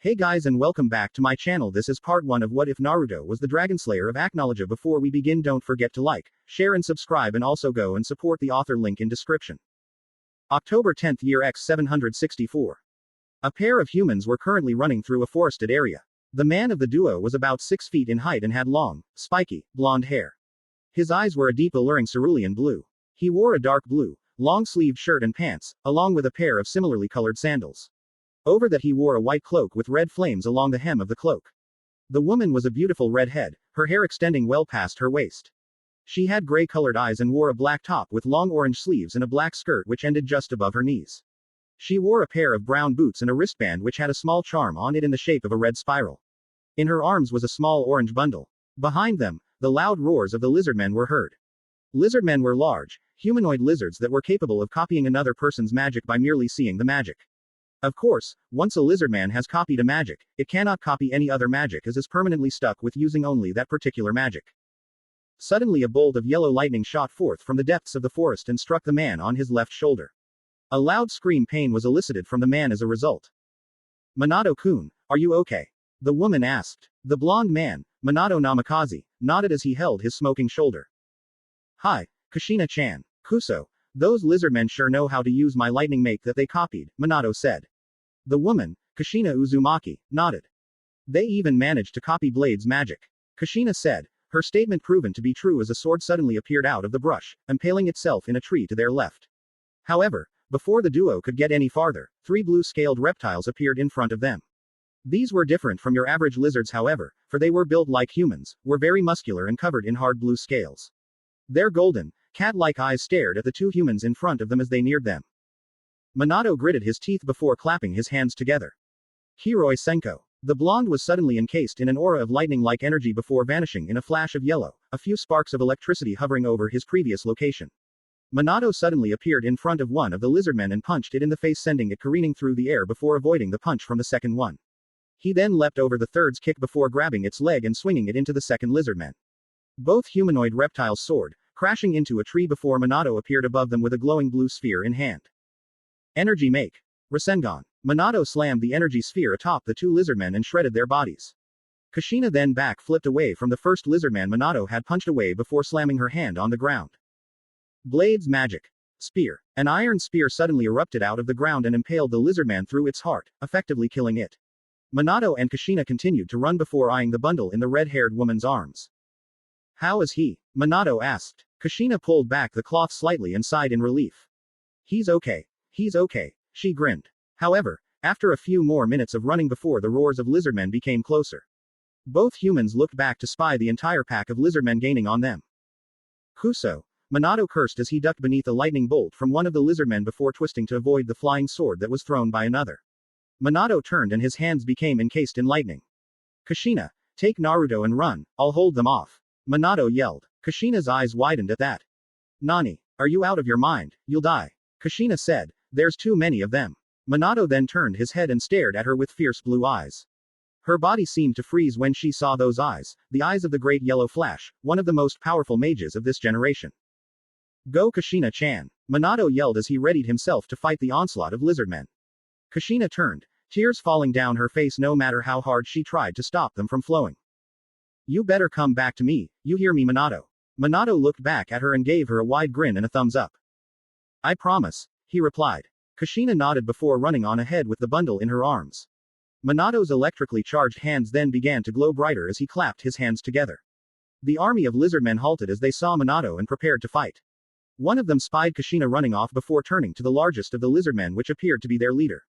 Hey guys and welcome back to my channel. This is part 1 of What If Naruto was the Dragonslayer of Acnologia. Before we begin, don't forget to like, share and subscribe, and also go and support the author, link in description. October 10th year X 764. A pair of humans were currently running through a forested area. The man of the duo was about 6 feet in height and had long, spiky, blonde hair. His eyes were a deep alluring cerulean blue. He wore a dark blue, long-sleeved shirt and pants, along with a pair of similarly colored sandals. Over that he wore a white cloak with red flames along the hem of the cloak. The woman was a beautiful redhead, her hair extending well past her waist. She had gray-colored eyes and wore a black top with long orange sleeves and a black skirt which ended just above her knees. She wore a pair of brown boots and a wristband which had a small charm on it in the shape of a red spiral. In her arms was a small orange bundle. Behind them, the loud roars of the lizardmen were heard. Lizardmen were large, humanoid lizards that were capable of copying another person's magic by merely seeing the magic. Of course, once a lizardman has copied a magic, it cannot copy any other magic as is permanently stuck with using only that particular magic. Suddenly a bolt of yellow lightning shot forth from the depths of the forest and struck the man on his left shoulder. A loud scream pain was elicited from the man as a result. Manado-kun, are you okay? The woman asked. The blonde man, Manado Namikaze, nodded as he held his smoking shoulder. Hi, Kushina-chan. Kuso. Those lizardmen sure know how to use my lightning make that they copied, Manado said. The woman, Kushina Uzumaki, nodded. They even managed to copy Blade's magic. Kushina said, her statement proven to be true as a sword suddenly appeared out of the brush, impaling itself in a tree to their left. However, before the duo could get any farther, 3 blue-scaled reptiles appeared in front of them. These were different from your average lizards, however, for they were built like humans, were very muscular and covered in hard blue scales. Their golden, cat-like eyes stared at the 2 humans in front of them as they neared them. Manado gritted his teeth before clapping his hands together. Hiroi Senko. The blonde was suddenly encased in an aura of lightning-like energy before vanishing in a flash of yellow, a few sparks of electricity hovering over his previous location. Manado suddenly appeared in front of one of the lizardmen and punched it in the face, sending it careening through the air before avoiding the punch from the second one. He then leapt over the third's kick before grabbing its leg and swinging it into the second lizardman. Both humanoid reptiles soared, crashing into a tree before Manado appeared above them with a glowing blue sphere in hand. Energy make. Rasengan. Manado slammed the energy sphere atop the 2 lizardmen and shredded their bodies. Kushina then back-flipped away from the first lizardman Manado had punched away before slamming her hand on the ground. Blade's magic. Spear. An iron spear suddenly erupted out of the ground and impaled the lizardman through its heart, effectively killing it. Manado and Kushina continued to run before eyeing the bundle in the red-haired woman's arms. How is he? Manado asked. Kushina pulled back the cloth slightly and sighed in relief. He's okay. He's okay. She grinned. However, after a few more minutes of running before the roars of lizardmen became closer. Both humans looked back to spy the entire pack of lizardmen gaining on them. Kuso. Manado cursed as he ducked beneath a lightning bolt from one of the lizardmen before twisting to avoid the flying sword that was thrown by another. Manado turned and his hands became encased in lightning. Kushina, take Naruto and run, I'll hold them off. Manado yelled. Kushina's eyes widened at that. Nani, are you out of your mind? You'll die. Kushina said, there's too many of them. Manado then turned his head and stared at her with fierce blue eyes. Her body seemed to freeze when she saw those eyes, the eyes of the great yellow flash, one of the most powerful mages of this generation. Go Kushina-chan. Manado yelled as he readied himself to fight the onslaught of lizardmen. Kushina turned, tears falling down her face no matter how hard she tried to stop them from flowing. You better come back to me, you hear me, Manado? Manado looked back at her and gave her a wide grin and a thumbs up. I promise, he replied. Kushina nodded before running on ahead with the bundle in her arms. Manado's electrically charged hands then began to glow brighter as he clapped his hands together. The army of lizardmen halted as they saw Manado and prepared to fight. One of them spied Kushina running off before turning to the largest of the lizardmen, which appeared to be their leader.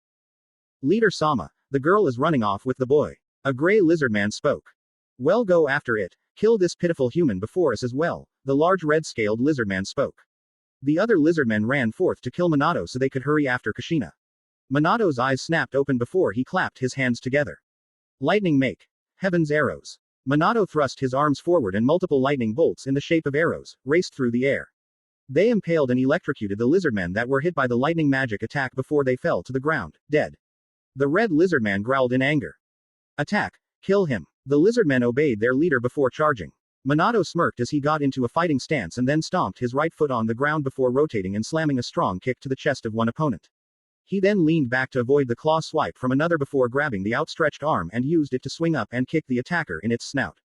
Leader Sama, the girl is running off with the boy. A gray lizardman spoke. Well, go after it, kill this pitiful human before us as well, the large red-scaled lizardman spoke. The other lizardmen ran forth to kill Manado so they could hurry after Kushina. Manado's eyes snapped open before he clapped his hands together. Lightning make. Heaven's arrows. Manado thrust his arms forward and multiple lightning bolts in the shape of arrows raced through the air. They impaled and electrocuted the lizardmen that were hit by the lightning magic attack before they fell to the ground, dead. The red lizardman growled in anger. Attack. Kill him. The lizardmen obeyed their leader before charging. Manado smirked as he got into a fighting stance and then stomped his right foot on the ground before rotating and slamming a strong kick to the chest of one opponent. He then leaned back to avoid the claw swipe from another before grabbing the outstretched arm and used it to swing up and kick the attacker in its snout.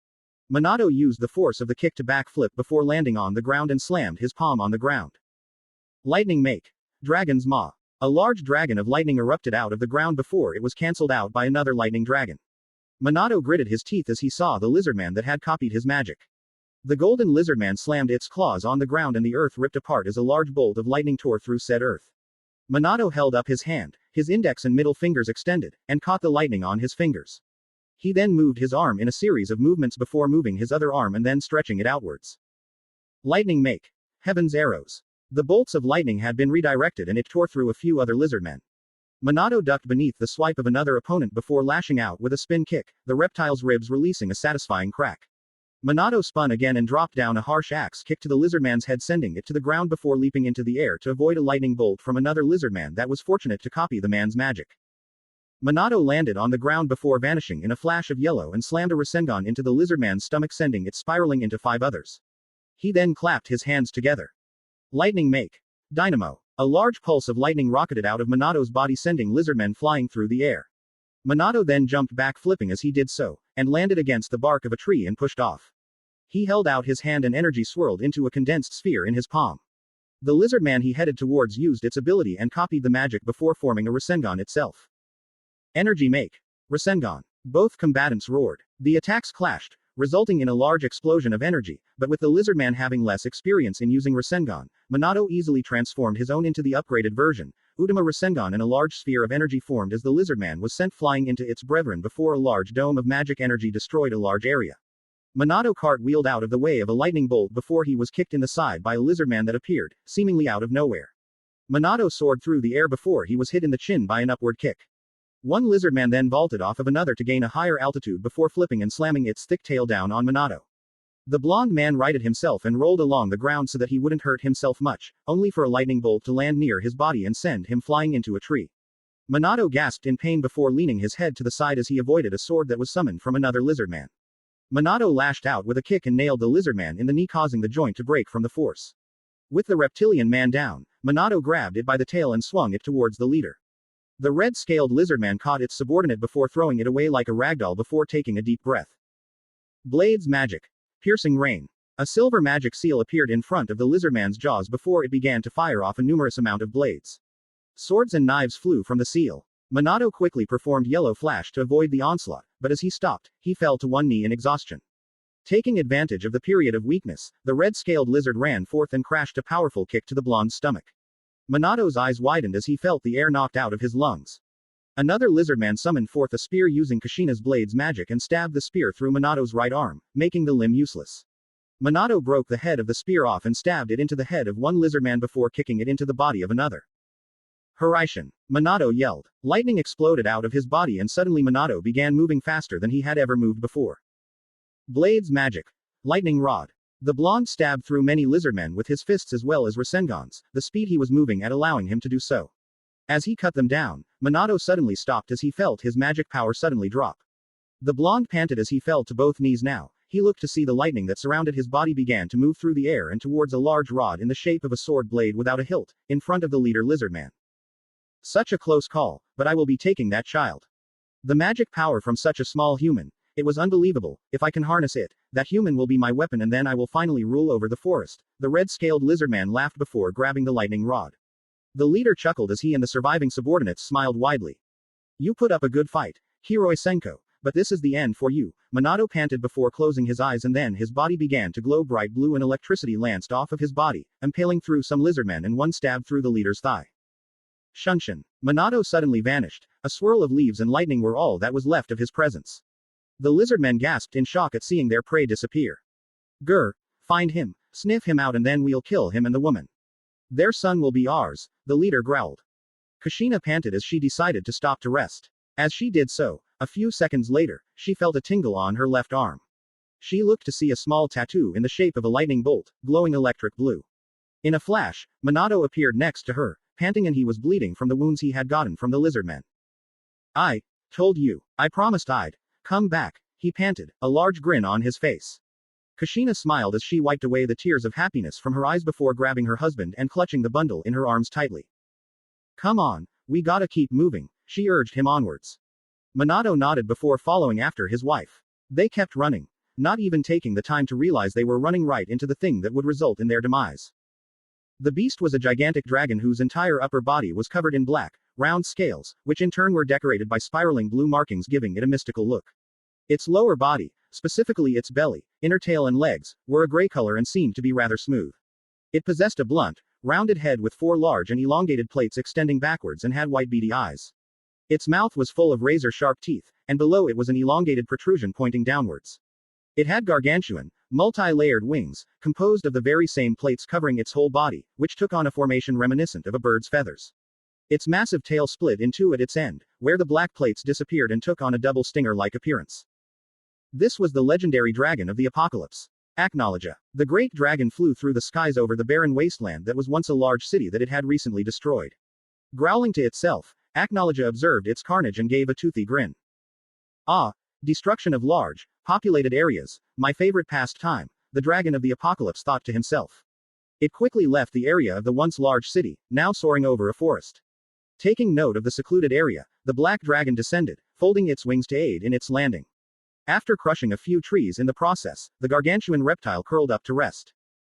Manado used the force of the kick to backflip before landing on the ground and slammed his palm on the ground. Lightning Make. Dragon's Maw. A large dragon of lightning erupted out of the ground before it was cancelled out by another lightning dragon. Manado gritted his teeth as he saw the lizardman that had copied his magic. The golden lizardman slammed its claws on the ground and the earth ripped apart as a large bolt of lightning tore through said earth. Manado held up his hand, his index and middle fingers extended, and caught the lightning on his fingers. He then moved his arm in a series of movements before moving his other arm and then stretching it outwards. Lightning Make. Heaven's Arrows. The bolts of lightning had been redirected and it tore through a few other lizardmen. Manado ducked beneath the swipe of another opponent before lashing out with a spin kick, the reptile's ribs releasing a satisfying crack. Manado spun again and dropped down a harsh axe kick to the lizardman's head, sending it to the ground before leaping into the air to avoid a lightning bolt from another lizardman that was fortunate to copy the man's magic. Manado landed on the ground before vanishing in a flash of yellow and slammed a Rasengan into the lizardman's stomach, sending it spiraling into 5 others. He then clapped his hands together. Lightning Make. Dynamo. A large pulse of lightning rocketed out of Manado's body, sending lizardmen flying through the air. Manado then jumped back, flipping as he did so, and landed against the bark of a tree and pushed off. He held out his hand and energy swirled into a condensed sphere in his palm. The lizardman he headed towards used its ability and copied the magic before forming a Rasengan itself. Energy Make. Rasengan. Both combatants roared. The attacks clashed, resulting in a large explosion of energy, but with the lizardman having less experience in using Rasengan, Manado easily transformed his own into the upgraded version, Udama Rasengan, and a large sphere of energy formed as the lizardman was sent flying into its brethren before a large dome of magic energy destroyed a large area. Manado cartwheeled out of the way of a lightning bolt before he was kicked in the side by a lizardman that appeared, seemingly out of nowhere. Manado soared through the air before he was hit in the chin by an upward kick. One lizardman then vaulted off of another to gain a higher altitude before flipping and slamming its thick tail down on Manado. The blonde man righted himself and rolled along the ground so that he wouldn't hurt himself much, only for a lightning bolt to land near his body and send him flying into a tree. Manado gasped in pain before leaning his head to the side as he avoided a sword that was summoned from another lizardman. Manado lashed out with a kick and nailed the lizardman in the knee, causing the joint to break from the force. With the reptilian man down, Manado grabbed it by the tail and swung it towards the leader. The red-scaled lizardman caught its subordinate before throwing it away like a ragdoll before taking a deep breath. Blades Magic. Piercing Rain. A silver magic seal appeared in front of the lizardman's jaws before it began to fire off a numerous amount of blades. Swords and knives flew from the seal. Manado quickly performed Yellow Flash to avoid the onslaught, but as he stopped, he fell to one knee in exhaustion. Taking advantage of the period of weakness, the red-scaled lizard ran forth and crashed a powerful kick to the blonde's stomach. Manado's eyes widened as he felt the air knocked out of his lungs. Another lizardman summoned forth a spear using Kushina's Blades magic and stabbed the spear through Manado's right arm, making the limb useless. Manado broke the head of the spear off and stabbed it into the head of one lizardman before kicking it into the body of another. Horizon. Manado yelled. Lightning exploded out of his body and suddenly Manado began moving faster than he had ever moved before. Blades Magic. Lightning Rod. The blonde stabbed through many lizardmen with his fists as well as Rasengans, the speed he was moving at allowing him to do so. As he cut them down, Manado suddenly stopped as he felt his magic power suddenly drop. The blonde panted as he fell to both knees. Now, he looked to see the lightning that surrounded his body began to move through the air and towards a large rod in the shape of a sword blade without a hilt, in front of the leader lizardman. Such a close call, but I will be taking that child. The magic power from such a small human. It was unbelievable. If I can harness it, that human will be my weapon and then I will finally rule over the forest. The red-scaled lizardman laughed before grabbing the lightning rod. The leader chuckled as he and the surviving subordinates smiled widely. You put up a good fight, Hiroi Senko, but this is the end for you. Manado panted before closing his eyes and then his body began to glow bright blue and electricity lanced off of his body, impaling through some lizardmen and one stabbed through the leader's thigh. Shunshin. Manado suddenly vanished. A swirl of leaves and lightning were all that was left of his presence. The lizardmen gasped in shock at seeing their prey disappear. Grr, find him, sniff him out and then we'll kill him and the woman. Their son will be ours, the leader growled. Kushina panted as she decided to stop to rest. As she did so, a few seconds later, she felt a tingle on her left arm. She looked to see a small tattoo in the shape of a lightning bolt, glowing electric blue. In a flash, Manado appeared next to her, panting, and he was bleeding from the wounds he had gotten from the lizardmen. I told you, I promised I'd come back, he panted, a large grin on his face. Kushina smiled as she wiped away the tears of happiness from her eyes before grabbing her husband and clutching the bundle in her arms tightly. Come on, We gotta keep moving, she urged him onwards. Manado nodded before following after his wife. They kept running, not even taking the time to realize they were running right into the thing that would result in their demise. The beast was a gigantic dragon whose entire upper body was covered in black, round scales, which in turn were decorated by spiraling blue markings giving it a mystical look. Its lower body, specifically its belly, inner tail and legs, were a gray color and seemed to be rather smooth. It possessed a blunt, rounded head with 4 large and elongated plates extending backwards and had white beady eyes. Its mouth was full of razor-sharp teeth, and below it was an elongated protrusion pointing downwards. It had gargantuan, multi-layered wings, composed of the very same plates covering its whole body, which took on a formation reminiscent of a bird's feathers. Its massive tail split in two at its end, where the black plates disappeared and took on a double stinger-like appearance. This was the legendary dragon of the apocalypse. Acnologia. The great dragon flew through the skies over the barren wasteland that was once a large city that it had recently destroyed. Growling to itself, Acnologia observed its carnage and gave a toothy grin. Ah, destruction of large, populated areas, my favorite pastime, the dragon of the apocalypse thought to himself. It quickly left the area of the once large city, now soaring over a forest. Taking note of the secluded area, the black dragon descended, folding its wings to aid in its landing. After crushing a few trees in the process, the gargantuan reptile curled up to rest.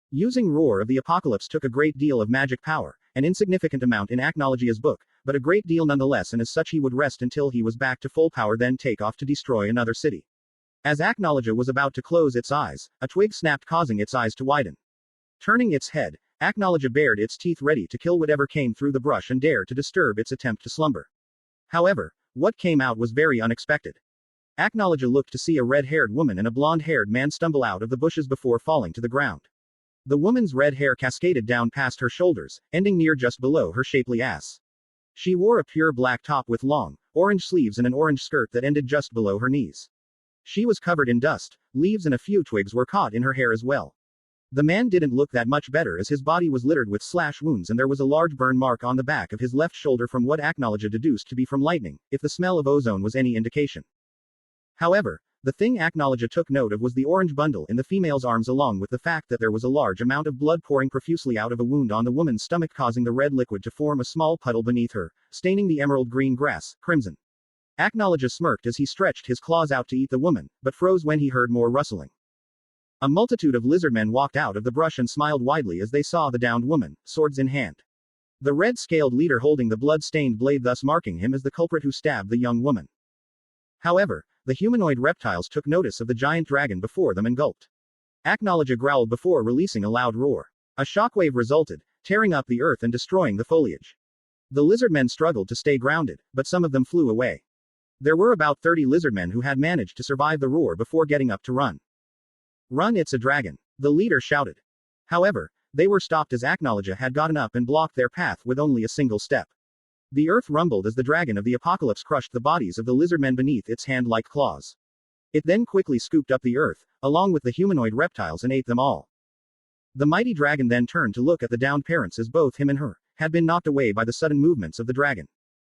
Using Roar of the Apocalypse took a great deal of magic power, an insignificant amount in Acnologia's book, but a great deal nonetheless, and as such he would rest until he was back to full power, then take off to destroy another city. As Acnologia was about to close its eyes, a twig snapped, causing its eyes to widen. Turning its head, Acnologia bared its teeth ready to kill whatever came through the brush and dare to disturb its attempt to slumber. However, what came out was very unexpected. Acnologia looked to see a red-haired woman and a blonde-haired man stumble out of the bushes before falling to the ground. The woman's red hair cascaded down past her shoulders, ending near just below her shapely ass. She wore a pure black top with long, orange sleeves and an orange skirt that ended just below her knees. She was covered in dust, leaves and a few twigs were caught in her hair as well. The man didn't look that much better, as his body was littered with slash wounds and there was a large burn mark on the back of his left shoulder from what Acnologia deduced to be from lightning, if the smell of ozone was any indication. However, the thing Acnologia took note of was the orange bundle in the female's arms, along with the fact that there was a large amount of blood pouring profusely out of a wound on the woman's stomach, causing the red liquid to form a small puddle beneath her, staining the emerald green grass crimson. Acnologia smirked as he stretched his claws out to eat the woman, but froze when he heard more rustling. A multitude of lizardmen walked out of the brush and smiled widely as they saw the downed woman, swords in hand. The red-scaled leader holding the blood-stained blade, thus marking him as the culprit who stabbed the young woman. However, the humanoid reptiles took notice of the giant dragon before them and gulped. Acnologia growled before releasing a loud roar. A shockwave resulted, tearing up the earth and destroying the foliage. The lizardmen struggled to stay grounded, but some of them flew away. There were about 30 lizardmen who had managed to survive the roar before getting up to run. Run, it's a dragon, the leader shouted. However, they were stopped as Acnologia had gotten up and blocked their path with only a single step. The earth rumbled as the dragon of the apocalypse crushed the bodies of the lizardmen beneath its hand-like claws. It then quickly scooped up the earth, along with the humanoid reptiles, and ate them all. The mighty dragon then turned to look at the downed parents, as both him and her had been knocked away by the sudden movements of the dragon.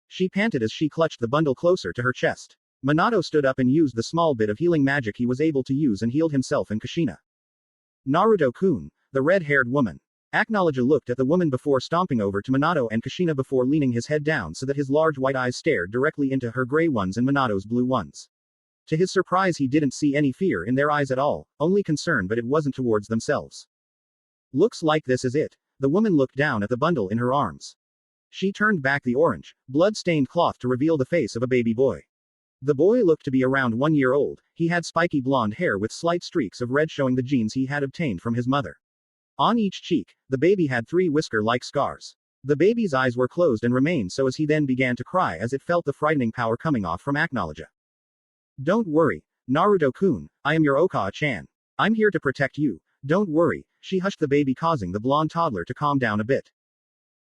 She panted as she clutched the bundle closer to her chest. Manado stood up and used the small bit of healing magic he was able to use and healed himself and Kushina. Naruto-kun, the red-haired woman. Acnologia looked at the woman before stomping over to Manado and Kushina before leaning his head down so that his large white eyes stared directly into her gray ones and Manado's blue ones. To his surprise, he didn't see any fear in their eyes at all, only concern, but it wasn't towards themselves. Looks like this is it. The woman looked down at the bundle in her arms. She turned back the orange, blood-stained cloth to reveal the face of a baby boy. The boy looked to be around 1 year old. He had spiky blonde hair with slight streaks of red showing the genes he had obtained from his mother. On each cheek, the baby had 3 whisker-like scars. The baby's eyes were closed and remained so as he then began to cry as it felt the frightening power coming off from Acnologia. Don't worry, Naruto-kun, I am your Okawa-chan. I'm here to protect you. Don't worry, she hushed the baby, causing the blonde toddler to calm down a bit.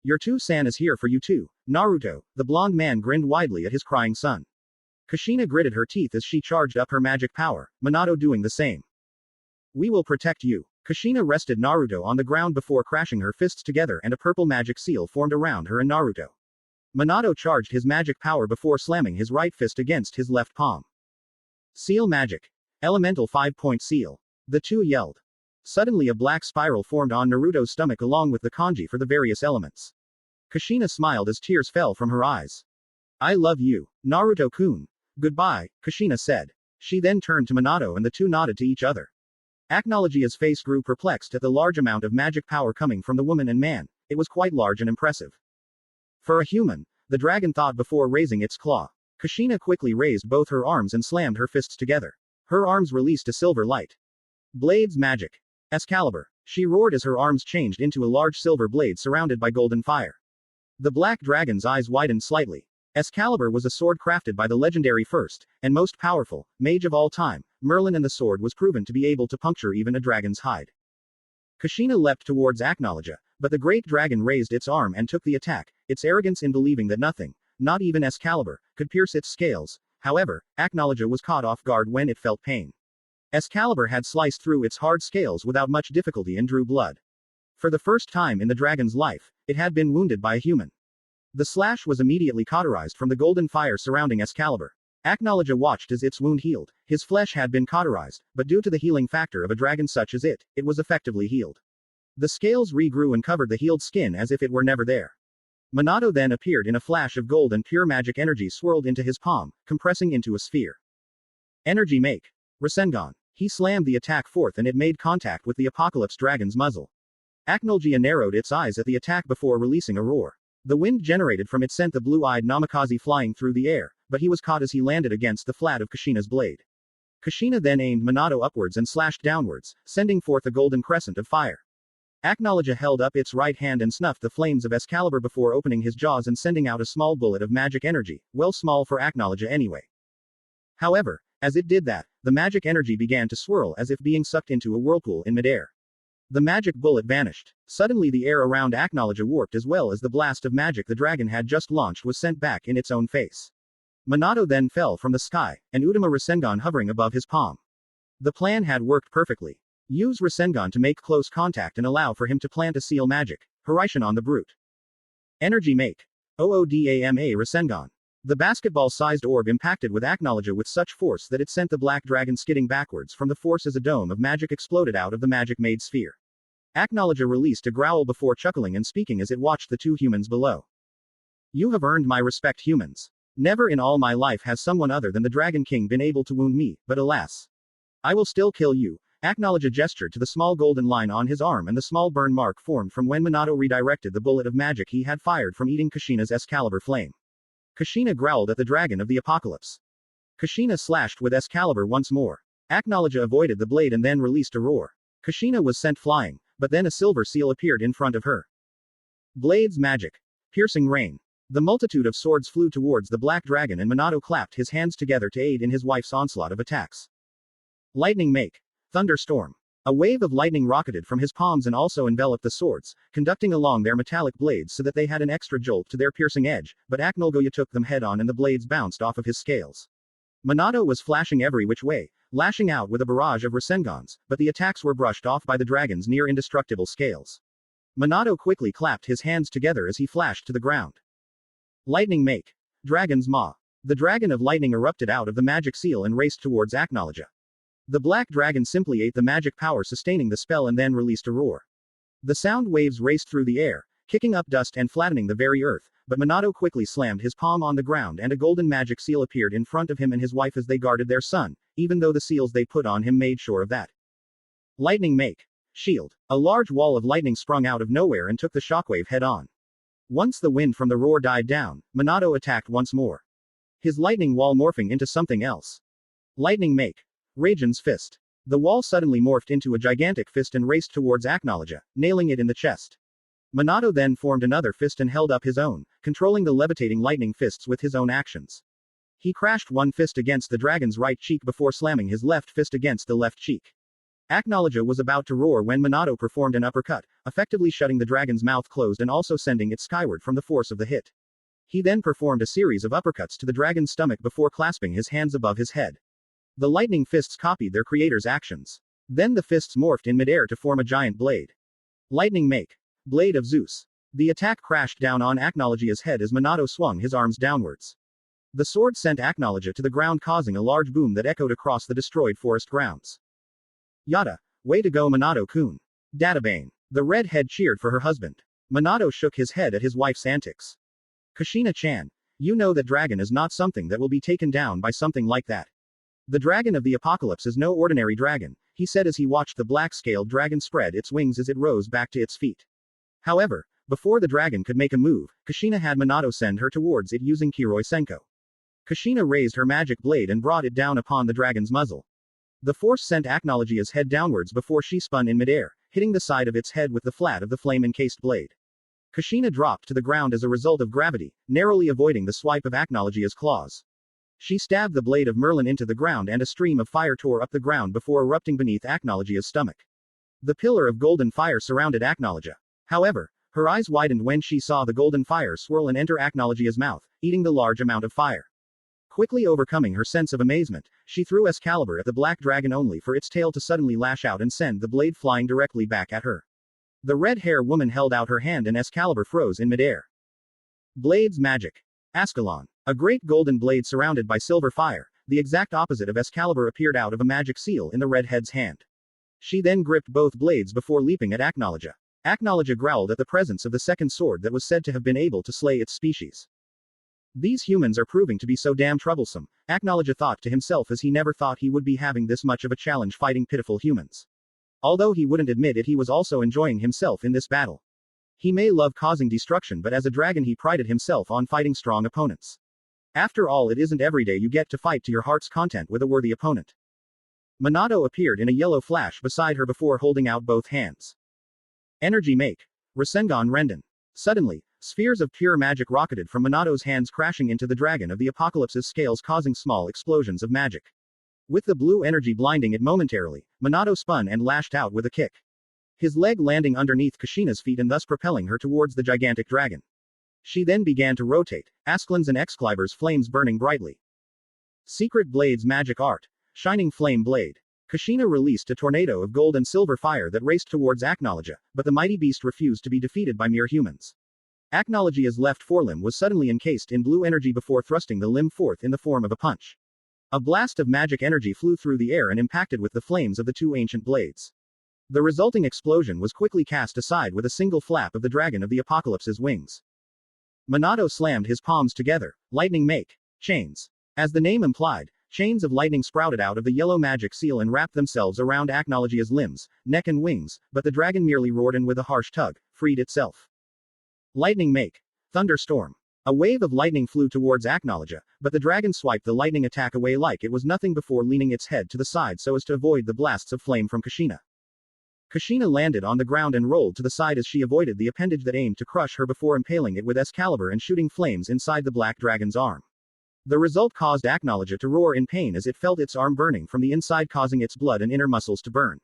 Your two-san is here for you too, Naruto. The blonde man grinned widely at his crying son. Kushina gritted her teeth as she charged up her magic power, Manado doing the same. We will protect you. Kushina rested Naruto on the ground before crashing her fists together and a purple magic seal formed around her and Naruto. Manado charged his magic power before slamming his right fist against his left palm. Seal magic. Elemental 5-point seal. The two yelled. Suddenly a black spiral formed on Naruto's stomach along with the kanji for the various elements. Kushina smiled as tears fell from her eyes. I love you, Naruto-kun. Goodbye, Kushina said. She then turned to Manado and the two nodded to each other. Acnologia's face grew perplexed at the large amount of magic power coming from the woman and man. It was quite large and impressive. For a human, the dragon thought before raising its claw. Kushina quickly raised both her arms and slammed her fists together. Her arms released a silver light. Blades magic. Excalibur. She roared as her arms changed into a large silver blade surrounded by golden fire. The black dragon's eyes widened slightly. Excalibur was a sword crafted by the legendary first, and most powerful, mage of all time, Merlin, and the sword was proven to be able to puncture even a dragon's hide. Kushina leapt towards Acnologia, but the great dragon raised its arm and took the attack, its arrogance in believing that nothing, not even Excalibur, could pierce its scales. However, Acnologia was caught off guard when it felt pain. Excalibur had sliced through its hard scales without much difficulty and drew blood. For the first time in the dragon's life, it had been wounded by a human. The slash was immediately cauterized from the golden fire surrounding Excalibur. Acnologia watched as its wound healed. His flesh had been cauterized, but due to the healing factor of a dragon such as it was effectively healed. The scales regrew and covered the healed skin as if it were never there. Manado then appeared in a flash of gold and pure magic energy swirled into his palm, compressing into a sphere. Energy make. Rasengan. He slammed the attack forth and it made contact with the Apocalypse Dragon's muzzle. Acnologia narrowed its eyes at the attack before releasing a roar. The wind generated from it sent the blue-eyed Namikaze flying through the air, but he was caught as he landed against the flat of Kushina's blade. Kushina then aimed Manado upwards and slashed downwards, sending forth a golden crescent of fire. Acnologia held up its right hand and snuffed the flames of Excalibur before opening his jaws and sending out a small bullet of magic energy, well small for Acnologia anyway. However, as it did that, the magic energy began to swirl as if being sucked into a whirlpool in midair. The magic bullet vanished. Suddenly the air around Acnologia warped as well as the blast of magic the dragon had just launched was sent back in its own face. Manado then fell from the sky, and Udama Rasengan hovering above his palm. The plan had worked perfectly. Use Rasengan to make close contact and allow for him to plant a seal magic, Horizon on the brute. Energy make. Oodama Rasengan. The basketball-sized orb impacted with Acnologia with such force that it sent the black dragon skidding backwards from the force as a dome of magic exploded out of the magic-made sphere. Acnologia released a growl before chuckling and speaking as it watched the two humans below. You have earned my respect, humans. Never in all my life has someone other than the Dragon King been able to wound me, but alas. I will still kill you. Acnologia gestured to the small golden line on his arm and the small burn mark formed from when Manado redirected the bullet of magic he had fired from eating Kushina's Excalibur flame. Kushina growled at the dragon of the apocalypse. Kushina slashed with Excalibur once more. Acnologia avoided the blade and then released a roar. Kushina was sent flying, but then a silver seal appeared in front of her. Blades magic. Piercing rain. The multitude of swords flew towards the black dragon and Manado clapped his hands together to aid in his wife's onslaught of attacks. Lightning make. Thunderstorm. A wave of lightning rocketed from his palms and also enveloped the swords, conducting along their metallic blades so that they had an extra jolt to their piercing edge, but Acnologia took them head-on and the blades bounced off of his scales. Manado was flashing every which way, lashing out with a barrage of Rasengans, but the attacks were brushed off by the dragon's near-indestructible scales. Manado quickly clapped his hands together as he flashed to the ground. Lightning make. Dragon's Maw. The dragon of lightning erupted out of the magic seal and raced towards Acnologia. The black dragon simply ate the magic power sustaining the spell and then released a roar. The sound waves raced through the air, kicking up dust and flattening the very earth, but Manado quickly slammed his palm on the ground and a golden magic seal appeared in front of him and his wife as they guarded their son, even though the seals they put on him made sure of that. Lightning make. Shield. A large wall of lightning sprung out of nowhere and took the shockwave head-on. Once the wind from the roar died down, Manado attacked once more. His lightning wall morphing into something else. Lightning make. Ragen's fist. The wall suddenly morphed into a gigantic fist and raced towards Acnologia, nailing it in the chest. Manado then formed another fist and held up his own, controlling the levitating lightning fists with his own actions. He crashed one fist against the dragon's right cheek before slamming his left fist against the left cheek. Acnologia was about to roar when Manado performed an uppercut, effectively shutting the dragon's mouth closed and also sending it skyward from the force of the hit. He then performed a series of uppercuts to the dragon's stomach before clasping his hands above his head. The lightning fists copied their creator's actions. Then the fists morphed in midair to form a giant blade. Lightning make. Blade of Zeus. The attack crashed down on Acnologia's head as Manado swung his arms downwards. The sword sent Acnologia to the ground causing a large boom that echoed across the destroyed forest grounds. Yada. Way to go Manado-kun. Databane. The redhead cheered for her husband. Manado shook his head at his wife's antics. Kushina-chan, you know that dragon is not something that will be taken down by something like that. The dragon of the apocalypse is no ordinary dragon, he said as he watched the black-scaled dragon spread its wings as it rose back to its feet. However, before the dragon could make a move, Kushina had Manado send her towards it using Kiroi Senko. Kushina raised her magic blade and brought it down upon the dragon's muzzle. The force sent Acnologia's head downwards before she spun in midair, hitting the side of its head with the flat of the flame-encased blade. Kushina dropped to the ground as a result of gravity, narrowly avoiding the swipe of Acnologia's claws. She stabbed the blade of Merlin into the ground and a stream of fire tore up the ground before erupting beneath Acnologia's stomach. The pillar of golden fire surrounded Acnologia. However, her eyes widened when she saw the golden fire swirl and enter Acnologia's mouth, eating the large amount of fire. Quickly overcoming her sense of amazement, she threw Excalibur at the black dragon only for its tail to suddenly lash out and send the blade flying directly back at her. The red-hair woman held out her hand and Excalibur froze in midair. Blades magic. Ascalon. A great golden blade surrounded by silver fire, the exact opposite of Excalibur appeared out of a magic seal in the redhead's hand. She then gripped both blades before leaping at Acnologia. Acnologia growled at the presence of the second sword that was said to have been able to slay its species. These humans are proving to be so damn troublesome, Acnologia thought to himself as he never thought he would be having this much of a challenge fighting pitiful humans. Although he wouldn't admit it, he was also enjoying himself in this battle. He may love causing destruction, but as a dragon he prided himself on fighting strong opponents. After all, it isn't every day you get to fight to your heart's content with a worthy opponent. Manado appeared in a yellow flash beside her before holding out both hands. Energy make. Rasengan Renden. Suddenly, spheres of pure magic rocketed from Manado's hands, crashing into the dragon of the apocalypse's scales, causing small explosions of magic. With the blue energy blinding it momentarily, Manado spun and lashed out with a kick. His leg landing underneath Kushina's feet and thus propelling her towards the gigantic dragon. She then began to rotate, Ascalon's and Excalibur's flames burning brightly. Secret Blades magic art. Shining flame blade. Kushina released a tornado of gold and silver fire that raced towards Acnologia, but the mighty beast refused to be defeated by mere humans. Acnologia's left forelimb was suddenly encased in blue energy before thrusting the limb forth in the form of a punch. A blast of magic energy flew through the air and impacted with the flames of the two ancient blades. The resulting explosion was quickly cast aside with a single flap of the dragon of the apocalypse's wings. Manado slammed his palms together. Lightning make. Chains. As the name implied, chains of lightning sprouted out of the yellow magic seal and wrapped themselves around Acnologia's limbs, neck and wings, but the dragon merely roared and with a harsh tug, freed itself. Lightning make. Thunderstorm. A wave of lightning flew towards Acnologia, but the dragon swiped the lightning attack away like it was nothing before leaning its head to the side so as to avoid the blasts of flame from Kushina. Kushina landed on the ground and rolled to the side as she avoided the appendage that aimed to crush her before impaling it with Excalibur and shooting flames inside the black dragon's arm. The result caused Acnologia to roar in pain as it felt its arm burning from the inside, causing its blood and inner muscles to burn.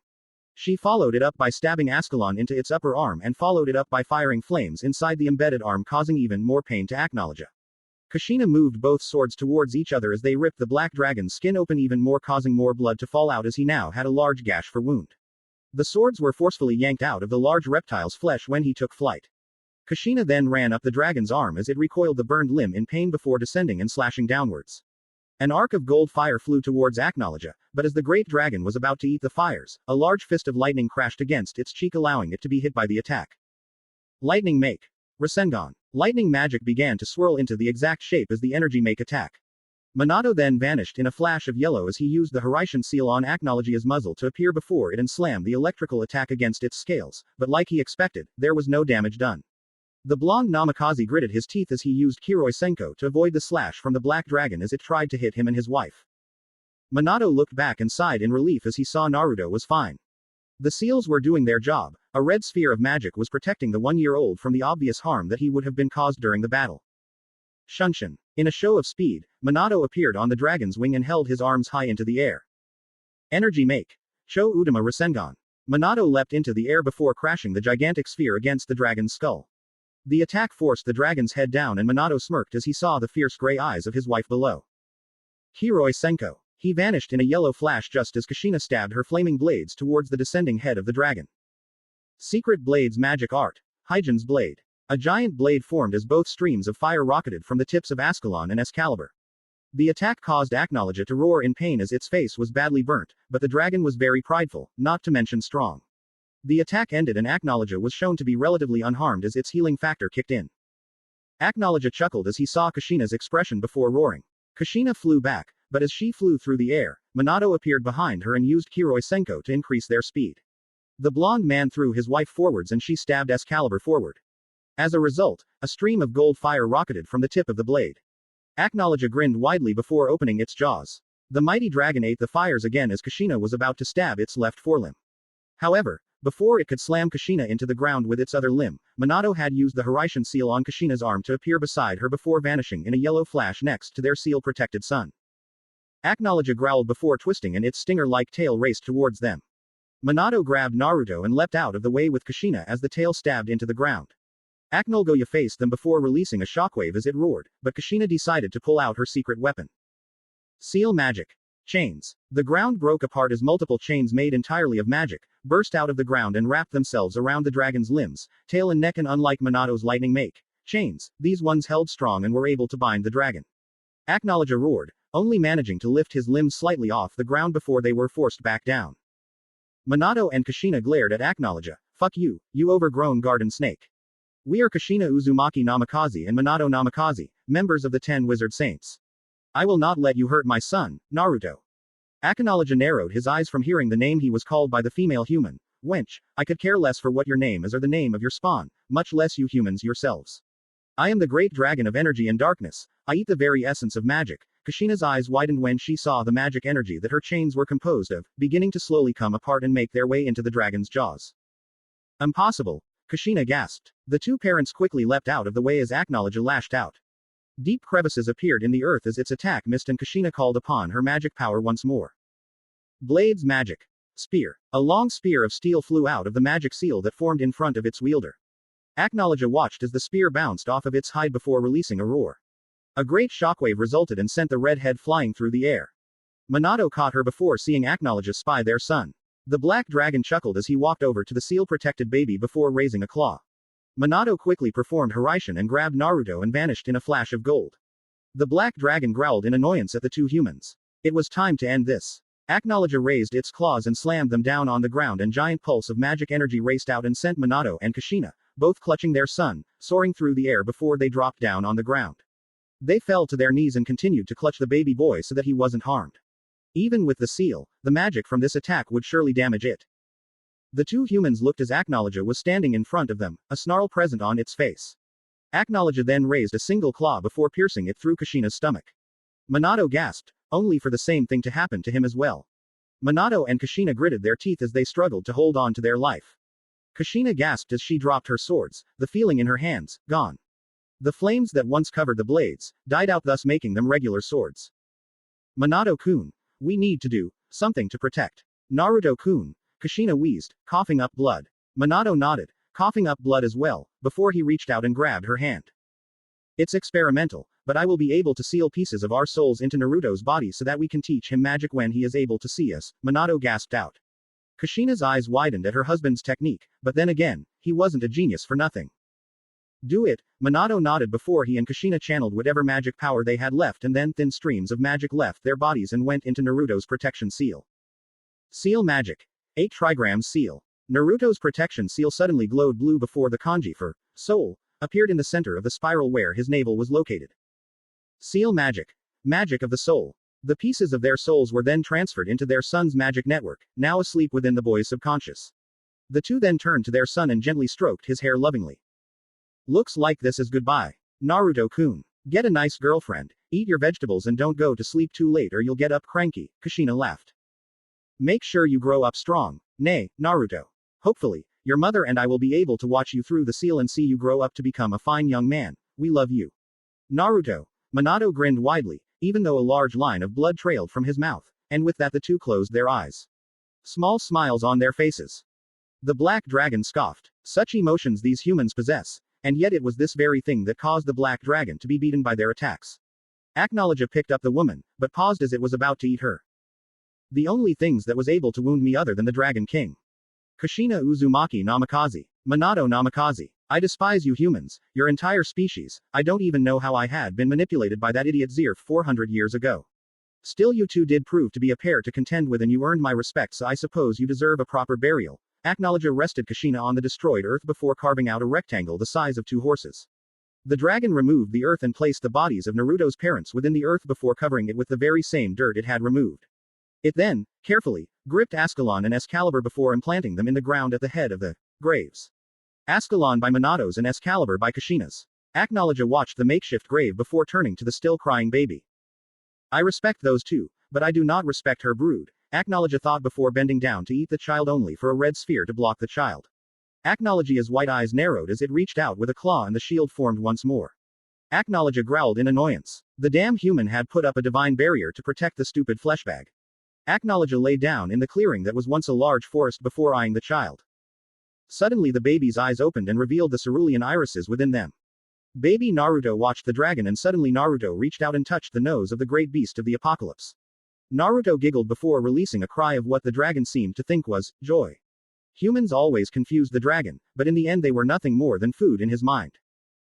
She followed it up by stabbing Ascalon into its upper arm and followed it up by firing flames inside the embedded arm, causing even more pain to Acnologia. Kushina moved both swords towards each other as they ripped the black dragon's skin open even more, causing more blood to fall out as he now had a large gash for wound. The swords were forcefully yanked out of the large reptile's flesh when he took flight. Kushina then ran up the dragon's arm as it recoiled the burned limb in pain before descending and slashing downwards. An arc of gold fire flew towards Acnologia, but as the great dragon was about to eat the fires, a large fist of lightning crashed against its cheek, allowing it to be hit by the attack. Lightning make. Rasengan. Lightning magic began to swirl into the exact shape as the energy make attack. Manado then vanished in a flash of yellow as he used the Orasion seal on Acnologia's muzzle to appear before it and slam the electrical attack against its scales, but like he expected, there was no damage done. The blonde Namikaze gritted his teeth as he used Kiroi Senko to avoid the slash from the black dragon as it tried to hit him and his wife. Manado looked back and sighed in relief as he saw Naruto was fine. The seals were doing their job. A red sphere of magic was protecting the 1-year-old from the obvious harm that he would have been caused during the battle. Shunshin. In a show of speed, Manado appeared on the dragon's wing and held his arms high into the air. Energy make. Cho Udama Rasengan. Manado leapt into the air before crashing the gigantic sphere against the dragon's skull. The attack forced the dragon's head down and Manado smirked as he saw the fierce gray eyes of his wife below. Kiroi Senko. He vanished in a yellow flash just as Kushina stabbed her flaming blades towards the descending head of the dragon. Secret Blades magic art. Hyjin's blade. A giant blade formed as both streams of fire rocketed from the tips of Ascalon and Excalibur. The attack caused Acnologia to roar in pain as its face was badly burnt, but the dragon was very prideful, not to mention strong. The attack ended and Acnologia was shown to be relatively unharmed as its healing factor kicked in. Acnologia chuckled as he saw Kushina's expression before roaring. Kushina flew back, but as she flew through the air, Manado appeared behind her and used Kiroi Senko to increase their speed. The blonde man threw his wife forwards and she stabbed Excalibur forward. As a result, a stream of gold fire rocketed from the tip of the blade. Acnologia grinned widely before opening its jaws. The mighty dragon ate the fires again as Kushina was about to stab its left forelimb. However, before it could slam Kushina into the ground with its other limb, Manado had used the Orasion seal on Kushina's arm to appear beside her before vanishing in a yellow flash next to their seal-protected sun. Acnologia growled before twisting and its stinger-like tail raced towards them. Manado grabbed Naruto and leapt out of the way with Kushina as the tail stabbed into the ground. Acnologia faced them before releasing a shockwave as it roared, but Kushina decided to pull out her secret weapon. Seal magic. Chains. The ground broke apart as multiple chains made entirely of magic burst out of the ground and wrapped themselves around the dragon's limbs, tail and neck, and unlike Manado's lightning make chains, these ones held strong and were able to bind the dragon. Acnologia roared, only managing to lift his limbs slightly off the ground before they were forced back down. Manado and Kushina glared at Acnologia. Fuck you, you overgrown garden snake. We are Kushina Uzumaki Namikaze and Manado Namikaze, members of the 10 Wizard Saints. I will not let you hurt my son, Naruto. Acnologia narrowed his eyes from hearing the name he was called by the female human. Wench, I could care less for what your name is or the name of your spawn, much less you humans yourselves. I am the great dragon of energy and darkness. I eat the very essence of magic. Kushina's eyes widened when she saw the magic energy that her chains were composed of, beginning to slowly come apart and make their way into the dragon's jaws. Impossible. Kushina gasped. The two parents quickly leapt out of the way as Acnologia lashed out. Deep crevices appeared in the earth as its attack missed and Kushina called upon her magic power once more. Blades magic. Spear. A long spear of steel flew out of the magic seal that formed in front of its wielder. Acnologia watched as the spear bounced off of its hide before releasing a roar. A great shockwave resulted and sent the red head flying through the air. Manado caught her before seeing Acnologia spy their son. The black dragon chuckled as he walked over to the seal-protected baby before raising a claw. Manado quickly performed Hiraishin and grabbed Naruto and vanished in a flash of gold. The black dragon growled in annoyance at the two humans. It was time to end this. Acnologia raised its claws and slammed them down on the ground and giant pulse of magic energy raced out and sent Manado and Kushina, both clutching their son, soaring through the air before they dropped down on the ground. They fell to their knees and continued to clutch the baby boy so that he wasn't harmed. Even with the seal, the magic from this attack would surely damage it. The two humans looked as Acnologia was standing in front of them, a snarl present on its face. Acnologia then raised a single claw before piercing it through Kushina's stomach. Manado gasped, only for the same thing to happen to him as well. Manado and Kushina gritted their teeth as they struggled to hold on to their life. Kushina gasped as she dropped her swords, the feeling in her hands, gone. The flames that once covered the blades, died out, thus making them regular swords. Manado-kun, we need to do something to protect Naruto-kun. Kushina wheezed, coughing up blood. Manado nodded, coughing up blood as well, before he reached out and grabbed her hand. It's experimental, but I will be able to seal pieces of our souls into Naruto's body so that we can teach him magic when he is able to see us, Manado gasped out. Kushina's eyes widened at her husband's technique, but then again, he wasn't a genius for nothing. Do it, Manado nodded before he and Kushina channeled whatever magic power they had left and then thin streams of magic left their bodies and went into Naruto's protection seal. Seal magic. 8 trigrams seal. Naruto's protection seal suddenly glowed blue before the kanji for soul appeared in the center of the spiral where his navel was located. Seal magic. Magic of the soul. The pieces of their souls were then transferred into their son's magic network, now asleep within the boy's subconscious. The two then turned to their son and gently stroked his hair lovingly. Looks like this is goodbye. Naruto-kun. Get a nice girlfriend, eat your vegetables and don't go to sleep too late or you'll get up cranky, Kushina laughed. Make sure you grow up strong. Nay, Naruto. Hopefully, your mother and I will be able to watch you through the seal and see you grow up to become a fine young man. We love you. Naruto. Manado grinned widely, even though a large line of blood trailed from his mouth, and with that the two closed their eyes. Small smiles on their faces. The black dragon scoffed. Such emotions these humans possess, and yet it was this very thing that caused the black dragon to be beaten by their attacks. Acnologia picked up the woman, but paused as it was about to eat her. The only things that was able to wound me other than the Dragon King. Kushina Uzumaki Namikaze. Manado Namikaze. I despise you humans, your entire species. I don't even know how I had been manipulated by that idiot Zerf 400 years ago. Still you two did prove to be a pair to contend with and you earned my respect, so I suppose you deserve a proper burial. Acnologia rested Kushina on the destroyed earth before carving out a rectangle the size of 2 horses. The dragon removed the earth and placed the bodies of Naruto's parents within the earth before covering it with the very same dirt it had removed. It then, carefully, gripped Ascalon and Excalibur before implanting them in the ground at the head of the graves. Ascalon by Manado's and Excalibur by Kushina's. Acnologia watched the makeshift grave before turning to the still crying baby. I respect those two, but I do not respect her brood, Acnologia thought before bending down to eat the child only for a red sphere to block the child. Acnologia's white eyes narrowed as it reached out with a claw and the shield formed once more. Acnologia growled in annoyance. The damn human had put up a divine barrier to protect the stupid fleshbag. Acnologia lay down in the clearing that was once a large forest before eyeing the child. Suddenly the baby's eyes opened and revealed the cerulean irises within them. Baby Naruto watched the dragon and suddenly Naruto reached out and touched the nose of the great beast of the apocalypse. Naruto giggled before releasing a cry of what the dragon seemed to think was joy. Humans always confused the dragon, but in the end they were nothing more than food in his mind.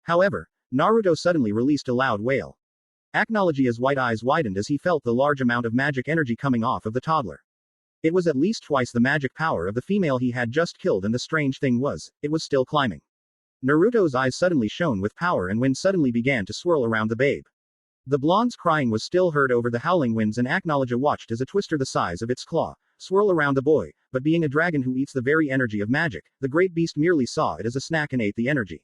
However, Naruto suddenly released a loud wail. Acnologia's white eyes widened as he felt the large amount of magic energy coming off of the toddler. It was at least twice the magic power of the female he had just killed, and the strange thing was, it was still climbing. Naruto's eyes suddenly shone with power and wind suddenly began to swirl around the babe. The blonde's crying was still heard over the howling winds, and Acnologia watched as a twister the size of its claw swirl around the boy, but being a dragon who eats the very energy of magic, the great beast merely saw it as a snack and ate the energy.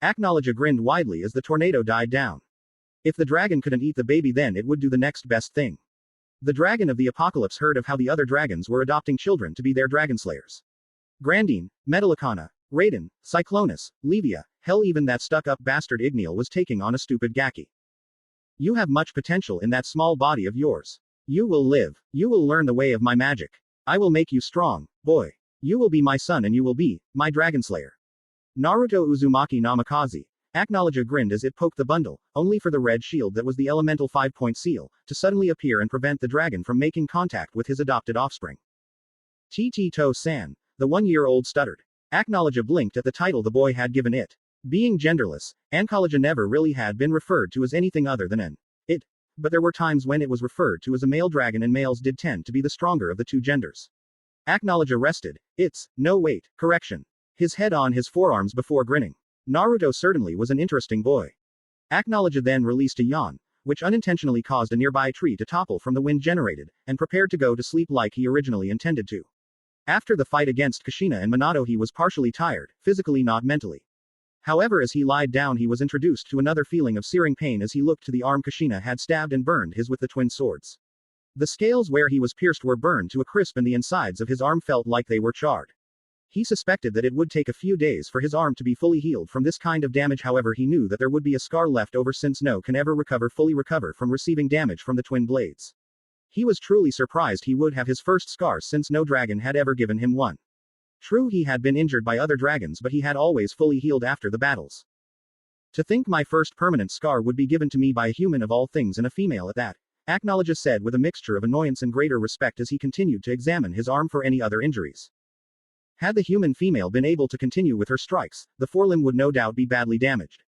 Acnologia grinned widely as the tornado died down. If the dragon couldn't eat the baby, then it would do the next best thing. The dragon of the apocalypse heard of how the other dragons were adopting children to be their Dragonslayers. Grandine, Metallicana, Raiden, Cyclonus, Levia, hell even that stuck-up bastard Igneal was taking on a stupid Gaki. You have much potential in that small body of yours. You will live. You will learn the way of my magic. I will make you strong, boy. You will be my son and you will be my Dragonslayer. Naruto Uzumaki Namikaze. Acnologia grinned as it poked the bundle, only for the red shield that was the elemental 5-point seal, to suddenly appear and prevent the dragon from making contact with his adopted offspring. Tito-san, the 1-year-old stuttered. Acnologia blinked at the title the boy had given it. Being genderless, Acnologia never really had been referred to as anything other than an it, but there were times when it was referred to as a male dragon, and males did tend to be the stronger of the two genders. Acnologia rested. Correction. His head on his forearms before grinning. Naruto certainly was an interesting boy. Acnologia then released a yawn, which unintentionally caused a nearby tree to topple from the wind generated, and prepared to go to sleep like he originally intended to. After the fight against Kushina and Manado he was partially tired, physically not mentally. However, as he lied down he was introduced to another feeling of searing pain as he looked to the arm Kushina had stabbed and burned his with the twin swords. The scales where he was pierced were burned to a crisp and the insides of his arm felt like they were charred. He suspected that it would take a few days for his arm to be fully healed from this kind of damage, however he knew that there would be a scar left over since no can ever fully recover from receiving damage from the twin blades. He was truly surprised he would have his first scar since no dragon had ever given him one. True, he had been injured by other dragons, but he had always fully healed after the battles. To think my first permanent scar would be given to me by a human of all things, and a female at that, Acnologia said with a mixture of annoyance and greater respect as he continued to examine his arm for any other injuries. Had the human female been able to continue with her strikes, the forelimb would no doubt be badly damaged.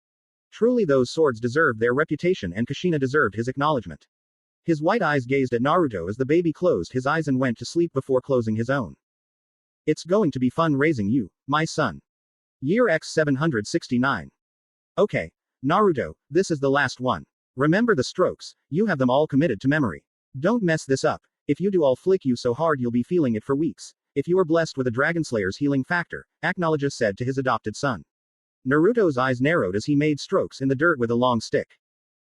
Truly those swords deserved their reputation, and Kushina deserved his acknowledgement. His white eyes gazed at Naruto as the baby closed his eyes and went to sleep before closing his own. It's going to be fun raising you, my son. Year X 769. Okay, Naruto, this is the last one. Remember the strokes, you have them all committed to memory. Don't mess this up. If you do, I'll flick you so hard you'll be feeling it for weeks. If you are blessed with a Dragonslayer's healing factor, Acnologia said to his adopted son. Naruto's eyes narrowed as he made strokes in the dirt with a long stick.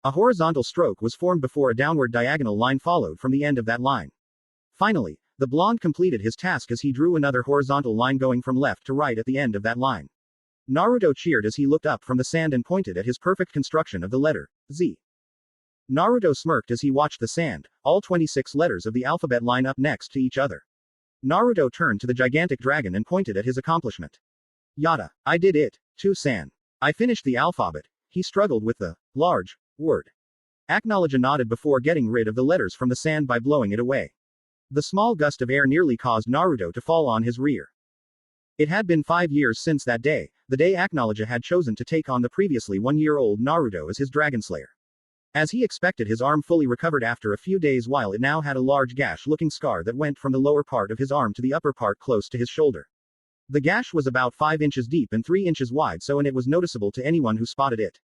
A horizontal stroke was formed before a downward diagonal line followed from the end of that line. Finally, the blonde completed his task as he drew another horizontal line going from left to right at the end of that line. Naruto cheered as he looked up from the sand and pointed at his perfect construction of the letter Z. Naruto smirked as he watched the sand, all 26 letters of the alphabet line up next to each other. Naruto turned to the gigantic dragon and pointed at his accomplishment. Yada, I did it, too, San. I finished the alphabet. He struggled with the large word. Acnologia nodded before getting rid of the letters from the sand by blowing it away. The small gust of air nearly caused Naruto to fall on his rear. It had been 5 years since that day, the day Acnologia had chosen to take on the previously 1-year-old Naruto as his Dragonslayer. As he expected, his arm fully recovered after a few days, while it now had a large gash-looking scar that went from the lower part of his arm to the upper part close to his shoulder. The gash was about 5 inches deep and 3 inches wide, and it was noticeable to anyone who spotted it.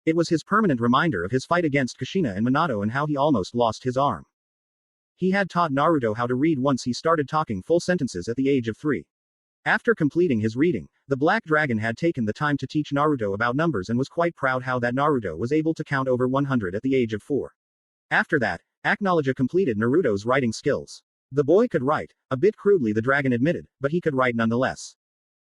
It was his permanent reminder of his fight against Kushina and Manado and how he almost lost his arm. He had taught Naruto how to read once he started talking full sentences at the age of 3. After completing his reading, the Black Dragon had taken the time to teach Naruto about numbers and was quite proud how that Naruto was able to count over 100 at the age of 4. After that, Acnologia completed Naruto's writing skills. The boy could write, a bit crudely the dragon admitted, but he could write nonetheless.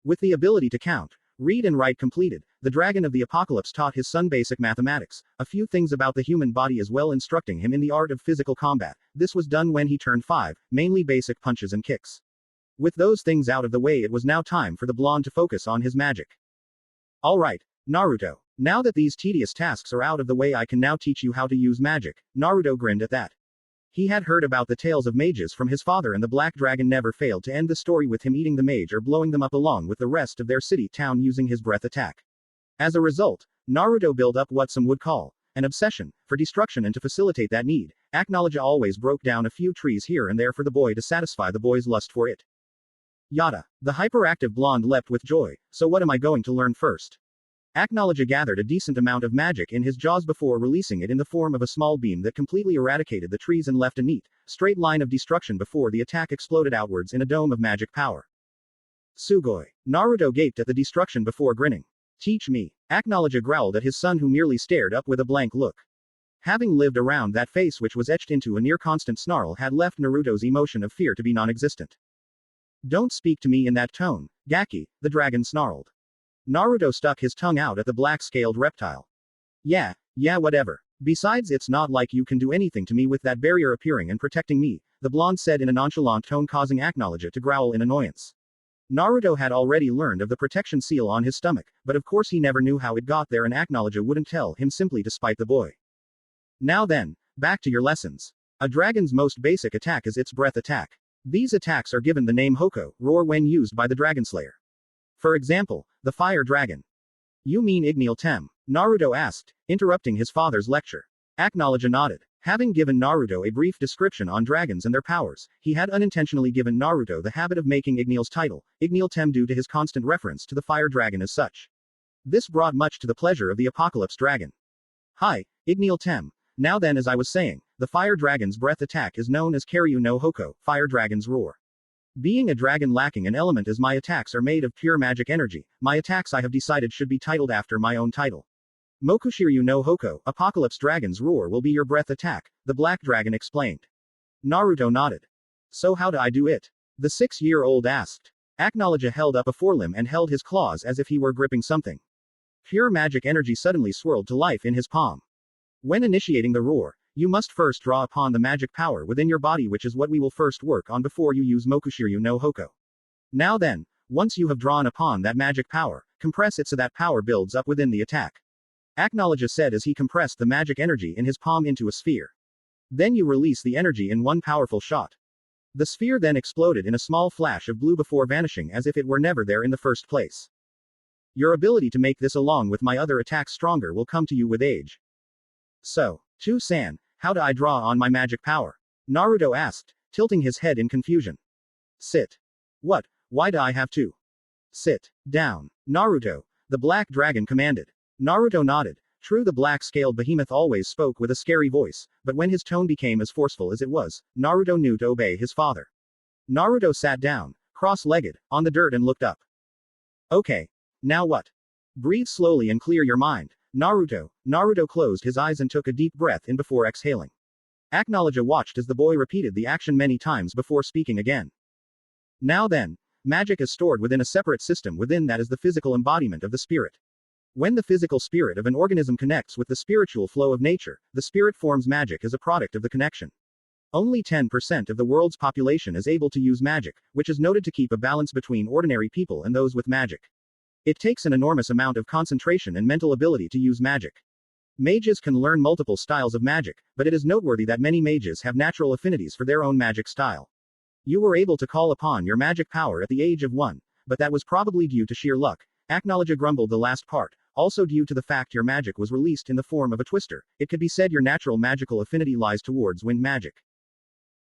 With the ability to count, read and write completed, the Dragon of the Apocalypse taught his son basic mathematics, a few things about the human body as well, instructing him in the art of physical combat. This was done when he turned 5, mainly basic punches and kicks. With those things out of the way, it was now time for the blonde to focus on his magic. Alright, Naruto. Now that these tedious tasks are out of the way, I can now teach you how to use magic. Naruto grinned at that. He had heard about the tales of mages from his father, and the Black Dragon never failed to end the story with him eating the mage or blowing them up along with the rest of their city-town using his breath attack. As a result, Naruto built up what some would call an obsession for destruction, and to facilitate that need, Acnologia always broke down a few trees here and there for the boy to satisfy the boy's lust for it. Yada. The hyperactive blonde leapt with joy. So what am I going to learn first? Acnologia gathered a decent amount of magic in his jaws before releasing it in the form of a small beam that completely eradicated the trees and left a neat, straight line of destruction before the attack exploded outwards in a dome of magic power. Sugoi. Naruto gaped at the destruction before grinning. Teach me. Acnologia growled at his son, who merely stared up with a blank look. Having lived around, that face, which was etched into a near-constant snarl, had left Naruto's emotion of fear to be non-existent. Don't speak to me in that tone, Gaki, the dragon snarled. Naruto stuck his tongue out at the black-scaled reptile. Yeah, whatever. Besides, it's not like you can do anything to me with that barrier appearing and protecting me, the blonde said in a nonchalant tone, causing Acnologia to growl in annoyance. Naruto had already learned of the protection seal on his stomach, but of course he never knew how it got there, and Acnologia wouldn't tell him simply to spite the boy. Now then, back to your lessons. A dragon's most basic attack is its breath attack. These attacks are given the name Hoko, roar, when used by the Dragonslayer. For example, the fire dragon. You mean Igneel Tem? Naruto asked, interrupting his father's lecture. Acnologia nodded. Having given Naruto a brief description on dragons and their powers, he had unintentionally given Naruto the habit of making Igneel's title, Igneel Tem, due to his constant reference to the fire dragon as such. This brought much to the pleasure of the Apocalypse Dragon. Hi, Igneel Tem. Now then, as I was saying, the fire dragon's breath attack is known as Karyu no Hoko, fire dragon's roar. Being a dragon lacking an element, as my attacks are made of pure magic energy, my attacks I have decided should be titled after my own title. Mokushiryu no Hoko, Apocalypse Dragon's roar, will be your breath attack, the Black Dragon explained. Naruto nodded. So how do I do it? The 6-year-old asked. Acnologia held up a forelimb and held his claws as if he were gripping something. Pure magic energy suddenly swirled to life in his palm. When initiating the roar, you must first draw upon the magic power within your body, which is what we will first work on before you use Mokushiryu no Hoko. Now then, once you have drawn upon that magic power, compress it so that power builds up within the attack. Acnologia said as he compressed the magic energy in his palm into a sphere. Then you release the energy in one powerful shot. The sphere then exploded in a small flash of blue before vanishing as if it were never there in the first place. Your ability to make this along with my other attacks stronger will come to you with age. So, To-san, how do I draw on my magic power? Naruto asked, tilting his head in confusion. Sit. What? Why do I have to? Sit down. Naruto, the Black Dragon commanded. Naruto nodded. True, the black-scaled behemoth always spoke with a scary voice, but when his tone became as forceful as it was, Naruto knew to obey his father. Naruto sat down, cross-legged, on the dirt and looked up. Okay. Now what? Breathe slowly and clear your mind. Naruto closed his eyes and took a deep breath in before exhaling. Acnologia watched as the boy repeated the action many times before speaking again. Now then, magic is stored within a separate system. Within that is the physical embodiment of the spirit. When the physical spirit of an organism connects with the spiritual flow of nature, the spirit forms magic as a product of the connection. Only 10% of the world's population is able to use magic, which is noted to keep a balance between ordinary people and those with magic. It takes an enormous amount of concentration and mental ability to use magic. Mages can learn multiple styles of magic, but it is noteworthy that many mages have natural affinities for their own magic style. You were able to call upon your magic power at the age of 1, but that was probably due to sheer luck. Acnologia grumbled the last part. Also due to the fact your magic was released in the form of a twister, it could be said your natural magical affinity lies towards wind magic.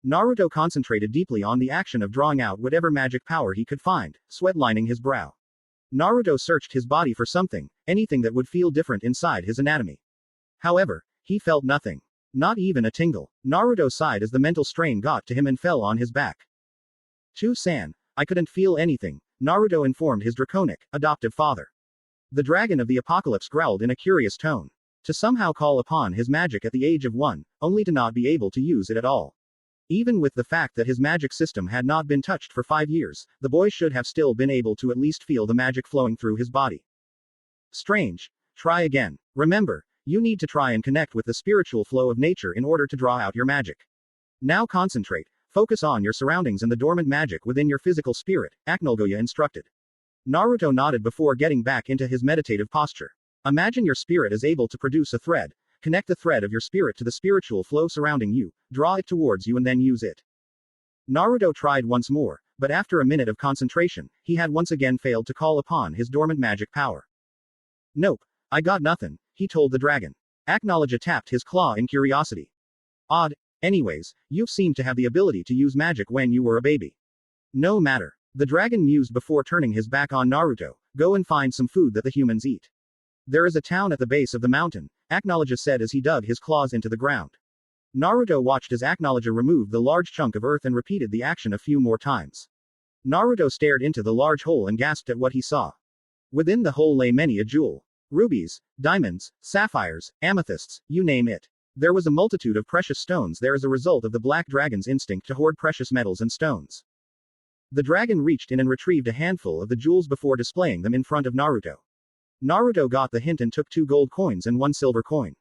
Naruto concentrated deeply on the action of drawing out whatever magic power he could find, sweat lining his brow. Naruto searched his body for something, anything that would feel different inside his anatomy. However, he felt nothing. Not even a tingle. Naruto sighed as the mental strain got to him and fell on his back. "San, I couldn't feel anything," Naruto informed his draconic, adoptive father. The dragon of the apocalypse growled in a curious tone. To somehow call upon his magic at the age of 1, only to not be able to use it at all. Even with the fact that his magic system had not been touched for 5 years, the boy should have still been able to at least feel the magic flowing through his body. Strange. Try again. Remember, you need to try and connect with the spiritual flow of nature in order to draw out your magic. Now concentrate, focus on your surroundings and the dormant magic within your physical spirit, Acnologia instructed. Naruto nodded before getting back into his meditative posture. Imagine your spirit is able to produce a thread. Connect the thread of your spirit to the spiritual flow surrounding you, draw it towards you and then use it. Naruto tried once more, but after a minute of concentration, he had once again failed to call upon his dormant magic power. "Nope, I got nothing," he told the dragon. Acnologia tapped his claw in curiosity. "Odd. Anyways, you seem to have the ability to use magic when you were a baby." "No matter." The dragon mused before turning his back on Naruto. "Go and find some food that the humans eat. There is a town at the base of the mountain," Acnologia said as he dug his claws into the ground. Naruto watched as Acnologia removed the large chunk of earth and repeated the action a few more times. Naruto stared into the large hole and gasped at what he saw. Within the hole lay many a jewel. Rubies, diamonds, sapphires, amethysts, you name it. There was a multitude of precious stones there as a result of the black dragon's instinct to hoard precious metals and stones. The dragon reached in and retrieved a handful of the jewels before displaying them in front of Naruto. Naruto got the hint and took 2 gold coins and 1 silver coin.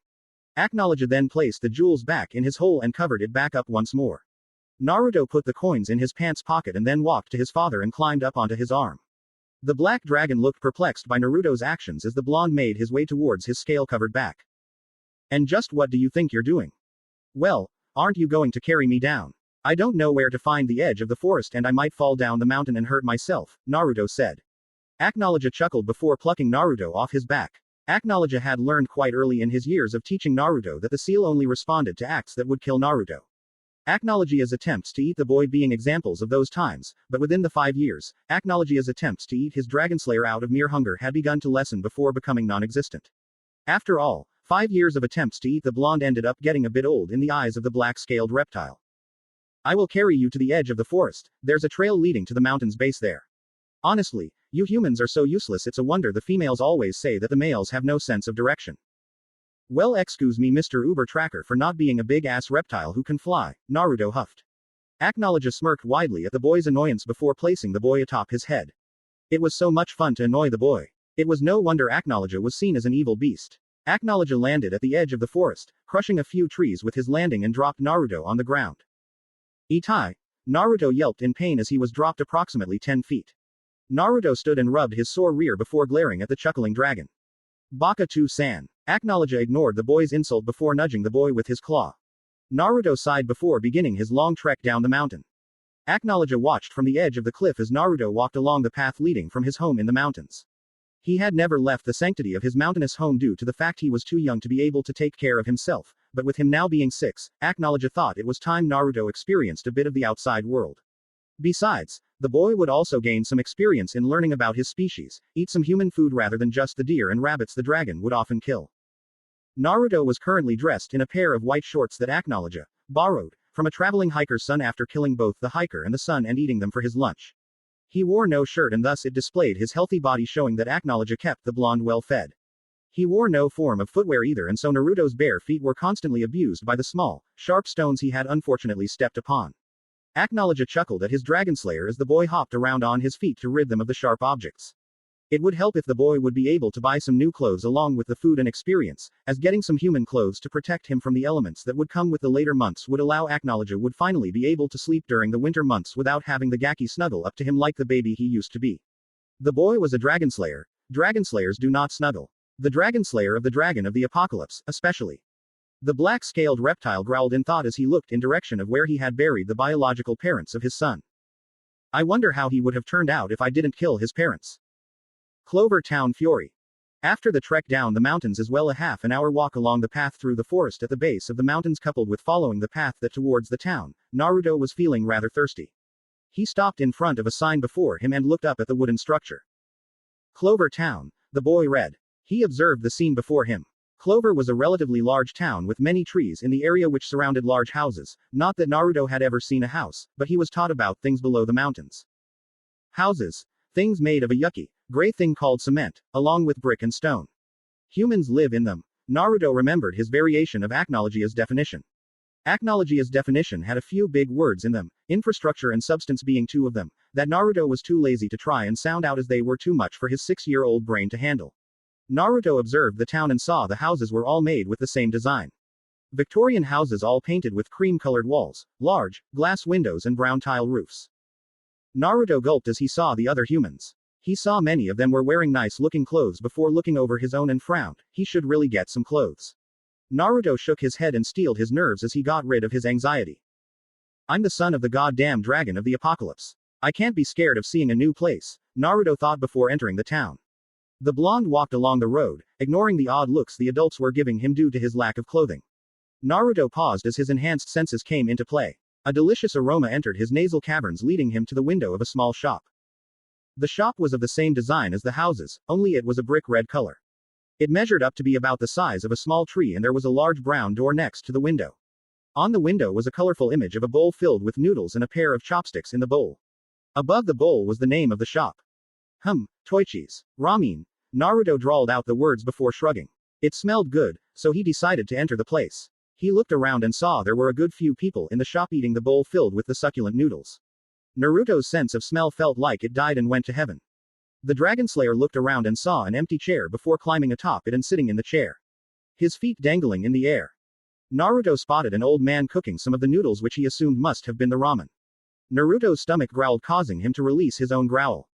Acnologia then placed the jewels back in his hole and covered it back up once more. Naruto put the coins in his pants pocket and then walked to his father and climbed up onto his arm. The black dragon looked perplexed by Naruto's actions as the blonde made his way towards his scale-covered back. "And just what do you think you're doing? Well, aren't you going to carry me down? I don't know where to find the edge of the forest and I might fall down the mountain and hurt myself," Naruto said. Acnologia chuckled before plucking Naruto off his back. Acnologia had learned quite early in his years of teaching Naruto that the seal only responded to acts that would kill Naruto. Acnologia's attempts to eat the boy being examples of those times, but within the 5 years, Acnologia's attempts to eat his Dragonslayer out of mere hunger had begun to lessen before becoming non-existent. After all, 5 years of attempts to eat the blonde ended up getting a bit old in the eyes of the black-scaled reptile. "I will carry you to the edge of the forest. There's a trail leading to the mountain's base there. Honestly, you humans are so useless it's a wonder the females always say that the males have no sense of direction." "Well, excuse me Mr. Uber Tracker for not being a big-ass reptile who can fly," Naruto huffed. Acnologia smirked widely at the boy's annoyance before placing the boy atop his head. It was so much fun to annoy the boy. It was no wonder Acnologia was seen as an evil beast. Acnologia landed at the edge of the forest, crushing a few trees with his landing and dropped Naruto on the ground. "Itai!" Naruto yelped in pain as he was dropped approximately 10 feet. Naruto stood and rubbed his sore rear before glaring at the chuckling dragon. "Baka 2-san." Acnologia ignored the boy's insult before nudging the boy with his claw. Naruto sighed before beginning his long trek down the mountain. Acnologia watched from the edge of the cliff as Naruto walked along the path leading from his home in the mountains. He had never left the sanctity of his mountainous home due to the fact he was too young to be able to take care of himself, but with him now being 6, Acnologia thought it was time Naruto experienced a bit of the outside world. Besides, the boy would also gain some experience in learning about his species, eat some human food rather than just the deer and rabbits the dragon would often kill. Naruto was currently dressed in a pair of white shorts that Acnologia borrowed from a traveling hiker's son after killing both the hiker and the son and eating them for his lunch. He wore no shirt and thus it displayed his healthy body showing that Acnologia kept the blonde well fed. He wore no form of footwear either and so Naruto's bare feet were constantly abused by the small, sharp stones he had unfortunately stepped upon. Acnologia chuckled at his Dragonslayer as the boy hopped around on his feet to rid them of the sharp objects. It would help if the boy would be able to buy some new clothes along with the food and experience, as getting some human clothes to protect him from the elements that would come with the later months would allow Acnologia would finally be able to sleep during the winter months without having the Gaki snuggle up to him like the baby he used to be. The boy was a Dragonslayer. Dragonslayers do not snuggle. The Dragonslayer of the Dragon of the Apocalypse, especially. The black-scaled reptile growled in thought as he looked in direction of where he had buried the biological parents of his son. "I wonder how he would have turned out if I didn't kill his parents." Clover Town Fury. After the trek down the mountains as well a half an hour walk along the path through the forest at the base of the mountains coupled with following the path that towards the town, Naruto was feeling rather thirsty. He stopped in front of a sign before him and looked up at the wooden structure. Clover Town, the boy read. He observed the scene before him. Clover was a relatively large town with many trees in the area which surrounded large houses, not that Naruto had ever seen a house, but he was taught about things below the mountains. Houses. Things made of a yucky, gray thing called cement, along with brick and stone. Humans live in them. Naruto remembered his variation of Acnologia's definition. Acnologia's definition had a few big words in them, infrastructure and substance being two of them, that Naruto was too lazy to try and sound out as they were too much for his 6-year-old brain to handle. Naruto observed the town and saw the houses were all made with the same design. Victorian houses all painted with cream-colored walls, large, glass windows and brown tile roofs. Naruto gulped as he saw the other humans. He saw many of them were wearing nice-looking clothes before looking over his own and frowned. He should really get some clothes. Naruto shook his head and steeled his nerves as he got rid of his anxiety. I'm the son of the goddamn dragon of the apocalypse. I can't be scared of seeing a new place, Naruto thought before entering the town. The blonde walked along the road, ignoring the odd looks the adults were giving him due to his lack of clothing. Naruto paused as his enhanced senses came into play. A delicious aroma entered his nasal caverns, leading him to the window of a small shop. The shop was of the same design as the houses, only it was a brick red color. It measured up to be about the size of a small tree and there was a large brown door next to the window. On the window was a colorful image of a bowl filled with noodles and a pair of chopsticks in the bowl. Above the bowl was the name of the shop. Toichi's. Ramen. Naruto drawled out the words before shrugging. It smelled good, so he decided to enter the place. He looked around and saw there were a good few people in the shop eating the bowl filled with the succulent noodles. Naruto's sense of smell felt like it died and went to heaven. The Dragonslayer looked around and saw an empty chair before climbing atop it and sitting in the chair. His feet dangling in the air. Naruto spotted an old man cooking some of the noodles which he assumed must have been the ramen. Naruto's stomach growled, causing him to release his own growl.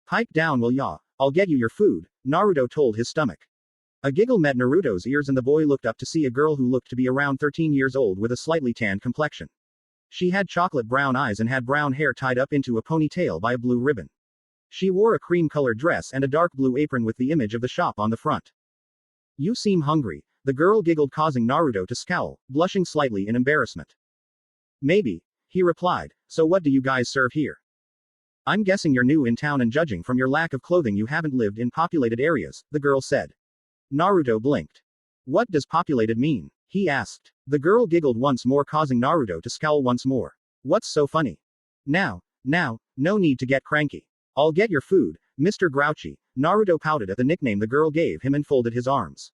Pipe down, will ya? I'll get you your food, Naruto told his stomach. A giggle met Naruto's ears and the boy looked up to see a girl who looked to be around 13 years old with a slightly tanned complexion. She had chocolate brown eyes and had brown hair tied up into a ponytail by a blue ribbon. She wore a cream-colored dress and a dark blue apron with the image of the shop on the front. You seem hungry, the girl giggled, causing Naruto to scowl, blushing slightly in embarrassment. Maybe, he replied, so what do you guys serve here? I'm guessing you're new in town and judging from your lack of clothing you haven't lived in populated areas, the girl said. Naruto blinked. What does populated mean? He asked. The girl giggled once more, causing Naruto to scowl once more. What's so funny? Now, no need to get cranky. I'll get your food, Mr. Grouchy. Naruto pouted at the nickname the girl gave him and folded his arms.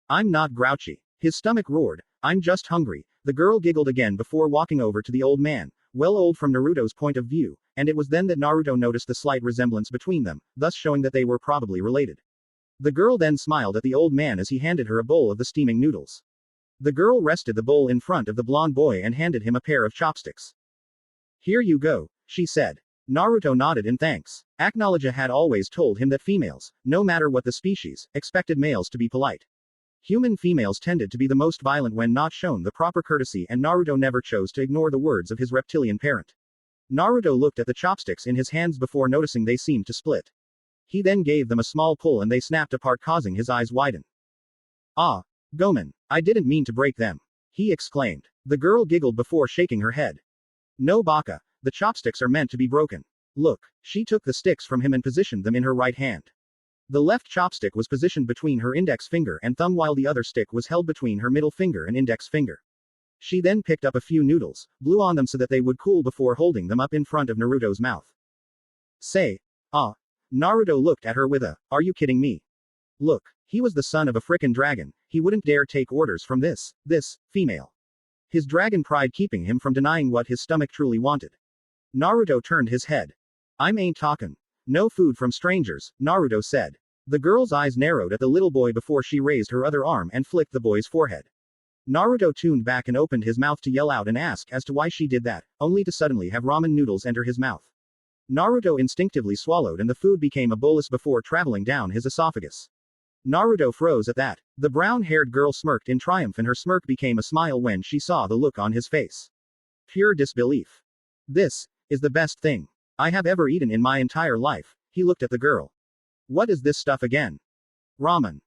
I'm not grouchy. His stomach roared. I'm just hungry. The girl giggled again before walking over to the old man, well old from Naruto's point of view, and it was then that Naruto noticed the slight resemblance between them, thus showing that they were probably related. The girl then smiled at the old man as he handed her a bowl of the steaming noodles. The girl rested the bowl in front of the blonde boy and handed him a pair of chopsticks. Here you go, she said. Naruto nodded in thanks. Acnologia had always told him that females, no matter what the species, expected males to be polite. Human females tended to be the most violent when not shown the proper courtesy, and Naruto never chose to ignore the words of his reptilian parent. Naruto looked at the chopsticks in his hands before noticing they seemed to split. He then gave them a small pull and they snapped apart, causing his eyes widen. Ah, Gomen, I didn't mean to break them, he exclaimed. The girl giggled before shaking her head. No baka, the chopsticks are meant to be broken. Look, she took the sticks from him and positioned them in her right hand. The left chopstick was positioned between her index finger and thumb while the other stick was held between her middle finger and index finger. She then picked up a few noodles, blew on them so that they would cool before holding them up in front of Naruto's mouth. Say, ah. Naruto looked at her with a, are you kidding me? Look, he was the son of a frickin' dragon, he wouldn't dare take orders from this female. His dragon pride keeping him from denying what his stomach truly wanted. Naruto turned his head. Ain't talkin'. No food from strangers, Naruto said. The girl's eyes narrowed at the little boy before she raised her other arm and flicked the boy's forehead. Naruto tuned back and opened his mouth to yell out and ask as to why she did that, only to suddenly have ramen noodles enter his mouth. Naruto instinctively swallowed and the food became a bolus before traveling down his esophagus. Naruto froze at that. The brown-haired girl smirked in triumph and her smirk became a smile when she saw the look on his face. Pure disbelief. This is the best thing I have ever eaten in my entire life, he looked at the girl. What is this stuff again? Ramen.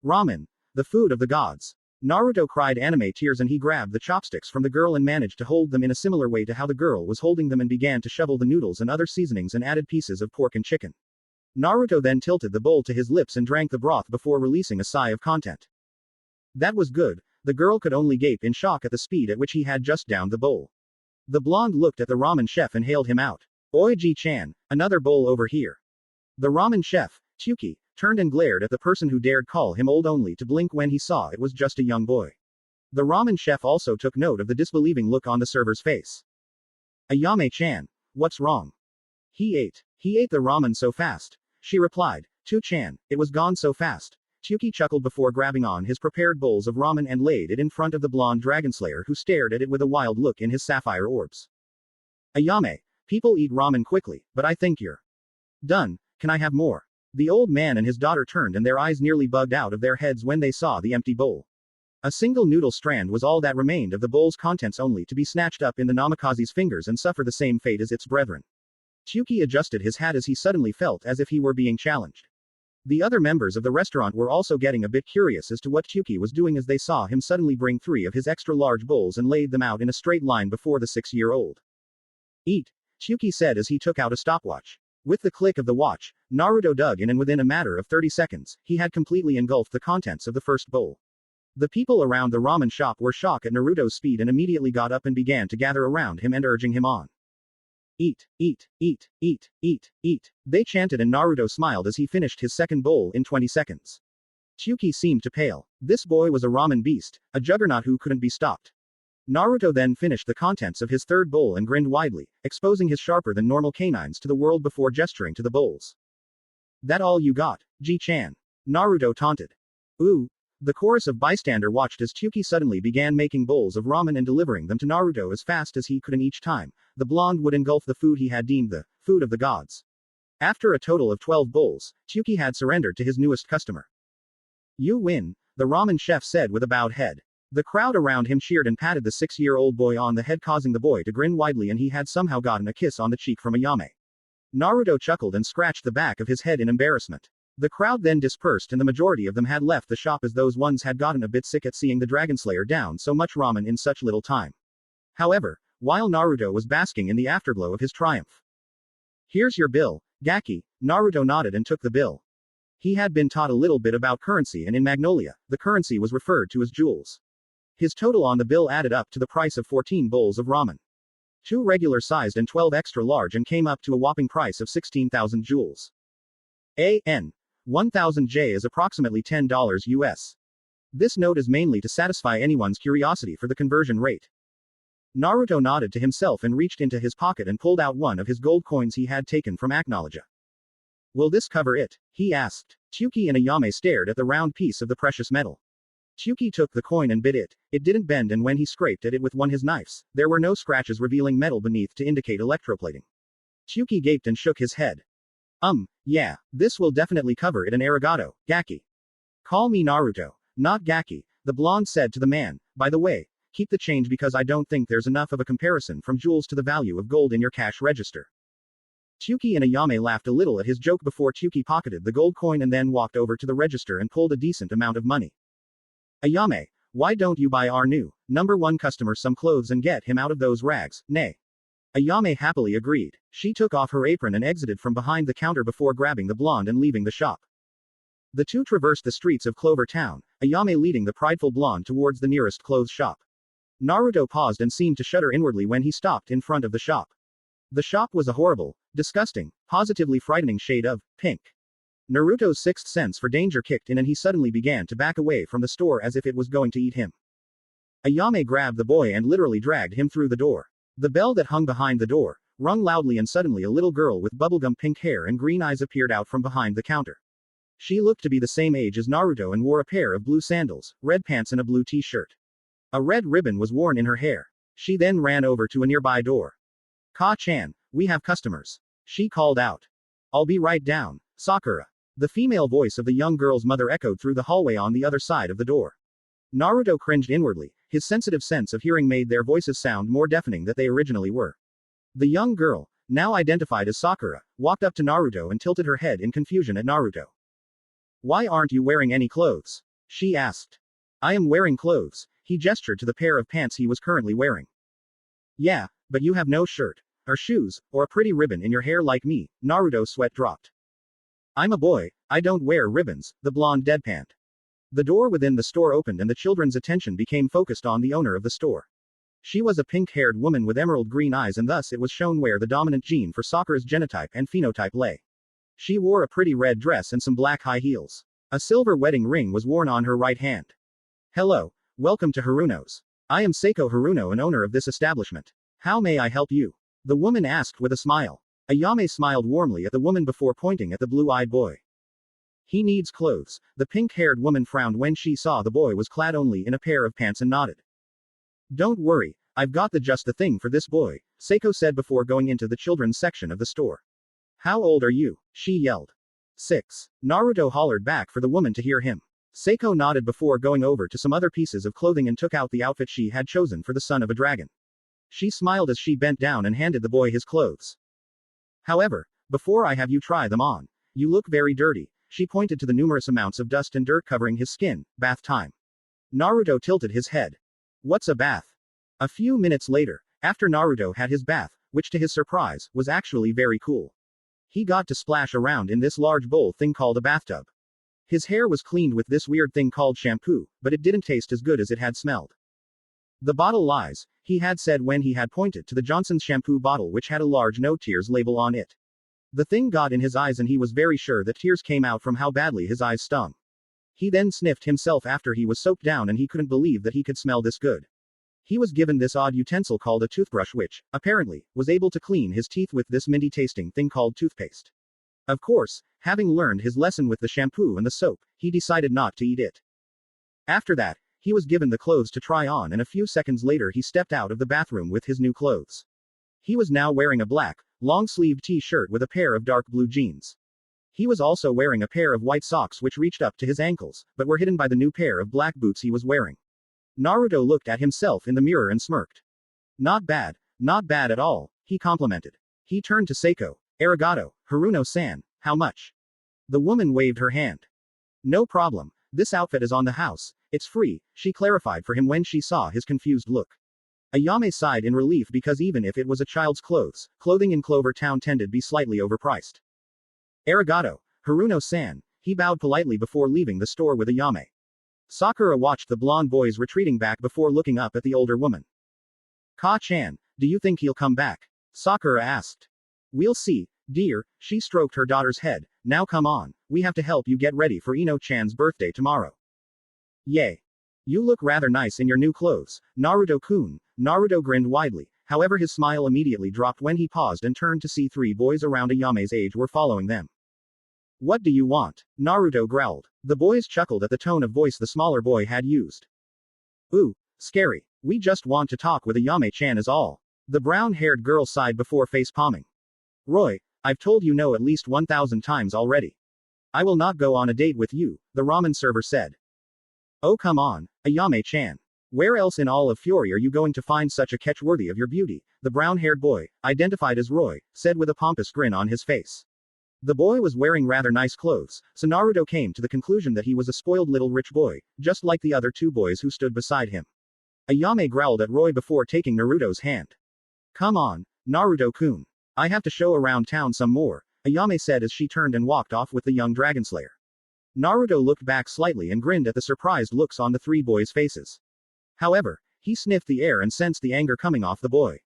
Ramen. The food of the gods. Naruto cried anime tears and he grabbed the chopsticks from the girl and managed to hold them in a similar way to how the girl was holding them and began to shovel the noodles and other seasonings and added pieces of pork and chicken. Naruto then tilted the bowl to his lips and drank the broth before releasing a sigh of content. That was good. The girl could only gape in shock at the speed at which he had just downed the bowl. The blonde looked at the ramen chef and hailed him out. Oiji-chan, another bowl over here. The ramen chef, Tsuki, turned and glared at the person who dared call him old only to blink when he saw it was just a young boy. The ramen chef also took note of the disbelieving look on the server's face. Ayame-chan, what's wrong? He ate the ramen so fast. She replied. To-chan, it was gone so fast. Tsuki chuckled before grabbing on his prepared bowls of ramen and laid it in front of the blonde Dragonslayer who stared at it with a wild look in his sapphire orbs. Ayame, people eat ramen quickly, but I think you're done. Can I have more? The old man and his daughter turned and their eyes nearly bugged out of their heads when they saw the empty bowl. A single noodle strand was all that remained of the bowl's contents, only to be snatched up in the Namikaze's fingers and suffer the same fate as its brethren. Tsuki adjusted his hat as he suddenly felt as if he were being challenged. The other members of the restaurant were also getting a bit curious as to what Tsuki was doing as they saw him suddenly bring 3 of his extra-large bowls and laid them out in a straight line before the 6-year-old. Eat, Tsuki said as he took out a stopwatch. With the click of the watch, Naruto dug in and within a matter of 30 seconds, he had completely engulfed the contents of the first bowl. The people around the ramen shop were shocked at Naruto's speed and immediately got up and began to gather around him and urging him on. Eat, eat, eat, eat, eat, eat, they chanted and Naruto smiled as he finished his second bowl in 20 seconds. Tsuki seemed to pale. This boy was a ramen beast, a juggernaut who couldn't be stopped. Naruto then finished the contents of his third bowl and grinned widely, exposing his sharper-than-normal canines to the world before gesturing to the bowls. That all you got, Ji-chan? Naruto taunted. Ooh. The chorus of bystander watched as Tsuki suddenly began making bowls of ramen and delivering them to Naruto as fast as he could, and each time, the blonde would engulf the food he had deemed the food of the gods. After a total of 12 bowls, Tsuki had surrendered to his newest customer. You win, the ramen chef said with a bowed head. The crowd around him cheered and patted the 6-year-old boy on the head, causing the boy to grin widely, and he had somehow gotten a kiss on the cheek from Ayame. Naruto chuckled and scratched the back of his head in embarrassment. The crowd then dispersed and the majority of them had left the shop as those ones had gotten a bit sick at seeing the Dragonslayer down so much ramen in such little time. However, while Naruto was basking in the afterglow of his triumph. Here's your bill, Gaki. Naruto nodded and took the bill. He had been taught a little bit about currency, and in Magnolia, the currency was referred to as jewels. His total on the bill added up to the price of 14 bowls of ramen. 2 regular-sized and 12 extra-large, and came up to a whopping price of 16,000 jewels. A.N. 1,000 J is approximately $10 US. This note is mainly to satisfy anyone's curiosity for the conversion rate. Naruto nodded to himself and reached into his pocket and pulled out one of his gold coins he had taken from Acnologia. Will this cover it? He asked. Tsuki and Ayame stared at the round piece of the precious metal. Tsuki took the coin and bit it. It didn't bend, and when he scraped at it with one of his knives, there were no scratches, revealing metal beneath to indicate electroplating. Tsuki gaped and shook his head. Yeah, this will definitely cover it, an arigato, Gaki. Call me Naruto, not Gaki, the blonde said to the man. By the way, keep the change because I don't think there's enough of a comparison from jewels to the value of gold in your cash register. Tsuki and Ayame laughed a little at his joke before Tsuki pocketed the gold coin and then walked over to the register and pulled a decent amount of money. Ayame, why don't you buy our new, #1 customer some clothes and get him out of those rags, nay? Ayame happily agreed. She took off her apron and exited from behind the counter before grabbing the blonde and leaving the shop. The two traversed the streets of Clover Town, Ayame leading the prideful blonde towards the nearest clothes shop. Naruto paused and seemed to shudder inwardly when he stopped in front of the shop. The shop was a horrible, disgusting, positively frightening shade of pink. Naruto's sixth sense for danger kicked in and he suddenly began to back away from the store as if it was going to eat him. Ayame grabbed the boy and literally dragged him through the door. The bell that hung behind the door rung loudly, and suddenly a little girl with bubblegum pink hair and green eyes appeared out from behind the counter. She looked to be the same age as Naruto and wore a pair of blue sandals, red pants and a blue t-shirt. A red ribbon was worn in her hair. She then ran over to a nearby door. Ka-chan, we have customers. She called out. I'll be right down, Sakura. The female voice of the young girl's mother echoed through the hallway on the other side of the door. Naruto cringed inwardly. His sensitive sense of hearing made their voices sound more deafening than they originally were. The young girl, now identified as Sakura, walked up to Naruto and tilted her head in confusion at Naruto. Why aren't you wearing any clothes? She asked. I am wearing clothes. He gestured to the pair of pants he was currently wearing. Yeah, but you have no shirt, or shoes, or a pretty ribbon in your hair like me. Naruto's sweat dropped. I'm a boy, I don't wear ribbons, the blonde deadpanned. The door within the store opened and the children's attention became focused on the owner of the store. She was a pink-haired woman with emerald green eyes, and thus it was shown where the dominant gene for Sakura's genotype and phenotype lay. She wore a pretty red dress and some black high heels. A silver wedding ring was worn on her right hand. Hello, welcome to Haruno's. I am Seiko Haruno, an owner of this establishment. How may I help you? The woman asked with a smile. Ayame smiled warmly at the woman before pointing at the blue-eyed boy. He needs clothes. The pink-haired woman frowned when she saw the boy was clad only in a pair of pants and nodded. Don't worry, I've got just the thing for this boy, Seiko said before going into the children's section of the store. How old are you? She yelled. 6. Naruto hollered back for the woman to hear him. Seiko nodded before going over to some other pieces of clothing and took out the outfit she had chosen for the son of a dragon. She smiled as she bent down and handed the boy his clothes. However, before I have you try them on, you look very dirty. She pointed to the numerous amounts of dust and dirt covering his skin. Bath time. Naruto tilted his head. What's a bath? A few minutes later, after Naruto had his bath, which to his surprise, was actually very cool. He got to splash around in this large bowl thing called a bathtub. His hair was cleaned with this weird thing called shampoo, but it didn't taste as good as it had smelled. The bottle lies, he had said when he had pointed to the Johnson's shampoo bottle which had a large no tears label on it. The thing got in his eyes and he was very sure that tears came out from how badly his eyes stung. He then sniffed himself after he was soaked down and he couldn't believe that he could smell this good. He was given this odd utensil called a toothbrush which, apparently, was able to clean his teeth with this minty tasting thing called toothpaste. Of course, having learned his lesson with the shampoo and the soap, he decided not to eat it. After that, he was given the clothes to try on and a few seconds later he stepped out of the bathroom with his new clothes. He was now wearing a black, long-sleeved t-shirt with a pair of dark blue jeans. He was also wearing a pair of white socks which reached up to his ankles, but were hidden by the new pair of black boots he was wearing. Naruto looked at himself in the mirror and smirked. Not bad at all, he complimented. He turned to Seiko. Arigato, Haruno-san, how much? The woman waved her hand. No problem, this outfit is on the house, it's free, she clarified for him when she saw his confused look. Ayame sighed in relief because even if it was a child's clothes, clothing in Clover Town tended to be slightly overpriced. Arigato, Haruno-san, he bowed politely before leaving the store with Ayame. Sakura watched the blonde boys retreating back before looking up at the older woman. Ka-chan, do you think he'll come back? Sakura asked. We'll see, dear, she stroked her daughter's head. Now come on, we have to help you get ready for Ino-chan's birthday tomorrow. Yay. You look rather nice in your new clothes, Naruto-kun. Naruto grinned widely, however his smile immediately dropped when he paused and turned to see 3 boys around Ayame's age were following them. What do you want? Naruto growled. The boys chuckled at the tone of voice the smaller boy had used. Ooh, scary. We just want to talk with Ayame-chan is all. The brown-haired girl sighed before face-palming. Roy, I've told you no at least 1,000 times already. I will not go on a date with you, the ramen server said. Oh come on, Ayame-chan. Where else in all of Fury are you going to find such a catch worthy of your beauty? The brown-haired boy, identified as Roy, said with a pompous grin on his face. The boy was wearing rather nice clothes, so Naruto came to the conclusion that he was a spoiled little rich boy, just like the other 2 boys who stood beside him. Ayame growled at Roy before taking Naruto's hand. Come on, Naruto-kun. I have to show around town some more, Ayame said as she turned and walked off with the young Dragonslayer. Naruto looked back slightly and grinned at the surprised looks on the 3 boys' faces. However, he sniffed the air and sensed the anger coming off the boy.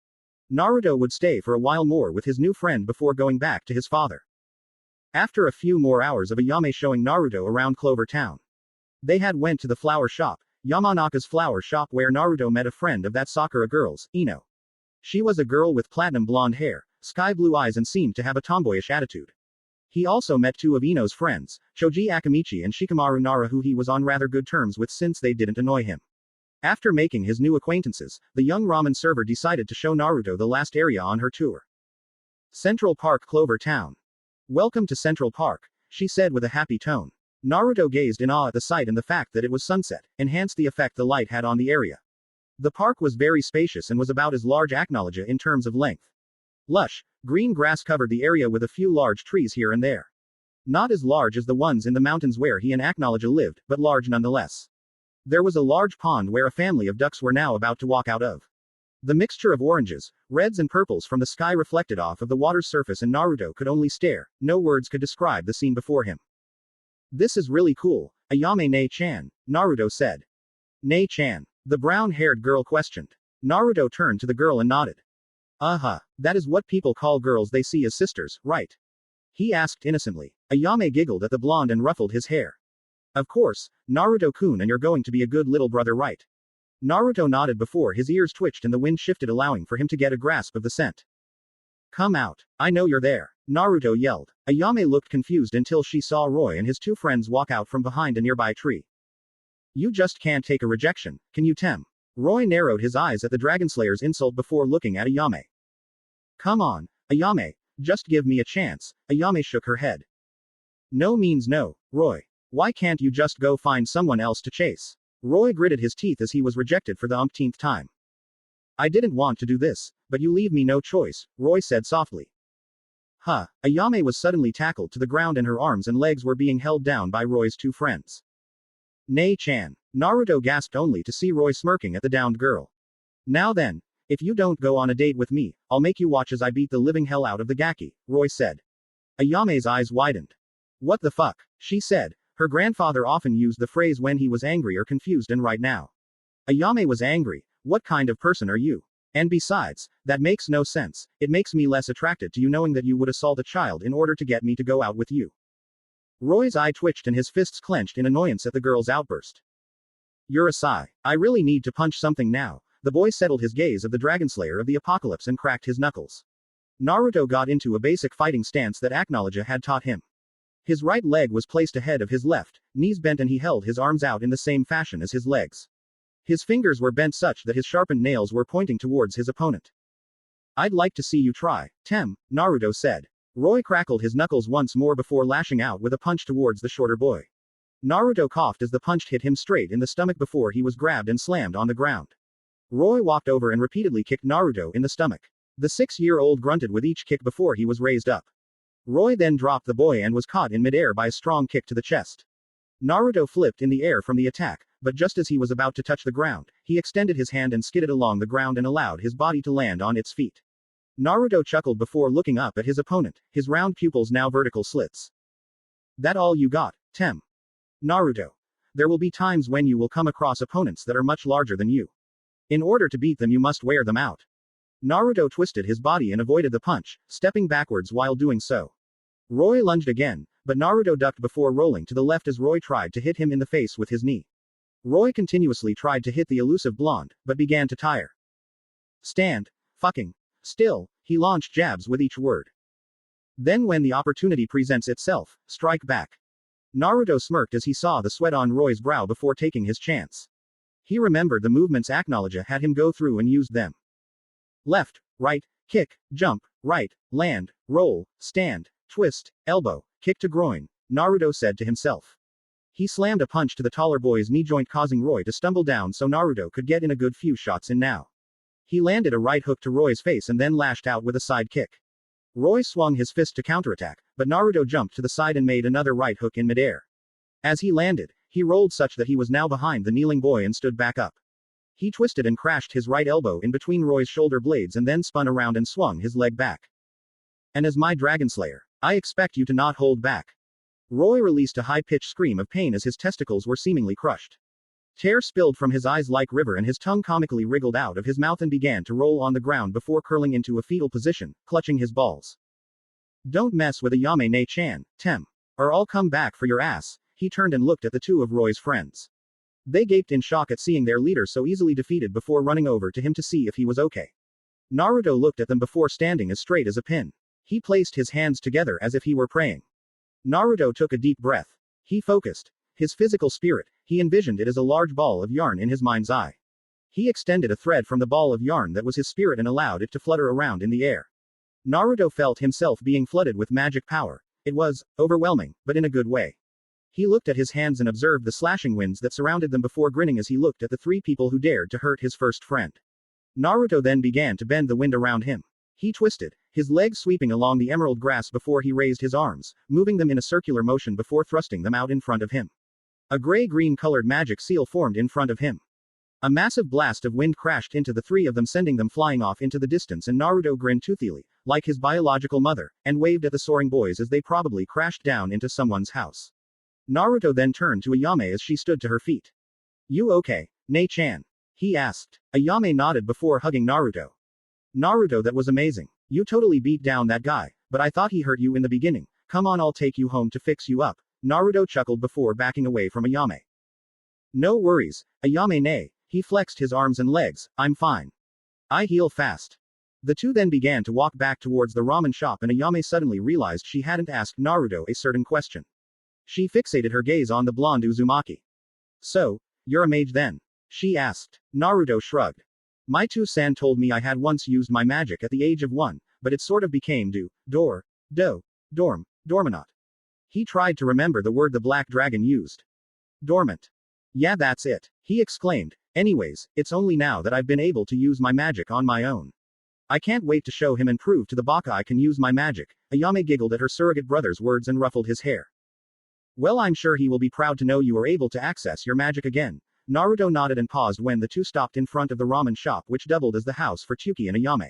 Naruto would stay for a while more with his new friend before going back to his father. After a few more hours of Ayame showing Naruto around Clover Town, they had went to the flower shop, Yamanaka's flower shop, where Naruto met a friend of that Sakura girl's, Ino. She was a girl with platinum blonde hair, sky blue eyes and seemed to have a tomboyish attitude. He also met 2 of Ino's friends, Choji Akamichi and Shikamaru Nara, who he was on rather good terms with since they didn't annoy him. After making his new acquaintances, the young ramen server decided to show Naruto the last area on her tour. Central Park, Clover Town. Welcome to Central Park, she said with a happy tone. Naruto gazed in awe at the sight, and the fact that it was sunset enhanced the effect the light had on the area. The park was very spacious and was about as large as Acnologia in terms of length. Lush, green grass covered the area with a few large trees here and there. Not as large as the ones in the mountains where he and Acnologia lived, but large nonetheless. There was a large pond where a family of ducks were now about to walk out of. The mixture of oranges, reds and purples from the sky reflected off of the water's surface, and Naruto could only stare. No words could describe the scene before him. This is really cool, Ayame Ne-chan, Naruto said. Ne-chan, the brown-haired girl questioned. Naruto turned to the girl and nodded. That is what people call girls they see as sisters, right? He asked innocently. Ayame giggled at the blonde and ruffled his hair. Of course, Naruto-kun, and you're going to be a good little brother, right? Naruto nodded before his ears twitched and the wind shifted, allowing for him to get a grasp of the scent. Come out. I know you're there, Naruto yelled. Ayame looked confused until she saw Roy and his two friends walk out from behind a nearby tree. You just can't take a rejection, can you, Tem? Roy narrowed his eyes at the Dragonslayer's insult before looking at Ayame. Come on, Ayame, just give me a chance. Ayame shook her head. No means no, Roy. Why can't you just go find someone else to chase? Roy gritted his teeth as he was rejected for the umpteenth time. I didn't want to do this, but you leave me no choice, Roy said softly. Ayame was suddenly tackled to the ground and her arms and legs were being held down by Roy's two friends. Ne-chan. Naruto gasped only to see Roy smirking at the downed girl. Now then, if you don't go on a date with me, I'll make you watch as I beat the living hell out of the Gaki, Roy said. Ayame's eyes widened. What the fuck? She said. Her grandfather often used the phrase when he was angry or confused, and right now. Ayame was angry. What kind of person are you? And besides, that makes no sense. It makes me less attracted to you knowing that you would assault a child in order to get me to go out with you. Roy's eye twitched and his fists clenched in annoyance at the girl's outburst. You're a sigh. I really need to punch something now. The boy settled his gaze of the Dragonslayer of the Apocalypse and cracked his knuckles. Naruto got into a basic fighting stance that Acnologia had taught him. His right leg was placed ahead of his left, knees bent, and he held his arms out in the same fashion as his legs. His fingers were bent such that his sharpened nails were pointing towards his opponent. I'd like to see you try, Tem, Naruto said. Roy crackled his knuckles once more before lashing out with a punch towards the shorter boy. Naruto coughed as the punch hit him straight in the stomach before he was grabbed and slammed on the ground. Roy walked over and repeatedly kicked Naruto in the stomach. The 6-year-old grunted with each kick before he was raised up. Roy then dropped the boy and was caught in midair by a strong kick to the chest. Naruto flipped in the air from the attack, but just as he was about to touch the ground, he extended his hand and skidded along the ground and allowed his body to land on its feet. Naruto chuckled before looking up at his opponent, his round pupils now vertical slits. That all you got, Tem? Naruto. There will be times when you will come across opponents that are much larger than you. In order to beat them, you must wear them out. Naruto twisted his body and avoided the punch, stepping backwards while doing so. Roy lunged again, but Naruto ducked before rolling to the left as Roy tried to hit him in the face with his knee. Roy continuously tried to hit the elusive blonde, but began to tire. Stand. Fucking. Still, he launched jabs with each word. Then when the opportunity presents itself, strike back. Naruto smirked as he saw the sweat on Roy's brow before taking his chance. He remembered the movements Acnologia had him go through and used them. Left, right, kick, jump, right, land, roll, stand, twist, elbow, kick to groin, Naruto said to himself. He slammed a punch to the taller boy's knee joint, causing Roy to stumble down so Naruto could get in a good few shots in now. He landed a right hook to Roy's face and then lashed out with a side kick. Roy swung his fist to counterattack, but Naruto jumped to the side and made another right hook in midair. As he landed, he rolled such that he was now behind the kneeling boy and stood back up. He twisted and crashed his right elbow in between Roy's shoulder blades and then spun around and swung his leg back. And as my Dragonslayer, I expect you to not hold back. Roy released a high-pitched scream of pain as his testicles were seemingly crushed. Tear spilled from his eyes like river and his tongue comically wriggled out of his mouth and began to roll on the ground before curling into a fetal position, clutching his balls. Don't mess with Ayame Ne-chan, Tem. Or I'll come back for your ass. He turned and looked at the two of Roy's friends. They gaped in shock at seeing their leader so easily defeated before running over to him to see if he was okay. Naruto looked at them before standing as straight as a pin. He placed his hands together as if he were praying. Naruto took a deep breath. He focused. His physical spirit, he envisioned it as a large ball of yarn in his mind's eye. He extended a thread from the ball of yarn that was his spirit and allowed it to flutter around in the air. Naruto felt himself being flooded with magic power. It was overwhelming, but in a good way. He looked at his hands and observed the slashing winds that surrounded them before grinning as he looked at the three people who dared to hurt his first friend. Naruto then began to bend the wind around him. He twisted, his legs sweeping along the emerald grass before he raised his arms, moving them in a circular motion before thrusting them out in front of him. A gray-green colored magic seal formed in front of him. A massive blast of wind crashed into the three of them, sending them flying off into the distance, and Naruto grinned toothily, like his biological mother, and waved at the soaring boys as they probably crashed down into someone's house. Naruto then turned to Ayame as she stood to her feet. "You okay, Nei-chan?" he asked. Ayame nodded before hugging Naruto. "Naruto, that was amazing. You totally beat down that guy, but I thought he hurt you in the beginning. Come on, I'll take you home to fix you up." Naruto chuckled before backing away from Ayame. "No worries, Ayame ne." He flexed his arms and legs. "I'm fine. I heal fast." The two then began to walk back towards the ramen shop, and Ayame suddenly realized she hadn't asked Naruto a certain question. She fixated her gaze on the blonde Uzumaki. "So, you're a mage then?" she asked. Naruto shrugged. "My two-san told me I had once used my magic at the age of 1, but it sort of became dormant." He tried to remember the word the black dragon used. "Dormant. Yeah, that's it," he exclaimed. "Anyways, it's only now that I've been able to use my magic on my own. I can't wait to show him and prove to the Baka I can use my magic." Ayame giggled at her surrogate brother's words and ruffled his hair. "Well, I'm sure he will be proud to know you are able to access your magic again." Naruto nodded and paused when the two stopped in front of the ramen shop, which doubled as the house for Chuki and Ayame.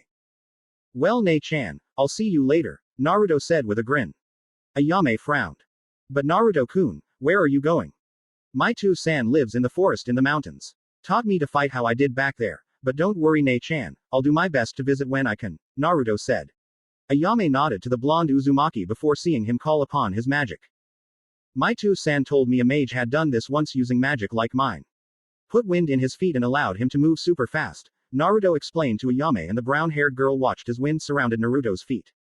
"Well, Nei-chan, I'll see you later," Naruto said with a grin. Ayame frowned. "But Naruto-kun, where are you going?" "My two-san lives in the forest in the mountains. Taught me to fight how I did back there. But don't worry, Nei-chan, I'll do my best to visit when I can," Naruto said. Ayame nodded to the blonde Uzumaki before seeing him call upon his magic. "My two-san told me a mage had done this once using magic like mine. Put wind in his feet and allowed him to move super fast," Naruto explained to Ayame, and the brown-haired girl watched as wind surrounded Naruto's feet.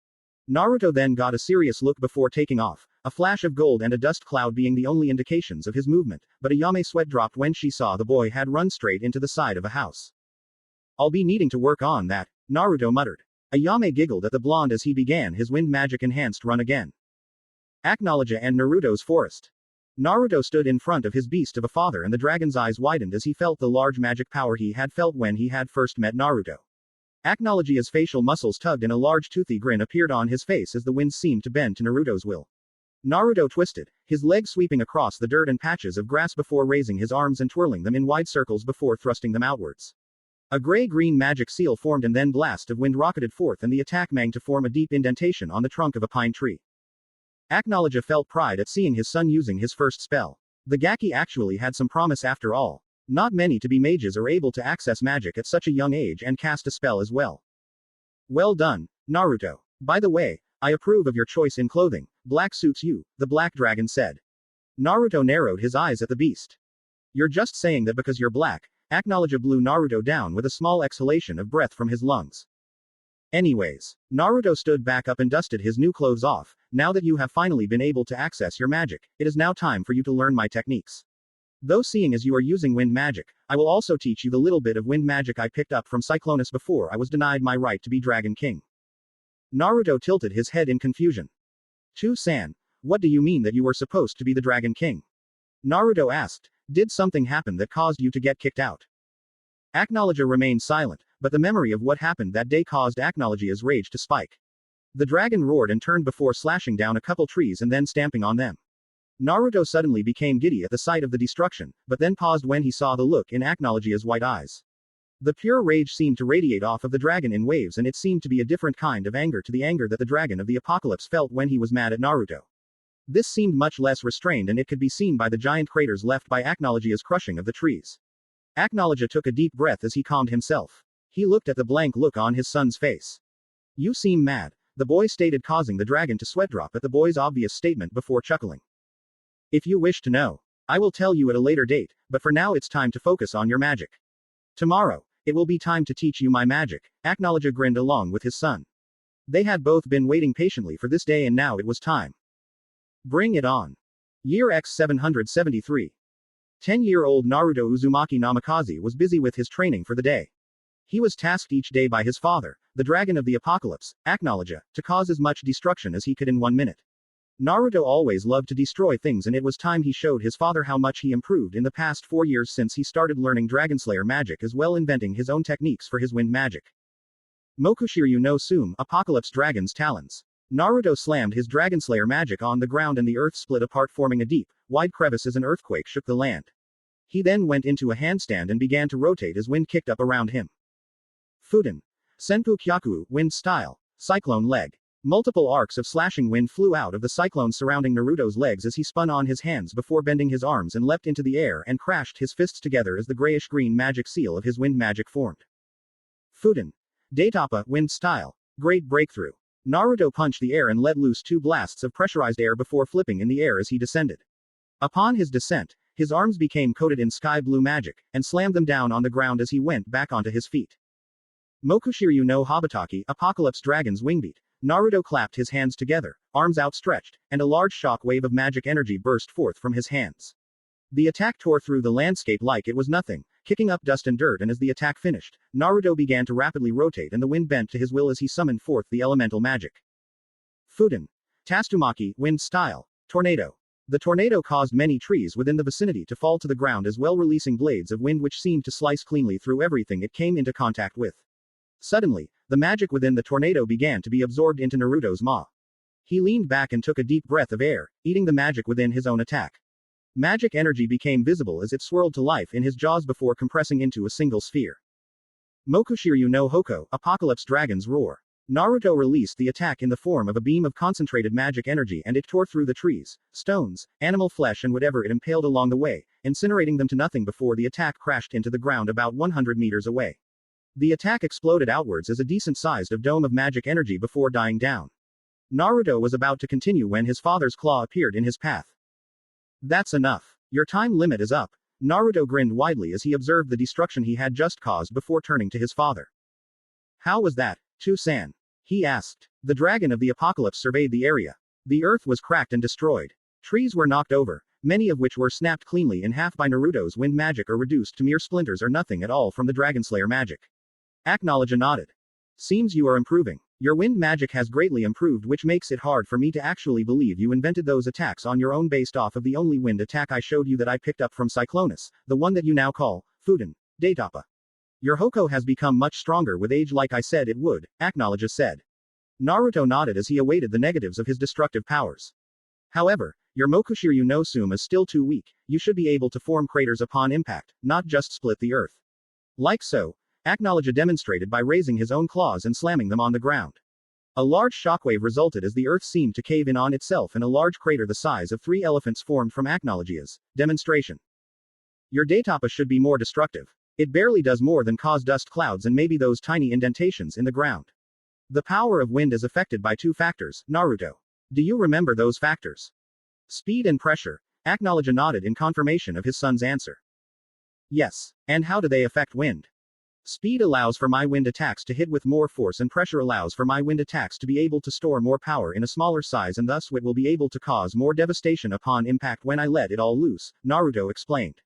Naruto then got a serious look before taking off, a flash of gold and a dust cloud being the only indications of his movement, but Ayame's sweat dropped when she saw the boy had run straight into the side of a house. "I'll be needing to work on that," Naruto muttered. Ayame giggled at the blonde as he began his wind magic enhanced run again. Acnologia and Naruto's forest. Naruto stood in front of his beast of a father, and the dragon's eyes widened as he felt the large magic power he had felt when he had first met Naruto. Acnologia's facial muscles tugged and a large toothy grin appeared on his face as the wind seemed to bend to Naruto's will. Naruto twisted, his legs sweeping across the dirt and patches of grass before raising his arms and twirling them in wide circles before thrusting them outwards. A gray-green magic seal formed, and then blast of wind rocketed forth and the attack manged to form a deep indentation on the trunk of a pine tree. Acnologia felt pride at seeing his son using his first spell. The Gaki actually had some promise after all. Not many to be mages are able to access magic at such a young age and cast a spell as well. "Well done, Naruto. By the way, I approve of your choice in clothing. Black suits you," the black dragon said. Naruto narrowed his eyes at the beast. "You're just saying that because you're black." Acnologia blew Naruto down with a small exhalation of breath from his lungs. "Anyways." Naruto stood back up and dusted his new clothes off. "Now that you have finally been able to access your magic, it is now time for you to learn my techniques. Though seeing as you are using wind magic, I will also teach you the little bit of wind magic I picked up from Cyclonus before I was denied my right to be Dragon King." Naruto tilted his head in confusion. "Two-san, what do you mean that you were supposed to be the Dragon King?" Naruto asked. "Did something happen that caused you to get kicked out?" Acnologia remained silent, but the memory of what happened that day caused Acnologia's rage to spike. The dragon roared and turned before slashing down a couple trees and then stamping on them. Naruto suddenly became giddy at the sight of the destruction, but then paused when he saw the look in Acnologia's white eyes. The pure rage seemed to radiate off of the dragon in waves, and it seemed to be a different kind of anger to the anger that the dragon of the apocalypse felt when he was mad at Naruto. This seemed much less restrained, and it could be seen by the giant craters left by Acnologia's crushing of the trees. Acnologia took a deep breath as he calmed himself. He looked at the blank look on his son's face. "You seem mad," the boy stated, causing the dragon to sweat drop at the boy's obvious statement before chuckling. "If you wish to know, I will tell you at a later date, but for now it's time to focus on your magic. Tomorrow, it will be time to teach you my magic." Acnologia grinned along with his son. They had both been waiting patiently for this day, and now it was time. Bring it on. Year X 773. 10-year-old Naruto Uzumaki Namikaze was busy with his training for the day. He was tasked each day by his father, the dragon of the apocalypse, Acnologia, to cause as much destruction as he could in 1 minute. Naruto always loved to destroy things, and it was time he showed his father how much he improved in the past 4 years since he started learning Dragonslayer magic, as well inventing his own techniques for his wind magic. Mokushiryu no Sume, Apocalypse Dragon's Talons. Naruto slammed his Dragonslayer magic on the ground and the earth split apart, forming a deep, wide crevice as an earthquake shook the land. He then went into a handstand and began to rotate as wind kicked up around him. Fuden. Senpu Kyaku, Wind Style. Cyclone Leg. Multiple arcs of slashing wind flew out of the cyclone surrounding Naruto's legs as he spun on his hands before bending his arms and leapt into the air and crashed his fists together as the grayish-green magic seal of his wind magic formed. Fuden. Daitapa, Wind Style. Great Breakthrough. Naruto punched the air and let loose two blasts of pressurized air before flipping in the air as he descended. Upon his descent, his arms became coated in sky blue magic, and slammed them down on the ground as he went back onto his feet. Mokushiryu no Habataki, Apocalypse Dragon's Wingbeat. Naruto clapped his hands together, arms outstretched, and a large shock wave of magic energy burst forth from his hands. The attack tore through the landscape like it was nothing, kicking up dust and dirt, and as the attack finished, Naruto began to rapidly rotate and the wind bent to his will as he summoned forth the elemental magic. Fuden. Tatsumaki, Wind Style. Tornado. The tornado caused many trees within the vicinity to fall to the ground as well, releasing blades of wind which seemed to slice cleanly through everything it came into contact with. Suddenly, the magic within the tornado began to be absorbed into Naruto's maw. He leaned back and took a deep breath of air, eating the magic within his own attack. Magic energy became visible as it swirled to life in his jaws before compressing into a single sphere. Mokushiryu no Hoko, Apocalypse Dragon's Roar. Naruto released the attack in the form of a beam of concentrated magic energy, and it tore through the trees, stones, animal flesh and whatever it impaled along the way, incinerating them to nothing before the attack crashed into the ground about 100 meters away. The attack exploded outwards as a decent-sized dome of magic energy before dying down. Naruto was about to continue when his father's claw appeared in his path. That's enough. Your time limit is up. Naruto grinned widely as he observed the destruction he had just caused before turning to his father. How was that, Two-san? He asked. The dragon of the apocalypse surveyed the area. The earth was cracked and destroyed. Trees were knocked over, many of which were snapped cleanly in half by Naruto's wind magic or reduced to mere splinters or nothing at all from the Dragonslayer magic. Acnologia nodded. Seems you are improving. Your wind magic has greatly improved, which makes it hard for me to actually believe you invented those attacks on your own based off of the only wind attack I showed you that I picked up from Cyclonus, the one that you now call Fuden. Daitapa. Your Hoko has become much stronger with age, like I said it would, Acnologia said. Naruto nodded as he awaited the negatives of his destructive powers. However, your Mokushiryu no Sume is still too weak. You should be able to form craters upon impact, not just split the earth. Like so, Acnologia demonstrated by raising his own claws and slamming them on the ground. A large shockwave resulted as the earth seemed to cave in on itself, and a large crater the size of 3 elephants formed from Acnologia's demonstration. Your Daitapa should be more destructive. It barely does more than cause dust clouds and maybe those tiny indentations in the ground. The power of wind is affected by 2 factors, Naruto. Do you remember those factors? Speed and pressure. Acnologia nodded in confirmation of his son's answer. Yes. And how do they affect wind? Speed allows for my wind attacks to hit with more force, and pressure allows for my wind attacks to be able to store more power in a smaller size, and thus it will be able to cause more devastation upon impact when I let it all loose, Naruto explained.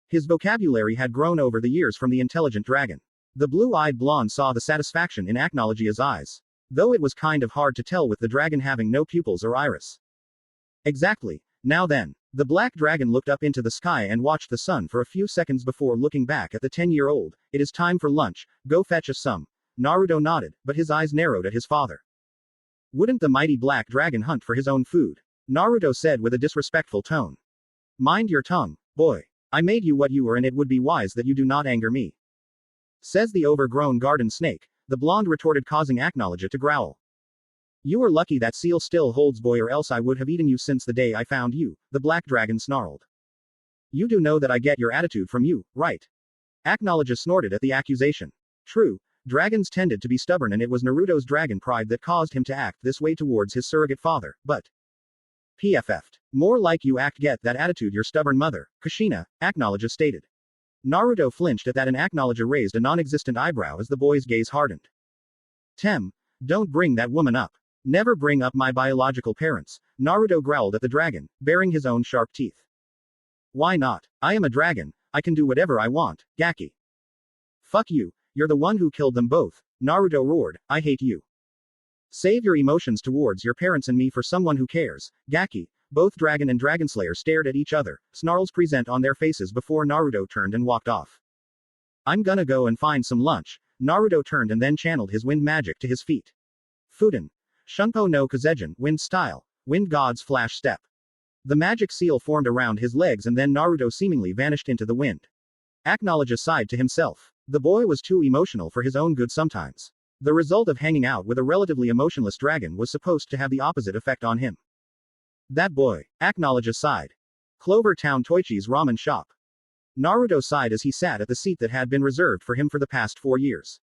His vocabulary had grown over the years from the intelligent dragon. The blue-eyed blonde saw the satisfaction in Acnologia's eyes. Though it was kind of hard to tell with the dragon having no pupils or iris. Exactly. Now then. The black dragon looked up into the sky and watched the sun for a few seconds before looking back at the 10-year-old. It is time for lunch, go fetch us some. Naruto nodded, but his eyes narrowed at his father. Wouldn't the mighty black dragon hunt for his own food? Naruto said with a disrespectful tone. Mind your tongue, boy. I made you what you were, and it would be wise that you do not anger me. Says the overgrown garden snake, the blonde retorted, causing Acnologia to growl. You are lucky that seal still holds, boy, or else I would have eaten you since the day I found you, the black dragon snarled. You do know that I get your attitude from you, right? Acnologia snorted at the accusation. True, dragons tended to be stubborn, and it was Naruto's dragon pride that caused him to act this way towards his surrogate father, but PFF'd. More like you act get that attitude your stubborn mother, Kushina, Acnologia stated. Naruto flinched at that, and Acnologia raised a non-existent eyebrow as the boy's gaze hardened. Don't bring that woman up. Never bring up my biological parents, Naruto growled at the dragon, baring his own sharp teeth. Why not? I am a dragon, I can do whatever I want, Gaki. Fuck you, you're the one who killed them both, Naruto roared, I hate you. Save your emotions towards your parents and me for someone who cares, Gaki. Both dragon and Dragonslayer stared at each other, snarls present on their faces before Naruto turned and walked off. I'm gonna go and find some lunch. Naruto turned and then channeled his wind magic to his feet. Fuden. Shunpo no Kazejin, wind style. Wind god's flash step. The magic seal formed around his legs and then Naruto seemingly vanished into the wind. Acnologia sighed to himself. The boy was too emotional for his own good sometimes. The result of hanging out with a relatively emotionless dragon was supposed to have the opposite effect on him. That boy. Acnologia sighed. Clover Town Toichi's ramen shop. Naruto sighed as he sat at the seat that had been reserved for him for the past 4 years.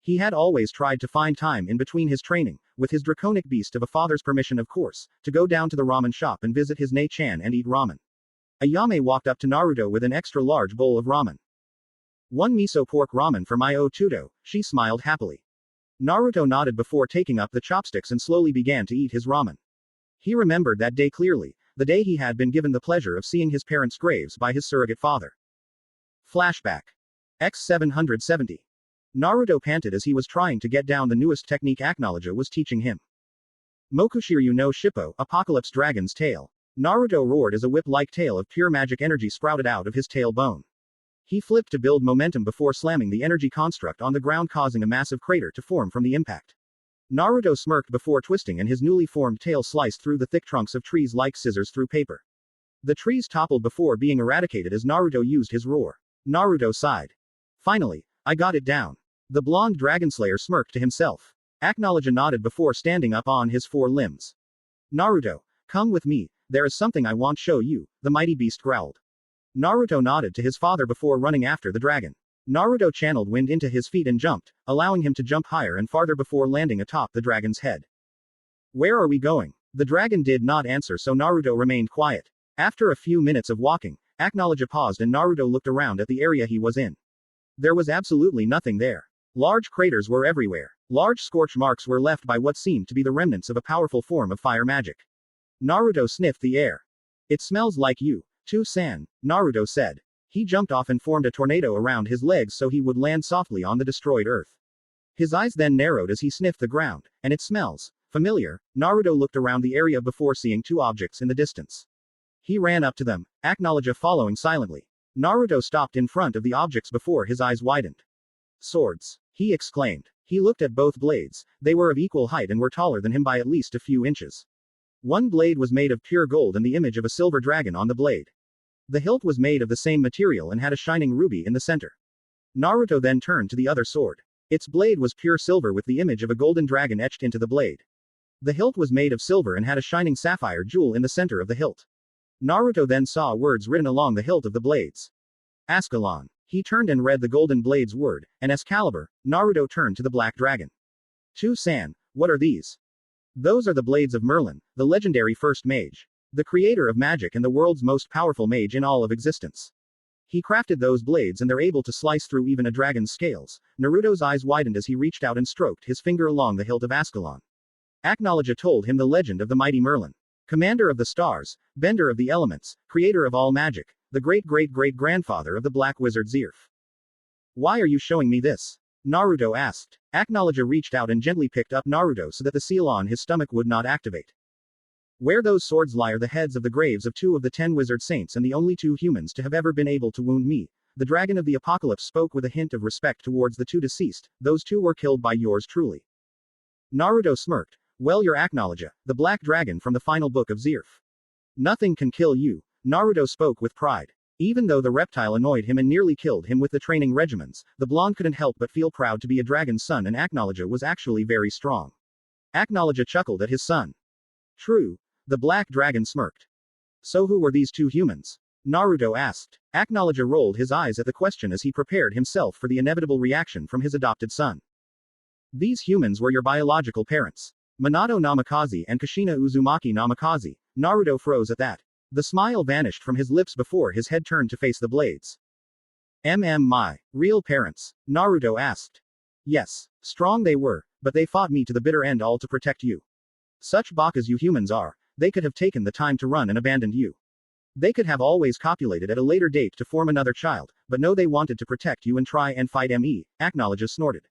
He had always tried to find time in between his training, with his draconic beast of a father's permission of course, to go down to the ramen shop and visit his Nei-chan and eat ramen. Ayame walked up to Naruto with an extra large bowl of ramen. One miso pork ramen for my Otudo, she smiled happily. Naruto nodded before taking up the chopsticks and slowly began to eat his ramen. He remembered that day clearly, the day he had been given the pleasure of seeing his parents' graves by his surrogate father. Flashback. X770. Naruto panted as he was trying to get down the newest technique Acnologia was teaching him. Mokushiryu no Shippo, Apocalypse Dragon's tail. Naruto roared as a whip-like tail of pure magic energy sprouted out of his tailbone. He flipped to build momentum before slamming the energy construct on the ground, causing a massive crater to form from the impact. Naruto smirked before twisting and his newly formed tail sliced through the thick trunks of trees like scissors through paper. The trees toppled before being eradicated as Naruto used his roar. Naruto sighed. Finally, I got it down. The blonde Dragonslayer smirked to himself. Acnologia nodded before standing up on his 4 limbs. Naruto, come with me, there is something I want to show you, the mighty beast growled. Naruto nodded to his father before running after the dragon. Naruto channeled wind into his feet and jumped, allowing him to jump higher and farther before landing atop the dragon's head. Where are we going? The dragon did not answer, so Naruto remained quiet. After a few minutes of walking, Acnologia paused and Naruto looked around at the area he was in. There was absolutely nothing there. Large craters were everywhere. Large scorch marks were left by what seemed to be the remnants of a powerful form of fire magic. Naruto sniffed the air. It smells like you, too-san, Naruto said. He jumped off and formed a tornado around his legs so he would land softly on the destroyed earth. His eyes then narrowed as he sniffed the ground, and it smells familiar. Naruto looked around the area before seeing 2 objects in the distance. He ran up to them, Acnologia following silently. Naruto stopped in front of the objects before his eyes widened. Swords, he exclaimed. He looked at both blades. They were of equal height and were taller than him by at least a few inches. One blade was made of pure gold and the image of a silver dragon on the blade. The hilt was made of the same material and had a shining ruby in the center. Naruto then turned to the other sword. Its blade was pure silver with the image of a golden dragon etched into the blade. The hilt was made of silver and had a shining sapphire jewel in the center of the hilt. Naruto then saw words written along the hilt of the blades. Ascalon. He turned and read the golden blade's word, and Excalibur. Naruto turned to the black dragon. Two-san, what are these? Those are the blades of Merlin, the legendary first mage. The creator of magic and the world's most powerful mage in all of existence. He crafted those blades and they're able to slice through even a dragon's scales. Naruto's eyes widened as he reached out and stroked his finger along the hilt of Ascalon. Acnologia told him the legend of the mighty Merlin. Commander of the stars, bender of the elements, creator of all magic, the great-great-great-grandfather of the black wizard Zirf. Why are you showing me this? Naruto asked. Acnologia reached out and gently picked up Naruto so that the seal on his stomach would not activate. Where those swords lie are the heads of the graves of 2 of the 10 wizard saints and the only 2 humans to have ever been able to wound me. The dragon of the apocalypse spoke with a hint of respect towards the 2 deceased. Those 2 were killed by yours truly. Naruto smirked. Well, your Acnologia, the black dragon from the final book of Zirf. Nothing can kill you. Naruto spoke with pride. Even though the reptile annoyed him and nearly killed him with the training regimens, the blonde couldn't help but feel proud to be a dragon's son, and Acnologia was actually very strong. Acnologia chuckled at his son. True. The black dragon smirked. So who were these 2 humans? Naruto asked. Acnologia rolled his eyes at the question as he prepared himself for the inevitable reaction from his adopted son. These humans were your biological parents. Manado Namikaze and Kushina Uzumaki Namikaze. Naruto froze at that. The smile vanished from his lips before his head turned to face the blades. My real parents? Naruto asked. Yes. Strong they were, but they fought me to the bitter end all to protect you. Such bakas you humans are, they could have taken the time to run and abandoned you. They could have always copulated at a later date to form another child, but no, they wanted to protect you and try and fight me, Acnologia snorted.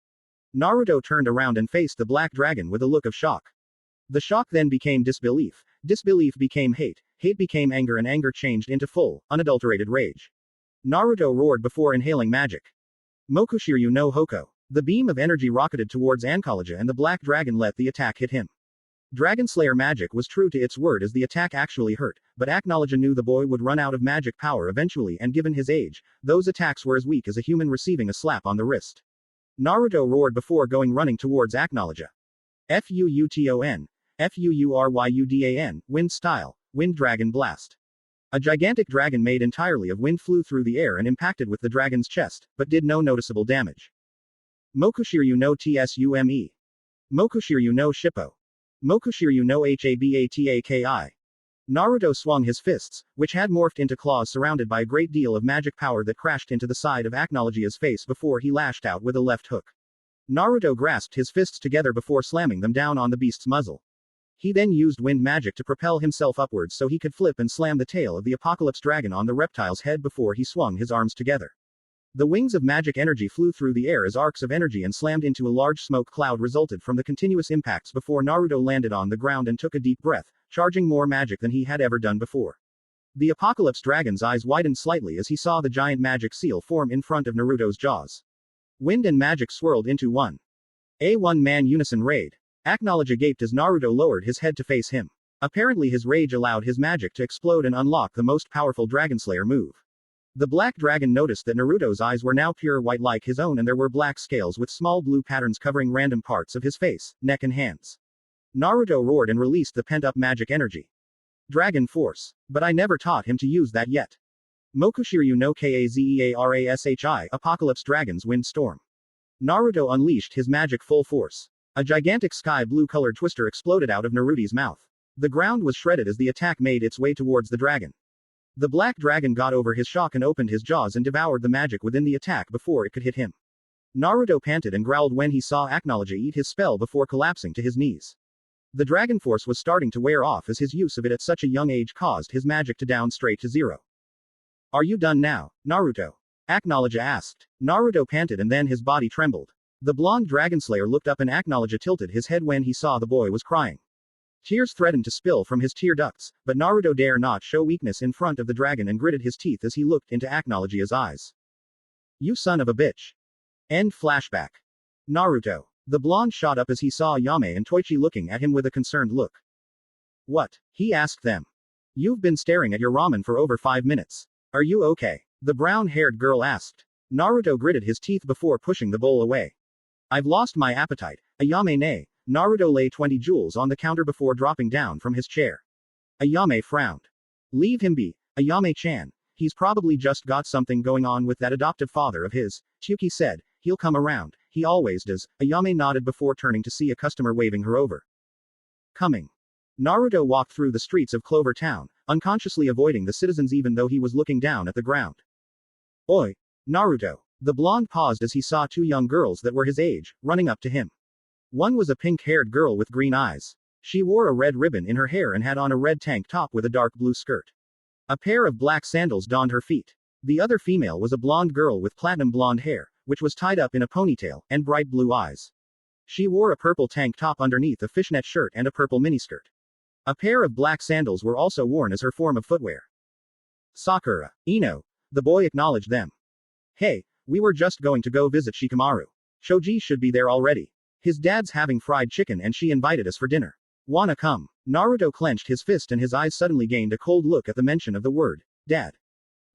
Naruto turned around and faced the black dragon with a look of shock. The shock then became disbelief. Disbelief became hate. Hate became anger and anger changed into full, unadulterated rage. Naruto roared before inhaling magic. Mokushiryu no Hoko. The beam of energy rocketed towards Acnologia and the black dragon let the attack hit him. Dragonslayer magic was true to its word as the attack actually hurt, but Acnologia knew the boy would run out of magic power eventually, and given his age, those attacks were as weak as a human receiving a slap on the wrist. Naruto roared before going running towards Acnologia. Fuuton. Fuuryudan, Wind Style, Wind Dragon Blast. A gigantic dragon made entirely of wind flew through the air and impacted with the dragon's chest, but did no noticeable damage. Mokushiryu no Tsume. Mokushiryu no Shippo. Mokushiryu no Habataki. Naruto swung his fists, which had morphed into claws surrounded by a great deal of magic power that crashed into the side of Acnologia's face before he lashed out with a left hook. Naruto grasped his fists together before slamming them down on the beast's muzzle. He then used wind magic to propel himself upwards so he could flip and slam the tail of the Apocalypse Dragon on the reptile's head before he swung his arms together. The wings of magic energy flew through the air as arcs of energy and slammed into a large smoke cloud resulted from the continuous impacts before Naruto landed on the ground and took a deep breath, charging more magic than he had ever done before. The Apocalypse Dragon's eyes widened slightly as he saw the giant magic seal form in front of Naruto's jaws. Wind and magic swirled into one. A one-man unison raid. Acnologia gaped as Naruto lowered his head to face him. Apparently his rage allowed his magic to explode and unlock the most powerful Dragonslayer move. The black dragon noticed that Naruto's eyes were now pure white like his own and there were black scales with small blue patterns covering random parts of his face, neck and hands. Naruto roared and released the pent-up magic energy. Dragon Force. But I never taught him to use that yet. Mokushiryu no Kazeerashi, Apocalypse Dragon's Wind Storm. Naruto unleashed his magic full force. A gigantic sky blue colored twister exploded out of Naruto's mouth. The ground was shredded as the attack made its way towards the dragon. The black dragon got over his shock and opened his jaws and devoured the magic within the attack before it could hit him. Naruto panted and growled when he saw Acnologia eat his spell before collapsing to his knees. The dragon force was starting to wear off as his use of it at such a young age caused his magic to down straight to zero. Are you done now, Naruto? Acnologia asked. Naruto panted and then his body trembled. The blonde Dragonslayer looked up and Acnologia tilted his head when he saw the boy was crying. Tears threatened to spill from his tear ducts, but Naruto dare not show weakness in front of the dragon and gritted his teeth as he looked into Acnologia's eyes. You son of a bitch. End flashback. Naruto. The blonde shot up as he saw Yame and Toichi looking at him with a concerned look. What? He asked them. You've been staring at your ramen for over 5 minutes. Are you okay? The brown-haired girl asked. Naruto gritted his teeth before pushing the bowl away. I've lost my appetite, Ayame ne. Naruto lay 20 jewels on the counter before dropping down from his chair. Ayame frowned. Leave him be, Ayame-chan. He's probably just got something going on with that adoptive father of his, Tsuki said. He'll come around. He always does. Ayame nodded before turning to see a customer waving her over. Coming. Naruto walked through the streets of Clover Town, unconsciously avoiding the citizens even though he was looking down at the ground. Oi, Naruto. The blonde paused as he saw 2 young girls that were his age, running up to him. One was a pink-haired girl with green eyes. She wore a red ribbon in her hair and had on a red tank top with a dark blue skirt. A pair of black sandals donned her feet. The other female was a blonde girl with platinum blonde hair, which was tied up in a ponytail, and bright blue eyes. She wore a purple tank top underneath a fishnet shirt and a purple miniskirt. A pair of black sandals were also worn as her form of footwear. Sakura. Ino. The boy acknowledged them. Hey, we were just going to go visit Shikamaru. Shoji should be there already. His dad's having fried chicken and she invited us for dinner. Wanna come? Naruto clenched his fist and his eyes suddenly gained a cold look at the mention of the word, dad.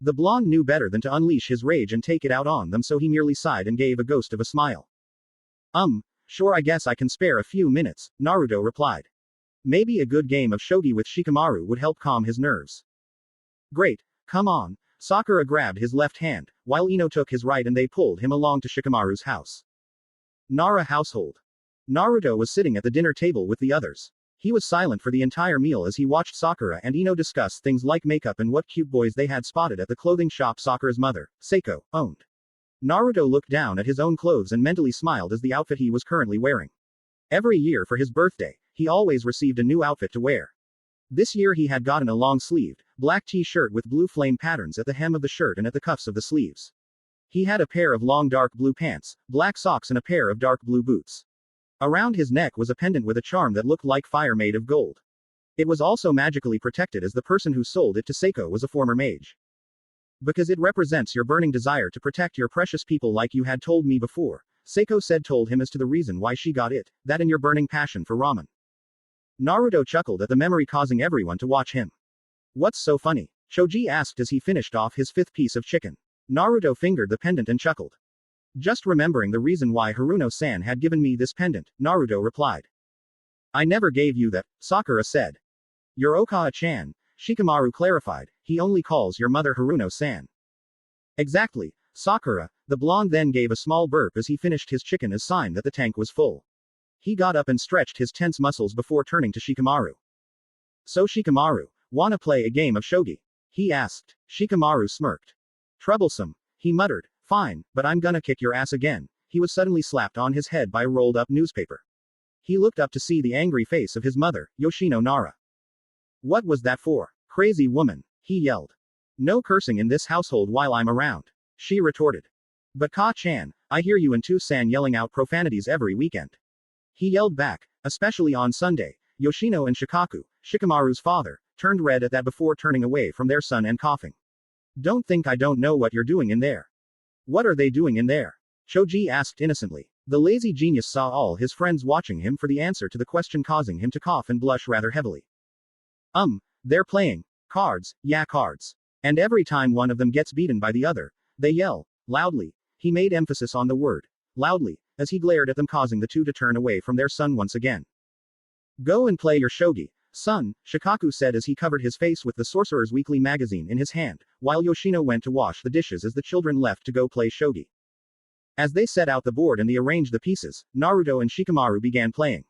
The blonde knew better than to unleash his rage and take it out on them, so he merely sighed and gave a ghost of a smile. Sure, I guess I can spare a few minutes, Naruto replied. Maybe a good game of shogi with Shikamaru would help calm his nerves. Great, come on. Sakura grabbed his left hand, while Ino took his right and they pulled him along to Shikamaru's house. Nara household. Naruto was sitting at the dinner table with the others. He was silent for the entire meal as he watched Sakura and Ino discuss things like makeup and what cute boys they had spotted at the clothing shop Sakura's mother, Seiko, owned. Naruto looked down at his own clothes and mentally smiled as the outfit he was currently wearing. Every year for his birthday, he always received a new outfit to wear. This year he had gotten a long-sleeved, black t-shirt with blue flame patterns at the hem of the shirt and at the cuffs of the sleeves. He had a pair of long dark blue pants, black socks and a pair of dark blue boots. Around his neck was a pendant with a charm that looked like fire made of gold. It was also magically protected as the person who sold it to Seiko was a former mage. Because it represents your burning desire to protect your precious people like you had told me before, Seiko said told him as to the reason why she got it, that and your burning passion for ramen. Naruto chuckled at the memory causing everyone to watch him. What's so funny? Choji asked as he finished off his fifth piece of chicken. Naruto fingered the pendant and chuckled. Just remembering the reason why Haruno-san had given me this pendant, Naruto replied. I never gave you that, Sakura said. Your Okawa-chan, Shikamaru clarified, he only calls your mother Haruno-san. Exactly, Sakura. The blonde then gave a small burp as he finished his chicken as sign that the tank was full. He got up and stretched his tense muscles before turning to Shikamaru. So Shikamaru, wanna play a game of shogi? He asked. Shikamaru smirked. Troublesome, he muttered. Fine, but I'm gonna kick your ass again. He was suddenly slapped on his head by a rolled up newspaper. He looked up to see the angry face of his mother, Yoshino Nara. What was that for? Crazy woman, he yelled. No cursing in this household while I'm around, she retorted. But Ka-chan, I hear you and Tu-san yelling out profanities every weekend. He yelled back, especially on Sunday. Yoshino and Shikaku, Shikamaru's father, turned red at that before turning away from their son and coughing. Don't think I don't know what you're doing in there. What are they doing in there? Choji asked innocently. The lazy genius saw all his friends watching him for the answer to the question, causing him to cough and blush rather heavily. They're playing cards, yeah, cards. And every time one of them gets beaten by the other, they yell loudly. He made emphasis on the word loudly, as he glared at them, causing the two to turn away from their son once again. Go and play your shogi, son, Shikaku said as he covered his face with the Sorcerer's Weekly magazine in his hand, while Yoshino went to wash the dishes as the children left to go play shogi. As they set out the board and they arranged the pieces, Naruto and Shikamaru began playing.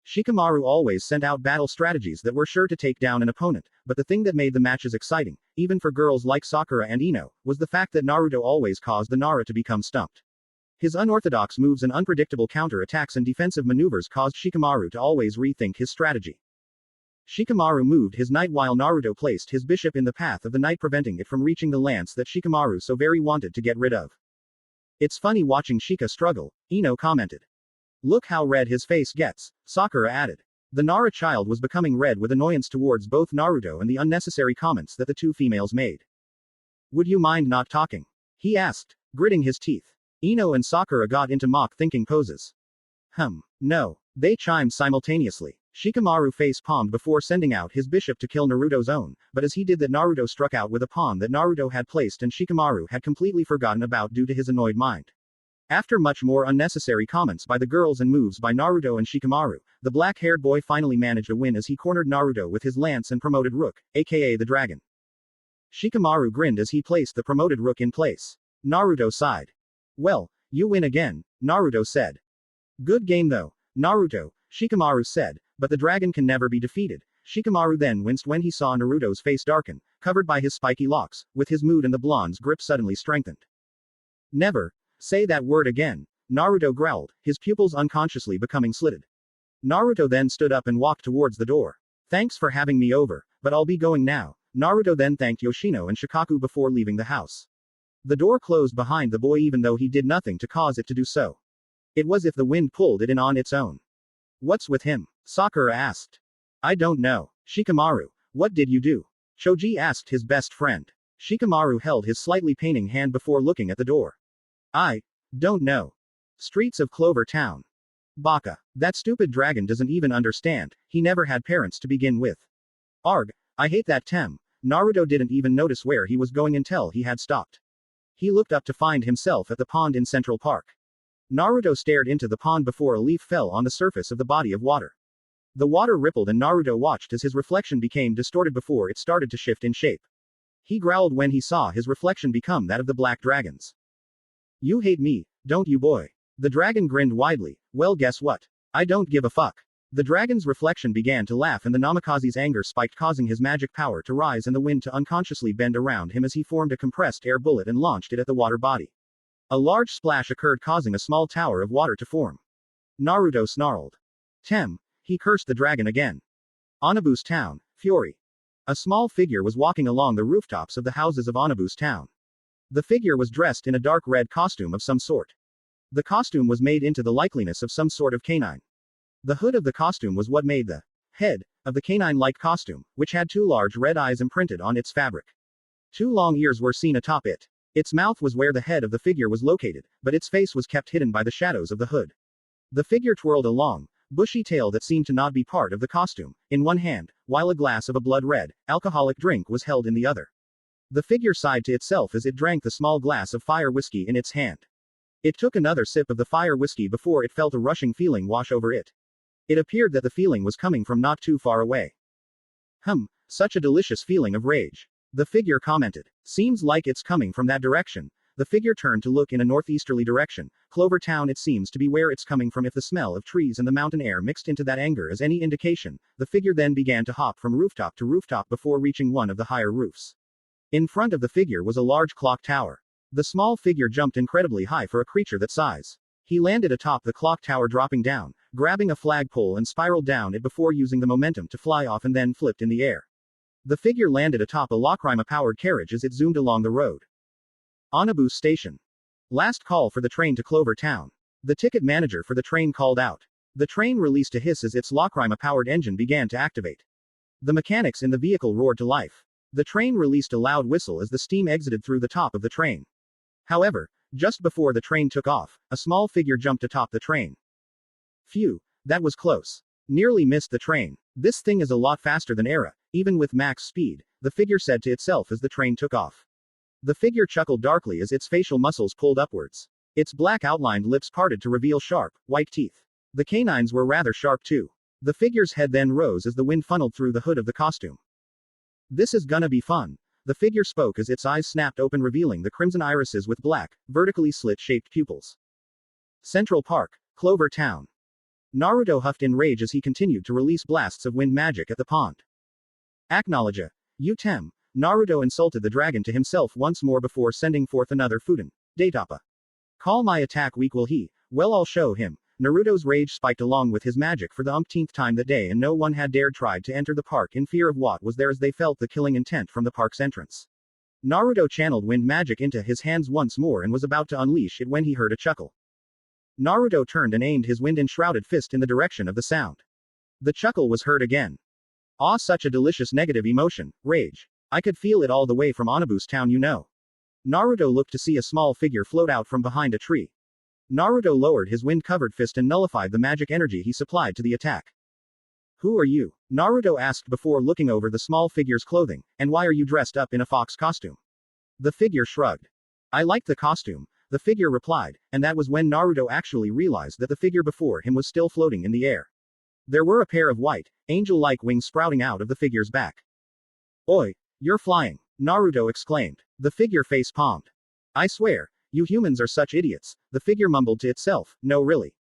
Shikamaru always sent out battle strategies that were sure to take down an opponent, but the thing that made the matches exciting, even for girls like Sakura and Ino, was the fact that Naruto always caused the Nara to become stumped. His unorthodox moves and unpredictable counter-attacks and defensive maneuvers caused Shikamaru to always rethink his strategy. Shikamaru moved his knight while Naruto placed his bishop in the path of the knight, preventing it from reaching the lance that Shikamaru so very wanted to get rid of. It's funny watching Shika struggle, Ino commented. Look how red his face gets, Sakura added. The Nara child was becoming red with annoyance towards both Naruto and the unnecessary comments that the two females made. Would you mind not talking? He asked, gritting his teeth. Ino and Sakura got into mock thinking poses. No. They chimed simultaneously. Shikamaru face-palmed before sending out his bishop to kill Naruto's own, but as he did that, Naruto struck out with a pawn that Naruto had placed and Shikamaru had completely forgotten about due to his annoyed mind. After much more unnecessary comments by the girls and moves by Naruto and Shikamaru, the black-haired boy finally managed a win as he cornered Naruto with his lance and promoted rook, aka the dragon. Shikamaru grinned as he placed the promoted rook in place. Naruto sighed. Well, you win again, Naruto said. Good game though, Naruto, Shikamaru said, but the dragon can never be defeated. Shikamaru then winced when he saw Naruto's face darken, covered by his spiky locks, with his mood and the blonde's grip suddenly strengthened. Never say that word again, Naruto growled, his pupils unconsciously becoming slitted. Naruto then stood up and walked towards the door. Thanks for having me over, but I'll be going now. Naruto then thanked Yoshino and Shikaku before leaving the house. The door closed behind the boy even though he did nothing to cause it to do so. It was if the wind pulled it in on its own. What's with him? Sakura asked. I don't know. Shikamaru, what did you do? Choji asked his best friend. Shikamaru held his slightly paining hand before looking at the door. I don't know. Streets of Clover Town. Baka. That stupid dragon doesn't even understand, he never had parents to begin with. Arg, I hate that Tem. Naruto didn't even notice where he was going until he had stopped. He looked up to find himself at the pond in Central Park. Naruto stared into the pond before a leaf fell on the surface of the body of water. The water rippled and Naruto watched as his reflection became distorted before it started to shift in shape. He growled when he saw his reflection become that of the black dragons. You hate me, don't you boy? The dragon grinned widely. Well, guess what? I don't give a fuck. The dragon's reflection began to laugh and the Namikaze's anger spiked, causing his magic power to rise and the wind to unconsciously bend around him as he formed a compressed air bullet and launched it at the water body. A large splash occurred, causing a small tower of water to form. Naruto snarled. Tem. He cursed the dragon again. Onibu's town, Fury. A small figure was walking along the rooftops of the houses of Onibu's town. The figure was dressed in a dark red costume of some sort. The costume was made into the likeliness of some sort of canine. The hood of the costume was what made the head of the canine-like costume, which had two large red eyes imprinted on its fabric. Two long ears were seen atop it. Its mouth was where the head of the figure was located, but its face was kept hidden by the shadows of the hood. The figure twirled a long, bushy tail that seemed to not be part of the costume, in one hand, while a glass of a blood-red, alcoholic drink was held in the other. The figure sighed to itself as it drank the small glass of fire whiskey in its hand. It took another sip of the fire whiskey before it felt a rushing feeling wash over it. It appeared that the feeling was coming from not too far away. Such a delicious feeling of rage. The figure commented. Seems like it's coming from that direction. The figure turned to look in a northeasterly direction. Clover Town, it seems to be where it's coming from. If the smell of trees and the mountain air mixed into that anger as any indication, the figure then began to hop from rooftop to rooftop before reaching one of the higher roofs. In front of the figure was a large clock tower. The small figure jumped incredibly high for a creature that size. He landed atop the clock tower, dropping down, grabbing a flagpole and spiraled down it before using the momentum to fly off and then flipped in the air. The figure landed atop a Kurama-powered carriage as it zoomed along the road. Anima Station. Last call for the train to Clover Town. The ticket manager for the train called out. The train released a hiss as its Kurama-powered engine began to activate. The mechanics in the vehicle roared to life. The train released a loud whistle as the steam exited through the top of the train. However, just before the train took off, a small figure jumped atop the train. Phew, that was close. Nearly missed the train. This thing is a lot faster than Era, even with max speed, the figure said to itself as the train took off. The figure chuckled darkly as its facial muscles pulled upwards. Its black outlined lips parted to reveal sharp, white teeth. The canines were rather sharp too. The figure's head then rose as the wind funneled through the hood of the costume. This is gonna be fun. The figure spoke as its eyes snapped open, revealing the crimson irises with black, vertically slit-shaped pupils. Central Park, Clover Town. Naruto huffed in rage as he continued to release blasts of wind magic at the pond. Acnologia. Utem. Naruto insulted the dragon to himself once more before sending forth another Fuden. Datapa. Call my attack weak, will he? Well, I'll show him. Naruto's rage spiked along with his magic for the umpteenth time that day, and no one had dared try to enter the park in fear of what was there as they felt the killing intent from the park's entrance. Naruto channeled wind magic into his hands once more and was about to unleash it when he heard a chuckle. Naruto turned and aimed his wind-enshrouded fist in the direction of the sound. The chuckle was heard again. Ah, such a delicious negative emotion, rage. I could feel it all the way from Onibu's town, you know. Naruto looked to see a small figure float out from behind a tree. Naruto lowered his wind-covered fist and nullified the magic energy he supplied to the attack. Who are you? Naruto asked before looking over the small figure's clothing, and why are you dressed up in a fox costume? The figure shrugged. I like the costume, the figure replied, and that was when Naruto actually realized that the figure before him was still floating in the air. There were a pair of white, angel-like wings sprouting out of the figure's back. Oi, you're flying, Naruto exclaimed. The figure face-palmed. I swear, you humans are such idiots, the figure mumbled to itself. No, really.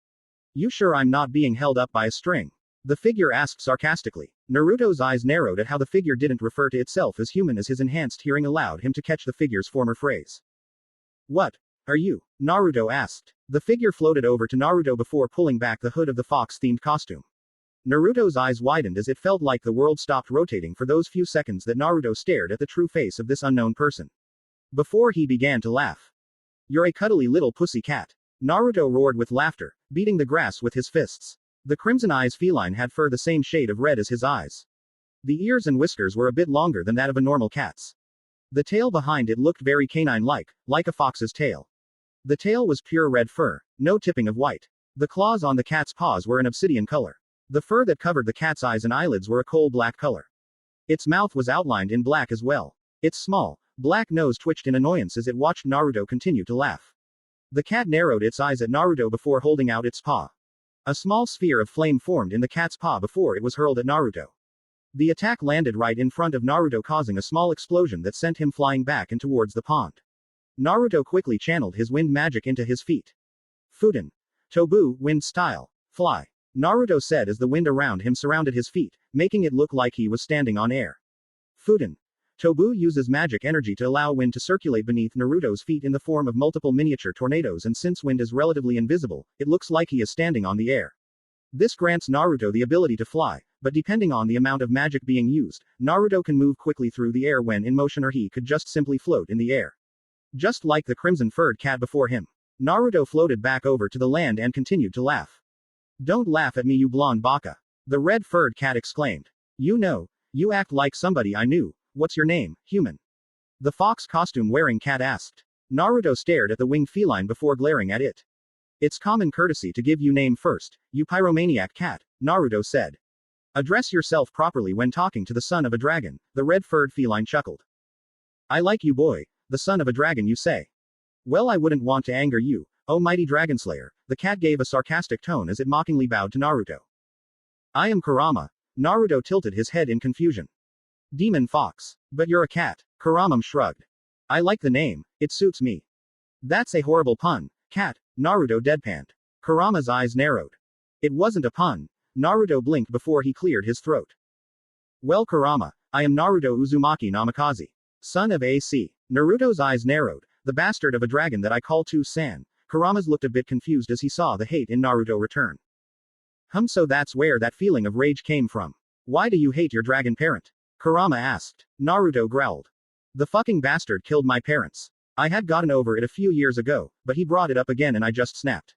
You sure I'm not being held up by a string? The figure asked sarcastically. Naruto's eyes narrowed at how the figure didn't refer to itself as human, as his enhanced hearing allowed him to catch the figure's former phrase. What are you? Naruto asked. The figure floated over to Naruto before pulling back the hood of the fox-themed costume. Naruto's eyes widened as it felt like the world stopped rotating for those few seconds that Naruto stared at the true face of this unknown person. Before he began to laugh. You're a cuddly little pussy cat. Naruto roared with laughter, beating the grass with his fists. The crimson eyes feline had fur the same shade of red as his eyes. The ears and whiskers were a bit longer than that of a normal cat's. The tail behind it looked very canine-like a fox's tail. The tail was pure red fur, no tipping of white. The claws on the cat's paws were an obsidian color. The fur that covered the cat's eyes and eyelids were a coal-black color. Its mouth was outlined in black as well. Its small, black nose twitched in annoyance as it watched Naruto continue to laugh. The cat narrowed its eyes at Naruto before holding out its paw. A small sphere of flame formed in the cat's paw before it was hurled at Naruto. The attack landed right in front of Naruto, causing a small explosion that sent him flying back and towards the pond. Naruto quickly channeled his wind magic into his feet. Fuden. Tobu, wind style. Fly. Naruto said as the wind around him surrounded his feet, making it look like he was standing on air. Fuden. Tobu uses magic energy to allow wind to circulate beneath Naruto's feet in the form of multiple miniature tornadoes, and since wind is relatively invisible, it looks like he is standing on the air. This grants Naruto the ability to fly, but depending on the amount of magic being used, Naruto can move quickly through the air when in motion, or he could just simply float in the air. Just like the crimson-furred cat before him. Naruto floated back over to the land and continued to laugh. Don't laugh at me, you blonde baka. The red-furred cat exclaimed. You know, you act like somebody I knew. What's your name, human? The fox costume-wearing cat asked. Naruto stared at the winged feline before glaring at it. It's common courtesy to give you name first, you pyromaniac cat, Naruto said. Address yourself properly when talking to the son of a dragon, the red-furred feline chuckled. I like you boy, the son of a dragon you say. Well I wouldn't want to anger you, oh mighty Dragonslayer, the cat gave a sarcastic tone as it mockingly bowed to Naruto. I am Kurama. Naruto tilted his head in confusion. Demon Fox. But you're a cat, Kurama shrugged. I like the name, it suits me. That's a horrible pun, cat, Naruto deadpanned. Kurama's eyes narrowed. It wasn't a pun. Naruto blinked before he cleared his throat. Well Kurama, I am Naruto Uzumaki Namikaze. Son of AC. Naruto's eyes narrowed. The bastard of a dragon that I call To-san. Kurama's looked a bit confused as he saw the hate in Naruto return. So that's where that feeling of rage came from. Why do you hate your dragon parent? Kurama asked. Naruto growled. The fucking bastard killed my parents. I had gotten over it a few years ago, but he brought it up again and I just snapped.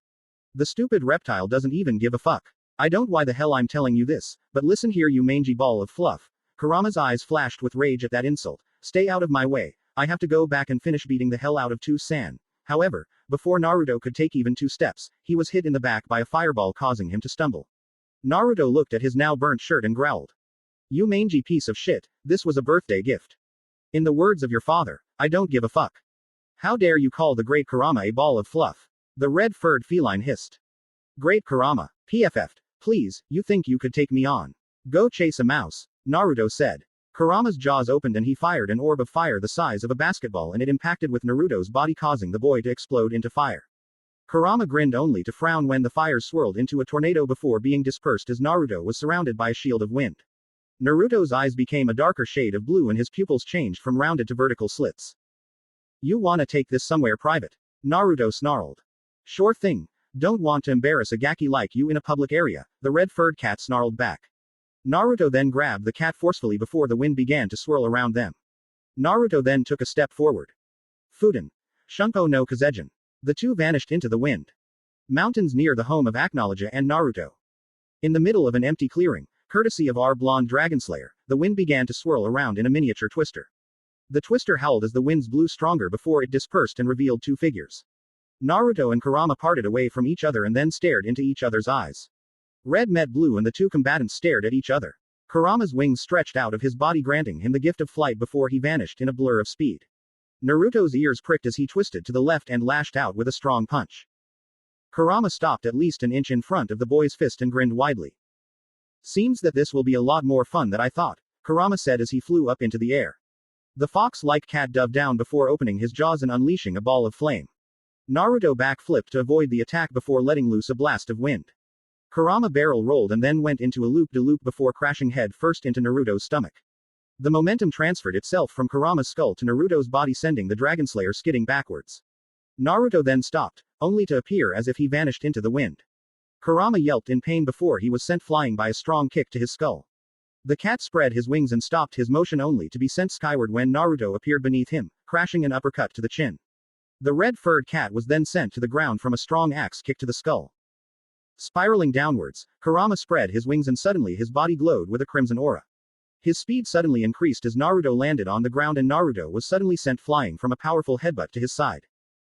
The stupid reptile doesn't even give a fuck. I don't why the hell I'm telling you this, but listen here you mangy ball of fluff. Kurama's eyes flashed with rage at that insult. Stay out of my way. I have to go back and finish beating the hell out of To-san. However, before Naruto could take even 2 steps, he was hit in the back by a fireball causing him to stumble. Naruto looked at his now burnt shirt and growled. You mangy piece of shit, this was a birthday gift. In the words of your father, I don't give a fuck. How dare you call the great Kurama a ball of fluff? The red-furred feline hissed. Great Kurama, PFF'd, please, you think you could take me on? Go chase a mouse, Naruto said. Kurama's jaws opened and he fired an orb of fire the size of a basketball and it impacted with Naruto's body causing the boy to explode into fire. Kurama grinned only to frown when the fires swirled into a tornado before being dispersed as Naruto was surrounded by a shield of wind. Naruto's eyes became a darker shade of blue and his pupils changed from rounded to vertical slits. You wanna take this somewhere private? Naruto snarled. Sure thing. Don't want to embarrass a gaki like you in a public area, the red-furred cat snarled back. Naruto then grabbed the cat forcefully before the wind began to swirl around them. Naruto then took a step forward. Fuden. Shunpo no Kazejin. The two vanished into the wind. Mountains near the home of Acnologia and Naruto. In the middle of an empty clearing, courtesy of our blonde Dragonslayer, the wind began to swirl around in a miniature twister. The twister howled as the winds blew stronger before it dispersed and revealed 2 figures. Naruto and Kurama parted away from each other and then stared into each other's eyes. Red met blue and the two combatants stared at each other. Kurama's wings stretched out of his body granting him the gift of flight before he vanished in a blur of speed. Naruto's ears pricked as he twisted to the left and lashed out with a strong punch. Kurama stopped at least an inch in front of the boy's fist and grinned widely. Seems that this will be a lot more fun than I thought, Kurama said as he flew up into the air. The fox-like cat dove down before opening his jaws and unleashing a ball of flame. Naruto backflipped to avoid the attack before letting loose a blast of wind. Kurama barrel rolled and then went into a loop-de-loop before crashing head first into Naruto's stomach. The momentum transferred itself from Kurama's skull to Naruto's body sending the Dragonslayer skidding backwards. Naruto then stopped, only to appear as if he vanished into the wind. Kurama yelped in pain before he was sent flying by a strong kick to his skull. The cat spread his wings and stopped his motion only to be sent skyward when Naruto appeared beneath him, crashing an uppercut to the chin. The red-furred cat was then sent to the ground from a strong axe kick to the skull. Spiraling downwards, Kurama spread his wings and suddenly his body glowed with a crimson aura. His speed suddenly increased as Naruto landed on the ground and Naruto was suddenly sent flying from a powerful headbutt to his side.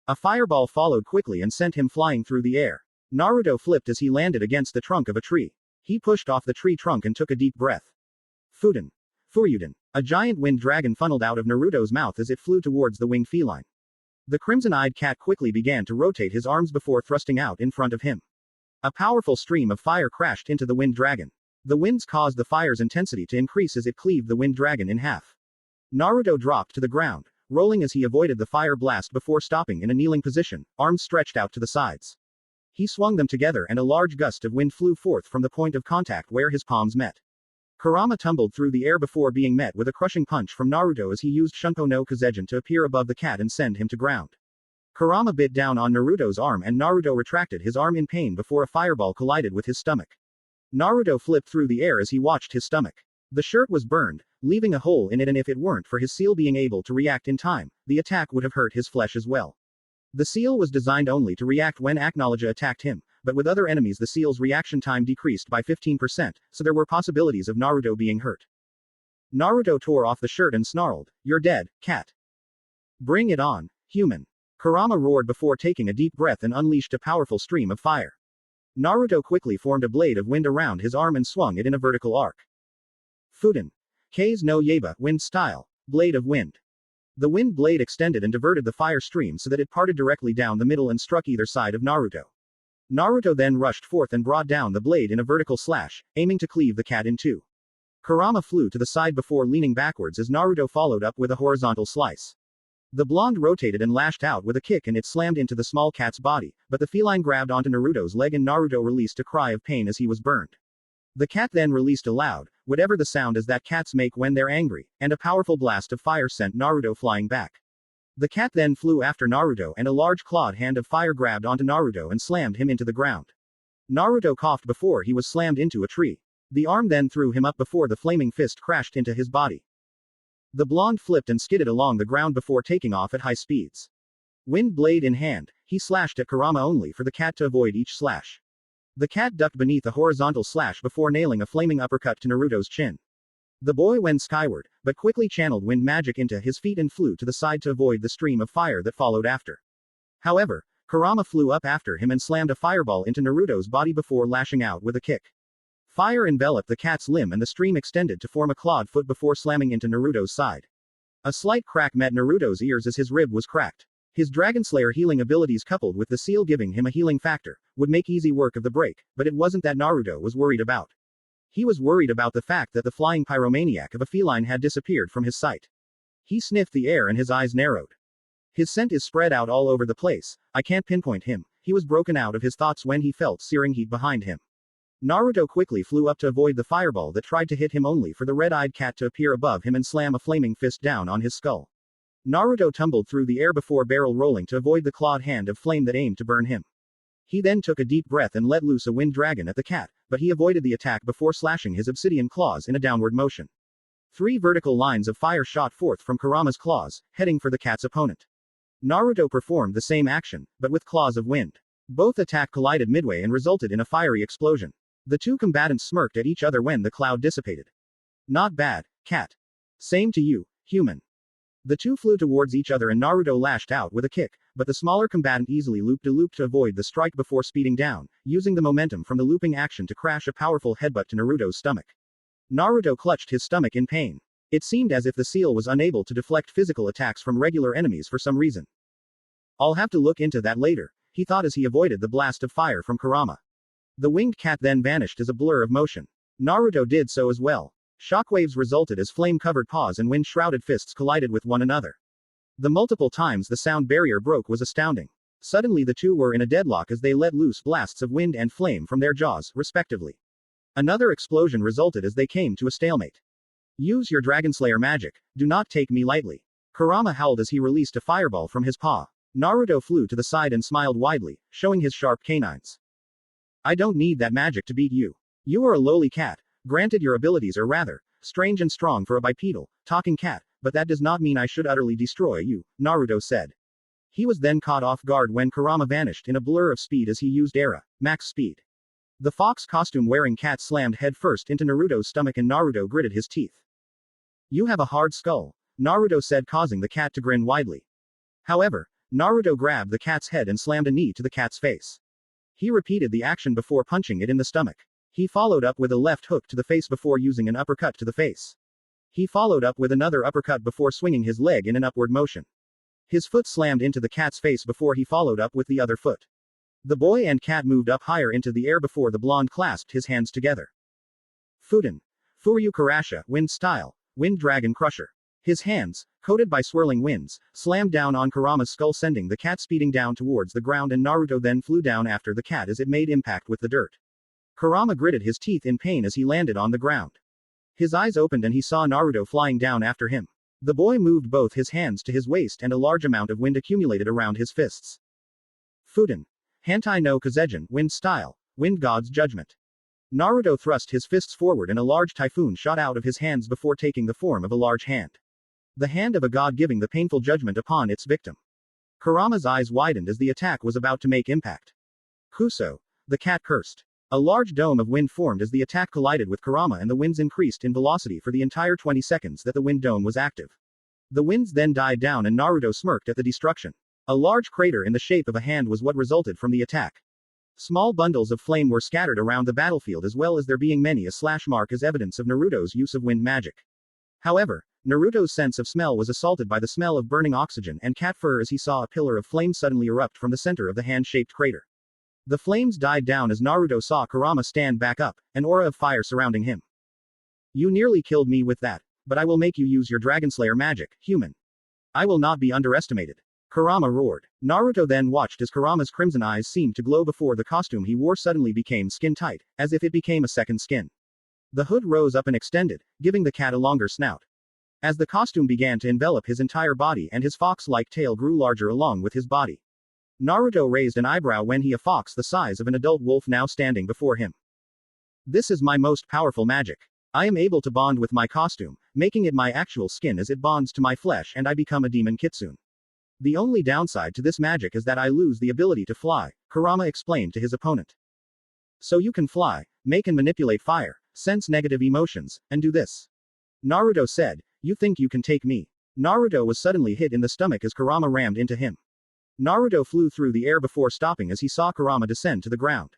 A fireball followed quickly and sent him flying through the air. Naruto flipped as he landed against the trunk of a tree. He pushed off the tree trunk and took a deep breath. Fuden. Furyuden. A giant wind dragon funneled out of Naruto's mouth as it flew towards the winged feline. The crimson-eyed cat quickly began to rotate his arms before thrusting out in front of him. A powerful stream of fire crashed into the wind dragon. The winds caused the fire's intensity to increase as it cleaved the wind dragon in half. Naruto dropped to the ground, rolling as he avoided the fire blast before stopping in a kneeling position, arms stretched out to the sides. He swung them together and a large gust of wind flew forth from the point of contact where his palms met. Kurama tumbled through the air before being met with a crushing punch from Naruto as he used Shunpo no Kazejin to appear above the cat and send him to ground. Kurama bit down on Naruto's arm and Naruto retracted his arm in pain before a fireball collided with his stomach. Naruto flipped through the air as he watched his stomach. The shirt was burned, leaving a hole in it, and if it weren't for his seal being able to react in time, the attack would have hurt his flesh as well. The seal was designed only to react when Acnologia attacked him, but with other enemies the seal's reaction time decreased by 15%, so there were possibilities of Naruto being hurt. Naruto tore off the shirt and snarled, "You're dead, cat. Bring it on, human." Kurama roared before taking a deep breath and unleashed a powerful stream of fire. Naruto quickly formed a blade of wind around his arm and swung it in a vertical arc. Fuden. K's no Yaba, wind style. Blade of wind. The wind blade extended and diverted the fire stream so that it parted directly down the middle and struck either side of Naruto. Naruto then rushed forth and brought down the blade in a vertical slash, aiming to cleave the cat in two. Kurama flew to the side before leaning backwards as Naruto followed up with a horizontal slice. The blonde rotated and lashed out with a kick and it slammed into the small cat's body, but the feline grabbed onto Naruto's leg and Naruto released a cry of pain as he was burned. The cat then released a loud, whatever the sound is that cats make when they're angry, and a powerful blast of fire sent Naruto flying back. The cat then flew after Naruto and a large clawed hand of fire grabbed onto Naruto and slammed him into the ground. Naruto coughed before he was slammed into a tree. The arm then threw him up before the flaming fist crashed into his body. The blonde flipped and skidded along the ground before taking off at high speeds. Wind blade in hand, he slashed at Kurama only for the cat to avoid each slash. The cat ducked beneath a horizontal slash before nailing a flaming uppercut to Naruto's chin. The boy went skyward, but quickly channeled wind magic into his feet and flew to the side to avoid the stream of fire that followed after. However, Kurama flew up after him and slammed a fireball into Naruto's body before lashing out with a kick. Fire enveloped the cat's limb and the stream extended to form a clawed foot before slamming into Naruto's side. A slight crack met Naruto's ears as his rib was cracked. His Dragonslayer healing abilities coupled with the seal giving him a healing factor, would make easy work of the break, but it wasn't that Naruto was worried about. He was worried about the fact that the flying pyromaniac of a feline had disappeared from his sight. He sniffed the air and his eyes narrowed. His scent is spread out all over the place, I can't pinpoint him. He was broken out of his thoughts when he felt searing heat behind him. Naruto quickly flew up to avoid the fireball that tried to hit him only for the red-eyed cat to appear above him and slam a flaming fist down on his skull. Naruto tumbled through the air before barrel rolling to avoid the clawed hand of flame that aimed to burn him. He then took a deep breath and let loose a wind dragon at the cat, but he avoided the attack before slashing his obsidian claws in a downward motion. 3 vertical lines of fire shot forth from Kurama's claws, heading for the cat's opponent. Naruto performed the same action, but with claws of wind. Both attack collided midway and resulted in a fiery explosion. The two combatants smirked at each other when the cloud dissipated. Not bad, cat. Same to you, human. The two flew towards each other and Naruto lashed out with a kick, but the smaller combatant easily looped to avoid the strike before speeding down, using the momentum from the looping action to crash a powerful headbutt to Naruto's stomach. Naruto clutched his stomach in pain. It seemed as if the seal was unable to deflect physical attacks from regular enemies for some reason. I'll have to look into that later, he thought as he avoided the blast of fire from Kurama. The winged cat then vanished as a blur of motion. Naruto did so as well. Shockwaves resulted as flame-covered paws and wind-shrouded fists collided with one another. The multiple times the sound barrier broke was astounding. Suddenly the two were in a deadlock as they let loose blasts of wind and flame from their jaws, respectively. Another explosion resulted as they came to a stalemate. Use your Dragonslayer magic, do not take me lightly. Kurama howled as he released a fireball from his paw. Naruto flew to the side and smiled widely, showing his sharp canines. I don't need that magic to beat you. You are a lowly cat. Granted your abilities are rather strange and strong for a bipedal, talking cat, but that does not mean I should utterly destroy you, Naruto said. He was then caught off guard when Kurama vanished in a blur of speed as he used Era, max speed. The fox costume-wearing cat slammed headfirst into Naruto's stomach and Naruto gritted his teeth. You have a hard skull, Naruto said, causing the cat to grin widely. However, Naruto grabbed the cat's head and slammed a knee to the cat's face. He repeated the action before punching it in the stomach. He followed up with a left hook to the face before using an uppercut to the face. He followed up with another uppercut before swinging his leg in an upward motion. His foot slammed into the cat's face before he followed up with the other foot. The boy and cat moved up higher into the air before the blonde clasped his hands together. Fuden. Furyu Karasha, wind style, wind dragon crusher. His hands, coated by swirling winds, slammed down on Kurama's skull sending the cat speeding down towards the ground and Naruto then flew down after the cat as it made impact with the dirt. Kurama gritted his teeth in pain as he landed on the ground. His eyes opened and he saw Naruto flying down after him. The boy moved both his hands to his waist and a large amount of wind accumulated around his fists. Fuden. Hantai no Kazejin, wind style, wind god's judgment. Naruto thrust his fists forward and a large typhoon shot out of his hands before taking the form of a large hand. The hand of a god giving the painful judgment upon its victim. Kurama's eyes widened as the attack was about to make impact. Kuso. The cat cursed. A large dome of wind formed as the attack collided with Kurama and the winds increased in velocity for the entire 20 seconds that the wind dome was active. The winds then died down and Naruto smirked at the destruction. A large crater in the shape of a hand was what resulted from the attack. Small bundles of flame were scattered around the battlefield, as well as there being many a slash mark as evidence of Naruto's use of wind magic. However, Naruto's sense of smell was assaulted by the smell of burning oxygen and cat fur as he saw a pillar of flame suddenly erupt from the center of the hand-shaped crater. The flames died down as Naruto saw Kurama stand back up, an aura of fire surrounding him. You nearly killed me with that, but I will make you use your Dragonslayer magic, human. I will not be underestimated. Kurama roared. Naruto then watched as Kurama's crimson eyes seemed to glow before the costume he wore suddenly became skin-tight, as if it became a second skin. The hood rose up and extended, giving the cat a longer snout. As the costume began to envelop his entire body and his fox-like tail grew larger along with his body. Naruto raised an eyebrow when he saw a fox the size of an adult wolf now standing before him. This is my most powerful magic. I am able to bond with my costume, making it my actual skin as it bonds to my flesh and I become a demon kitsune. The only downside to this magic is that I lose the ability to fly, Kurama explained to his opponent. So you can fly, make and manipulate fire, sense negative emotions, and do this. Naruto said, you think you can take me? Naruto was suddenly hit in the stomach as Kurama rammed into him. Naruto flew through the air before stopping as he saw Kurama descend to the ground.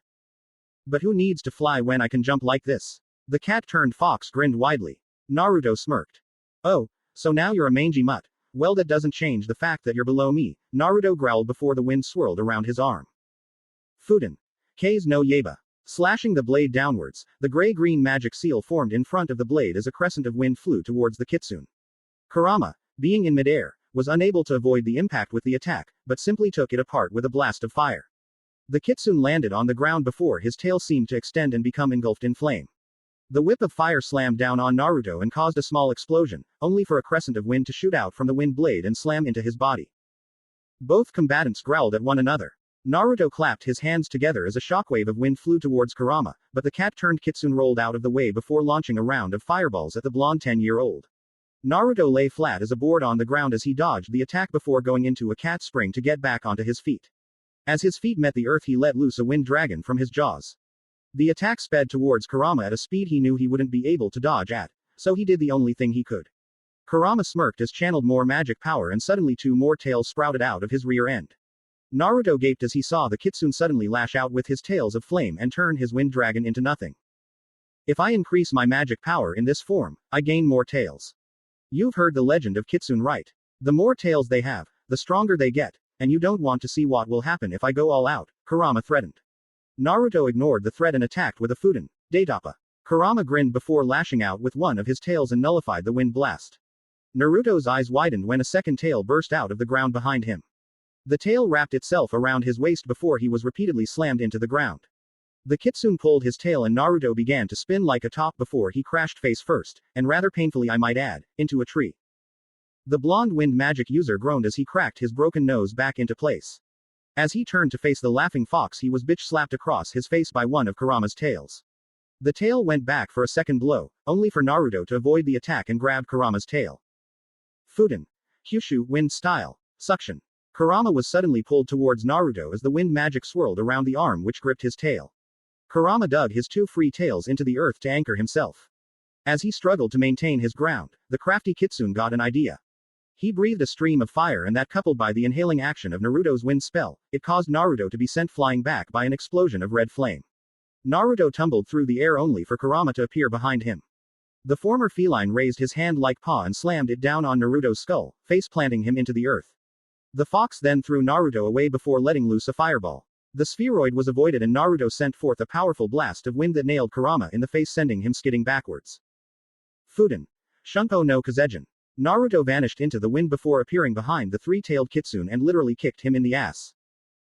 But who needs to fly when I can jump like this? The cat-turned-fox grinned widely. Naruto smirked. Oh, so now you're a mangy mutt. Well, that doesn't change the fact that you're below me, Naruto growled before the wind swirled around his arm. Fuden. K's no Yaiba. Slashing the blade downwards, the gray-green magic seal formed in front of the blade as a crescent of wind flew towards the kitsune. Kurama, being in midair, was unable to avoid the impact with the attack, but simply took it apart with a blast of fire. The kitsune landed on the ground before his tail seemed to extend and become engulfed in flame. The whip of fire slammed down on Naruto and caused a small explosion, only for a crescent of wind to shoot out from the wind blade and slam into his body. Both combatants growled at one another. Naruto clapped his hands together as a shockwave of wind flew towards Kurama, but the cat-turned kitsune rolled out of the way before launching a round of fireballs at the blonde 10-year-old. Naruto lay flat as a board on the ground as he dodged the attack before going into a cat spring to get back onto his feet. As his feet met the earth, he let loose a wind dragon from his jaws. The attack sped towards Kurama at a speed he knew he wouldn't be able to dodge at, so he did the only thing he could. Kurama smirked as channeled more magic power and suddenly 2 more tails sprouted out of his rear end. Naruto gaped as he saw the kitsune suddenly lash out with his tails of flame and turn his wind dragon into nothing. If I increase my magic power in this form, I gain more tails. You've heard the legend of kitsune, right? The more tails they have, the stronger they get, and you don't want to see what will happen if I go all out, Kurama threatened. Naruto ignored the threat and attacked with a Fuden, Daitapa. Kurama grinned before lashing out with one of his tails and nullified the wind blast. Naruto's eyes widened when a second tail burst out of the ground behind him. The tail wrapped itself around his waist before he was repeatedly slammed into the ground. The kitsune pulled his tail and Naruto began to spin like a top before he crashed face first, and rather painfully I might add, into a tree. The blonde wind magic user groaned as he cracked his broken nose back into place. As he turned to face the laughing fox, he was bitch slapped across his face by one of Kurama's tails. The tail went back for a second blow, only for Naruto to avoid the attack and grab Kurama's tail. Fuden. Kyushu, wind style. Suction. Kurama was suddenly pulled towards Naruto as the wind magic swirled around the arm which gripped his tail. Kurama dug his 2 free tails into the earth to anchor himself. As he struggled to maintain his ground, the crafty kitsune got an idea. He breathed a stream of fire, and that, coupled by the inhaling action of Naruto's wind spell, it caused Naruto to be sent flying back by an explosion of red flame. Naruto tumbled through the air only for Kurama to appear behind him. The former feline raised his hand-like paw and slammed it down on Naruto's skull, face-planting him into the earth. The fox then threw Naruto away before letting loose a fireball. The spheroid was avoided and Naruto sent forth a powerful blast of wind that nailed Kurama in the face, sending him skidding backwards. Fuden. Shunpo no Kazejin. Naruto vanished into the wind before appearing behind the 3-tailed kitsune and literally kicked him in the ass.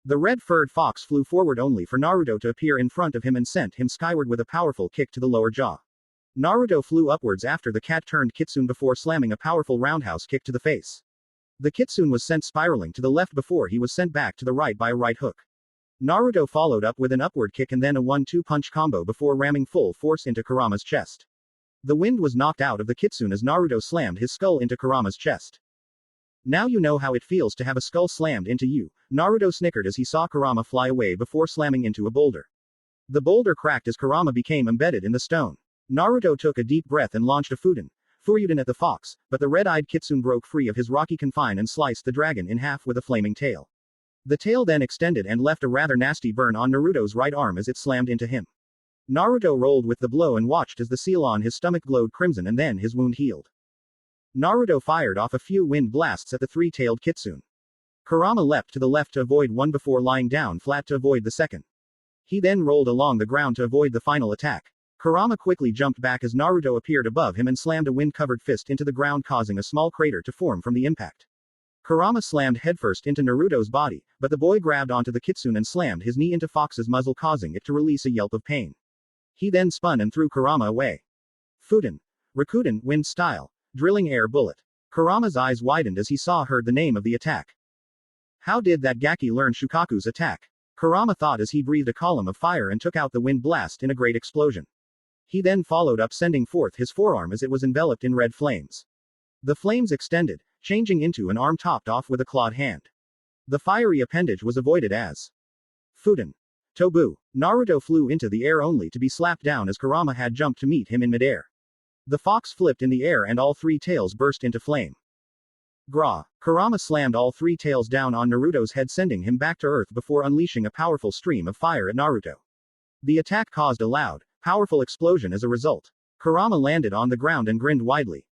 The red-furred fox flew forward only for Naruto to appear in front of him and sent him skyward with a powerful kick to the lower jaw. Naruto flew upwards after the cat-turned kitsune before slamming a powerful roundhouse kick to the face. The kitsune was sent spiraling to the left before he was sent back to the right by a right hook. Naruto followed up with an upward kick and then a 1-2 punch combo before ramming full force into Kurama's chest. The wind was knocked out of the kitsune as Naruto slammed his skull into Kurama's chest. Now you know how it feels to have a skull slammed into you, Naruto snickered as he saw Kurama fly away before slamming into a boulder. The boulder cracked as Kurama became embedded in the stone. Naruto took a deep breath and launched a Fuden Furuden at the fox, but the red-eyed kitsune broke free of his rocky confine and sliced the dragon in half with a flaming tail. The tail then extended and left a rather nasty burn on Naruto's right arm as it slammed into him. Naruto rolled with the blow and watched as the seal on his stomach glowed crimson and then his wound healed. Naruto fired off a few wind blasts at the three-tailed kitsune. Kurama leapt to the left to avoid one before lying down flat to avoid the second. He then rolled along the ground to avoid the final attack. Kurama quickly jumped back as Naruto appeared above him and slammed a wind-covered fist into the ground, causing a small crater to form from the impact. Kurama slammed headfirst into Naruto's body, but the boy grabbed onto the kitsune and slammed his knee into Fox's muzzle, causing it to release a yelp of pain. He then spun and threw Kurama away. Fuden. Rakuten, wind style. Drilling air bullet. Kurama's eyes widened as he heard the name of the attack. How did that Gaki learn Shukaku's attack? Kurama thought as he breathed a column of fire and took out the wind blast in a great explosion. He then followed up, sending forth his forearm as it was enveloped in red flames. The flames extended, changing into an arm topped off with a clawed hand. The fiery appendage was avoided as Fuden. Tobu. Naruto flew into the air only to be slapped down as Kurama had jumped to meet him in midair. The fox flipped in the air and all three tails burst into flame. Gra. Kurama slammed all three tails down on Naruto's head, sending him back to earth before unleashing a powerful stream of fire at Naruto. The attack caused a loud, powerful explosion as a result. Kurama landed on the ground and grinned widely.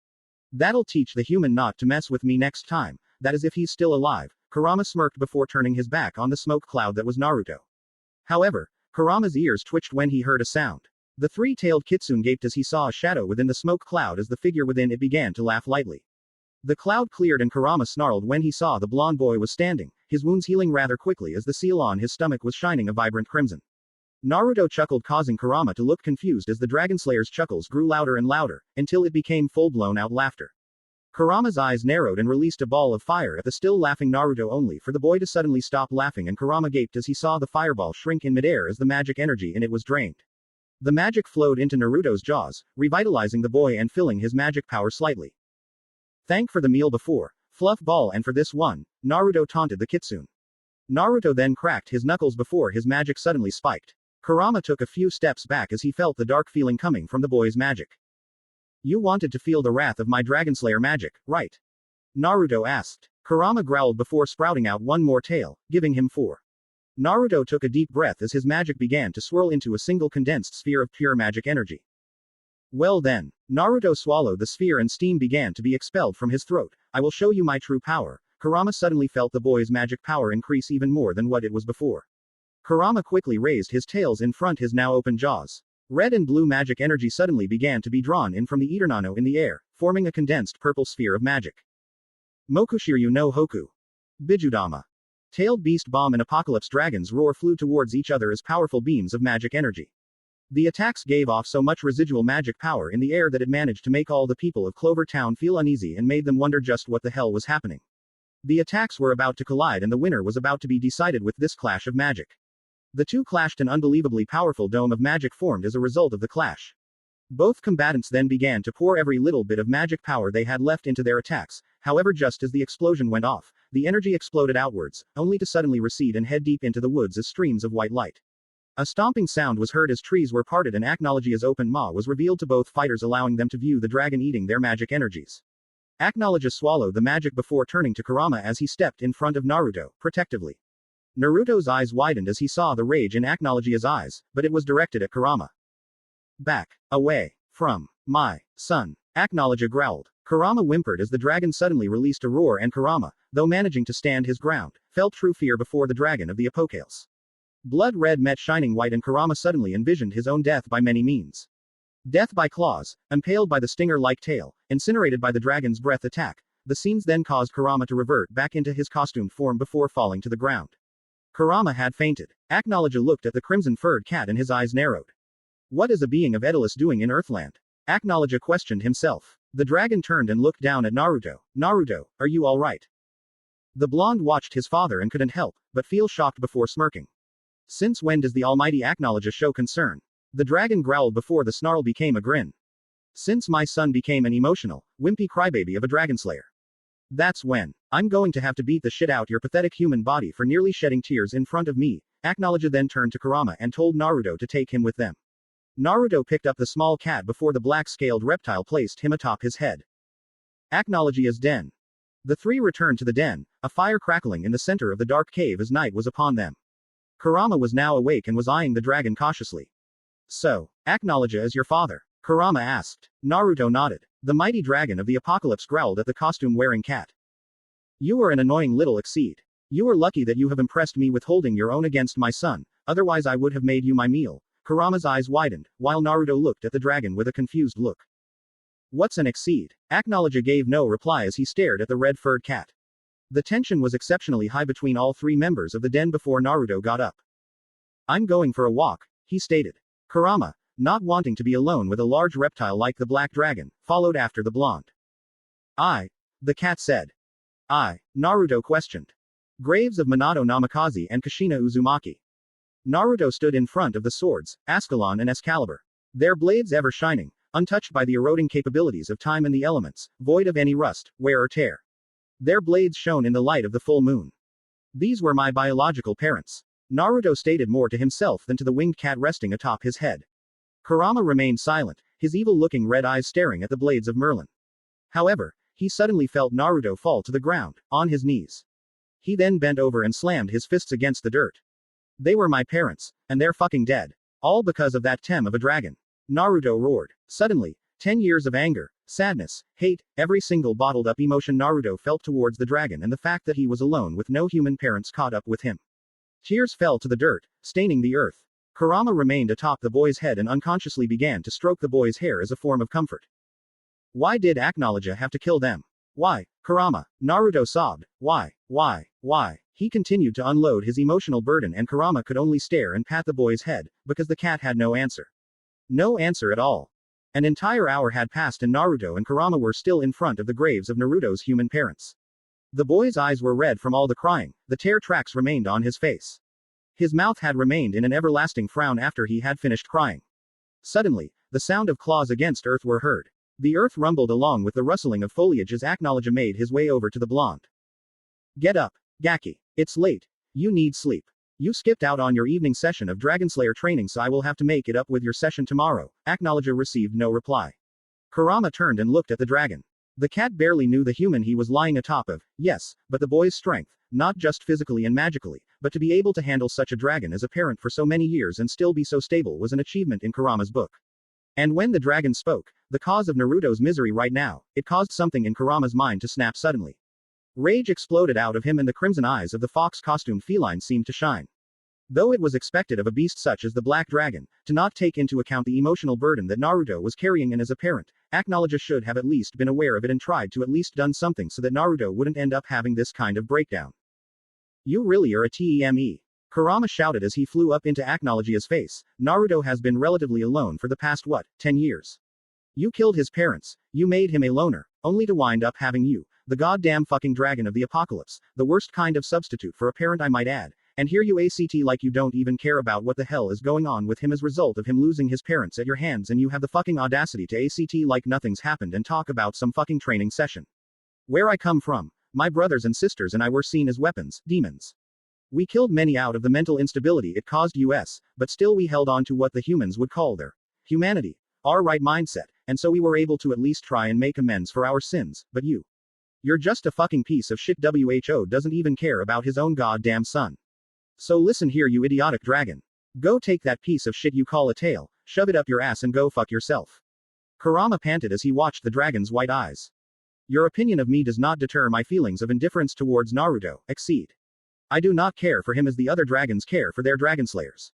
That'll teach the human not to mess with me next time, that is if he's still alive, Kurama smirked before turning his back on the smoke cloud that was Naruto. However, Kurama's ears twitched when he heard a sound. The three-tailed kitsune gaped as he saw a shadow within the smoke cloud as the figure within it began to laugh lightly. The cloud cleared and Kurama snarled when he saw the blonde boy was standing, his wounds healing rather quickly as the seal on his stomach was shining a vibrant crimson. Naruto chuckled, causing Kurama to look confused as the Dragonslayer's chuckles grew louder and louder, until it became full-blown out laughter. Kurama's eyes narrowed and released a ball of fire at the still laughing Naruto, only for the boy to suddenly stop laughing, and Kurama gaped as he saw the fireball shrink in midair as the magic energy in it was drained. The magic flowed into Naruto's jaws, revitalizing the boy and filling his magic power slightly. Thank for the meal before, fluff ball, and for this one, Naruto taunted the kitsune. Naruto then cracked his knuckles before his magic suddenly spiked. Kurama took a few steps back as he felt the dark feeling coming from the boy's magic. You wanted to feel the wrath of my Dragonslayer magic, right? Naruto asked. Kurama growled before sprouting out one more tail, giving him 4. Naruto took a deep breath as his magic began to swirl into a single condensed sphere of pure magic energy. Well then, Naruto swallowed the sphere and steam began to be expelled from his throat. I will show you my true power. Kurama suddenly felt the boy's magic power increase even more than what it was before. Kurama quickly raised his tails in front his now open jaws. Red and blue magic energy suddenly began to be drawn in from the Eternano in the air, forming a condensed purple sphere of magic. Mokushiryu no Hoku. Bijudama. Tailed beast bomb and apocalypse dragon's roar flew towards each other as powerful beams of magic energy. The attacks gave off so much residual magic power in the air that it managed to make all the people of Clover Town feel uneasy and made them wonder just what the hell was happening. The attacks were about to collide and the winner was about to be decided with this clash of magic. The two clashed, an unbelievably powerful dome of magic formed as a result of the clash. Both combatants then began to pour every little bit of magic power they had left into their attacks. However, just as the explosion went off, the energy exploded outwards, only to suddenly recede and head deep into the woods as streams of white light. A stomping sound was heard as trees were parted and Acnologia's open maw was revealed to both fighters, allowing them to view the dragon eating their magic energies. Acnologia swallowed the magic before turning to Kurama as he stepped in front of Naruto, protectively. Naruto's eyes widened as he saw the rage in Acnologia's eyes, but it was directed at Kurama. Back. Away. From. My. Son. Acnologia growled. Kurama whimpered as the dragon suddenly released a roar, and Kurama, though managing to stand his ground, felt true fear before the dragon of the Apocales. Blood red met shining white, and Kurama suddenly envisioned his own death by many means. Death by claws, impaled by the stinger-like tail, incinerated by the dragon's breath attack. The scenes then caused Kurama to revert back into his costumed form before falling to the ground. Kurama had fainted. Acnologia looked at the crimson-furred cat and his eyes narrowed. What is a being of Edelus doing in Earthland? Acnologia questioned himself. The dragon turned and looked down at Naruto. Naruto, are you alright? The blonde watched his father and couldn't help but feel shocked before smirking. Since when does the almighty Acnologia show concern? The dragon growled before the snarl became a grin. Since my son became an emotional, wimpy crybaby of a Dragonslayer. That's when. I'm going to have to beat the shit out your pathetic human body for nearly shedding tears in front of me. Acnologia then turned to Kurama and told Naruto to take him with them. Naruto picked up the small cat before the black-scaled reptile placed him atop his head. Acnologia's den. The three returned to the den, a fire crackling in the center of the dark cave as night was upon them. Kurama was now awake and was eyeing the dragon cautiously. So, Acnologia is your father? Kurama asked. Naruto nodded. The mighty dragon of the apocalypse growled at the costume-wearing cat. You are an annoying little exceed. You are lucky that you have impressed me with holding your own against my son, otherwise I would have made you my meal. Kurama's eyes widened, while Naruto looked at the dragon with a confused look. What's an exceed? Acnologia gave no reply as he stared at the red-furred cat. The tension was exceptionally high between all three members of the den before Naruto got up. I'm going for a walk, he stated. Kurama, not wanting to be alone with a large reptile like the black dragon, followed after the blonde. The cat said. Naruto questioned. Graves of Manado Namikaze and Kushina Uzumaki. Naruto stood in front of the swords, Ascalon and Excalibur. Their blades ever shining, untouched by the eroding capabilities of time and the elements, void of any rust, wear or tear. Their blades shone in the light of the full moon. These were my biological parents. Naruto stated more to himself than to the winged cat resting atop his head. Kurama remained silent, his evil-looking red eyes staring at the blades of Merlin. However, he suddenly felt Naruto fall to the ground, on his knees. He then bent over and slammed his fists against the dirt. They were my parents, and they're fucking dead. All because of that tem of a dragon. Naruto roared. Suddenly, 10 years of anger, sadness, hate, every single bottled up emotion Naruto felt towards the dragon and the fact that he was alone with no human parents caught up with him. Tears fell to the dirt, staining the earth. Kurama remained atop the boy's head and unconsciously began to stroke the boy's hair as a form of comfort. Why did Acnologia have to kill them? Why, Kurama? Naruto sobbed. Why? He continued to unload his emotional burden and Kurama could only stare and pat the boy's head, because the cat had no answer. No answer at all. An entire hour had passed and Naruto and Kurama were still in front of the graves of Naruto's human parents. The boy's eyes were red from all the crying, the tear tracks remained on his face. His mouth had remained in an everlasting frown after he had finished crying. Suddenly, the sound of claws against earth were heard. The earth rumbled along with the rustling of foliage as Acnologia made his way over to the blonde. Get up, Gaki. It's late. You need sleep. You skipped out on your evening session of Dragonslayer training, so I will have to make it up with your session tomorrow. Acnologia received no reply. Kurama turned and looked at the dragon. The cat barely knew the human he was lying atop of, yes, but the boy's strength, not just physically and magically, but to be able to handle such a dragon as a parent for so many years and still be so stable was an achievement in Kurama's book. And when the dragon spoke, the cause of Naruto's misery right now, it caused something in Kurama's mind to snap suddenly. Rage exploded out of him and the crimson eyes of the fox-costumed feline seemed to shine. Though it was expected of a beast such as the black dragon, to not take into account the emotional burden that Naruto was carrying and as a parent, Acnologia should have at least been aware of it and tried to at least done something so that Naruto wouldn't end up having this kind of breakdown. You really are a TEME. Kurama shouted as he flew up into Acnologia's face. Naruto has been relatively alone for the past 10 years. You killed his parents, you made him a loner, only to wind up having you, the goddamn fucking dragon of the apocalypse, the worst kind of substitute for a parent I might add, and here you act like you don't even care about what the hell is going on with him as a result of him losing his parents at your hands and you have the fucking audacity to act like nothing's happened and talk about some fucking training session. Where I come from, my brothers and sisters and I were seen as weapons, demons. We killed many out of the mental instability it caused us, but still we held on to what the humans would call their humanity, our right mindset, and so we were able to at least try and make amends for our sins, but you're just a fucking piece of shit. Who doesn't even care about his own goddamn son. So listen here, you idiotic dragon. Go take that piece of shit you call a tail, shove it up your ass and go fuck yourself. Kurama panted as he watched the dragon's white eyes. Your opinion of me does not deter my feelings of indifference towards Naruto, exceed. I do not care for him as the other dragons care for their Dragonslayers.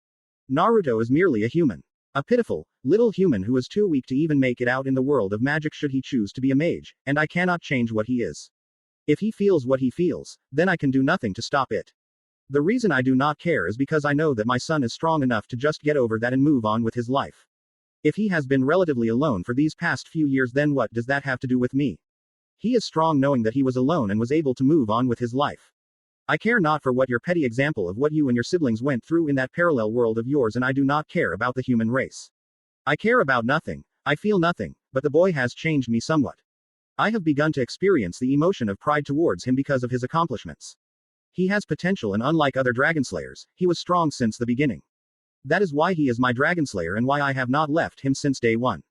Naruto is merely a human. A pitiful, little human who is too weak to even make it out in the world of magic should he choose to be a mage, and I cannot change what he is. If he feels what he feels, then I can do nothing to stop it. The reason I do not care is because I know that my son is strong enough to just get over that and move on with his life. If he has been relatively alone for these past few years, then what does that have to do with me? He is strong knowing that he was alone and was able to move on with his life. I care not for what your petty example of what you and your siblings went through in that parallel world of yours, and I do not care about the human race. I care about nothing, I feel nothing, but the boy has changed me somewhat. I have begun to experience the emotion of pride towards him because of his accomplishments. He has potential, and unlike other Dragonslayers, he was strong since the beginning. That is why he is my Dragonslayer and why I have not left him since day one.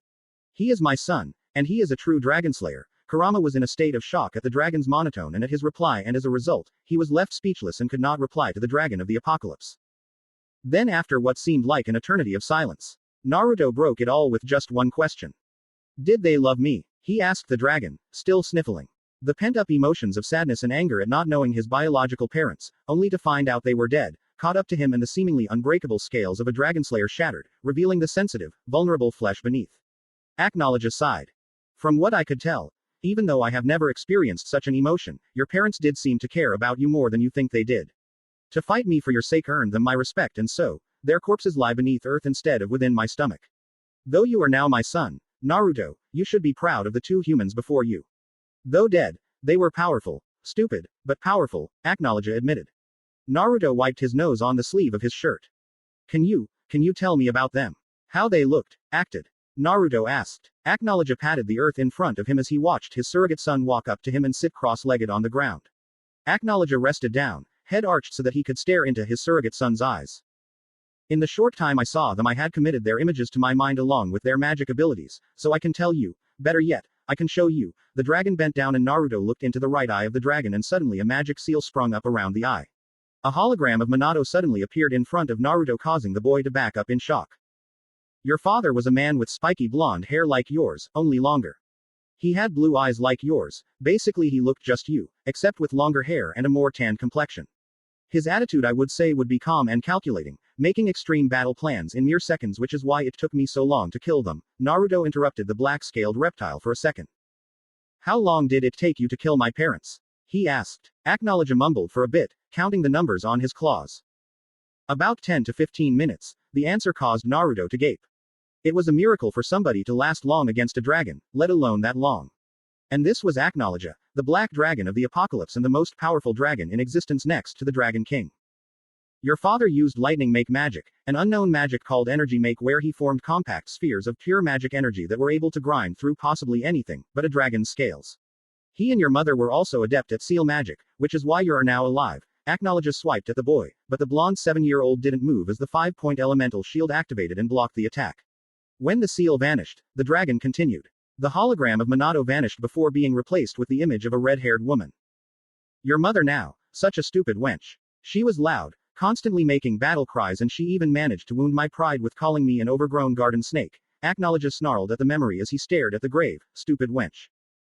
He is my son, and he is a true Dragonslayer. Kurama was in a state of shock at the dragon's monotone and at his reply, and as a result, he was left speechless and could not reply to the dragon of the apocalypse. Then after what seemed like an eternity of silence, Naruto broke it all with just one question. Did they love me? He asked the dragon, still sniffling. The pent-up emotions of sadness and anger at not knowing his biological parents, only to find out they were dead, caught up to him, and the seemingly unbreakable scales of a Dragonslayer shattered, revealing the sensitive, vulnerable flesh beneath. Acnologia sighed. From what I could tell, even though I have never experienced such an emotion, your parents did seem to care about you more than you think they did. To fight me for your sake earned them my respect, and so, their corpses lie beneath earth instead of within my stomach. Though you are now my son, Naruto, you should be proud of the two humans before you. Though dead, they were powerful. Stupid, but powerful, Acnologia admitted. Naruto wiped his nose on the sleeve of his shirt. Can you tell me about them? How they looked, acted? Naruto asked. Acnologia patted the earth in front of him as he watched his surrogate son walk up to him and sit cross-legged on the ground. Acnologia rested down, head arched so that he could stare into his surrogate son's eyes. In the short time I saw them, I had committed their images to my mind along with their magic abilities, so I can tell you, better yet, I can show you. The dragon bent down and Naruto looked into the right eye of the dragon, and suddenly a magic seal sprung up around the eye. A hologram of Manado suddenly appeared in front of Naruto, causing the boy to back up in shock. Your father was a man with spiky blonde hair like yours, only longer. He had blue eyes like yours. Basically he looked just you, except with longer hair and a more tanned complexion. His attitude, I would say, would be calm and calculating, making extreme battle plans in mere seconds, which is why it took me so long to kill them. Naruto interrupted the black-scaled reptile for a second. How long did it take you to kill my parents? He asked. Acnologia mumbled for a bit, counting the numbers on his claws. About 10 to 15 minutes, the answer caused Naruto to gape. It was a miracle for somebody to last long against a dragon, let alone that long. And this was Acnologia, the black dragon of the apocalypse and the most powerful dragon in existence next to the Dragon King. Your father used lightning make magic, an unknown magic called energy make, where he formed compact spheres of pure magic energy that were able to grind through possibly anything but a dragon's scales. He and your mother were also adept at seal magic, which is why you are now alive. Acnologia swiped at the boy, but the blonde 7-year-old didn't move as the 5-point elemental shield activated and blocked the attack. When the seal vanished, the dragon continued. The hologram of Manado vanished before being replaced with the image of a red-haired woman. Your mother now, such a stupid wench. She was loud, constantly making battle cries, and she even managed to wound my pride with calling me an overgrown garden snake. Acnologia snarled at the memory as he stared at the grave. Stupid wench.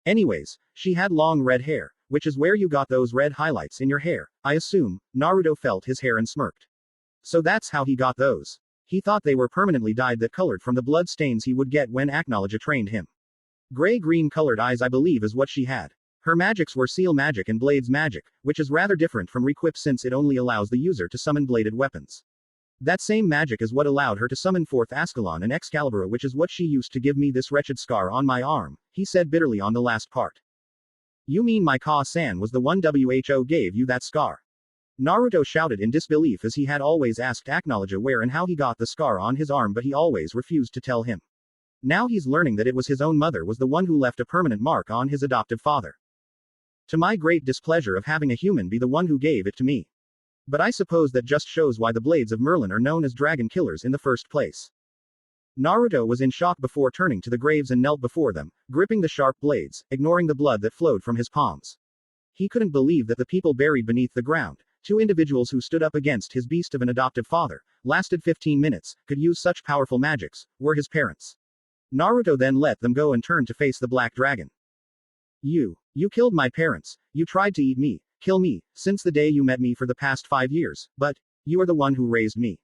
Anyways, she had long red hair, which is where you got those red highlights in your hair, I assume. Naruto felt his hair and smirked. So that's how he got those. He thought they were permanently dyed, that colored from the blood stains he would get when Acnologia trained him. Gray-green colored eyes, I believe, is what she had. Her magics were seal magic and blades magic, which is rather different from requip since it only allows the user to summon bladed weapons. That same magic is what allowed her to summon forth Ascalon and Excalibur, which is what she used to give me this wretched scar on my arm, he said bitterly on the last part. You mean my Ka-san was the one who gave you that scar? Naruto shouted in disbelief as he had always asked Acnologia where and how he got the scar on his arm, but he always refused to tell him. Now he's learning that it was his own mother was the one who left a permanent mark on his adoptive father. To my great displeasure of having a human be the one who gave it to me. But I suppose that just shows why the Blades of Merlin are known as dragon killers in the first place. Naruto was in shock before turning to the graves and knelt before them, gripping the sharp blades, ignoring the blood that flowed from his palms. He couldn't believe that the people buried beneath the ground, two individuals who stood up against his beast of an adoptive father, lasted 15 minutes, could use such powerful magics, were his parents. Naruto then let them go and turned to face the black dragon. You killed my parents, you tried to eat me, kill me, since the day you met me for the past 5 years, but you are the one who raised me.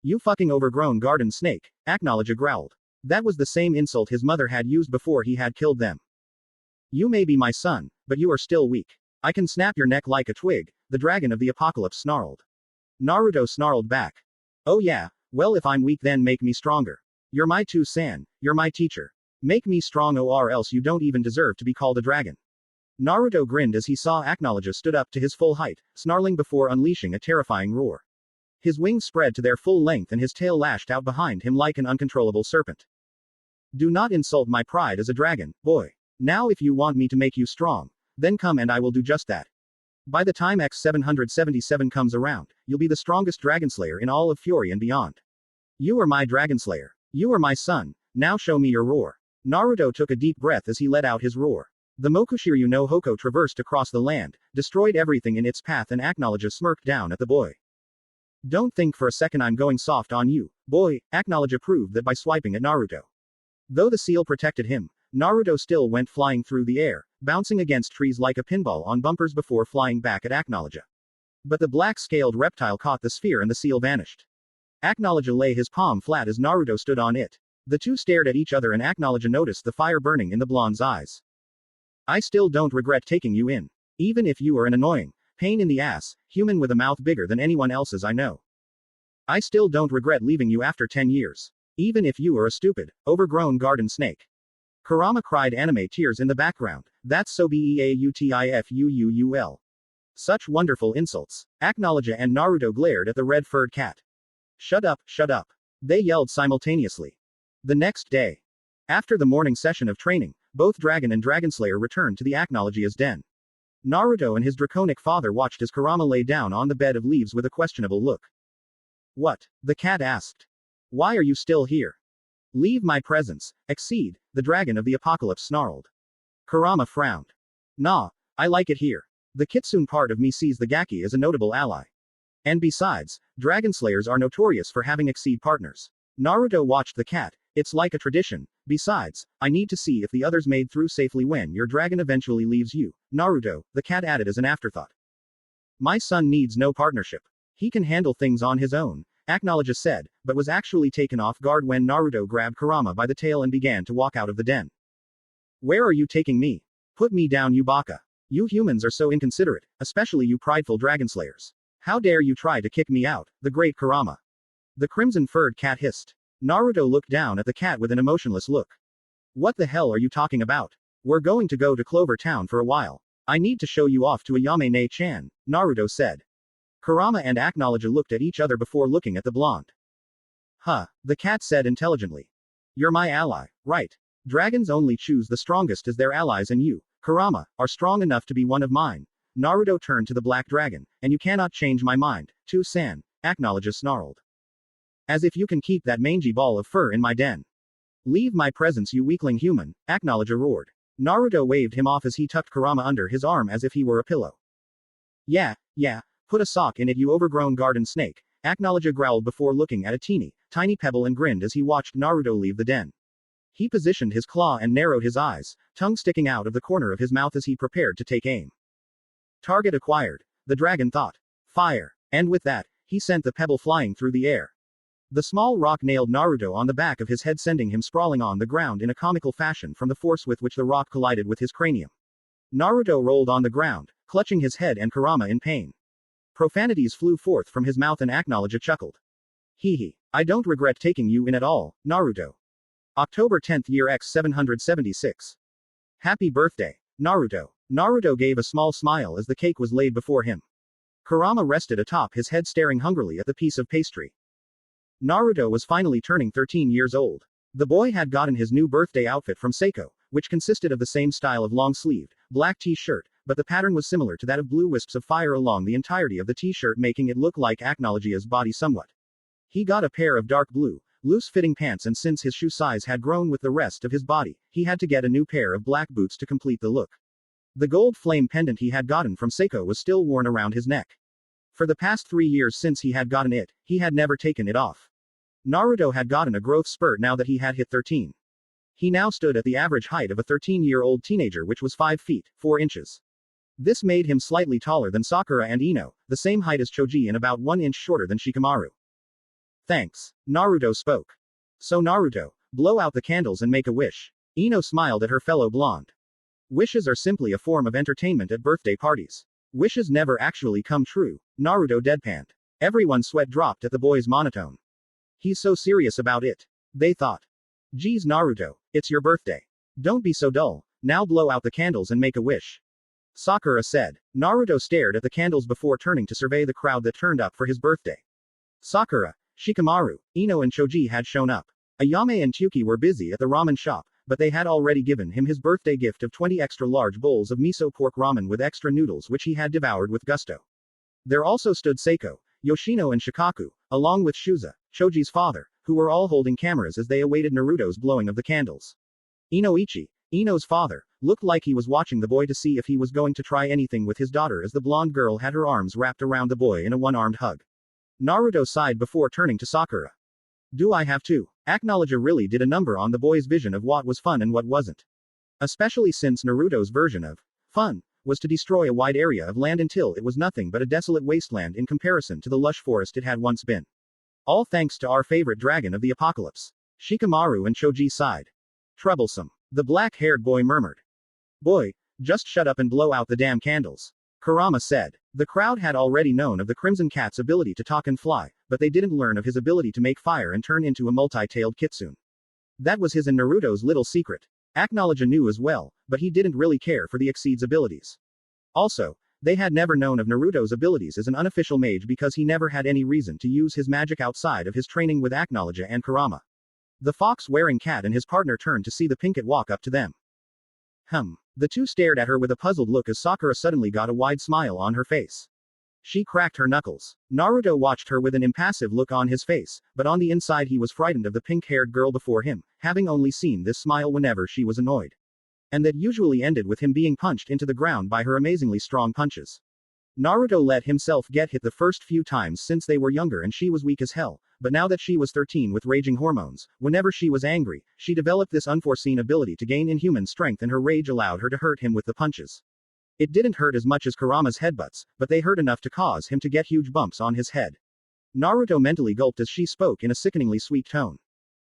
You fucking overgrown garden snake, Acnologia growled. That was the same insult his mother had used before he had killed them. You may be my son, but you are still weak. I can snap your neck like a twig, the dragon of the apocalypse snarled. Naruto snarled back. Oh yeah, well if I'm weak then make me stronger. You're my two-san, you're my teacher. Make me strong or else you don't even deserve to be called a dragon. Naruto grinned as he saw Acnologia stood up to his full height, snarling before unleashing a terrifying roar. His wings spread to their full length and his tail lashed out behind him like an uncontrollable serpent. Do not insult my pride as a dragon, boy. Now if you want me to make you strong, then come and I will do just that. By the time X777 comes around, you'll be the strongest Dragonslayer in all of Fury and beyond. You are my Dragonslayer. You are my son. Now show me your roar. Naruto took a deep breath as he let out his roar. The Mokushiryu no Hoko traversed across the land, destroyed everything in its path, and Acnologia smirked down at the boy. Don't think for a second I'm going soft on you, boy, Acnologia proved that by swiping at Naruto. Though the seal protected him, Naruto still went flying through the air, bouncing against trees like a pinball on bumpers before flying back at Acnologia. But the black-scaled reptile caught the sphere and the seal vanished. Acnologia lay his palm flat as Naruto stood on it. The two stared at each other and Acnologia noticed the fire burning in the blonde's eyes. I still don't regret taking you in. Even if you are an annoying pain in the ass, human with a mouth bigger than anyone else's I know. I still don't regret leaving you after 10 years. Even if you are a stupid, overgrown garden snake. Kurama cried, anime tears in the background. That's so beautiful. Such wonderful insults. Acnologia and Naruto glared at the red-furred cat. Shut up, shut up. They yelled simultaneously. The next day. After the morning session of training, both Dragon and Dragonslayer returned to the Acnologia's den. Naruto and his draconic father watched as Kurama lay down on the bed of leaves with a questionable look. What? The cat asked. Why are you still here? Leave my presence. Exceed, the dragon of the apocalypse snarled. Kurama frowned. Nah, I like it here. The kitsune part of me sees the Gaki as a notable ally. And besides, Dragonslayers are notorious for having exceed partners. Naruto watched the cat. It's like a tradition. Besides, I need to see if the others made through safely when your dragon eventually leaves you, Naruto, the cat added as an afterthought. My son needs no partnership. He can handle things on his own, Acnologia said, but was actually taken off guard when Naruto grabbed Kurama by the tail and began to walk out of the den. Where are you taking me? Put me down, you baka. You humans are so inconsiderate, especially you prideful Dragonslayers. How dare you try to kick me out, the great Kurama. The crimson-furred cat hissed. Naruto looked down at the cat with an emotionless look. What the hell are you talking about? We're going to go to Clover Town for a while. I need to show you off to a Yamane-chan, Naruto said. Kurama and Acnologia looked at each other before looking at the blonde. Huh, the cat said intelligently. You're my ally, right? Dragons only choose the strongest as their allies, and you, Kurama, are strong enough to be one of mine. Naruto turned to the black dragon, and you cannot change my mind, San, Acnologia snarled. As if you can keep that mangy ball of fur in my den. Leave my presence, you weakling human, Acnologia roared. Naruto waved him off as he tucked Kurama under his arm as if he were a pillow. Yeah, put a sock in it, you overgrown garden snake, Acnologia growled before looking at a tiny pebble and grinned as he watched Naruto leave the den. He positioned his claw and narrowed his eyes, tongue sticking out of the corner of his mouth as he prepared to take aim. Target acquired, the dragon thought. Fire. And with that, he sent the pebble flying through the air. The small rock nailed Naruto on the back of his head, sending him sprawling on the ground in a comical fashion from the force with which the rock collided with his cranium. Naruto rolled on the ground, clutching his head and Kurama in pain. Profanities flew forth from his mouth and Acnologia chuckled. Hee. I don't regret taking you in at all, Naruto. October 10th, year X 776. Happy birthday, Naruto. Naruto gave a small smile as the cake was laid before him. Kurama rested atop his head, staring hungrily at the piece of pastry. Naruto was finally turning 13 years old. The boy had gotten his new birthday outfit from Seiko, which consisted of the same style of long-sleeved, black t-shirt, but the pattern was similar to that of blue wisps of fire along the entirety of the t-shirt, making it look like Acnologia's body somewhat. He got a pair of dark blue, loose-fitting pants, and since his shoe size had grown with the rest of his body, he had to get a new pair of black boots to complete the look. The gold flame pendant he had gotten from Seiko was still worn around his neck. For the past 3 years since he had gotten it, he had never taken it off. Naruto had gotten a growth spurt now that he had hit 13. He now stood at the average height of a 13-year-old teenager, which was 5 feet, 4 inches. This made him slightly taller than Sakura and Ino, the same height as Choji and about 1 inch shorter than Shikamaru. Thanks. Naruto spoke. So Naruto, blow out the candles and make a wish. Ino smiled at her fellow blonde. Wishes are simply a form of entertainment at birthday parties. Wishes never actually come true, Naruto deadpanned. Everyone's sweat dropped at the boy's monotone. He's so serious about it, they thought. Geez, Naruto, it's your birthday. Don't be so dull, now blow out the candles and make a wish. Sakura said. Naruto stared at the candles before turning to survey the crowd that turned up for his birthday. Sakura, Shikamaru, Ino and Choji had shown up. Ayame and Tyuki were busy at the ramen shop, but they had already given him his birthday gift of 20 extra large bowls of miso pork ramen with extra noodles, which he had devoured with gusto. There also stood Seiko, Yoshino and Shikaku, along with Shuza, Choji's father, who were all holding cameras as they awaited Naruto's blowing of the candles. Inoichi, Ino's father, looked like he was watching the boy to see if he was going to try anything with his daughter as the blonde girl had her arms wrapped around the boy in a one-armed hug. Naruto sighed before turning to Sakura. Do I have to? Acnologia really did a number on the boy's vision of what was fun and what wasn't. Especially since Naruto's version of fun was to destroy a wide area of land until it was nothing but a desolate wasteland in comparison to the lush forest it had once been. All thanks to our favorite dragon of the apocalypse. Shikamaru and Choji sighed. Troublesome. The black-haired boy murmured. Boy, just shut up and blow out the damn candles. Kurama said. The crowd had already known of the Crimson Cat's ability to talk and fly, but they didn't learn of his ability to make fire and turn into a multi-tailed kitsune. That was his and Naruto's little secret. Acnologia knew as well, but he didn't really care for the Exceed's abilities. Also, they had never known of Naruto's abilities as an unofficial mage because he never had any reason to use his magic outside of his training with Acnologia and Kurama. The fox-wearing cat and his partner turned to see the Pinkett walk up to them. The two stared at her with a puzzled look as Sakura suddenly got a wide smile on her face. She cracked her knuckles. Naruto watched her with an impassive look on his face, but on the inside he was frightened of the pink-haired girl before him, having only seen this smile whenever she was annoyed. And that usually ended with him being punched into the ground by her amazingly strong punches. Naruto let himself get hit the first few times since they were younger and she was weak as hell, but now that she was 13 with raging hormones, whenever she was angry, she developed this unforeseen ability to gain inhuman strength and her rage allowed her to hurt him with the punches. It didn't hurt as much as Kurama's headbutts, but they hurt enough to cause him to get huge bumps on his head. Naruto mentally gulped as she spoke in a sickeningly sweet tone.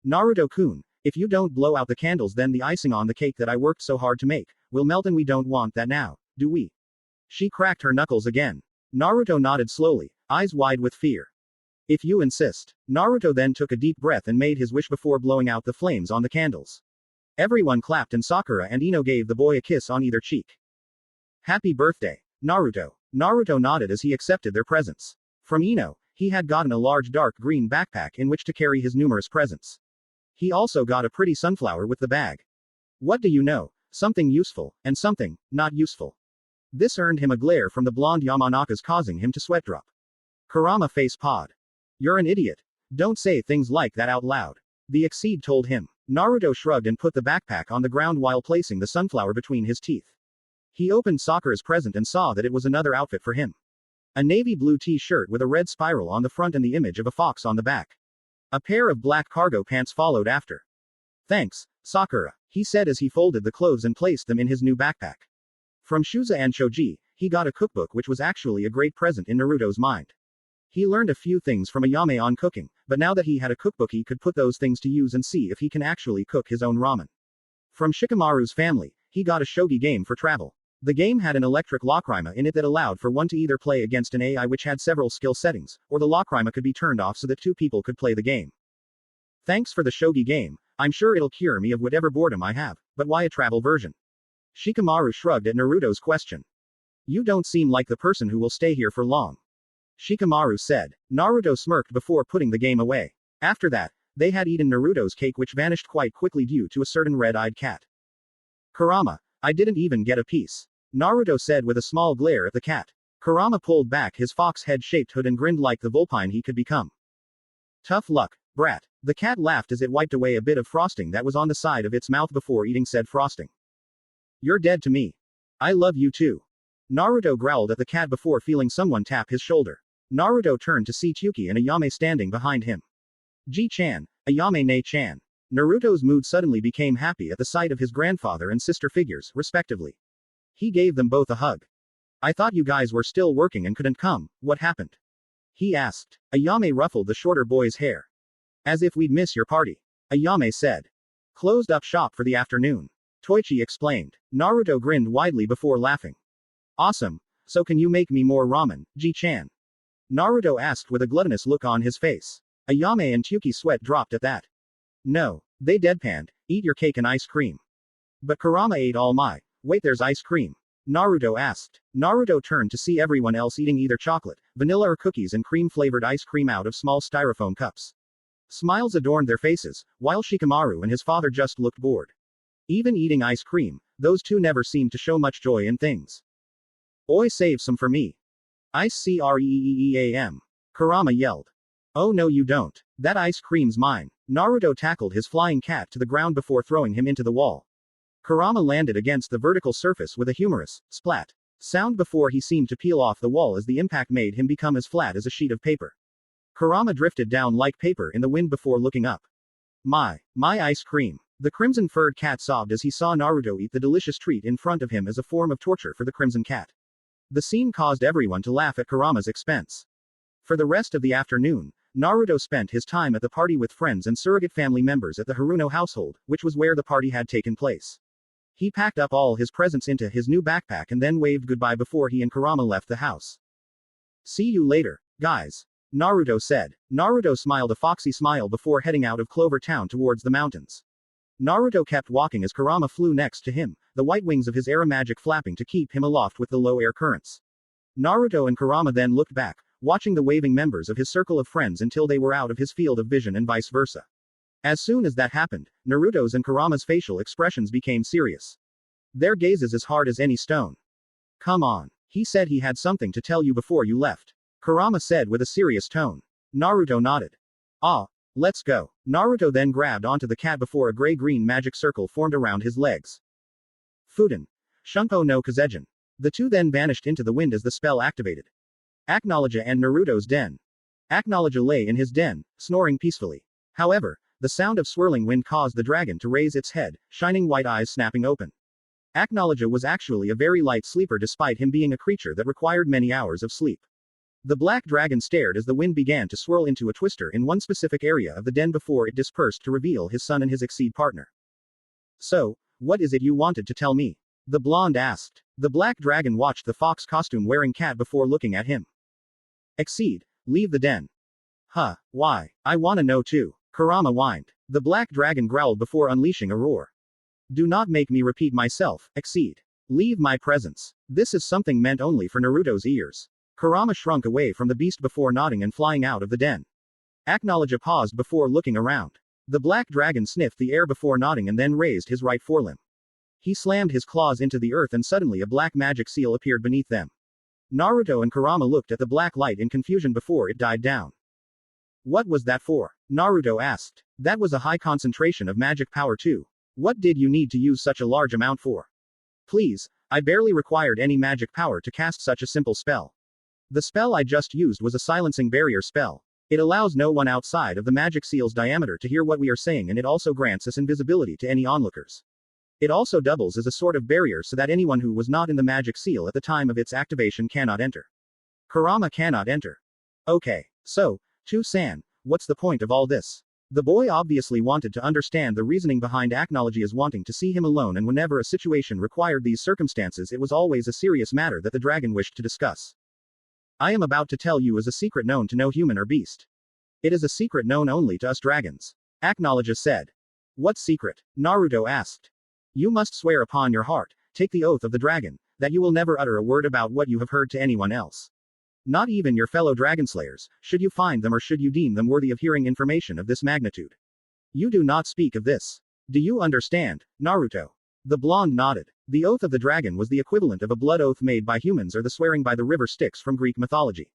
Naruto-kun, if you don't blow out the candles then the icing on the cake that I worked so hard to make, will melt and we don't want that now, do we? She cracked her knuckles again. Naruto nodded slowly, eyes wide with fear. If you insist. Naruto then took a deep breath and made his wish before blowing out the flames on the candles. Everyone clapped and Sakura and Ino gave the boy a kiss on either cheek. Happy birthday, Naruto. Naruto nodded as he accepted their presents. From Ino, he had gotten a large dark green backpack in which to carry his numerous presents. He also got a pretty sunflower with the bag. What do you know? Something useful, and something not useful. This earned him a glare from the blonde Yamanakas causing him to sweat drop. Kurama face pawed. You're an idiot. Don't say things like that out loud. The Exceed told him. Naruto shrugged and put the backpack on the ground while placing the sunflower between his teeth. He opened Sakura's present and saw that it was another outfit for him. A navy blue t-shirt with a red spiral on the front and the image of a fox on the back. A pair of black cargo pants followed after. Thanks, Sakura, he said as he folded the clothes and placed them in his new backpack. From Shuza and Choji, he got a cookbook which was actually a great present in Naruto's mind. He learned a few things from Ayame on cooking, but now that he had a cookbook he could put those things to use and see if he can actually cook his own ramen. From Shikamaru's family, he got a shogi game for travel. The game had an electric Lacrima in it that allowed for one to either play against an AI which had several skill settings, or the Lacrima could be turned off so that two people could play the game. Thanks for the shogi game, I'm sure it'll cure me of whatever boredom I have, but why a travel version? Shikamaru shrugged at Naruto's question. You don't seem like the person who will stay here for long. Shikamaru said. Naruto smirked before putting the game away. After that, they had eaten Naruto's cake which vanished quite quickly due to a certain red-eyed cat. Kurama, I didn't even get a piece. Naruto said with a small glare at the cat. Kurama pulled back his fox head-shaped hood and grinned like the vulpine he could become. Tough luck, brat. The cat laughed as it wiped away a bit of frosting that was on the side of its mouth before eating said frosting. You're dead to me. I love you too. Naruto growled at the cat before feeling someone tap his shoulder. Naruto turned to see Tsuki and Ayame standing behind him. Ji-chan, Ayame ne-chan. Naruto's mood suddenly became happy at the sight of his grandfather and sister figures, respectively. He gave them both a hug. I thought you guys were still working and couldn't come, what happened? He asked. Ayame ruffled the shorter boy's hair. As if we'd miss your party. Ayame said. Closed up shop for the afternoon. Toichi explained. Naruto grinned widely before laughing. Awesome, so can you make me more ramen, Ji-chan? Naruto asked with a gluttonous look on his face. Ayame and Tsuki sweat dropped at that. No, they deadpanned, eat your cake and ice cream. But Kurama ate all my. Wait, there's ice cream? Naruto asked. Naruto turned to see everyone else eating either chocolate, vanilla or cookies and cream-flavored ice cream out of small styrofoam cups. Smiles adorned their faces, while Shikamaru and his father just looked bored. Even eating ice cream, those two never seemed to show much joy in things. Oi, save some for me. Ice cream. Kurama yelled. Oh no you don't. That ice cream's mine. Naruto tackled his flying cat to the ground before throwing him into the wall. Kurama landed against the vertical surface with a humorous splat sound before he seemed to peel off the wall as the impact made him become as flat as a sheet of paper. Kurama drifted down like paper in the wind before looking up. My ice cream. The crimson-furred cat sobbed as he saw Naruto eat the delicious treat in front of him as a form of torture for the crimson cat. The scene caused everyone to laugh at Kurama's expense. For the rest of the afternoon, Naruto spent his time at the party with friends and surrogate family members at the Haruno household, which was where the party had taken place. He packed up all his presents into his new backpack and then waved goodbye before he and Kurama left the house. See you later, guys. Naruto said. Naruto smiled a foxy smile before heading out of Clover Town towards the mountains. Naruto kept walking as Kurama flew next to him, the white wings of his air magic flapping to keep him aloft with the low air currents. Naruto and Kurama then looked back, watching the waving members of his circle of friends until they were out of his field of vision and vice versa. As soon as that happened, Naruto's and Kurama's facial expressions became serious. Their gazes as hard as any stone. Come on. He said he had something to tell you before you left. Kurama said with a serious tone. Naruto nodded. Ah, let's go. Naruto then grabbed onto the cat before a gray-green magic circle formed around his legs. Fuden. Shunpo no Kazejin. The two then vanished into the wind as the spell activated. Acnologia and Naruto's den. Acnologia lay in his den, snoring peacefully. However, the sound of swirling wind caused the dragon to raise its head, shining white eyes snapping open. Acnologia was actually a very light sleeper despite him being a creature that required many hours of sleep. The black dragon stared as the wind began to swirl into a twister in one specific area of the den before it dispersed to reveal his son and his Exceed partner. So, what is it you wanted to tell me? The blonde asked. The black dragon watched the fox costume wearing cat before looking at him. Exceed, leave the den. Huh, why? I wanna know too. Kurama whined. The black dragon growled before unleashing a roar. Do not make me repeat myself, Exceed. Leave my presence. This is something meant only for Naruto's ears. Kurama shrunk away from the beast before nodding and flying out of the den. Acnologia paused before looking around. The black dragon sniffed the air before nodding and then raised his right forelimb. He slammed his claws into the earth and suddenly a black magic seal appeared beneath them. Naruto and Kurama looked at the black light in confusion before it died down. What was that for? Naruto asked. That was a high concentration of magic power too. What did you need to use such a large amount for? Please, I barely required any magic power to cast such a simple spell. The spell I just used was a silencing barrier spell. It allows no one outside of the magic seal's diameter to hear what we are saying, and it also grants us invisibility to any onlookers. It also doubles as a sort of barrier so that anyone who was not in the magic seal at the time of its activation cannot enter. Kurama cannot enter. Okay, so, San, what's the point of all this? The boy obviously wanted to understand the reasoning behind Acnologia's wanting to see him alone, and whenever a situation required these circumstances, it was always a serious matter that the dragon wished to discuss. I am about to tell you is a secret known to no human or beast. It is a secret known only to us dragons. Acnologia said. What secret? Naruto asked. You must swear upon your heart, take the oath of the dragon, that you will never utter a word about what you have heard to anyone else. Not even your fellow Dragonslayers, should you find them or should you deem them worthy of hearing information of this magnitude. You do not speak of this. Do you understand, Naruto? The blonde nodded. The oath of the dragon was the equivalent of a blood oath made by humans or the swearing by the river Styx from Greek mythology.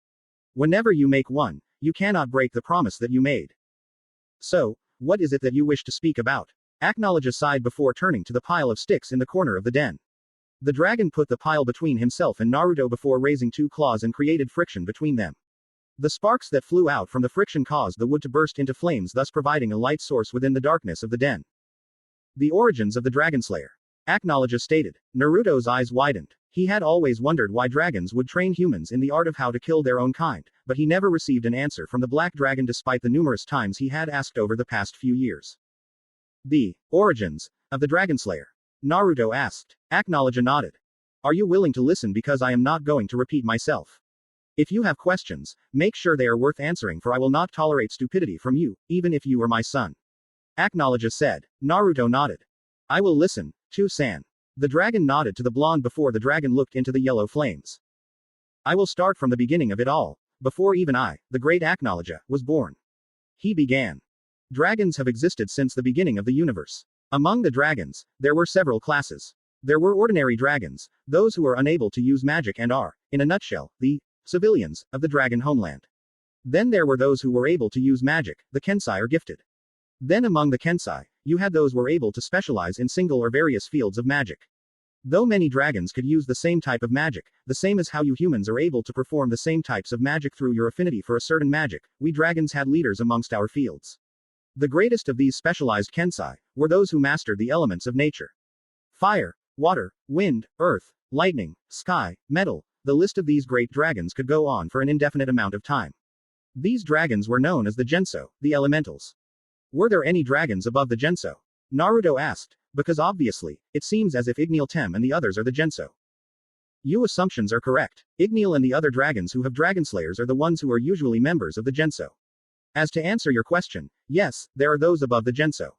Whenever you make one, you cannot break the promise that you made. So, what is it that you wish to speak about? Acnologia sighed before turning to the pile of sticks in the corner of the den. The dragon put the pile between himself and Naruto before raising two claws and created friction between them. The sparks that flew out from the friction caused the wood to burst into flames, thus providing a light source within the darkness of the den. The origins of the Dragonslayer. Acnologia stated. Naruto's eyes widened. He had always wondered why dragons would train humans in the art of how to kill their own kind, but he never received an answer from the black dragon despite the numerous times he had asked over the past few years. The origins of the Dragonslayer. Naruto asked. Acnologia nodded. Are you willing to listen, because I am not going to repeat myself? If you have questions, make sure they are worth answering, for I will not tolerate stupidity from you, even if you are my son. Acnologia said. Naruto nodded. I will listen, San. The dragon nodded to the blonde before the dragon looked into the yellow flames. I will start from the beginning of it all, before even I, the great Acnologia, was born. He began. Dragons have existed since the beginning of the universe. Among the dragons, there were several classes. There were ordinary dragons, those who are unable to use magic and are, in a nutshell, the civilians of the dragon homeland. Then there were those who were able to use magic, the Kensei or gifted. Then among the Kensei, you had those who were able to specialize in single or various fields of magic. Though many dragons could use the same type of magic, the same as how you humans are able to perform the same types of magic through your affinity for a certain magic, we dragons had leaders amongst our fields. The greatest of these specialized Kensei were those who mastered the elements of nature. Fire, water, wind, earth, lightning, sky, metal, the list of these great dragons could go on for an indefinite amount of time. These dragons were known as the Genso, the elementals. Were there any dragons above the Genso? Naruto asked, because obviously, it seems as if Igneel Tem and the others are the Genso. Your assumptions are correct. Igneel and the other dragons who have Dragonslayers are the ones who are usually members of the Genso. As to answer your question, yes, there are those above the Genso.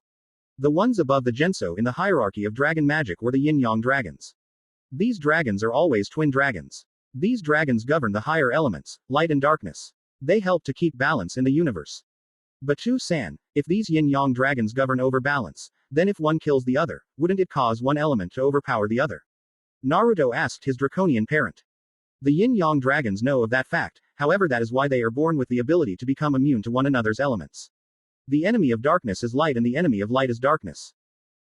The ones above the Genso in the hierarchy of dragon magic were the Yin-Yang dragons. These dragons are always twin dragons. These dragons govern the higher elements, light and darkness. They help to keep balance in the universe. But San, if these yin-yang dragons govern over balance, then if one kills the other, wouldn't it cause one element to overpower the other? Naruto asked his draconian parent. The yin-yang dragons know of that fact, however that is why they are born with the ability to become immune to one another's elements. The enemy of darkness is light and the enemy of light is darkness.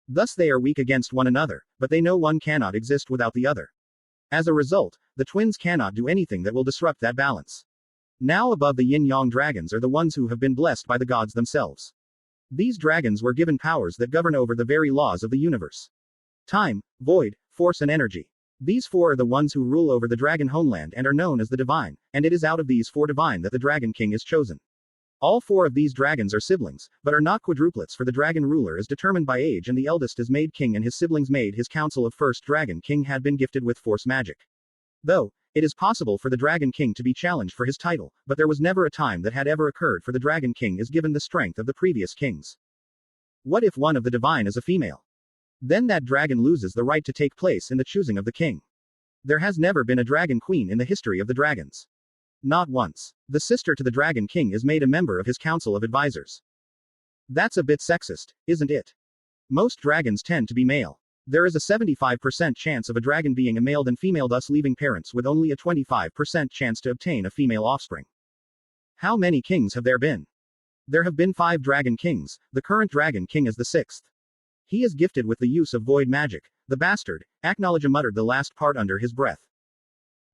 Thus they are weak against one another, but they know one cannot exist without the other. As a result, the twins cannot do anything that will disrupt that balance. Now above the yin-yang dragons are the ones who have been blessed by the gods themselves. These dragons were given powers that govern over the very laws of the universe. Time, void, force and energy. These four are the ones who rule over the dragon homeland and are known as the divine, and it is out of these four divine that the dragon king is chosen. All four of these dragons are siblings, but are not quadruplets, for the dragon ruler is determined by age and the eldest is made king and his siblings made his council of first dragon king had been gifted with force magic. Though, it is possible for the Dragon King to be challenged for his title, but there was never a time that had ever occurred for the Dragon King is given the strength of the previous kings. What if one of the divine is a female? Then that dragon loses the right to take place in the choosing of the king. There has never been a dragon queen in the history of the dragons. Not once. The sister to the Dragon King is made a member of his council of advisors. That's a bit sexist, isn't it? Most dragons tend to be male. There is a 75% chance of a dragon being a male than female, thus leaving parents with only a 25% chance to obtain a female offspring. How many kings have there been? There have been 5 dragon kings, the current dragon king is the 6th. He is gifted with the use of void magic, the bastard, Acnologia muttered the last part under his breath.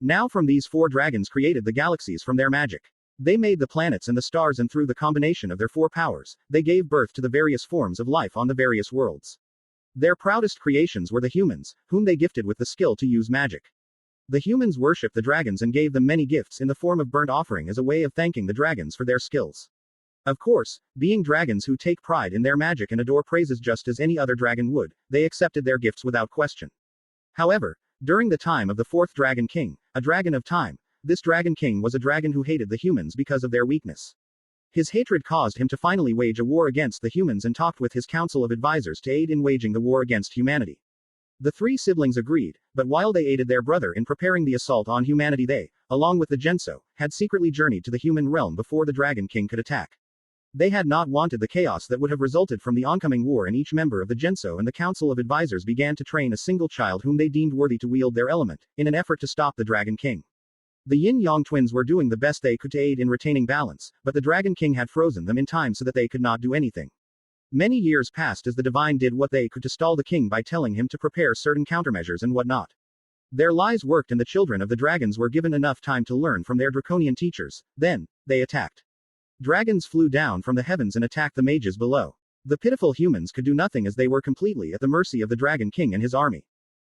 Now from these 4 dragons created the galaxies from their magic. They made the planets and the stars and through the combination of their 4 powers, they gave birth to the various forms of life on the various worlds. Their proudest creations were the humans, whom they gifted with the skill to use magic. The humans worshipped the dragons and gave them many gifts in the form of burnt offering as a way of thanking the dragons for their skills. Of course, being dragons who take pride in their magic and adore praises just as any other dragon would, they accepted their gifts without question. However, during the time of the 4th Dragon King, a dragon of time, this Dragon King was a dragon who hated the humans because of their weakness. His hatred caused him to finally wage a war against the humans and talked with his council of advisors to aid in waging the war against humanity. The 3 siblings agreed, but while they aided their brother in preparing the assault on humanity they, along with the Genso, had secretly journeyed to the human realm before the Dragon King could attack. They had not wanted the chaos that would have resulted from the oncoming war and each member of the Genso and the council of advisors began to train a single child whom they deemed worthy to wield their element, in an effort to stop the Dragon King. The Yin-Yang twins were doing the best they could to aid in retaining balance, but the Dragon King had frozen them in time so that they could not do anything. Many years passed as the divine did what they could to stall the king by telling him to prepare certain countermeasures and whatnot. Their lies worked and the children of the dragons were given enough time to learn from their draconian teachers, then, they attacked. Dragons flew down from the heavens and attacked the mages below. The pitiful humans could do nothing as they were completely at the mercy of the Dragon King and his army.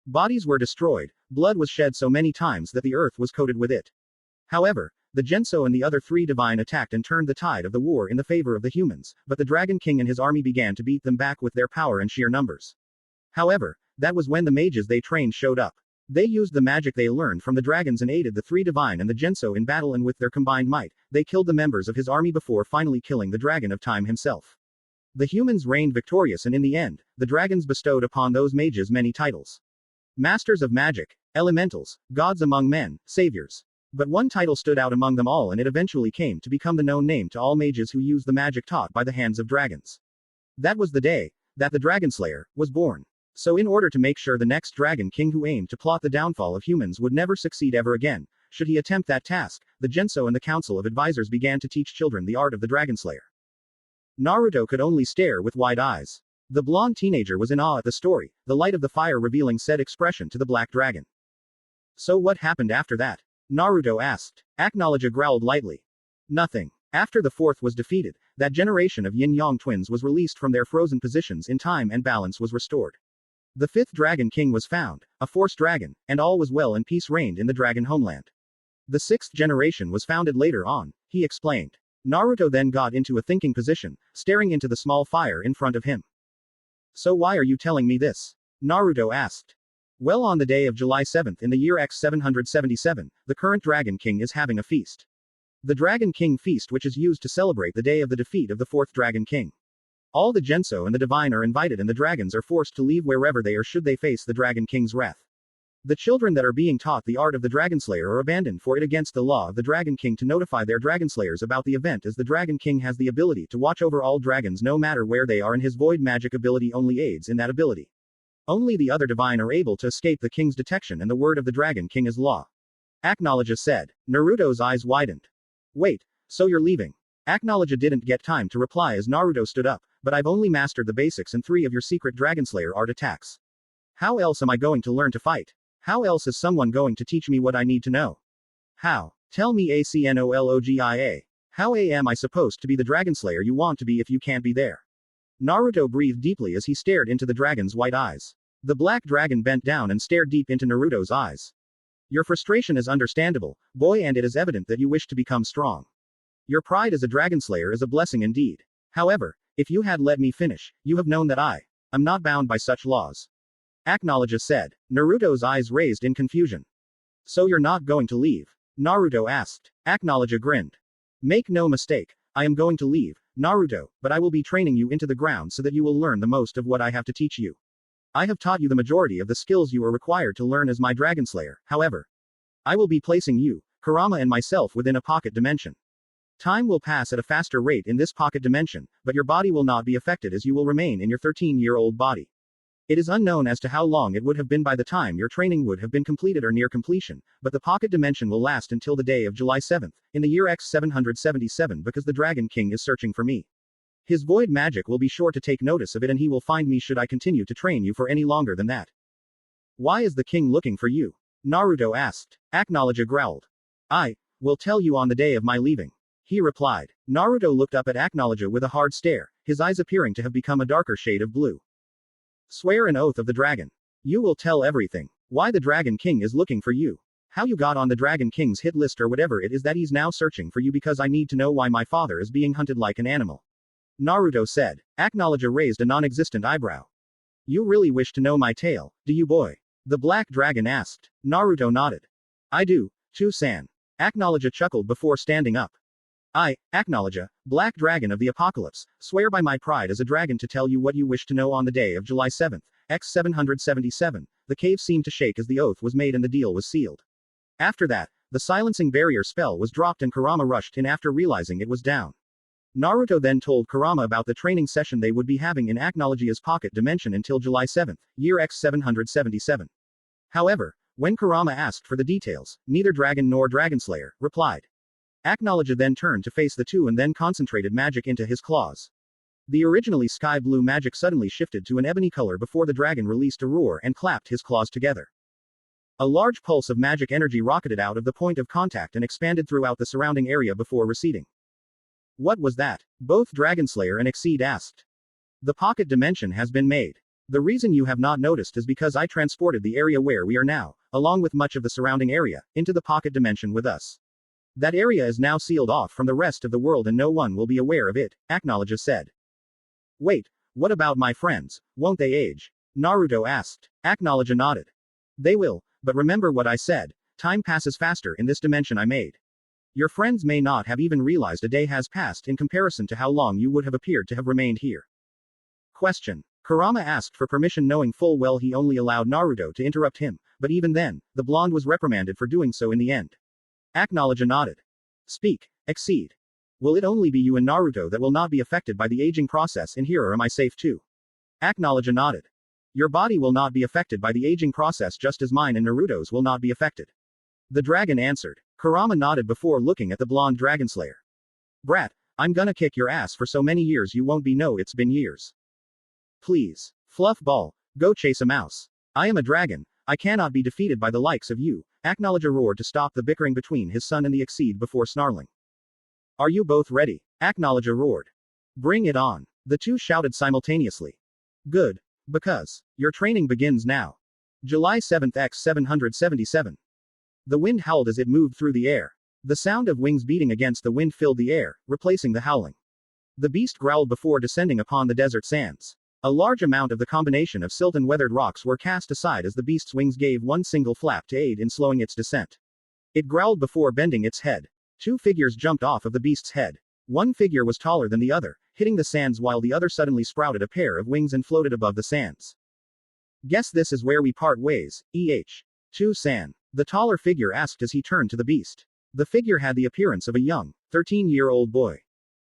Bodies were destroyed, blood was shed so many times that the earth was coated with it. However, the Genso and the other 3 divine attacked and turned the tide of the war in the favor of the humans, but the Dragon King and his army began to beat them back with their power and sheer numbers. However, that was when the mages they trained showed up. They used the magic they learned from the dragons and aided the 3 divine and the Genso in battle, and with their combined might, they killed the members of his army before finally killing the Dragon of Time himself. The humans reigned victorious and in the end, the dragons bestowed upon those mages many titles. Masters of magic, elementals, gods among men, saviors. But one title stood out among them all and it eventually came to become the known name to all mages who use the magic taught by the hands of dragons. That was the day that the Dragonslayer was born. So in order to make sure the next Dragon King who aimed to plot the downfall of humans would never succeed ever again, should he attempt that task, the Genso and the Council of Advisors began to teach children the art of the Dragonslayer. Naruto could only stare with wide eyes. The blonde teenager was in awe at the story, the light of the fire revealing said expression to the black dragon. So what happened after that? Naruto asked. Acnologia growled lightly. Nothing. After the fourth was defeated, that generation of yin-yang twins was released from their frozen positions in time and balance was restored. The fifth Dragon King was found, a force dragon, and all was well and peace reigned in the dragon homeland. The sixth generation was founded later on, he explained. Naruto then got into a thinking position, staring into the small fire in front of him. So why are you telling me this? Naruto asked. Well, on the day of July 7th in the year X 777, the current Dragon King is having a feast. The Dragon King feast, which is used to celebrate the day of the defeat of the fourth Dragon King. All the Genso and the Divine are invited and the dragons are forced to leave wherever they are should they face the Dragon King's wrath. The children that are being taught the art of the Dragonslayer are abandoned for it against the law of the Dragon King to notify their Dragonslayers about the event, as the Dragon King has the ability to watch over all dragons no matter where they are, and his void magic ability only aids in that ability. Only the other Divine are able to escape the King's detection, and the word of the Dragon King is law. Acnologia said. Naruto's eyes widened. Wait, so you're leaving? Acnologia didn't get time to reply as Naruto stood up, but I've only mastered the basics and 3 of your secret Dragonslayer art attacks. How else am I going to learn to fight? How else is someone going to teach me what I need to know? How? Tell me Acnologia. How am I supposed to be the Dragonslayer you want to be if you can't be there? Naruto breathed deeply as he stared into the dragon's white eyes. The black dragon bent down and stared deep into Naruto's eyes. Your frustration is understandable, boy, and it is evident that you wish to become strong. Your pride as a Dragonslayer is a blessing indeed. However, if you had let me finish, you have known that I am not bound by such laws. Acnologia said. Naruto's eyes raised in confusion. So you're not going to leave? Naruto asked. Acnologia grinned. Make no mistake, I am going to leave, Naruto, but I will be training you into the ground so that you will learn the most of what I have to teach you. I have taught you the majority of the skills you are required to learn as my Dragonslayer, however. I will be placing you, Kurama and myself within a pocket dimension. Time will pass at a faster rate in this pocket dimension, but your body will not be affected as you will remain in your 13-year-old body. It is unknown as to how long it would have been by the time your training would have been completed or near completion, but the pocket dimension will last until the day of July 7th, in the year X 777, because the Dragon King is searching for me. His void magic will be sure to take notice of it and he will find me should I continue to train you for any longer than that. Why is the king looking for you? Naruto asked. Acnologia growled. I will tell you on the day of my leaving, he replied. Naruto looked up at Acnologia with a hard stare, his eyes appearing to have become a darker shade of blue. Swear an oath of the dragon. You will tell everything. Why the Dragon King is looking for you. How you got on the Dragon King's hit list or whatever it is that he's now searching for you, because I need to know why my father is being hunted like an animal. Naruto said. Acnologia raised a non-existent eyebrow. You really wish to know my tale, do you, boy? The black dragon asked. Naruto nodded. I do, too-san. Acnologia chuckled before standing up. I, Acnologia, Black Dragon of the Apocalypse, swear by my pride as a dragon to tell you what you wish to know on the day of July 7th, X 777. The cave seemed to shake as the oath was made and the deal was sealed. After that, the silencing barrier spell was dropped and Kurama rushed in after realizing it was down. Naruto then told Kurama about the training session they would be having in Acnologia's pocket dimension until July 7th, year X 777. However, when Kurama asked for the details, neither dragon nor Dragonslayer replied. Acnologia then turned to face the two and then concentrated magic into his claws. The originally sky blue magic suddenly shifted to an ebony color before the dragon released a roar and clapped his claws together. A large pulse of magic energy rocketed out of the point of contact and expanded throughout the surrounding area before receding. What was that? Both Dragonslayer and Exceed asked. The pocket dimension has been made. The reason you have not noticed is because I transported the area where we are now, along with much of the surrounding area, into the pocket dimension with us. That area is now sealed off from the rest of the world and no one will be aware of it, Acnologia said. Wait, what about my friends? Won't they age? Naruto asked. Acnologia nodded. They will, but remember what I said, time passes faster in this dimension I made. Your friends may not have even realized a day has passed in comparison to how long you would have appeared to have remained here. Question. Kurama asked for permission knowing full well he only allowed Naruto to interrupt him, but even then, the blonde was reprimanded for doing so in the end. Acnologia nodded. Speak, Exceed. Will it only be you and Naruto that will not be affected by the aging process in here, or am I safe too? Acnologia nodded. Your body will not be affected by the aging process just as mine and Naruto's will not be affected. The dragon answered. Kurama nodded before looking at the blonde Dragonslayer. Brat, I'm gonna kick your ass for so many years you won't be know it's been years. Please. Fluff ball, go chase a mouse. I am a dragon, I cannot be defeated by the likes of you, Acnologia roared to stop the bickering between his son and the Exceed before snarling. Are you both ready? Acnologia roared. Bring it on. The two shouted simultaneously. Good. Because your training begins now. July 7th x 777. The wind howled as it moved through the air. The sound of wings beating against the wind filled the air, replacing the howling. The beast growled before descending upon the desert sands. A large amount of the combination of silt and weathered rocks were cast aside as the beast's wings gave one single flap to aid in slowing its descent. It growled before bending its head. Two figures jumped off of the beast's head. One figure was taller than the other, hitting the sands while the other suddenly sprouted a pair of wings and floated above the sands. Guess this is where we part ways, Two-san. The taller figure asked as he turned to the beast. The figure had the appearance of a young, 13-year-old boy.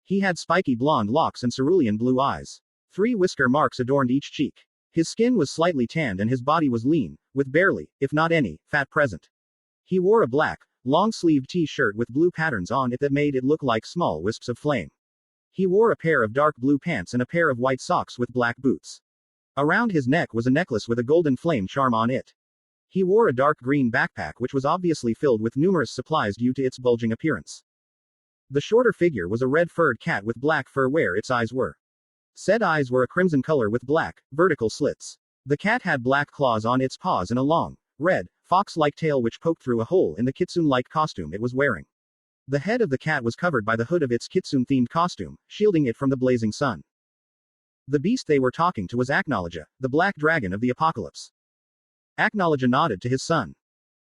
He had spiky blonde locks and cerulean blue eyes. 3 whisker marks adorned each cheek. His skin was slightly tanned and his body was lean, with barely, if not any, fat present. He wore a black, long-sleeved t-shirt with blue patterns on it that made it look like small wisps of flame. He wore a pair of dark blue pants and a pair of white socks with black boots. Around his neck was a necklace with a golden flame charm on it. He wore a dark green backpack which was obviously filled with numerous supplies due to its bulging appearance. The shorter figure was a red-furred cat with black fur where its eyes were. Said eyes were a crimson color with black, vertical slits. The cat had black claws on its paws and a long, red, fox-like tail which poked through a hole in the kitsune-like costume it was wearing. The head of the cat was covered by the hood of its kitsune-themed costume, shielding it from the blazing sun. The beast they were talking to was Acnologia, the black dragon of the apocalypse. Acnologia nodded to his son.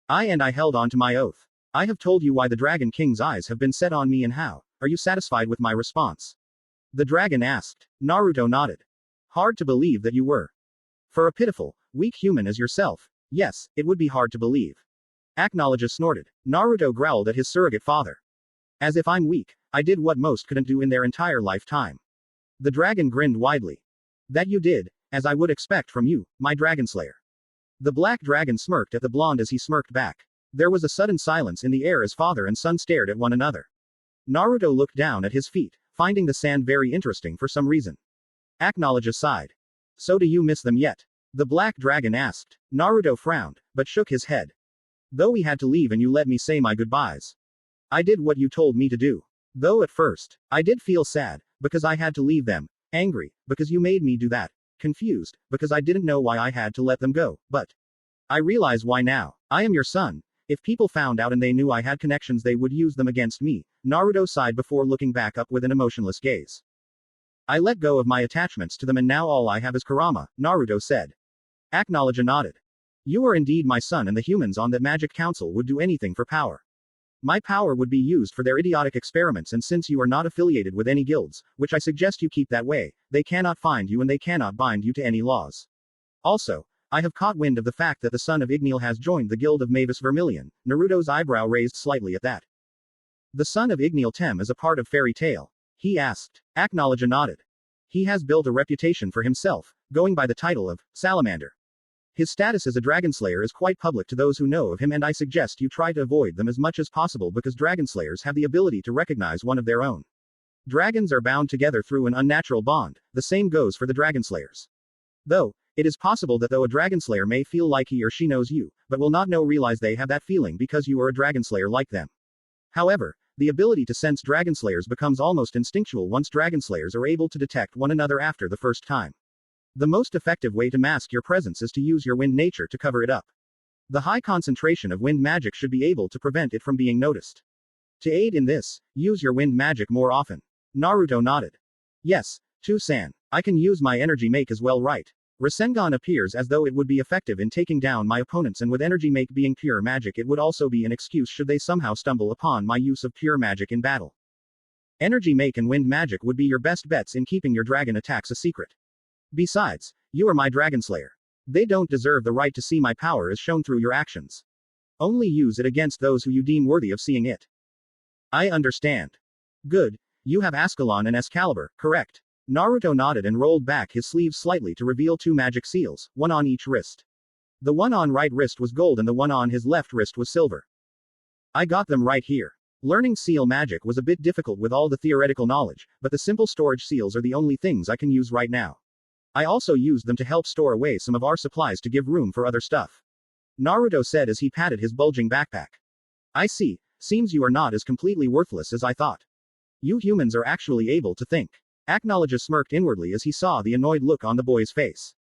I held on to my oath. I have told you why the Dragon King's eyes have been set on me and how. Are you satisfied with my response? The dragon asked. Naruto nodded. Hard to believe that you were. For a pitiful, weak human as yourself, yes, it would be hard to believe. Acnologia snorted. Naruto growled at his surrogate father. As if I'm weak, I did what most couldn't do in their entire lifetime. The dragon grinned widely. That you did, as I would expect from you, my Dragonslayer. The black dragon smirked at the blonde as he smirked back. There was a sudden silence in the air as father and son stared at one another. Naruto looked down at his feet, finding the sand very interesting for some reason. Acnologia sighed. So do you miss them yet? The black dragon asked. Naruto frowned, but shook his head. Though we had to leave and you let me say my goodbyes. I did what you told me to do. Though at first, I did feel sad, because I had to leave them. Angry, because you made me do that. Confused, because I didn't know why I had to let them go, but I realize why now. I am your son. If people found out and they knew I had connections they would use them against me. Naruto sighed before looking back up with an emotionless gaze. I let go of my attachments to them and now all I have is Kurama, Naruto said. Acnologia nodded. You are indeed my son and the humans on that magic council would do anything for power. My power would be used for their idiotic experiments and since you are not affiliated with any guilds, which I suggest you keep that way, they cannot find you and they cannot bind you to any laws. Also, I have caught wind of the fact that the son of Igneel has joined the guild of Mavis Vermilion. Naruto's eyebrow raised slightly at that. The son of Igneel Tem is a part of Fairy Tail? He asked. Acnologia nodded. He has built a reputation for himself, going by the title of Salamander. His status as a Dragonslayer is quite public to those who know of him and I suggest you try to avoid them as much as possible because Dragonslayers have the ability to recognize one of their own. Dragons are bound together through an unnatural bond, the same goes for the Dragonslayers. Though, it is possible that though a Dragonslayer may feel like he or she knows you, but will not realize they have that feeling because you are a Dragonslayer like them. However, the ability to sense Dragonslayers becomes almost instinctual once Dragonslayers are able to detect one another after the first time. The most effective way to mask your presence is to use your wind nature to cover it up. The high concentration of wind magic should be able to prevent it from being noticed. To aid in this, use your wind magic more often. Naruto nodded. Yes, Two-san, I can use my energy make as well, right? Rasengan appears as though it would be effective in taking down my opponents and with energy make being pure magic it would also be an excuse should they somehow stumble upon my use of pure magic in battle. Energy make and wind magic would be your best bets in keeping your dragon attacks a secret. Besides, you are my Dragonslayer. They don't deserve the right to see my power as shown through your actions. Only use it against those who you deem worthy of seeing it. I understand. Good. You have Ascalon and Excalibur, correct? Naruto nodded and rolled back his sleeves slightly to reveal 2 magic seals, one on each wrist. The one on right wrist was gold and the one on his left wrist was silver. I got them right here. Learning seal magic was a bit difficult with all the theoretical knowledge, but the simple storage seals are the only things I can use right now. I also used them to help store away some of our supplies to give room for other stuff. Naruto said as he patted his bulging backpack. I see, seems you are not as completely worthless as I thought. You humans are actually able to think. Acnologia smirked inwardly as he saw the annoyed look on the boy's face.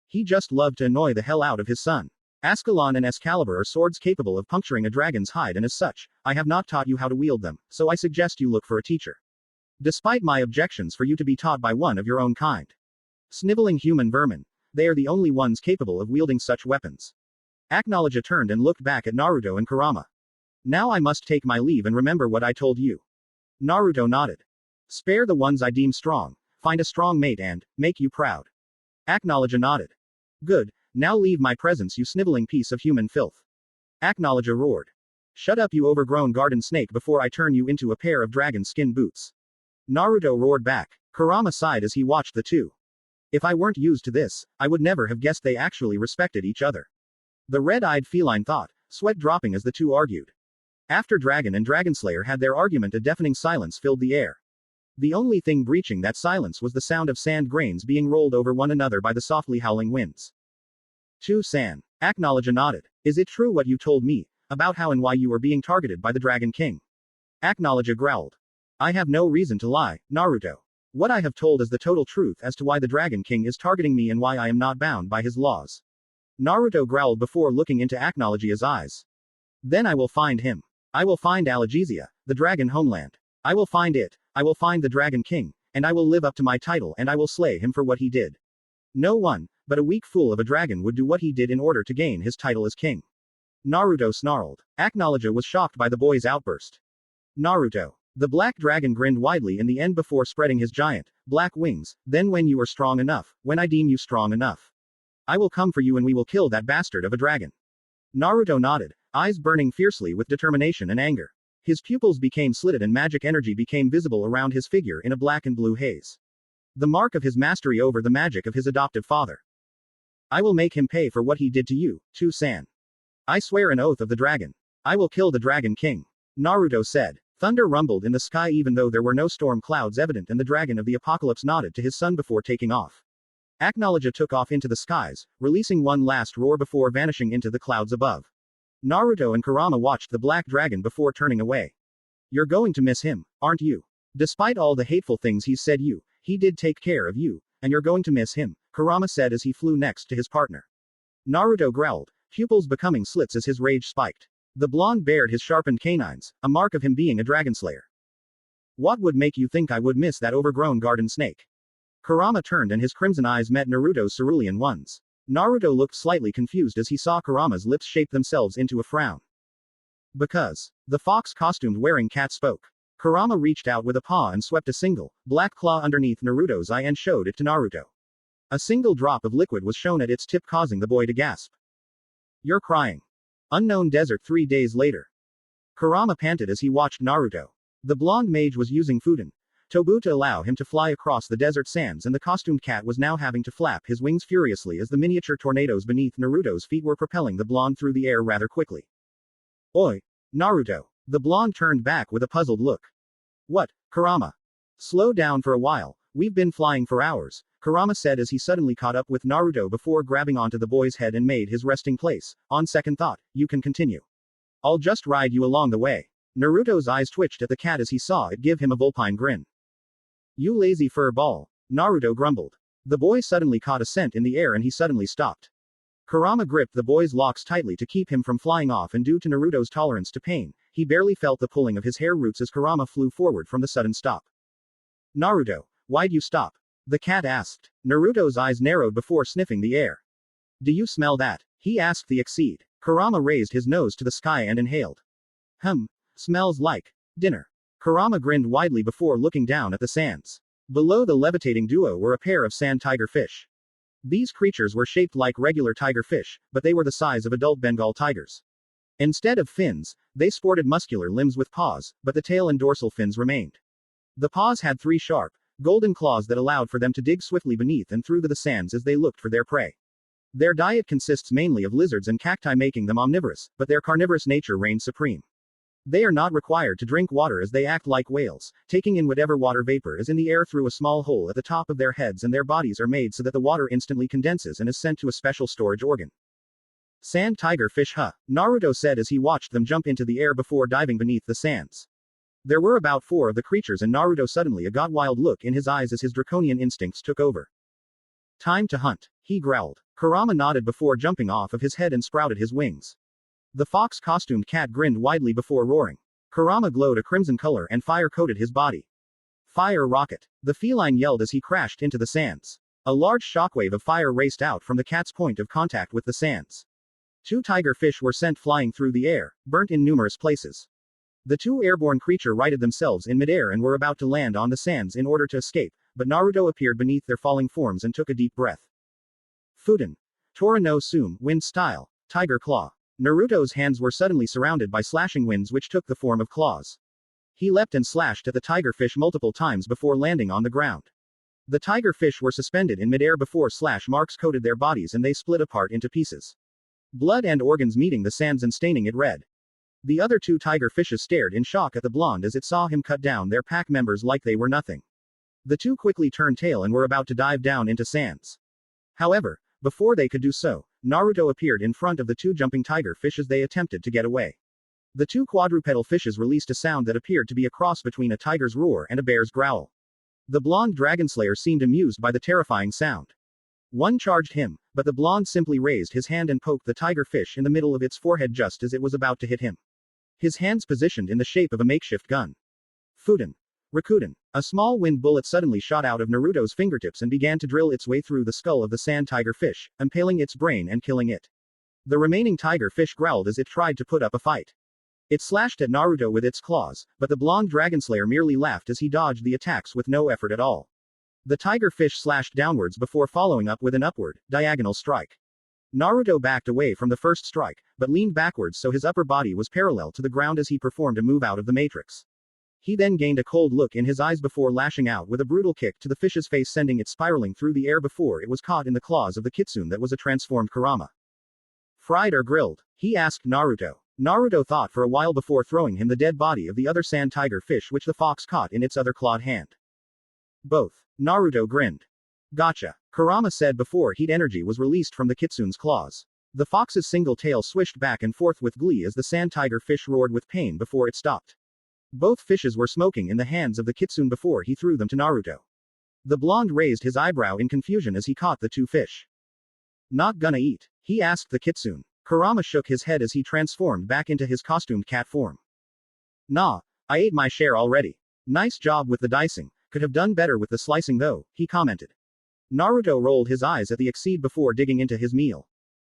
He just loved to annoy the hell out of his son. Ascalon and Excalibur are swords capable of puncturing a dragon's hide, and as such, I have not taught you how to wield them, so I suggest you look for a teacher. Despite my objections for you to be taught by one of your own kind. Sniveling human vermin. They are the only ones capable of wielding such weapons. Acnologia turned and looked back at Naruto and Kurama. Now I must take my leave and remember what I told you. Naruto nodded. Spare the ones I deem strong, find a strong mate and make you proud. Acnologia nodded. Good, now leave my presence, you sniveling piece of human filth. Acnologia roared. Shut up, you overgrown garden snake, before I turn you into a pair of dragon skin boots. Naruto roared back. Kurama sighed as he watched the two. If I weren't used to this, I would never have guessed they actually respected each other. The red-eyed feline thought, sweat dropping as the two argued. After Dragon and Dragonslayer had their argument, a deafening silence filled the air. The only thing breaching that silence was the sound of sand grains being rolled over one another by the softly howling winds. San. Acnologia nodded. Is it true what you told me, about how and why you were being targeted by the Dragon King? Acnologia growled. I have no reason to lie, Naruto. What I have told is the total truth as to why the Dragon King is targeting me and why I am not bound by his laws. Naruto growled before looking into Acnologia's eyes. Then I will find him. I will find Algesia, the dragon homeland. I will find it, I will find the Dragon King, and I will live up to my title and I will slay him for what he did. No one, but a weak fool of a dragon would do what he did in order to gain his title as king. Naruto snarled. Acnologia was shocked by the boy's outburst. Naruto. The black dragon grinned widely in the end before spreading his giant, black wings. Then when you are strong enough, when I deem you strong enough, I will come for you and we will kill that bastard of a dragon. Naruto nodded, eyes burning fiercely with determination and anger. His pupils became slitted and magic energy became visible around his figure in a black and blue haze. The mark of his mastery over the magic of his adoptive father. I will make him pay for what he did to you, San. I swear an oath of the dragon. I will kill the Dragon King. Naruto said. Thunder rumbled in the sky even though there were no storm clouds evident, and the dragon of the apocalypse nodded to his son before taking off. Acnologia took off into the skies, releasing one last roar before vanishing into the clouds above. Naruto and Kurama watched the black dragon before turning away. You're going to miss him, aren't you? Despite all the hateful things he's said he did take care of you, and you're going to miss him, Kurama said as he flew next to his partner. Naruto growled, pupils becoming slits as his rage spiked. The blonde bared his sharpened canines, a mark of him being a Dragonslayer. What would make you think I would miss that overgrown garden snake? Kurama turned and his crimson eyes met Naruto's cerulean ones. Naruto looked slightly confused as he saw Kurama's lips shape themselves into a frown. Because. The fox-costumed wearing cat spoke. Kurama reached out with a paw and swept a single, black claw underneath Naruto's eye and showed it to Naruto. A single drop of liquid was shown at its tip, causing the boy to gasp. You're crying. Unknown desert 3 days later. Kurama panted as he watched Naruto. The blonde mage was using Fuden Tobu to allow him to fly across the desert sands, and the costumed cat was now having to flap his wings furiously as the miniature tornadoes beneath Naruto's feet were propelling the blonde through the air rather quickly. Oi! Naruto. The blonde turned back with a puzzled look. What, Kurama? Slow down for a while, we've been flying for hours, Kurama said as he suddenly caught up with Naruto before grabbing onto the boy's head and made his resting place. On second thought, you can continue. I'll just ride you along the way. Naruto's eyes twitched at the cat as he saw it give him a vulpine grin. You lazy fur ball, Naruto grumbled. The boy suddenly caught a scent in the air and he suddenly stopped. Kurama gripped the boy's locks tightly to keep him from flying off, and due to Naruto's tolerance to pain, he barely felt the pulling of his hair roots as Kurama flew forward from the sudden stop. Naruto, why'd you stop? The cat asked. Naruto's eyes narrowed before sniffing the air. Do you smell that? He asked the Exceed. Kurama raised his nose to the sky and inhaled. Smells like dinner. Kurama grinned widely before looking down at the sands. Below the levitating duo were a pair of sand tiger fish. These creatures were shaped like regular tiger fish, but they were the size of adult Bengal tigers. Instead of fins, they sported muscular limbs with paws, but the tail and dorsal fins remained. The paws had 3 sharp, golden claws that allowed for them to dig swiftly beneath and through the sands as they looked for their prey. Their diet consists mainly of lizards and cacti, making them omnivorous, but their carnivorous nature reigns supreme. They are not required to drink water as they act like whales, taking in whatever water vapor is in the air through a small hole at the top of their heads, and their bodies are made so that the water instantly condenses and is sent to a special storage organ. Sand tiger fish, huh? Naruto said as he watched them jump into the air before diving beneath the sands. There were about 4 of the creatures, and Naruto suddenly got wild look in his eyes as his draconian instincts took over. Time to hunt, he growled. Kurama nodded before jumping off of his head and sprouted his wings. The fox-costumed cat grinned widely before roaring. Kurama glowed a crimson color and fire coated his body. Fire rocket! The feline yelled as he crashed into the sands. A large shockwave of fire raced out from the cat's point of contact with the sands. 2 tiger fish were sent flying through the air, burnt in numerous places. The 2 airborne creatures righted themselves in midair and were about to land on the sands in order to escape, but Naruto appeared beneath their falling forms and took a deep breath. Fuden. Tora no Sume, wind style, tiger claw. Naruto's hands were suddenly surrounded by slashing winds which took the form of claws. He leapt and slashed at the tiger fish multiple times before landing on the ground. The tiger fish were suspended in midair before slash marks coated their bodies and they split apart into pieces. Blood and organs meeting the sands and staining it red. The other 2 tiger fishes stared in shock at the blonde as it saw him cut down their pack members like they were nothing. The 2 quickly turned tail and were about to dive down into sands. However, before they could do so, Naruto appeared in front of the 2 jumping tiger fish as they attempted to get away. The 2 quadrupedal fishes released a sound that appeared to be a cross between a tiger's roar and a bear's growl. The blonde Dragonslayer seemed amused by the terrifying sound. One charged him, but the blonde simply raised his hand and poked the tiger fish in the middle of its forehead just as it was about to hit him. His hands positioned in the shape of a makeshift gun. Fuden. Rakuten. A small wind bullet suddenly shot out of Naruto's fingertips and began to drill its way through the skull of the sand tiger fish, impaling its brain and killing it. The remaining tiger fish growled as it tried to put up a fight. It slashed at Naruto with its claws, but the blonde Dragonslayer merely laughed as he dodged the attacks with no effort at all. The tiger fish slashed downwards before following up with an upward, diagonal strike. Naruto backed away from the first strike, but leaned backwards so his upper body was parallel to the ground as he performed a move out of the matrix. He then gained a cold look in his eyes before lashing out with a brutal kick to the fish's face, sending it spiraling through the air before it was caught in the claws of the kitsune that was a transformed Kurama. Fried or grilled? He asked Naruto. Naruto thought for a while before throwing him the dead body of the other sand tiger fish which the fox caught in its other clawed hand. Both. Naruto grinned. Gotcha. Kurama said before heat energy was released from the kitsune's claws. The fox's single tail swished back and forth with glee as the sand tiger fish roared with pain before it stopped. Both fishes were smoking in the hands of the kitsune before he threw them to Naruto. The blonde raised his eyebrow in confusion as he caught the 2 fish. Not gonna eat? He asked the kitsune. Kurama shook his head as he transformed back into his costumed cat form. Nah, I ate my share already. Nice job with the dicing, could have done better with the slicing though, he commented. Naruto rolled his eyes at the exceed before digging into his meal.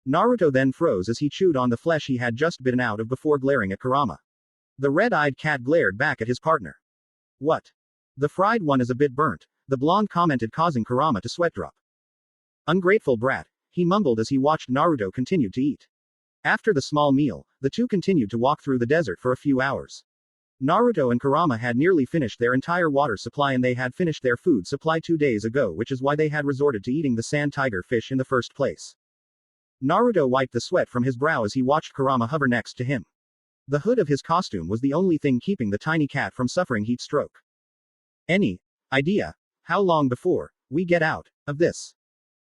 Naruto then froze as he chewed on the flesh he had just bitten out of before glaring at Kurama. The red-eyed cat glared back at his partner. What? The fried one is a bit burnt, the blonde commented, causing Kurama to sweat drop. Ungrateful brat, he mumbled as he watched Naruto continue to eat. After the small meal, the 2 continued to walk through the desert for a few hours. Naruto and Kurama had nearly finished their entire water supply and they had finished their food supply 2 days ago, which is why they had resorted to eating the sand tiger fish in the first place. Naruto wiped the sweat from his brow as he watched Kurama hover next to him. The hood of his costume was the only thing keeping the tiny cat from suffering heat stroke. Any idea how long before we get out of this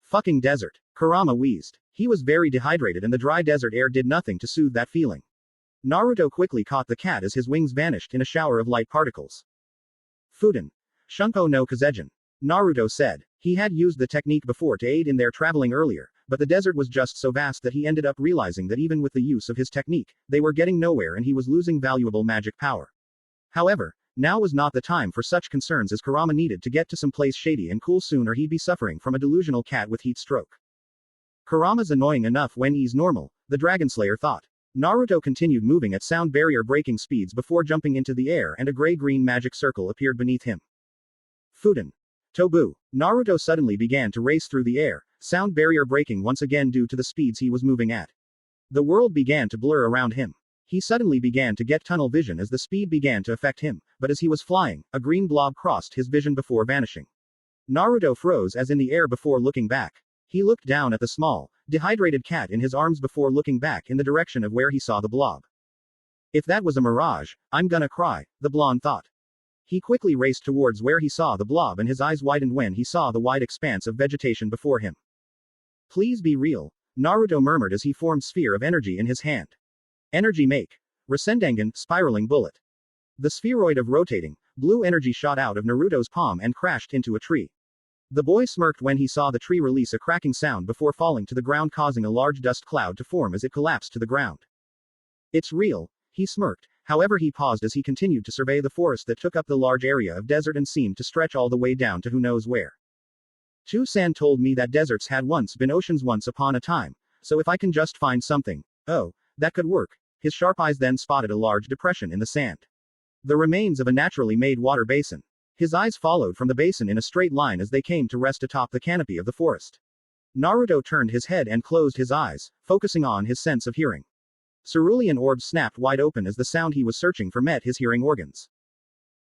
fucking desert? Kurama wheezed. He was very dehydrated and the dry desert air did nothing to soothe that feeling. Naruto quickly caught the cat as his wings vanished in a shower of light particles. Fuden. Shunpo no Kazejin. Naruto said. He had used the technique before to aid in their traveling earlier, but the desert was just so vast that he ended up realizing that even with the use of his technique, they were getting nowhere and he was losing valuable magic power. However, now was not the time for such concerns as Kurama needed to get to some place shady and cool soon or he'd be suffering from a delusional cat with heat stroke. Kurama's annoying enough when he's normal, the Dragonslayer thought. Naruto continued moving at sound barrier breaking speeds before jumping into the air and a gray-green magic circle appeared beneath him. Fuden. Tobu. Naruto suddenly began to race through the air, sound barrier breaking once again due to the speeds he was moving at. The world began to blur around him. He suddenly began to get tunnel vision as the speed began to affect him, but as he was flying, a green blob crossed his vision before vanishing. Naruto froze as in the air before looking back. He looked down at the small, dehydrated cat in his arms before looking back in the direction of where he saw the blob. If that was a mirage, I'm gonna cry, the blonde thought. He quickly raced towards where he saw the blob and his eyes widened when he saw the wide expanse of vegetation before him. Please be real, Naruto murmured as he formed sphere of energy in his hand. Energy make. Rasendangan, spiraling bullet. The spheroid of rotating, blue energy shot out of Naruto's palm and crashed into a tree. The boy smirked when he saw the tree release a cracking sound before falling to the ground, causing a large dust cloud to form as it collapsed to the ground. It's real, he smirked. However, he paused as he continued to survey the forest that took up the large area of desert and seemed to stretch all the way down to who knows where. Chu-san told me that deserts had once been oceans once upon a time, so if I can just find something, oh, that could work. His sharp eyes then spotted a large depression in the sand. The remains of a naturally made water basin. His eyes followed from the basin in a straight line as they came to rest atop the canopy of the forest. Naruto turned his head and closed his eyes, focusing on his sense of hearing. Cerulean orbs snapped wide open as the sound he was searching for met his hearing organs.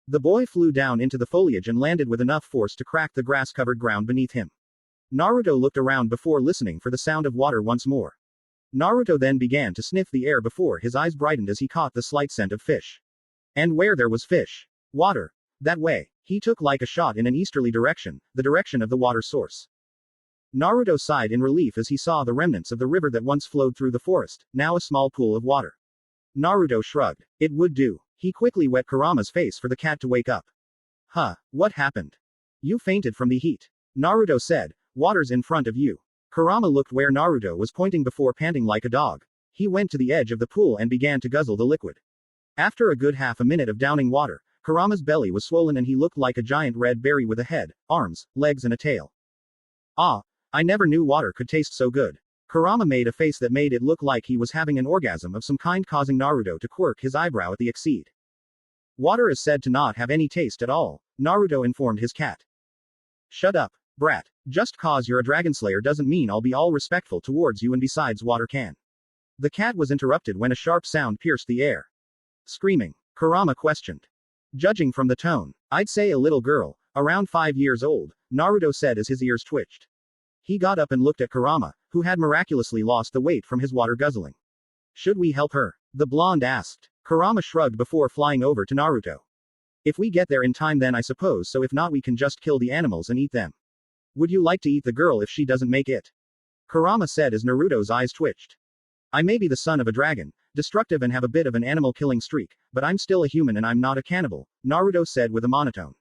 The boy flew down into the foliage and landed with enough force to crack the grass-covered ground beneath him. Naruto looked around before listening for the sound of water once more. Naruto then began to sniff the air before his eyes brightened as he caught the slight scent of fish. And where there was fish, water. That way. He took like a shot in an easterly direction, the direction of the water source. Naruto sighed in relief as he saw the remnants of the river that once flowed through the forest, now a small pool of water. Naruto shrugged. It would do. He quickly wet Kurama's face for the cat to wake up. Huh, what happened? You fainted from the heat. Naruto said, water's in front of you. Kurama looked where Naruto was pointing before panting like a dog. He went to the edge of the pool and began to guzzle the liquid. After a good half a minute of downing water, Kurama's belly was swollen and he looked like a giant red berry with a head, arms, legs and a tail. Ah, I never knew water could taste so good. Kurama made a face that made it look like he was having an orgasm of some kind, causing Naruto to quirk his eyebrow at the exceed. Water is said to not have any taste at all, Naruto informed his cat. Shut up, brat. Just cause you're a Dragonslayer doesn't mean I'll be all respectful towards you, and besides water can. The cat was interrupted when a sharp sound pierced the air. Screaming. Kurama questioned. Judging from the tone, I'd say a little girl, around 5 years old, Naruto said as his ears twitched. He got up and looked at Kurama, who had miraculously lost the weight from his water guzzling. Should we help her? The blonde asked. Kurama shrugged before flying over to Naruto. If we get there in time then I suppose so, if not we can just kill the animals and eat them. Would you like to eat the girl if she doesn't make it? Kurama said as Naruto's eyes twitched. I may be the son of a dragon, destructive and have a bit of an animal killing streak, but I'm still a human and I'm not a cannibal, Naruto said with a monotone.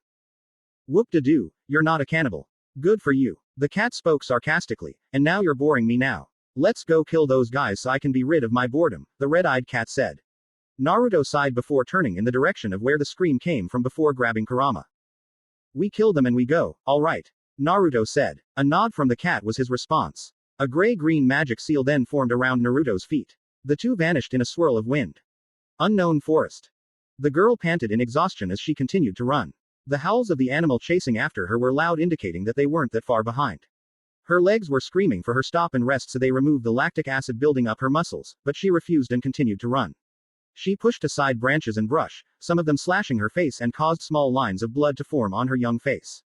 Whoop-de-doo, you're not a cannibal. Good for you. The cat spoke sarcastically, and now you're boring me now. Let's go kill those guys so I can be rid of my boredom, the red-eyed cat said. Naruto sighed before turning in the direction of where the scream came from before grabbing Kurama. We kill them and we go, alright. Naruto said. A nod from the cat was his response. A gray-green magic seal then formed around Naruto's feet. The two vanished in a swirl of wind. Unknown forest. The girl panted in exhaustion as she continued to run. The howls of the animal chasing after her were loud, indicating that they weren't that far behind. Her legs were screaming for her stop and rest, so they removed the lactic acid building up her muscles, but she refused and continued to run. She pushed aside branches and brush, some of them slashing her face and caused small lines of blood to form on her young face.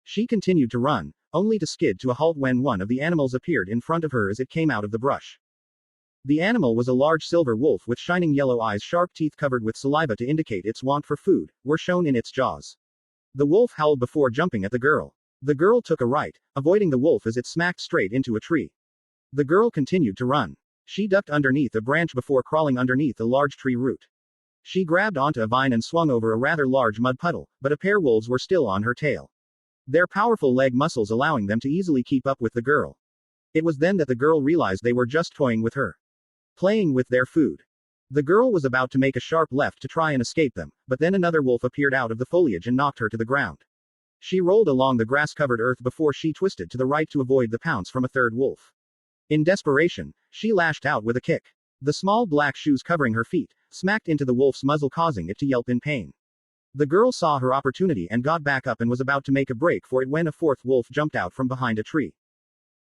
She continued to run, only to skid to a halt when one of the animals appeared in front of her as it came out of the brush. The animal was a large silver wolf with shining yellow eyes, sharp teeth covered with saliva to indicate its want for food, were shown in its jaws. The wolf howled before jumping at the girl. The girl took a right, avoiding the wolf as it smacked straight into a tree. The girl continued to run. She ducked underneath a branch before crawling underneath a large tree root. She grabbed onto a vine and swung over a rather large mud puddle, but a pair of wolves were still on her tail. Their powerful leg muscles allowing them to easily keep up with the girl. It was then that the girl realized they were just toying with her. Playing with their food. The girl was about to make a sharp left to try and escape them, but then another wolf appeared out of the foliage and knocked her to the ground. She rolled along the grass-covered earth before she twisted to the right to avoid the pounce from a third wolf. In desperation, she lashed out with a kick. The small black shoes covering her feet smacked into the wolf's muzzle, causing it to yelp in pain. The girl saw her opportunity and got back up and was about to make a break for it when a fourth wolf jumped out from behind a tree.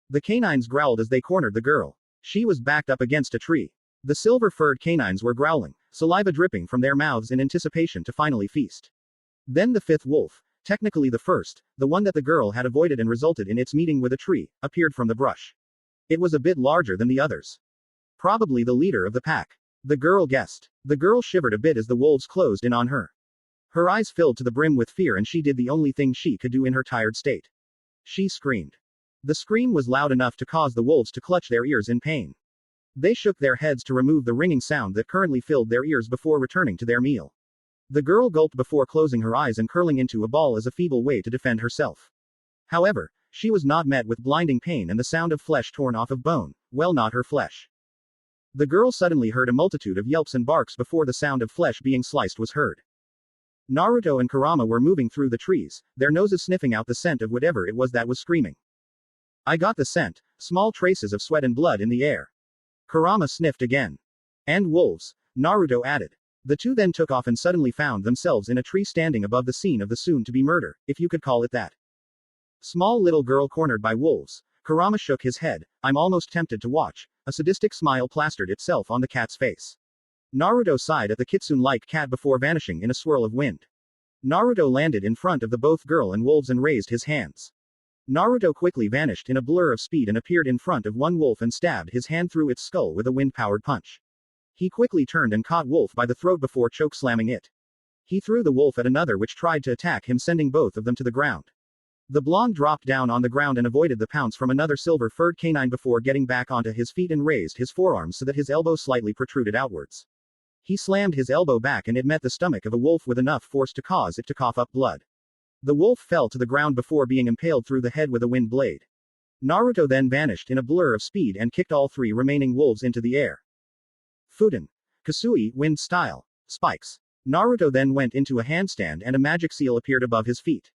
The canines growled as they cornered the girl. She was backed up against a tree. The silver-furred canines were growling, saliva dripping from their mouths in anticipation to finally feast. Then the fifth wolf, technically the first, the one that the girl had avoided and resulted in its meeting with a tree, appeared from the brush. It was a bit larger than the others. Probably the leader of the pack. The girl guessed. The girl shivered a bit as the wolves closed in on her. Her eyes filled to the brim with fear, and she did the only thing she could do in her tired state. She screamed. The scream was loud enough to cause the wolves to clutch their ears in pain. They shook their heads to remove the ringing sound that currently filled their ears before returning to their meal. The girl gulped before closing her eyes and curling into a ball as a feeble way to defend herself. However, she was not met with blinding pain and the sound of flesh torn off of bone, well, not her flesh. The girl suddenly heard a multitude of yelps and barks before the sound of flesh being sliced was heard. Naruto and Kurama were moving through the trees, their noses sniffing out the scent of whatever it was that was screaming. I got the scent, small traces of sweat and blood in the air. Kurama sniffed again. And wolves, Naruto added. The two then took off and suddenly found themselves in a tree standing above the scene of the soon-to-be murder, if you could call it that. Small little girl cornered by wolves. Kurama shook his head. I'm almost tempted to watch. A sadistic smile plastered itself on the cat's face. Naruto sighed at the kitsune-like cat before vanishing in a swirl of wind. Naruto landed in front of the both girl and wolves and raised his hands. Naruto quickly vanished in a blur of speed and appeared in front of one wolf and stabbed his hand through its skull with a wind-powered punch. He quickly turned and caught wolf by the throat before choke-slamming it. He threw the wolf at another which tried to attack him, sending both of them to the ground. The blonde dropped down on the ground and avoided the pounce from another silver-furred canine before getting back onto his feet and raised his forearms so that his elbow slightly protruded outwards. He slammed his elbow back and it met the stomach of a wolf with enough force to cause it to cough up blood. The wolf fell to the ground before being impaled through the head with a wind blade. Naruto then vanished in a blur of speed and kicked all three remaining wolves into the air. Fuden. Kasui, wind style. Spikes. Naruto then went into a handstand and a magic seal appeared above his feet.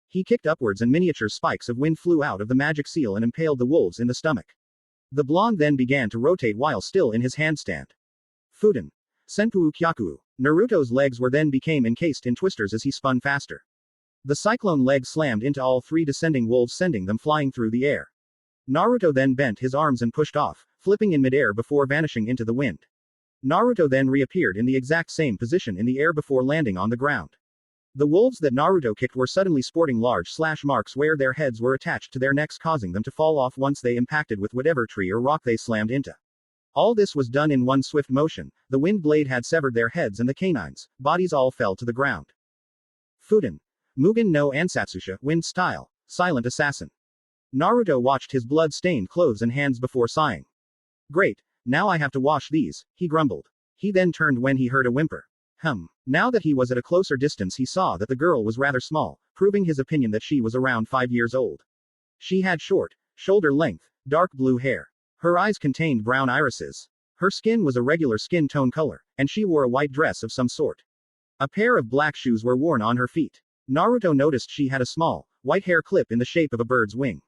He kicked upwards and miniature spikes of wind flew out of the magic seal and impaled the wolves in the stomach. The blonde then began to rotate while still in his handstand. Fuden. Senpu Kyaku. Naruto's legs were then became encased in twisters as he spun faster. The cyclone leg slammed into all three descending wolves, sending them flying through the air. Naruto then bent his arms and pushed off, flipping in midair before vanishing into the wind. Naruto then reappeared in the exact same position in the air before landing on the ground. The wolves that Naruto kicked were suddenly sporting large slash marks where their heads were attached to their necks, causing them to fall off once they impacted with whatever tree or rock they slammed into. All this was done in one swift motion. The wind blade had severed their heads and the canines' bodies all fell to the ground. Fuden. Mugen no Ansatsusha, wind style, silent assassin. Naruto watched his blood-stained clothes and hands before sighing. Great, now I have to wash these, he grumbled. He then turned when he heard a whimper. Now that he was at a closer distance he saw that the girl was rather small, proving his opinion that she was around 5 years old. She had short, shoulder-length, dark blue hair. Her eyes contained brown irises. Her skin was a regular skin tone color, and she wore a white dress of some sort. A pair of black shoes were worn on her feet. Naruto noticed she had a small, white hair clip in the shape of a bird's wing.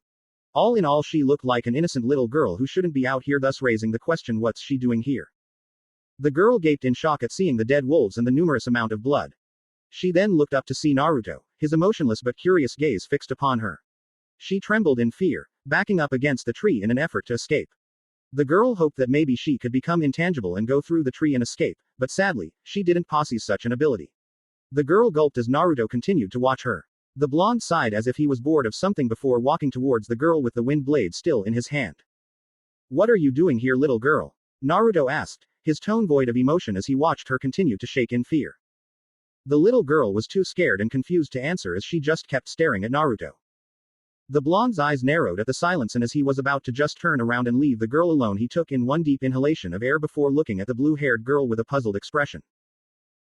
All in all she looked like an innocent little girl who shouldn't be out here, thus raising the question, what's she doing here? The girl gaped in shock at seeing the dead wolves and the numerous amount of blood. She then looked up to see Naruto, his emotionless but curious gaze fixed upon her. She trembled in fear, backing up against the tree in an effort to escape. The girl hoped that maybe she could become intangible and go through the tree and escape, but sadly, she didn't possess such an ability. The girl gulped as Naruto continued to watch her. The blonde sighed as if he was bored of something before walking towards the girl with the wind blade still in his hand. What are you doing here, little girl? Naruto asked, his tone void of emotion as he watched her continue to shake in fear. The little girl was too scared and confused to answer as she just kept staring at Naruto. The blonde's eyes narrowed at the silence, and as he was about to just turn around and leave the girl alone he took in one deep inhalation of air before looking at the blue-haired girl with a puzzled expression.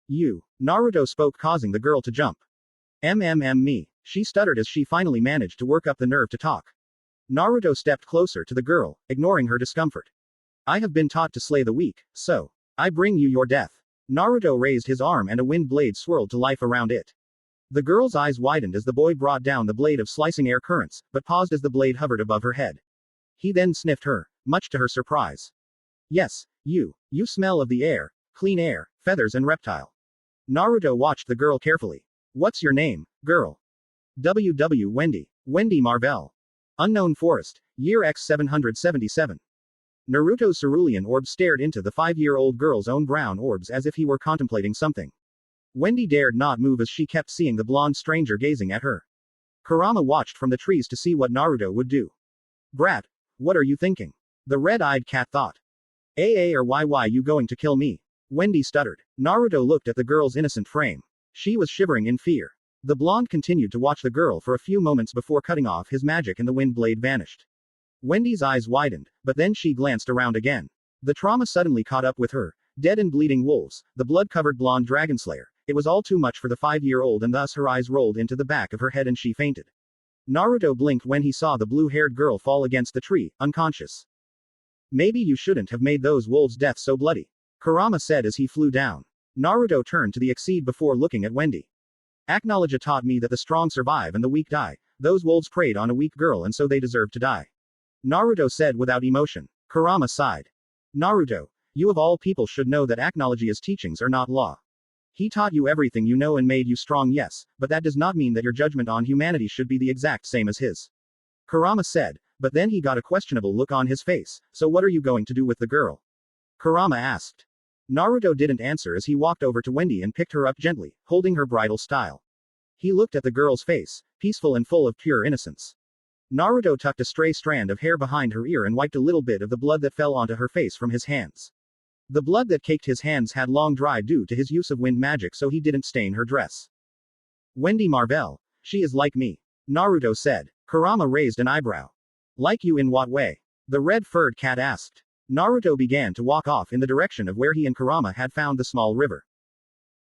You. Naruto spoke, causing the girl to jump. Me. She stuttered as she finally managed to work up the nerve to talk. Naruto stepped closer to the girl, ignoring her discomfort. I have been taught to slay the weak, so I bring you your death. Naruto raised his arm and a wind blade swirled to life around it. The girl's eyes widened as the boy brought down the blade of slicing air currents, but paused as the blade hovered above her head. He then sniffed her, much to her surprise. Yes, you smell of the air, clean air, feathers and reptile. Naruto watched the girl carefully. What's your name, girl? Wendy. Wendy Marvell. Unknown Forest. Year X 777. Naruto's cerulean orb stared into the 5-year-old girl's own brown orbs as if he were contemplating something. Wendy dared not move as she kept seeing the blonde stranger gazing at her. Kurama watched from the trees to see what Naruto would do. Brat, what are you thinking? The red-eyed cat thought. Or why you going to kill me? Wendy stuttered. Naruto looked at the girl's innocent frame. She was shivering in fear. The blonde continued to watch the girl for a few moments before cutting off his magic and the wind blade vanished. Wendy's eyes widened, but then she glanced around again. The trauma suddenly caught up with her. Dead and bleeding wolves, the blood-covered blonde Dragonslayer. It was all too much for the 5-year-old and thus her eyes rolled into the back of her head and she fainted. Naruto blinked when he saw the blue-haired girl fall against the tree, unconscious. Maybe you shouldn't have made those wolves' deaths so bloody, Kurama said as he flew down. Naruto turned to the Exceed before looking at Wendy. Acnologia taught me that the strong survive and the weak die. Those wolves preyed on a weak girl and so they deserve to die. Naruto said without emotion. Kurama sighed. Naruto, you of all people should know that Acnologia's teachings are not law. He taught you everything you know and made you strong, yes, but that does not mean that your judgment on humanity should be the exact same as his. Kurama said, but then he got a questionable look on his face. So what are you going to do with the girl? Kurama asked. Naruto didn't answer as he walked over to Wendy and picked her up gently, holding her bridal style. He looked at the girl's face, peaceful and full of pure innocence. Naruto tucked a stray strand of hair behind her ear and wiped a little bit of the blood that fell onto her face from his hands. The blood that caked his hands had long dried due to his use of wind magic so he didn't stain her dress. Wendy marveled. She is like me, Naruto said. Kurama raised an eyebrow. Like you in what way? The red-furred cat asked. Naruto began to walk off in the direction of where he and Kurama had found the small river.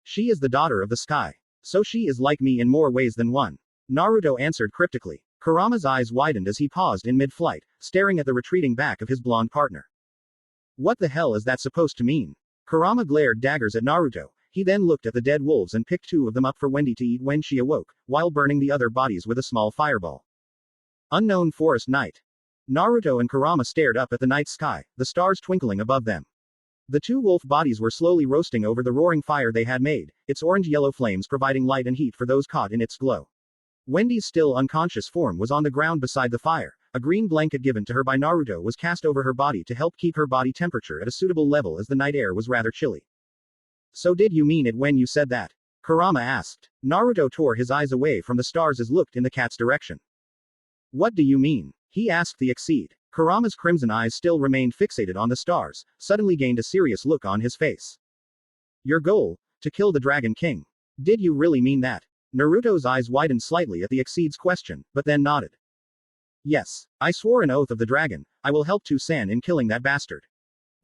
She is the daughter of the sky. So she is like me in more ways than one, Naruto answered cryptically. Kurama's eyes widened as he paused in mid-flight, staring at the retreating back of his blonde partner. What the hell is that supposed to mean? Kurama glared daggers at Naruto. He then looked at the dead wolves and picked 2 of them up for Wendy to eat when she awoke, while burning the other bodies with a small fireball. Unknown forest night. Naruto and Kurama stared up at the night sky, the stars twinkling above them. The 2 wolf bodies were slowly roasting over the roaring fire they had made, its orange-yellow flames providing light and heat for those caught in its glow. Wendy's still unconscious form was on the ground beside the fire. A green blanket given to her by Naruto was cast over her body to help keep her body temperature at a suitable level as the night air was rather chilly. So did you mean it when you said that? Kurama asked. Naruto tore his eyes away from the stars as looked in the cat's direction. What do you mean? He asked the Exceed. Kurama's crimson eyes still remained fixated on the stars, suddenly gained a serious look on his face. Your goal? To kill the Dragon King. Did you really mean that? Naruto's eyes widened slightly at the Exceed's question, but then nodded. Yes, I swore an oath of the dragon, I will help Toussaint in killing that bastard.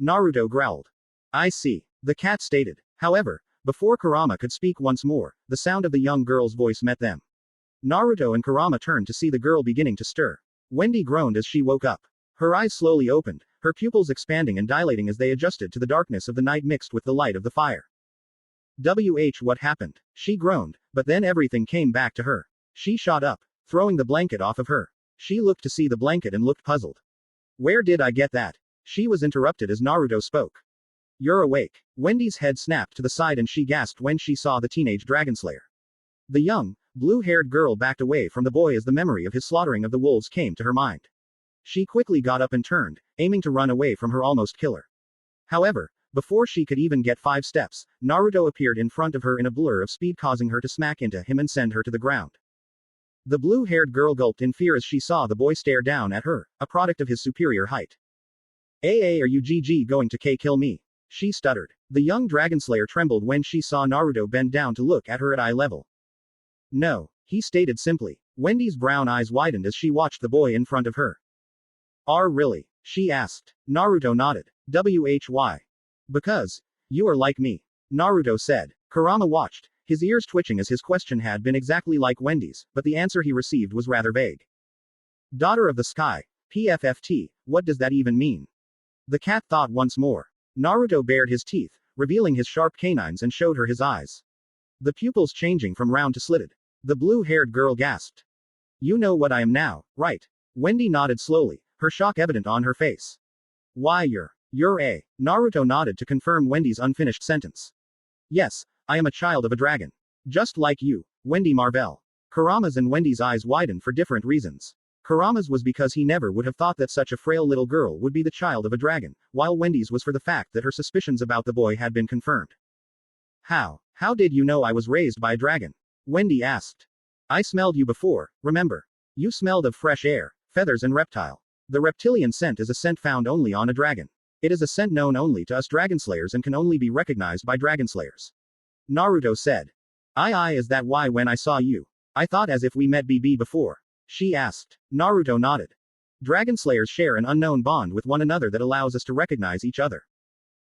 Naruto growled. I see, the cat stated. However, before Kurama could speak once more, the sound of the young girl's voice met them. Naruto and Kurama turned to see the girl beginning to stir. Wendy groaned as she woke up. Her eyes slowly opened, her pupils expanding and dilating as they adjusted to the darkness of the night mixed with the light of the fire. What happened? She groaned, but then everything came back to her. She shot up, throwing the blanket off of her. She looked to see the blanket and looked puzzled. Where did I get that? She was interrupted as Naruto spoke. You're awake. Wendy's head snapped to the side and she gasped when she saw the teenage Dragonslayer. The young, blue-haired girl backed away from the boy as the memory of his slaughtering of the wolves came to her mind. She quickly got up and turned, aiming to run away from her almost killer. However, before she could even get 5 steps, Naruto appeared in front of her in a blur of speed causing her to smack into him and send her to the ground. The blue-haired girl gulped in fear as she saw the boy stare down at her, a product of his superior height. Are you going to kill me? She stuttered. The young Dragonslayer trembled when she saw Naruto bend down to look at her at eye level. No, he stated simply. Wendy's brown eyes widened as she watched the boy in front of her. Really? She asked. Naruto nodded. Why? Because you are like me, Naruto said. Kurama watched, his ears twitching as his question had been exactly like Wendy's, but the answer he received was rather vague. Daughter of the sky, PFFT, what does that even mean? The cat thought once more. Naruto bared his teeth, revealing his sharp canines and showed her his eyes. The pupils changing from round to slitted. The blue-haired girl gasped. You know what I am now, right? Wendy nodded slowly, her shock evident on her face. Why you're a. Naruto nodded to confirm Wendy's unfinished sentence. Yes, I am a child of a dragon. Just like you, Wendy marveled. Kurama's and Wendy's eyes widened for different reasons. Kurama's was because he never would have thought that such a frail little girl would be the child of a dragon, while Wendy's was for the fact that her suspicions about the boy had been confirmed. How did you know I was raised by a dragon? Wendy asked. I smelled you before, remember? You smelled of fresh air, feathers and reptile. The reptilian scent is a scent found only on a dragon. It is a scent known only to us Dragonslayers and can only be recognized by Dragonslayers. Naruto said. Is that why when I saw you, I thought as if we met BB before? She asked. Naruto nodded. Dragonslayers share an unknown bond with one another that allows us to recognize each other.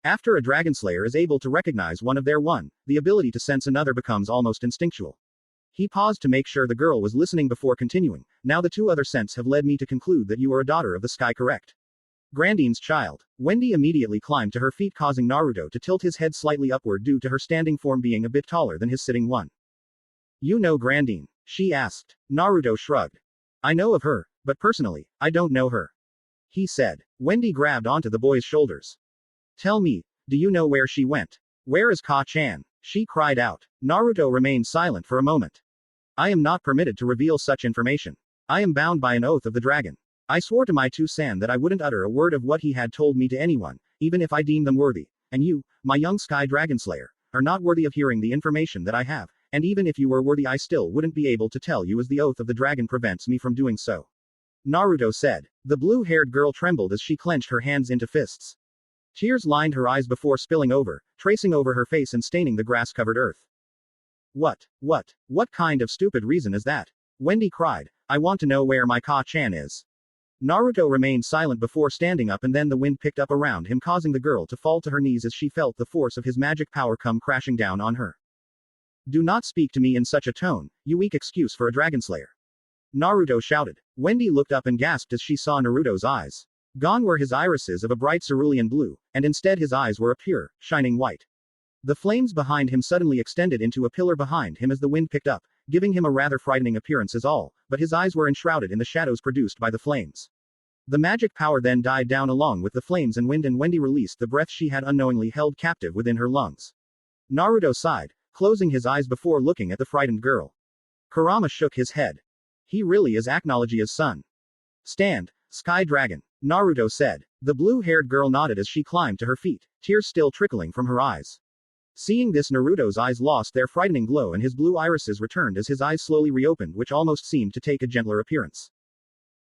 After a Dragonslayer is able to recognize one of their one, the ability to sense another becomes almost instinctual. He paused to make sure the girl was listening before continuing. Now the two other scents have led me to conclude that you are a daughter of the sky, correct? Grandine's child. Wendy immediately climbed to her feet, causing Naruto to tilt his head slightly upward due to her standing form being a bit taller than his sitting one. You know Grandine? She asked. Naruto shrugged. I know of her, but personally, I don't know her. He said. Wendy grabbed onto the boy's shoulders. Tell me, do you know where she went? Where is Ka-chan? She cried out. Naruto remained silent for a moment. I am not permitted to reveal such information. I am bound by an oath of the dragon. I swore to my two-san that I wouldn't utter a word of what he had told me to anyone, even if I deemed them worthy. And you, my young Sky Dragonslayer, are not worthy of hearing the information that I have, and even if you were worthy I still wouldn't be able to tell you as the oath of the dragon prevents me from doing so. Naruto said. The blue-haired girl trembled as she clenched her hands into fists. Tears lined her eyes before spilling over, tracing over her face and staining the grass-covered earth. What kind of stupid reason is that? Wendy cried. I want to know where my Ka-chan is. Naruto remained silent before standing up, and then the wind picked up around him, causing the girl to fall to her knees as she felt the force of his magic power come crashing down on her. Do not speak to me in such a tone, you weak excuse for a Dragonslayer. Naruto shouted. Wendy looked up and gasped as she saw Naruto's eyes. Gone were his irises of a bright cerulean blue, and instead his eyes were a pure, shining white. The flames behind him suddenly extended into a pillar behind him as the wind picked up, giving him a rather frightening appearance as all, but his eyes were enshrouded in the shadows produced by the flames. The magic power then died down along with the flames and wind, and Wendy released the breath she had unknowingly held captive within her lungs. Naruto sighed, closing his eyes before looking at the frightened girl. Kurama shook his head. He really is Acnologia's son. Stand, Sky Dragon, Naruto said. The blue-haired girl nodded as she climbed to her feet, tears still trickling from her eyes. Seeing this, Naruto's eyes lost their frightening glow and his blue irises returned as his eyes slowly reopened, which almost seemed to take a gentler appearance.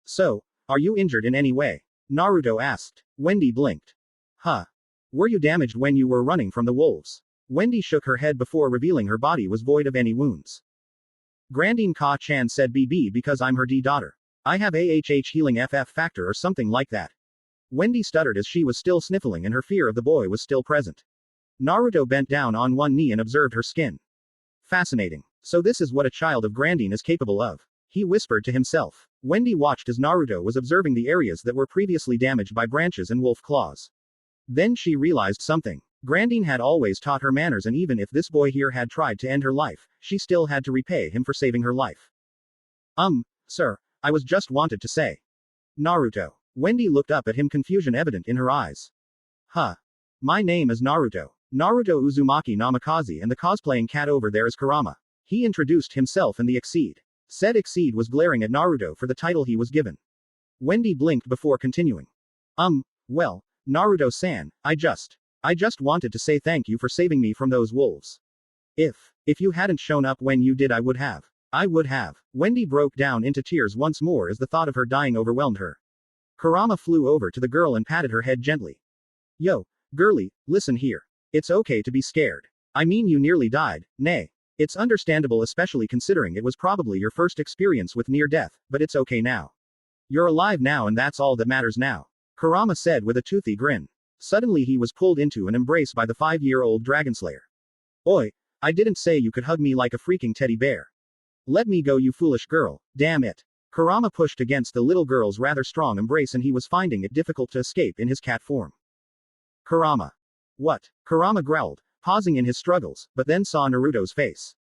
So, are you injured in any way? Naruto asked. Wendy blinked. Huh. Were you damaged when you were running from the wolves? Wendy shook her head before revealing her body was void of any wounds. Grandine Ka-chan said BB because I'm her daughter. I have AHH healing FF factor or something like that. Wendy stuttered as she was still sniffling and her fear of the boy was still present. Naruto bent down on one knee and observed her skin. Fascinating. So this is what a child of Grandine is capable of. He whispered to himself. Wendy watched as Naruto was observing the areas that were previously damaged by branches and wolf claws. Then she realized something. Grandine had always taught her manners, and even if this boy here had tried to end her life, she still had to repay him for saving her life. Sir, I was just wanted to say. Naruto. Wendy looked up at him, confusion evident in her eyes. Huh. My name is Naruto. Naruto Uzumaki Namikaze, and the cosplaying cat over there is Kurama. He introduced himself, and the Exceed. Said Exceed was glaring at Naruto for the title he was given. Wendy blinked before continuing. Well, Naruto-san, I just wanted to say thank you for saving me from those wolves. If you hadn't shown up when you did, I would have. Wendy broke down into tears once more as the thought of her dying overwhelmed her. Kurama flew over to the girl and patted her head gently. Yo, girlie, listen here. It's okay to be scared. I mean, you nearly died, nay. It's understandable, especially considering it was probably your first experience with near death, but it's okay now. You're alive now, and that's all that matters now. Kurama said with a toothy grin. Suddenly he was pulled into an embrace by the 5-year-old Dragonslayer. Oi, I didn't say you could hug me like a freaking teddy bear. Let me go, you foolish girl, damn it. Kurama pushed against the little girl's rather strong embrace, and he was finding it difficult to escape in his cat form. Kurama. What? Kurama growled, pausing in his struggles, but then saw Naruto's face.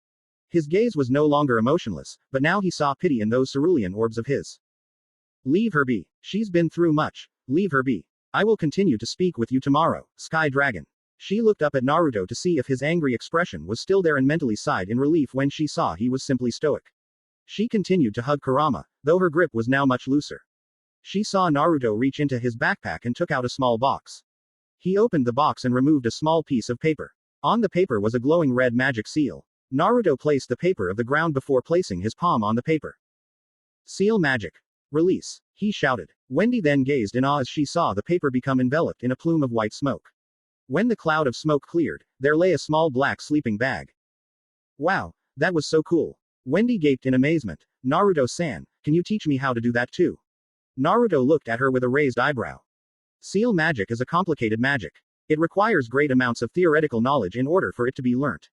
His gaze was no longer emotionless, but now he saw pity in those cerulean orbs of his. Leave her be. She's been through much. Leave her be. I will continue to speak with you tomorrow, Sky Dragon. She looked up at Naruto to see if his angry expression was still there and mentally sighed in relief when she saw he was simply stoic. She continued to hug Kurama, though her grip was now much looser. She saw Naruto reach into his backpack and took out a small box. He opened the box and removed a small piece of paper. On the paper was a glowing red magic seal. Naruto placed the paper of the ground before placing his palm on the paper. Seal magic. Release! He shouted. Wendy then gazed in awe as she saw the paper become enveloped in a plume of white smoke. When the cloud of smoke cleared, there lay a small black sleeping bag. Wow, that was so cool. Wendy gaped in amazement. Naruto-san, can you teach me how to do that too? Naruto looked at her with a raised eyebrow. Seal magic is a complicated magic. It requires great amounts of theoretical knowledge in order for it to be learnt.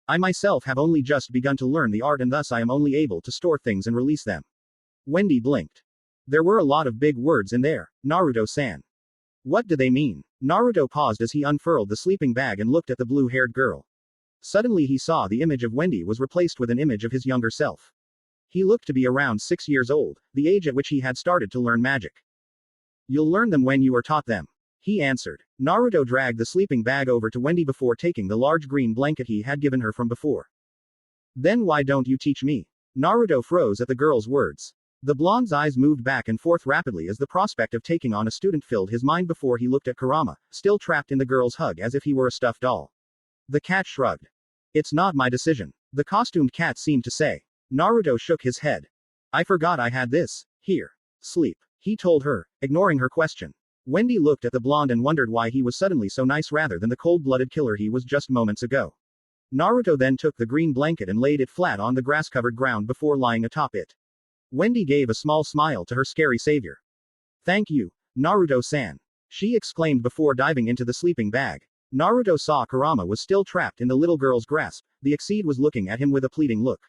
I myself have only just begun to learn the art and thus I am only able to store things and release them. Wendy blinked. There were a lot of big words in there, Naruto-san. What do they mean? Naruto paused as he unfurled the sleeping bag and looked at the blue-haired girl. Suddenly he saw the image of Wendy was replaced with an image of his younger self. He looked to be around 6 years old, the age at which he had started to learn magic. You'll learn them when you are taught them. He answered. Naruto dragged the sleeping bag over to Wendy before taking the large green blanket he had given her from before. Then why don't you teach me? Naruto froze at the girl's words. The blonde's eyes moved back and forth rapidly as the prospect of taking on a student filled his mind before he looked at Kurama, still trapped in the girl's hug as if he were a stuffed doll. The cat shrugged. It's not my decision. The costumed cat seemed to say. Naruto shook his head. I forgot I had this. Here. Sleep. He told her, ignoring her question. Wendy looked at the blonde and wondered why he was suddenly so nice rather than the cold-blooded killer he was just moments ago. Naruto then took the green blanket and laid it flat on the grass-covered ground before lying atop it. Wendy gave a small smile to her scary savior. Thank you, Naruto-san. She exclaimed before diving into the sleeping bag. Naruto saw Kurama was still trapped in the little girl's grasp. The Exceed was looking at him with a pleading look.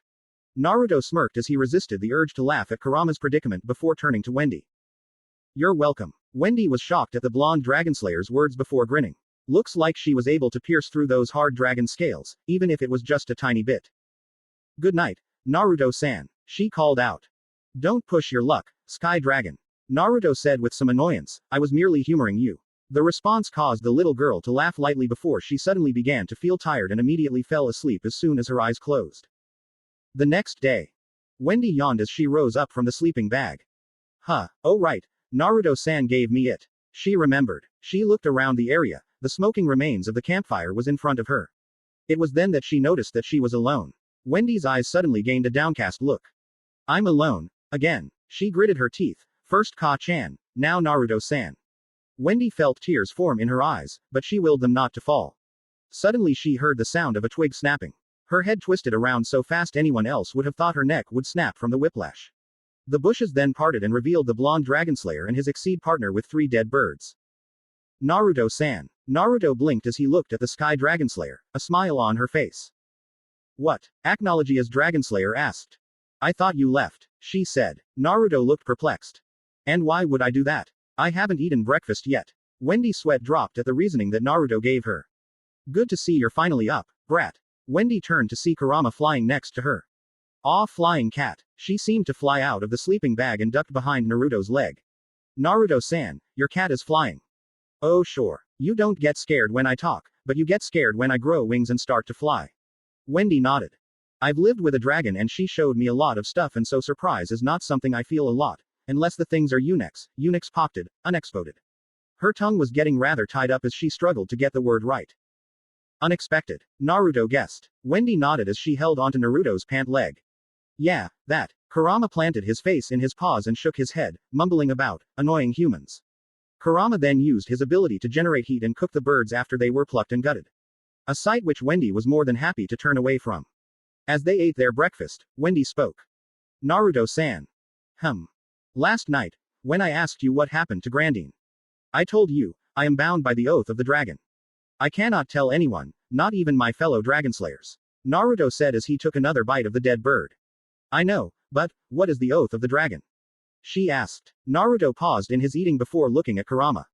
Naruto smirked as he resisted the urge to laugh at Kurama's predicament before turning to Wendy. You're welcome. Wendy was shocked at the blonde Dragonslayer's words before grinning. Looks like she was able to pierce through those hard dragon scales, even if it was just a tiny bit. Good night, Naruto-san, she called out. Don't push your luck, Sky Dragon. Naruto said with some annoyance, I was merely humoring you. The response caused the little girl to laugh lightly before she suddenly began to feel tired and immediately fell asleep as soon as her eyes closed. The next day. Wendy yawned as she rose up from the sleeping bag. Huh, oh right, Naruto-san gave me it. She remembered. She looked around the area, the smoking remains of the campfire was in front of her. It was then that she noticed that she was alone. Wendy's eyes suddenly gained a downcast look. I'm alone. Again. She gritted her teeth. First Ka-chan, now Naruto-san. Wendy felt tears form in her eyes, but she willed them not to fall. Suddenly she heard the sound of a twig snapping. Her head twisted around so fast anyone else would have thought her neck would snap from the whiplash. The bushes then parted and revealed the blonde Dragonslayer and his Exceed partner with 3 dead birds. Naruto-san. Naruto blinked as he looked at the Sky Dragonslayer, a smile on her face. What? Acnologia's Dragonslayer asked. I thought you left, she said. Naruto looked perplexed. And why would I do that? I haven't eaten breakfast yet. Wendy's sweat dropped at the reasoning that Naruto gave her. Good to see you're finally up, brat. Wendy turned to see Kurama flying next to her. Aw, flying cat. She seemed to fly out of the sleeping bag and ducked behind Naruto's leg. Naruto-san, your cat is flying. Oh sure. You don't get scared when I talk, but you get scared when I grow wings and start to fly. Wendy nodded. I've lived with a dragon and she showed me a lot of stuff and so surprise is not something I feel a lot, unless the things are eunuchs pocketed, unexploded. Her tongue was getting rather tied up as she struggled to get the word right. Unexpected. Naruto guessed. Wendy nodded as she held onto Naruto's pant leg. Yeah, that. Kurama planted his face in his paws and shook his head, mumbling about, annoying humans. Kurama then used his ability to generate heat and cook the birds after they were plucked and gutted. A sight which Wendy was more than happy to turn away from. As they ate their breakfast, Wendy spoke. Naruto-san. Last night, when I asked you what happened to Grandine, I told you, I am bound by the oath of the dragon. I cannot tell anyone, not even my fellow Dragonslayers. Naruto said as he took another bite of the dead bird. I know, but, what is the oath of the dragon? She asked. Naruto paused in his eating before looking at Kurama.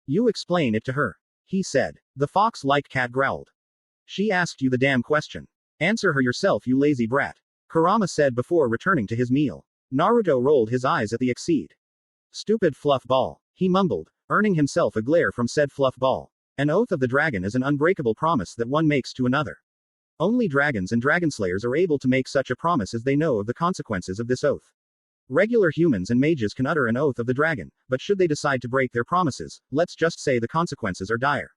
You explain it to her. He said. The fox-like cat growled. She asked you the damn question. Answer her yourself, you lazy brat. Kurama said before returning to his meal. Naruto rolled his eyes at the Exceed. Stupid fluff ball. He mumbled, earning himself a glare from said fluff ball. An oath of the dragon is an unbreakable promise that one makes to another. Only dragons and dragonslayers are able to make such a promise as they know of the consequences of this oath. Regular humans and mages can utter an oath of the dragon, but should they decide to break their promises, let's just say the consequences are dire.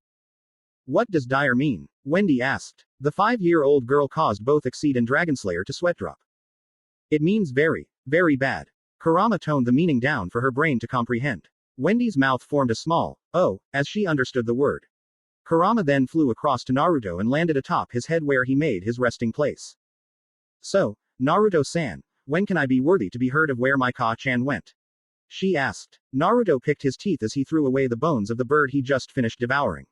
What does dire mean? Wendy asked. The 5-year-old girl caused both Exceed and Dragonslayer to sweat drop. It means very, very bad. Kurama toned the meaning down for her brain to comprehend. Wendy's mouth formed a small "oh" as she understood the word. Kurama then flew across to Naruto and landed atop his head where he made his resting place. So, Naruto-san, when can I be worthy to be heard of where my Ka-chan went? She asked. Naruto picked his teeth as he threw away the bones of the bird he just finished devouring.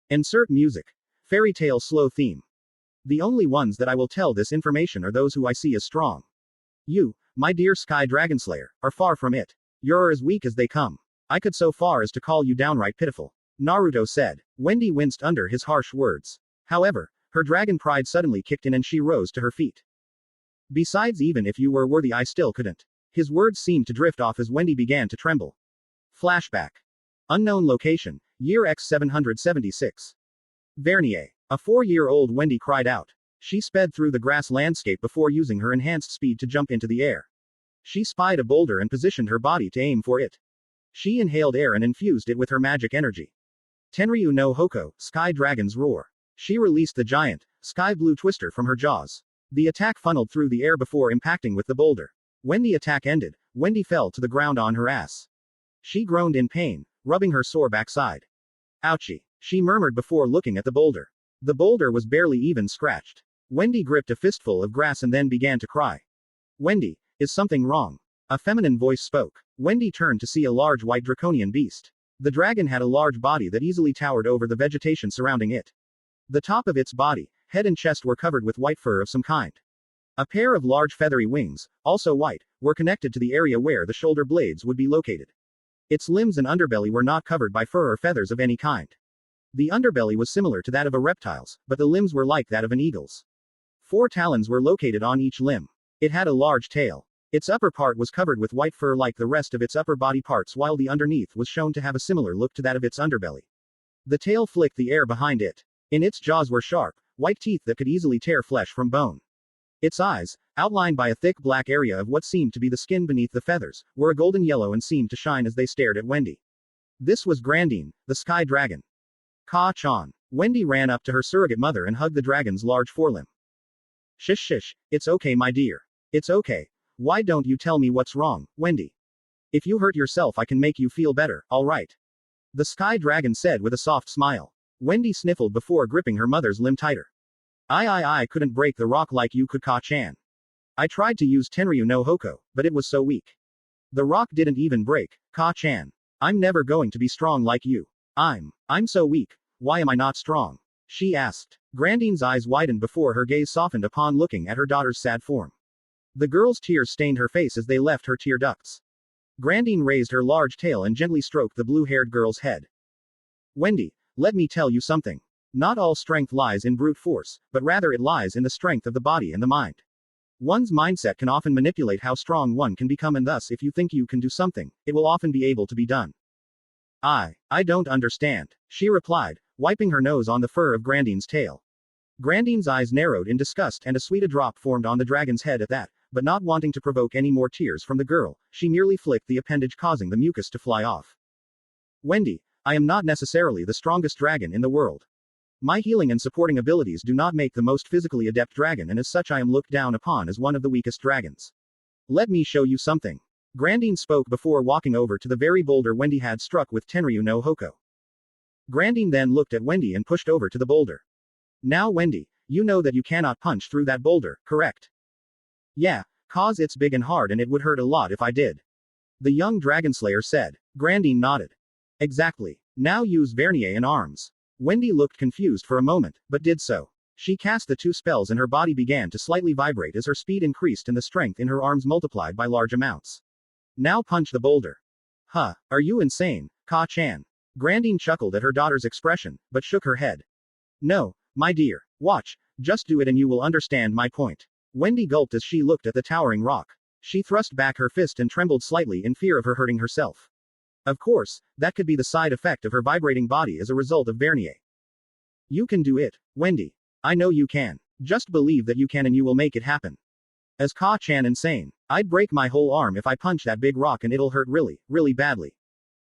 Insert music. Fairy tale slow theme. The only ones that I will tell this information are those who I see as strong. You, my dear Sky Dragonslayer, are far from it. You're as weak as they come. I could so far as to call you downright pitiful. Naruto said. Wendy winced under his harsh words. However, her dragon pride suddenly kicked in and she rose to her feet. Besides, even if you were worthy, I still couldn't. His words seemed to drift off as Wendy began to tremble. Flashback. Unknown location, year X 776. Vernier. A 4-year-old Wendy cried out. She sped through the grass landscape before using her enhanced speed to jump into the air. She spied a boulder and positioned her body to aim for it. She inhaled air and infused it with her magic energy. Tenryu no Hoko, Sky Dragon's Roar. She released the giant, sky blue twister from her jaws. The attack funneled through the air before impacting with the boulder. When the attack ended, Wendy fell to the ground on her ass. She groaned in pain, rubbing her sore backside. Ouchie, she murmured before looking at the boulder. The boulder was barely even scratched. Wendy gripped a fistful of grass and then began to cry. Wendy, is something wrong? A feminine voice spoke. Wendy turned to see a large white draconian beast. The dragon had a large body that easily towered over the vegetation surrounding it. The top of its body, head and chest were covered with white fur of some kind. A pair of large feathery wings, also white, were connected to the area where the shoulder blades would be located. Its limbs and underbelly were not covered by fur or feathers of any kind. The underbelly was similar to that of a reptile's, but the limbs were like that of an eagle's. 4 talons were located on each limb. It had a large tail. Its upper part was covered with white fur like the rest of its upper body parts, while the underneath was shown to have a similar look to that of its underbelly. The tail flicked the air behind it. In its jaws were sharp, white teeth that could easily tear flesh from bone. Its eyes, outlined by a thick black area of what seemed to be the skin beneath the feathers, were a golden yellow and seemed to shine as they stared at Wendy. This was Grandine, the sky dragon. Ka-chan. Wendy ran up to her surrogate mother and hugged the dragon's large forelimb. Shish, it's okay, my dear. It's okay. Why don't you tell me what's wrong, Wendy? If you hurt yourself, I can make you feel better, alright? The sky dragon said with a soft smile. Wendy sniffled before gripping her mother's limb tighter. I couldn't break the rock like you could, Ka-chan. I tried to use Tenryu no Hoko, but it was so weak. The rock didn't even break, Ka-chan. I'm never going to be strong like you. I'm so weak. Why am I not strong? She asked. Grandine's eyes widened before her gaze softened upon looking at her daughter's sad form. The girl's tears stained her face as they left her tear ducts. Grandine raised her large tail and gently stroked the blue-haired girl's head. Wendy, let me tell you something. Not all strength lies in brute force, but rather it lies in the strength of the body and the mind. One's mindset can often manipulate how strong one can become, and thus if you think you can do something, it will often be able to be done. I don't understand, she replied, wiping her nose on the fur of Grandine's tail. Grandine's eyes narrowed in disgust and a sweet drop formed on the dragon's head at that, but not wanting to provoke any more tears from the girl, she merely flicked the appendage, causing the mucus to fly off. Wendy, I am not necessarily the strongest dragon in the world. My healing and supporting abilities do not make the most physically adept dragon, and as such I am looked down upon as one of the weakest dragons. Let me show you something. Grandine spoke before walking over to the very boulder Wendy had struck with Tenryu no Hoko. Grandine then looked at Wendy and pushed over to the boulder. Now Wendy, you know that you cannot punch through that boulder, correct? Yeah, cause it's big and hard and it would hurt a lot if I did. The young Dragonslayer said. Grandine nodded. Exactly. Now use Vernier and arms. Wendy looked confused for a moment, but did so. She cast the 2 spells and her body began to slightly vibrate as her speed increased and the strength in her arms multiplied by large amounts. Now punch the boulder. Huh, are you insane, Ka-chan? Grandine chuckled at her daughter's expression, but shook her head. No, my dear. Watch, just do it and you will understand my point. Wendy gulped as she looked at the towering rock. She thrust back her fist and trembled slightly in fear of her hurting herself. Of course, that could be the side effect of her vibrating body as a result of Vernier. You can do it, Wendy. I know you can. Just believe that you can and you will make it happen. As Ka-chan insane, I'd break my whole arm if I punch that big rock and it'll hurt really, really badly.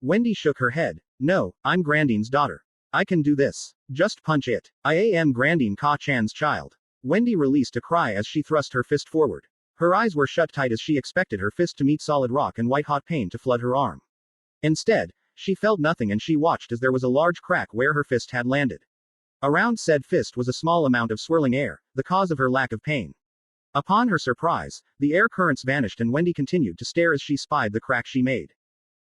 Wendy shook her head. No, I'm Grandine's daughter. I can do this. Just punch it. I am Grandine, Ka-chan's child. Wendy released a cry as she thrust her fist forward. Her eyes were shut tight as she expected her fist to meet solid rock and white-hot pain to flood her arm. Instead, she felt nothing and she watched as there was a large crack where her fist had landed. Around said fist was a small amount of swirling air, the cause of her lack of pain. Upon her surprise, the air currents vanished and Wendy continued to stare as she spied the crack she made.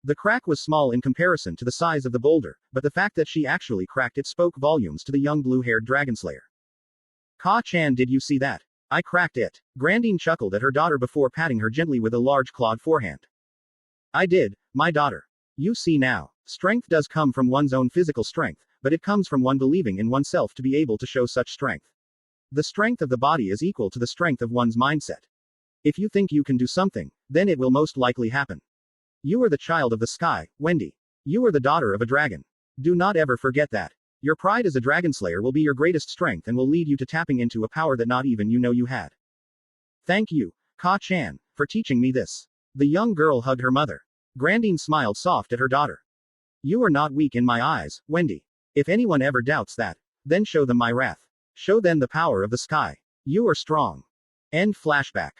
The crack was small in comparison to the size of the boulder, but the fact that she actually cracked it spoke volumes to the young blue-haired Dragonslayer. Ka-chan, did you see that? I cracked it. Grandine chuckled at her daughter before patting her gently with a large clawed forehand. I did, my daughter. You see now, strength does come from one's own physical strength, but it comes from one believing in oneself to be able to show such strength. The strength of the body is equal to the strength of one's mindset. If you think you can do something, then it will most likely happen. You are the child of the sky, Wendy. You are the daughter of a dragon. Do not ever forget that. Your pride as a Dragonslayer will be your greatest strength and will lead you to tapping into a power that not even you know you had. Thank you, Ka-chan, for teaching me this. The young girl hugged her mother. Grandine smiled soft at her daughter. You are not weak in my eyes, Wendy. If anyone ever doubts that, then show them my wrath. Show them the power of the sky. You are strong. End flashback.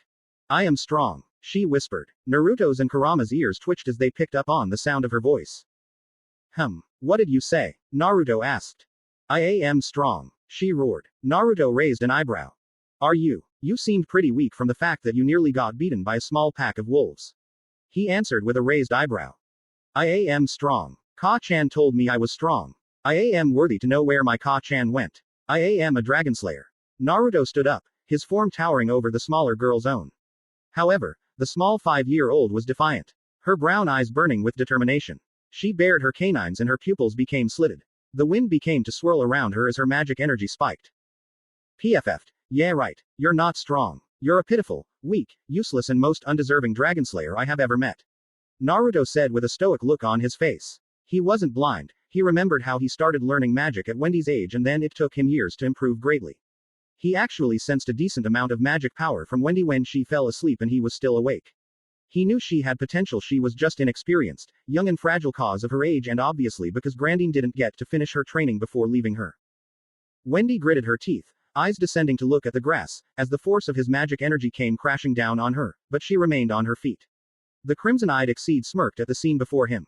I am strong, she whispered. Naruto's and Kurama's ears twitched as they picked up on the sound of her voice. What did you say? Naruto asked. I am strong, she roared. Naruto raised an eyebrow. Are you? You seemed pretty weak from the fact that you nearly got beaten by a small pack of wolves. He answered with a raised eyebrow. I am strong. Ka-chan told me I was strong. I am worthy to know where my Ka-chan went. I am a Dragonslayer. Naruto stood up, his form towering over the smaller girl's own. However, the small 5-year-old was defiant. Her brown eyes burning with determination. She bared her canines and her pupils became slitted. The wind became to swirl around her as her magic energy spiked. PFF'd. Yeah right. You're not strong. You're a pitiful, weak, useless and most undeserving Dragonslayer I have ever met. Naruto said with a stoic look on his face. He wasn't blind. He remembered how he started learning magic at Wendy's age and then it took him years to improve greatly. He actually sensed a decent amount of magic power from Wendy when she fell asleep and he was still awake. He knew she had potential, she was just inexperienced, young and fragile cause of her age and obviously because Grandine didn't get to finish her training before leaving her. Wendy gritted her teeth, eyes descending to look at the grass, as the force of his magic energy came crashing down on her, but she remained on her feet. The crimson-eyed Exceed smirked at the scene before him.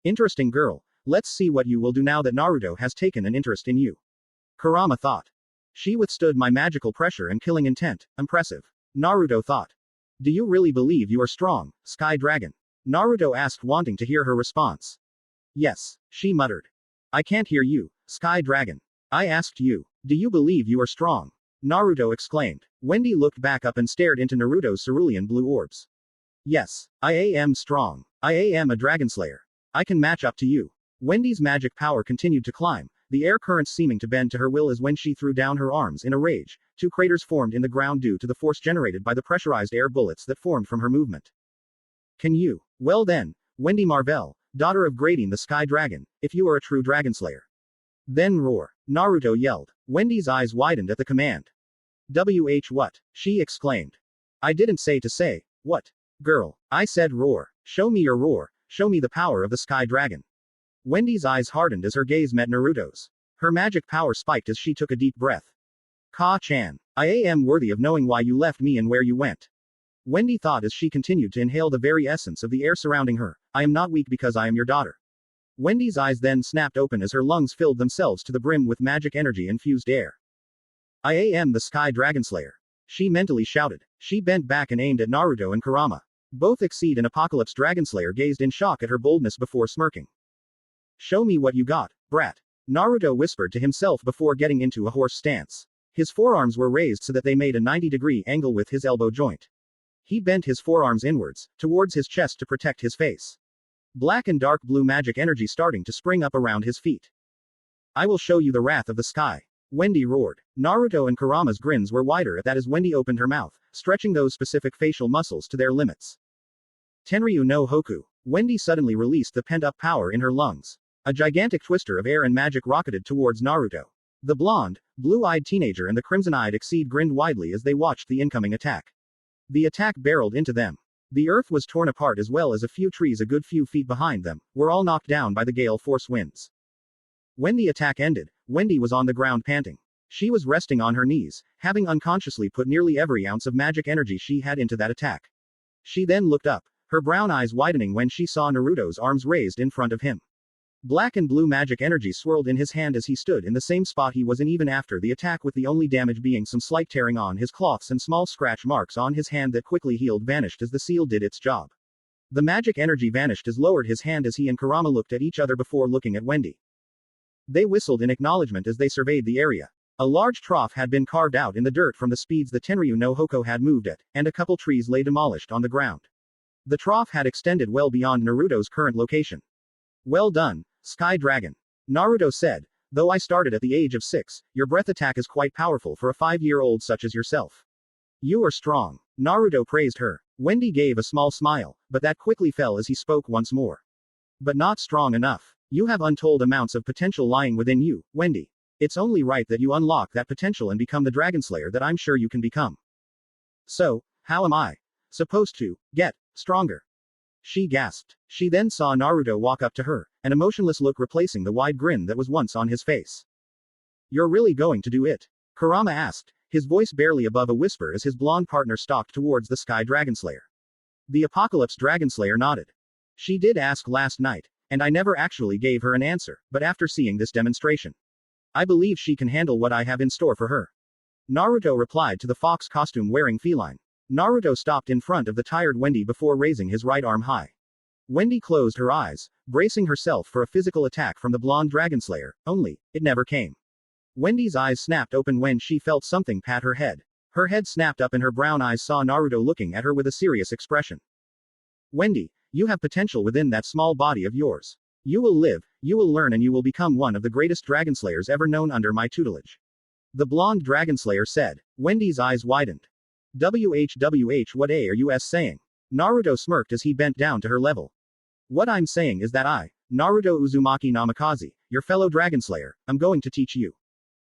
Interesting girl, let's see what you will do now that Naruto has taken an interest in you. Kurama thought. She withstood my magical pressure and killing intent, impressive. Naruto thought. Do you really believe you are strong, Sky Dragon? Naruto asked, wanting to hear her response. Yes, she muttered. I can't hear you, Sky Dragon. I asked you, do you believe you are strong? Naruto exclaimed. Wendy looked back up and stared into Naruto's cerulean blue orbs. Yes, I am strong. I am a Dragonslayer. I can match up to you. Wendy's magic power continued to climb, the air currents seeming to bend to her will as when she threw down her arms in a rage. 2 craters formed in the ground due to the force generated by the pressurized air bullets that formed from her movement. Can you? Well then, Wendy Marvell, daughter of Grandine the Sky Dragon, if you are a true Dragonslayer. Then roar. Naruto yelled. Wendy's eyes widened at the command. What? She exclaimed. I didn't say to say, what? Girl, I said roar. Show me your roar, show me the power of the Sky Dragon. Wendy's eyes hardened as her gaze met Naruto's. Her magic power spiked as she took a deep breath. Ka-chan, I am worthy of knowing why you left me and where you went. Wendy thought as she continued to inhale the very essence of the air surrounding her. I am not weak because I am your daughter. Wendy's eyes then snapped open as her lungs filled themselves to the brim with magic energy infused air. I am the Sky Dragonslayer. She mentally shouted. She bent back and aimed at Naruto and Kurama. Both Exceed and Apocalypse Dragonslayer gazed in shock at her boldness before smirking. Show me what you got, brat. Naruto whispered to himself before getting into a horse stance. His forearms were raised so that they made a 90-degree angle with his elbow joint. He bent his forearms inwards, towards his chest to protect his face. Black and dark blue magic energy starting to spring up around his feet. I will show you the wrath of the sky. Wendy roared. Naruto and Kurama's grins were wider at that as Wendy opened her mouth, stretching those specific facial muscles to their limits. Tenryu no Hoku. Wendy suddenly released the pent-up power in her lungs. A gigantic twister of air and magic rocketed towards Naruto. The blonde, blue-eyed teenager and the crimson-eyed Exceed grinned widely as they watched the incoming attack. The attack barreled into them. The earth was torn apart as well as a few trees a good few feet behind them, were all knocked down by the gale force winds. When the attack ended, Wendy was on the ground panting. She was resting on her knees, having unconsciously put nearly every ounce of magic energy she had into that attack. She then looked up, her brown eyes widening when she saw Naruto's arms raised in front of him. Black and blue magic energy swirled in his hand as he stood in the same spot he was in even after the attack, with the only damage being some slight tearing on his cloths and small scratch marks on his hand that quickly healed vanished as the seal did its job. The magic energy vanished as lowered his hand as he and Kurama looked at each other before looking at Wendy. They whistled in acknowledgement as they surveyed the area. A large trough had been carved out in the dirt from the speeds the Tenryu no Hoko had moved at, and a couple trees lay demolished on the ground. The trough had extended well beyond Naruto's current location. Well done, Sky Dragon. Naruto said, though I started at the age of 6, your breath attack is quite powerful for a 5-year-old such as yourself. You are strong. Naruto praised her. Wendy gave a small smile, but that quickly fell as he spoke once more. But not strong enough. You have untold amounts of potential lying within you, Wendy. It's only right that you unlock that potential and become the Dragonslayer that I'm sure you can become. So, how am I supposed to get stronger? She gasped. She then saw Naruto walk up to her, an emotionless look replacing the wide grin that was once on his face. You're really going to do it? Kurama asked, his voice barely above a whisper as his blonde partner stalked towards the Sky Dragonslayer. The Apocalypse Dragonslayer nodded. She did ask last night, and I never actually gave her an answer, but after seeing this demonstration, I believe she can handle what I have in store for her. Naruto replied to the fox costume wearing feline. Naruto stopped in front of the tired Wendy before raising his right arm high. Wendy closed her eyes, bracing herself for a physical attack from the blonde Dragonslayer, only, it never came. Wendy's eyes snapped open when she felt something pat her head. Her head snapped up and her brown eyes saw Naruto looking at her with a serious expression. Wendy, you have potential within that small body of yours. You will live, you will learn, and you will become one of the greatest Dragonslayers ever known under my tutelage. The blonde Dragonslayer said. Wendy's eyes widened. WHWH, what are you saying? Naruto smirked as he bent down to her level. What I'm saying is that I, Naruto Uzumaki Namikaze, your fellow Dragonslayer, I'm going to teach you.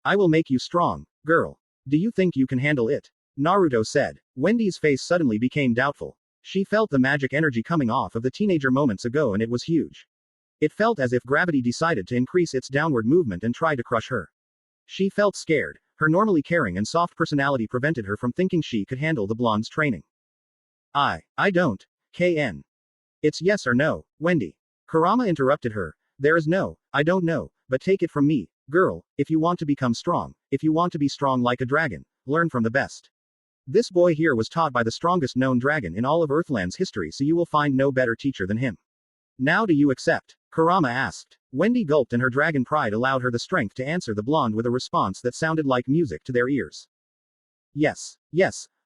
I will make you strong, girl. Do you think you can handle it? Naruto said. Wendy's face suddenly became doubtful. She felt the magic energy coming off of the teenager moments ago and it was huge. It felt as if gravity decided to increase its downward movement and try to crush her. She felt scared. Her normally caring and soft personality prevented her from thinking she could handle the blonde's training. I don't. KN. It's yes or no, Wendy. Kurama interrupted her. There is no, I don't know, but take it from me, girl, if you want to become strong, if you want to be strong like a dragon, learn from the best. This boy here was taught by the strongest known dragon in all of Earthland's history, so you will find no better teacher than him. Now do you accept? Kurama asked. Wendy gulped and her dragon pride allowed her the strength to answer the blonde with a response that sounded like music to their ears. Yes,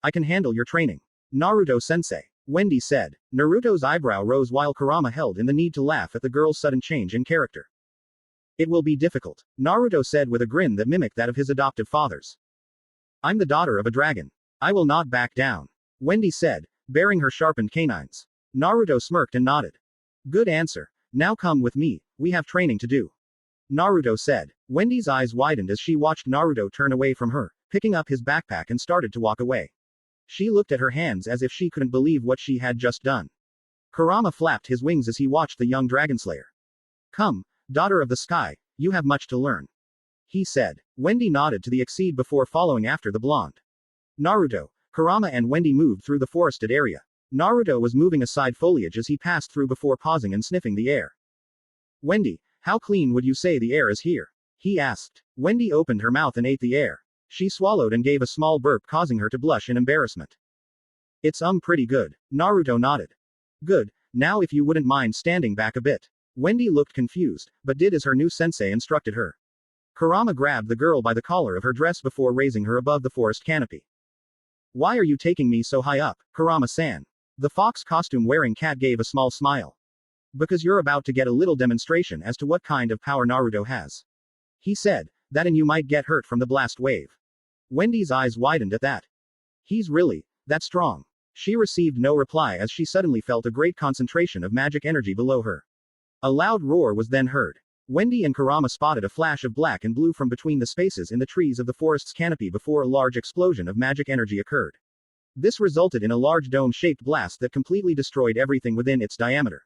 I can handle your training. Naruto-sensei. Wendy said. Naruto's eyebrow rose while Kurama held in the need to laugh at the girl's sudden change in character. It will be difficult, Naruto said with a grin that mimicked that of his adoptive father's. I'm the daughter of a dragon. I will not back down. Wendy said, baring her sharpened canines. Naruto smirked and nodded. Good answer. Now come with me, we have training to do. Naruto said. Wendy's eyes widened as she watched Naruto turn away from her, picking up his backpack and started to walk away. She looked at her hands as if she couldn't believe what she had just done. Kurama flapped his wings as he watched the young Dragonslayer. Come, daughter of the sky, you have much to learn. He said. Wendy nodded to the exceed before following after the blonde. Naruto, Kurama and Wendy moved through the forested area. Naruto was moving aside foliage as he passed through before pausing and sniffing the air. Wendy, how clean would you say the air is here? He asked. Wendy opened her mouth and ate the air. She swallowed and gave a small burp, causing her to blush in embarrassment. It's pretty good. Naruto nodded. Good, now if you wouldn't mind standing back a bit. Wendy looked confused, but did as her new sensei instructed her. Kurama grabbed the girl by the collar of her dress before raising her above the forest canopy. Why are you taking me so high up, Kurama-san? The fox costume wearing cat gave a small smile. Because you're about to get a little demonstration as to what kind of power Naruto has. He said, that and you might get hurt from the blast wave. Wendy's eyes widened at that. He's really that strong. She received no reply as she suddenly felt a great concentration of magic energy below her. A loud roar was then heard. Wendy and Kurama spotted a flash of black and blue from between the spaces in the trees of the forest's canopy before a large explosion of magic energy occurred. This resulted in a large dome-shaped blast that completely destroyed everything within its diameter.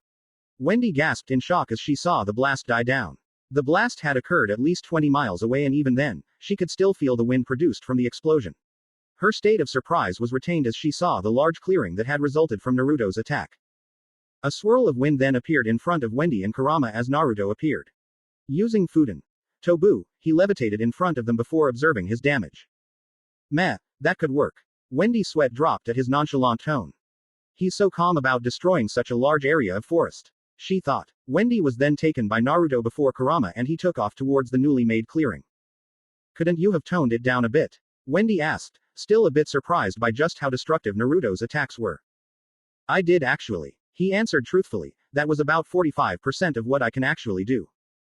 Wendy gasped in shock as she saw the blast die down. The blast had occurred at least 20 miles away, and even then, she could still feel the wind produced from the explosion. Her state of surprise was retained as she saw the large clearing that had resulted from Naruto's attack. A swirl of wind then appeared in front of Wendy and Kurama as Naruto appeared. Using Fuden Tobu, he levitated in front of them before observing his damage. Meh, that could work. Wendy's sweat dropped at his nonchalant tone. He's so calm about destroying such a large area of forest, she thought. Wendy was then taken by Naruto before Kurama and he took off towards the newly made clearing. Couldn't you have toned it down a bit? Wendy asked, still a bit surprised by just how destructive Naruto's attacks were. I did actually. He answered truthfully, that was about 45% of what I can actually do.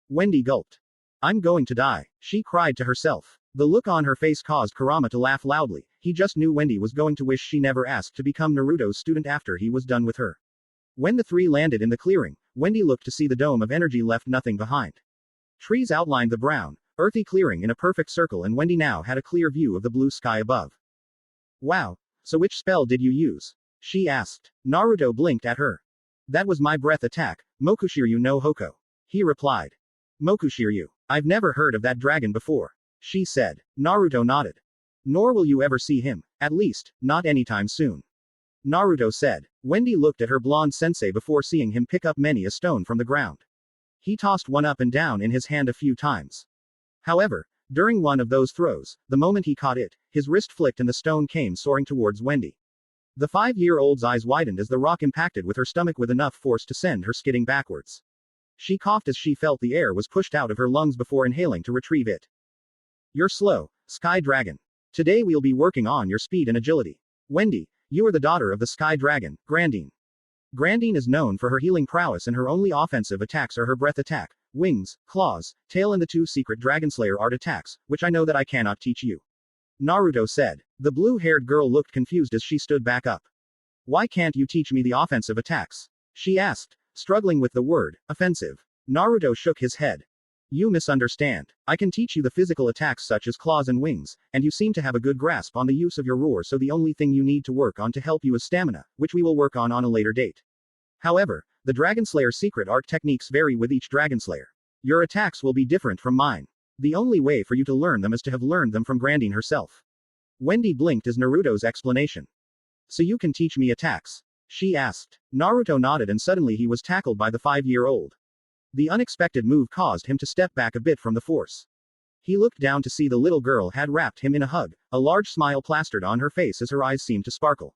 Wendy gulped. I'm going to die, she cried to herself. The look on her face caused Kurama to laugh loudly. He just knew Wendy was going to wish she never asked to become Naruto's student after he was done with her. When the three landed in the clearing, Wendy looked to see the dome of energy left nothing behind. Trees outlined the brown, earthy clearing in a perfect circle, and Wendy now had a clear view of the blue sky above. Wow, so which spell did you use? She asked. Naruto blinked at her. That was my breath attack, Mokushiryu no Hoko. He replied. Mokushiryu. I've never heard of that dragon before. She said. Naruto nodded. Nor will you ever see him, at least, not anytime soon. Naruto said. Wendy looked at her blonde sensei before seeing him pick up many a stone from the ground. He tossed one up and down in his hand a few times. However, during one of those throws, the moment he caught it, his wrist flicked and the stone came soaring towards Wendy. The 5-year-old's eyes widened as the rock impacted with her stomach with enough force to send her skidding backwards. She coughed as she felt the air was pushed out of her lungs before inhaling to retrieve it. You're slow, Sky Dragon. Today we'll be working on your speed and agility. Wendy, you are the daughter of the Sky Dragon, Grandine. Grandine is known for her healing prowess and her only offensive attacks are her breath attack, wings, claws, tail and the 2 secret Dragonslayer art attacks, which I know that I cannot teach you. Naruto said. The blue-haired girl looked confused as she stood back up. Why can't you teach me the offensive attacks? She asked, struggling with the word, offensive. Naruto shook his head. You misunderstand. I can teach you the physical attacks such as claws and wings, and you seem to have a good grasp on the use of your roar, so the only thing you need to work on to help you is stamina, which we will work on a later date. However, the Dragonslayer secret art techniques vary with each Dragonslayer. Your attacks will be different from mine. The only way for you to learn them is to have learned them from Grandine herself. Wendy blinked as Naruto's explanation. So you can teach me attacks? She asked. Naruto nodded and suddenly he was tackled by the 5-year-old. The unexpected move caused him to step back a bit from the force. He looked down to see the little girl had wrapped him in a hug, a large smile plastered on her face as her eyes seemed to sparkle.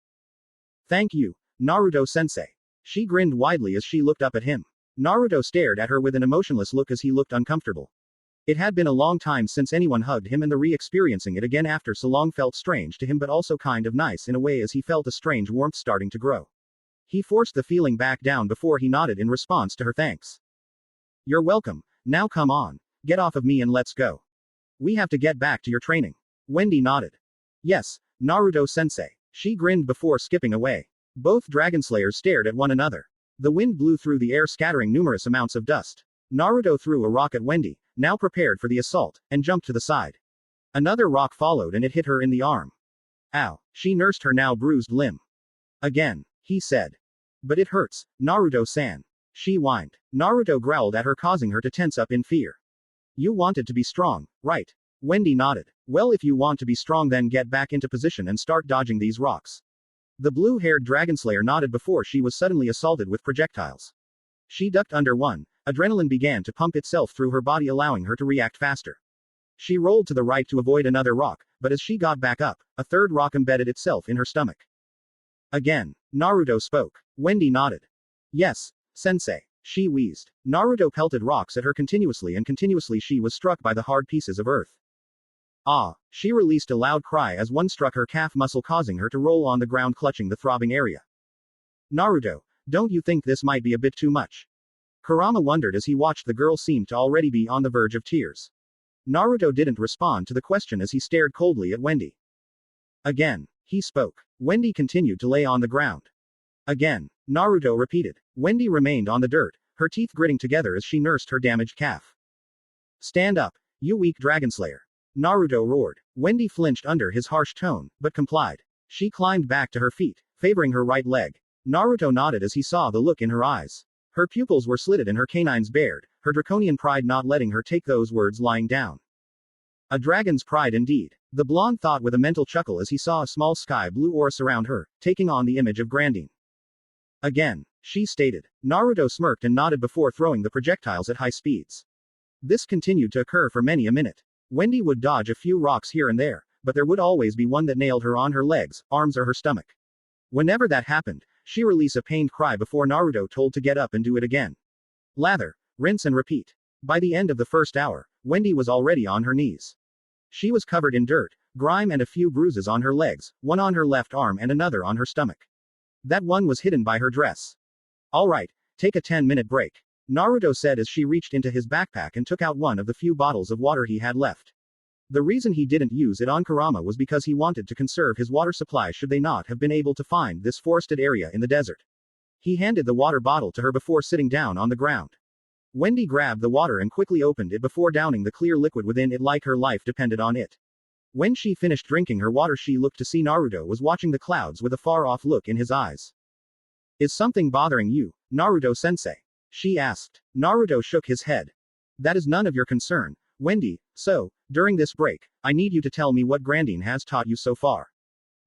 Thank you, Naruto-sensei. She grinned widely as she looked up at him. Naruto stared at her with an emotionless look as he looked uncomfortable. It had been a long time since anyone hugged him, and the re-experiencing it again after so long felt strange to him but also kind of nice in a way as he felt a strange warmth starting to grow. He forced the feeling back down before he nodded in response to her thanks. You're welcome, now come on, get off of me and let's go. We have to get back to your training. Wendy nodded. Yes, Naruto-sensei. She grinned before skipping away. Both Dragonslayers stared at one another. The wind blew through the air scattering numerous amounts of dust. Naruto threw a rock at Wendy, now prepared for the assault, and jumped to the side. Another rock followed and it hit her in the arm. Ow. She nursed her now bruised limb. Again, he said. But it hurts, Naruto-san. She whined. Naruto growled at her, causing her to tense up in fear. You wanted to be strong, right? Wendy nodded. Well, if you want to be strong then get back into position and start dodging these rocks. The blue-haired Dragonslayer nodded before she was suddenly assaulted with projectiles. She ducked under one. Adrenaline began to pump itself through her body, allowing her to react faster. She rolled to the right to avoid another rock, but as she got back up, a third rock embedded itself in her stomach. Again, Naruto spoke. Wendy nodded. Yes, sensei. She wheezed. Naruto pelted rocks at her continuously, and continuously she was struck by the hard pieces of earth. Ah! She released a loud cry as one struck her calf muscle, causing her to roll on the ground clutching the throbbing area. Naruto, don't you think this might be a bit too much? Kurama wondered as he watched the girl seem to already be on the verge of tears. Naruto didn't respond to the question as he stared coldly at Wendy. Again, he spoke. Wendy continued to lay on the ground. Again, Naruto repeated. Wendy remained on the dirt, her teeth gritting together as she nursed her damaged calf. Stand up, you weak Dragonslayer. Naruto roared. Wendy flinched under his harsh tone, but complied. She climbed back to her feet, favoring her right leg. Naruto nodded as he saw the look in her eyes. Her pupils were slitted and her canines bared, her draconian pride not letting her take those words lying down. A dragon's pride indeed. The blonde thought with a mental chuckle as he saw a small sky blue aura surround her, taking on the image of Grandine. Again, she stated. Naruto smirked and nodded before throwing the projectiles at high speeds. This continued to occur for many a minute. Wendy would dodge a few rocks here and there, but there would always be one that nailed her on her legs, arms or her stomach. Whenever that happened, she released a pained cry before Naruto told to get up and do it again. Lather, rinse and repeat. By the end of the first hour, Wendy was already on her knees. She was covered in dirt, grime and a few bruises on her legs, one on her left arm and another on her stomach. That one was hidden by her dress. Alright, take a 10-minute break, Naruto said as she reached into his backpack and took out one of the few bottles of water he had left. The reason he didn't use it on Kurama was because he wanted to conserve his water supply should they not have been able to find this forested area in the desert. He handed the water bottle to her before sitting down on the ground. Wendy grabbed the water and quickly opened it before downing the clear liquid within it like her life depended on it. When she finished drinking her water, she looked to see Naruto was watching the clouds with a far-off look in his eyes. Is something bothering you, Naruto-sensei? She asked. Naruto shook his head. That is none of your concern, Wendy, so, during this break, I need you to tell me what Grandine has taught you so far.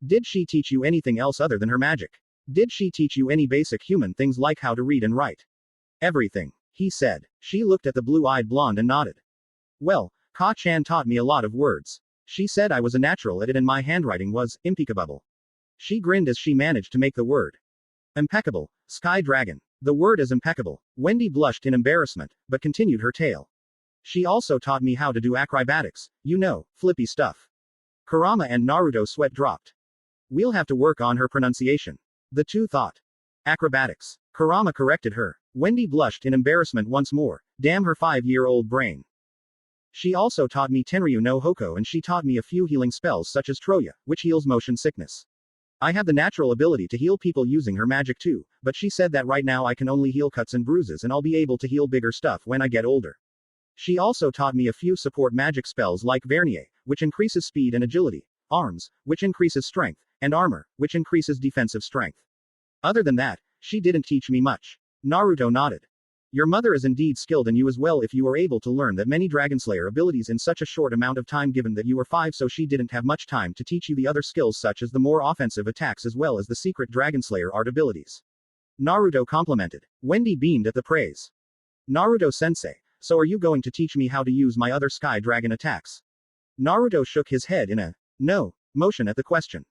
Did she teach you anything else other than her magic? Did she teach you any basic human things like how to read and write? Everything, he said. She looked at the blue-eyed blonde and nodded. Well, Ka-chan taught me a lot of words. She said I was a natural at it and my handwriting was impeccable. She grinned as she managed to make the word. Impeccable, Sky Dragon. The word is impeccable. Wendy blushed in embarrassment, but continued her tale. She also taught me how to do acrobatics, you know, flippy stuff. Kurama and Naruto sweat dropped. We'll have to work on her pronunciation. The two thought. Acrobatics. Kurama corrected her. Wendy blushed in embarrassment once more. Damn her 5-year-old brain. She also taught me Tenryu no Hoko and she taught me a few healing spells such as Troya, which heals motion sickness. I have the natural ability to heal people using her magic too, but she said that right now I can only heal cuts and bruises and I'll be able to heal bigger stuff when I get older. She also taught me a few support magic spells like Vernier, which increases speed and agility, Arms, which increases strength, and Armor, which increases defensive strength. Other than that, she didn't teach me much. Naruto nodded. Your mother is indeed skilled and you as well if you are able to learn that many Dragonslayer abilities in such a short amount of time given that you were 5 so she didn't have much time to teach you the other skills such as the more offensive attacks as well as the secret Dragonslayer art abilities. Naruto complimented. Wendy beamed at the praise. Naruto-sensei, so are you going to teach me how to use my other Sky Dragon attacks? Naruto shook his head in a no motion at the question.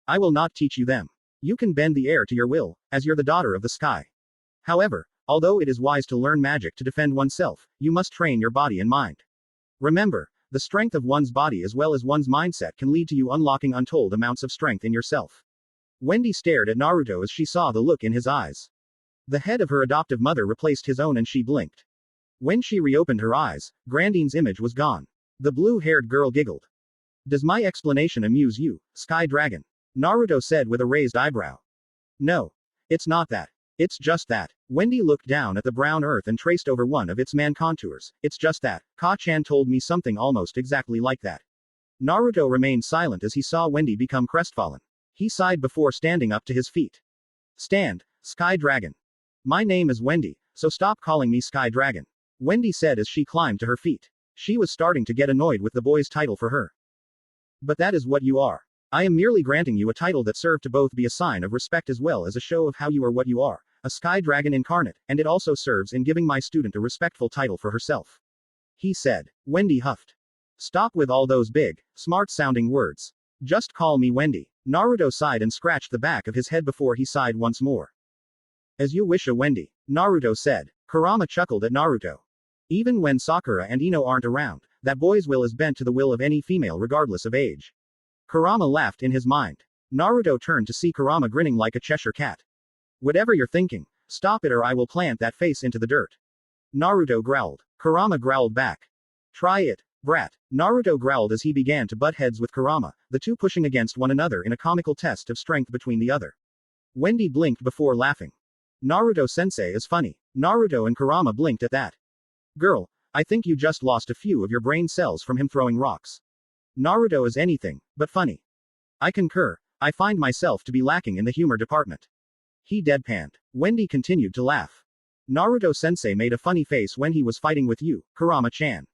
I will not teach you them. You can bend the air to your will, as you're the daughter of the sky. However, although it is wise to learn magic to defend oneself, you must train your body and mind. Remember, the strength of one's body as well as one's mindset can lead to you unlocking untold amounts of strength in yourself. Wendy stared at Naruto as she saw the look in his eyes. The head of her adoptive mother replaced his own and she blinked. When she reopened her eyes, Grandine's image was gone. The blue-haired girl giggled. Does my explanation amuse you, Sky Dragon? Naruto said with a raised eyebrow. No. It's not that. It's just that. Wendy looked down at the brown earth and traced over one of its man contours. It's just that. Ka-chan told me something almost exactly like that. Naruto remained silent as he saw Wendy become crestfallen. He sighed before standing up to his feet. Stand, Sky Dragon. My name is Wendy, so stop calling me Sky Dragon. Wendy said as she climbed to her feet. She was starting to get annoyed with the boy's title for her. But that is what you are. I am merely granting you a title that served to both be a sign of respect as well as a show of how you are what you are, a Sky Dragon incarnate, and it also serves in giving my student a respectful title for herself. He said. Wendy huffed. Stop with all those big, smart-sounding words. Just call me Wendy. Naruto sighed and scratched the back of his head before he sighed once more. As you wish, Wendy, Naruto said. Kurama chuckled at Naruto. Even when Sakura and Ino aren't around, that boy's will is bent to the will of any female regardless of age. Kurama laughed in his mind. Naruto turned to see Kurama grinning like a Cheshire cat. Whatever you're thinking, stop it or I will plant that face into the dirt. Naruto growled. Kurama growled back. Try it, brat. Naruto growled as he began to butt heads with Kurama, the two pushing against one another in a comical test of strength between the other. Wendy blinked before laughing. Naruto-sensei is funny. Naruto and Kurama blinked at that. Girl, I think you just lost a few of your brain cells from him throwing rocks. Naruto is anything but funny. I concur. I find myself to be lacking in the humor department. He deadpanned. Wendy continued to laugh. Naruto-sensei made a funny face when he was fighting with you, Kurama-chan.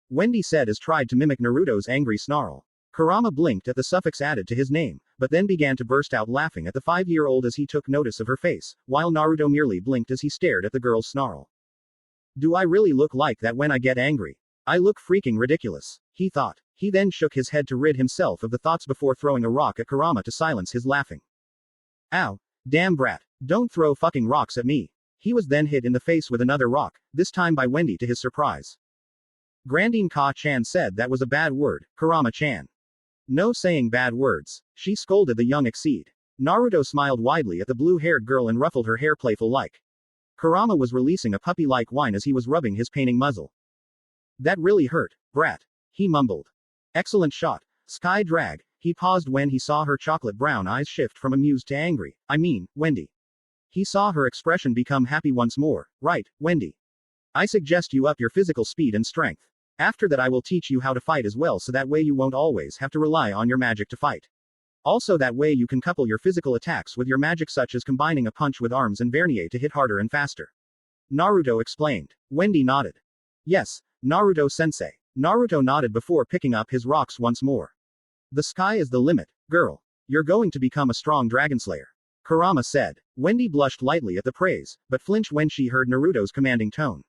Wendy said as tried to mimic Naruto's angry snarl. Kurama blinked at the suffix added to his name, but then began to burst out laughing at the 5-year-old as he took notice of her face, while Naruto merely blinked as he stared at the girl's snarl. Do I really look like that when I get angry? I look freaking ridiculous, he thought. He then shook his head to rid himself of the thoughts before throwing a rock at Kurama to silence his laughing. Ow. Damn brat. Don't throw fucking rocks at me. He was then hit in the face with another rock, this time by Wendy to his surprise. Grandine Ka-chan said that was a bad word, Kurama-chan. No saying bad words. She scolded the young exceed. Naruto smiled widely at the blue-haired girl and ruffled her hair playful-like. Kurama was releasing a puppy-like whine as he was rubbing his paining muzzle. That really hurt, brat. He mumbled. Excellent shot, Sky Drag. He paused when he saw her chocolate brown eyes shift from amused to angry. I mean, Wendy. He saw her expression become happy once more. Right, Wendy. I suggest you up your physical speed and strength. After that I will teach you how to fight as well so that way you won't always have to rely on your magic to fight. Also that way you can couple your physical attacks with your magic such as combining a punch with arms and vernier to hit harder and faster. Naruto explained. Wendy nodded. Yes, Naruto-sensei. Naruto nodded before picking up his rocks once more. The sky is the limit, girl. You're going to become a strong Dragonslayer. Kurama said. Wendy blushed lightly at the praise, but flinched when she heard Naruto's commanding tone.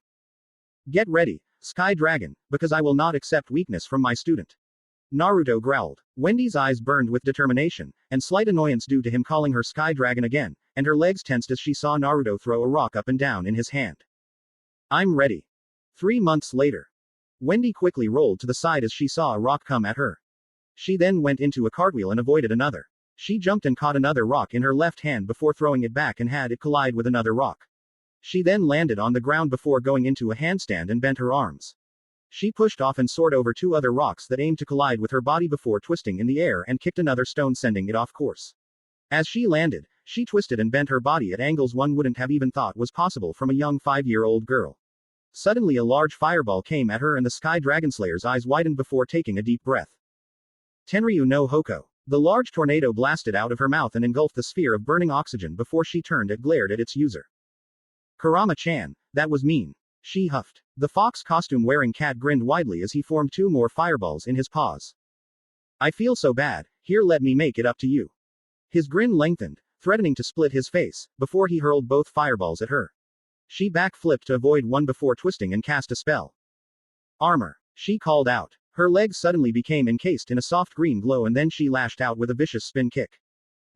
Get ready, Sky Dragon, because I will not accept weakness from my student. Naruto growled. Wendy's eyes burned with determination, and slight annoyance due to him calling her Sky Dragon again, and her legs tensed as she saw Naruto throw a rock up and down in his hand. I'm ready. 3 months later. Wendy quickly rolled to the side as she saw a rock come at her. She then went into a cartwheel and avoided another. She jumped and caught another rock in her left hand before throwing it back and had it collide with another rock. She then landed on the ground before going into a handstand and bent her arms. She pushed off and soared over 2 other rocks that aimed to collide with her body before twisting in the air and kicked another stone sending it off course. As she landed, she twisted and bent her body at angles one wouldn't have even thought was possible from a young 5-year-old girl. Suddenly a large fireball came at her and the Sky Dragonslayer's eyes widened before taking a deep breath. Tenryu no Hoko. The large tornado blasted out of her mouth and engulfed the sphere of burning oxygen before she turned and glared at its user. Kurama-chan, that was mean. She huffed. The fox costume-wearing cat grinned widely as he formed 2 more fireballs in his paws. I feel so bad, here let me make it up to you. His grin lengthened, threatening to split his face, before he hurled both fireballs at her. She backflipped to avoid one before twisting and cast a spell. Armor. She called out. Her legs suddenly became encased in a soft green glow and then she lashed out with a vicious spin kick.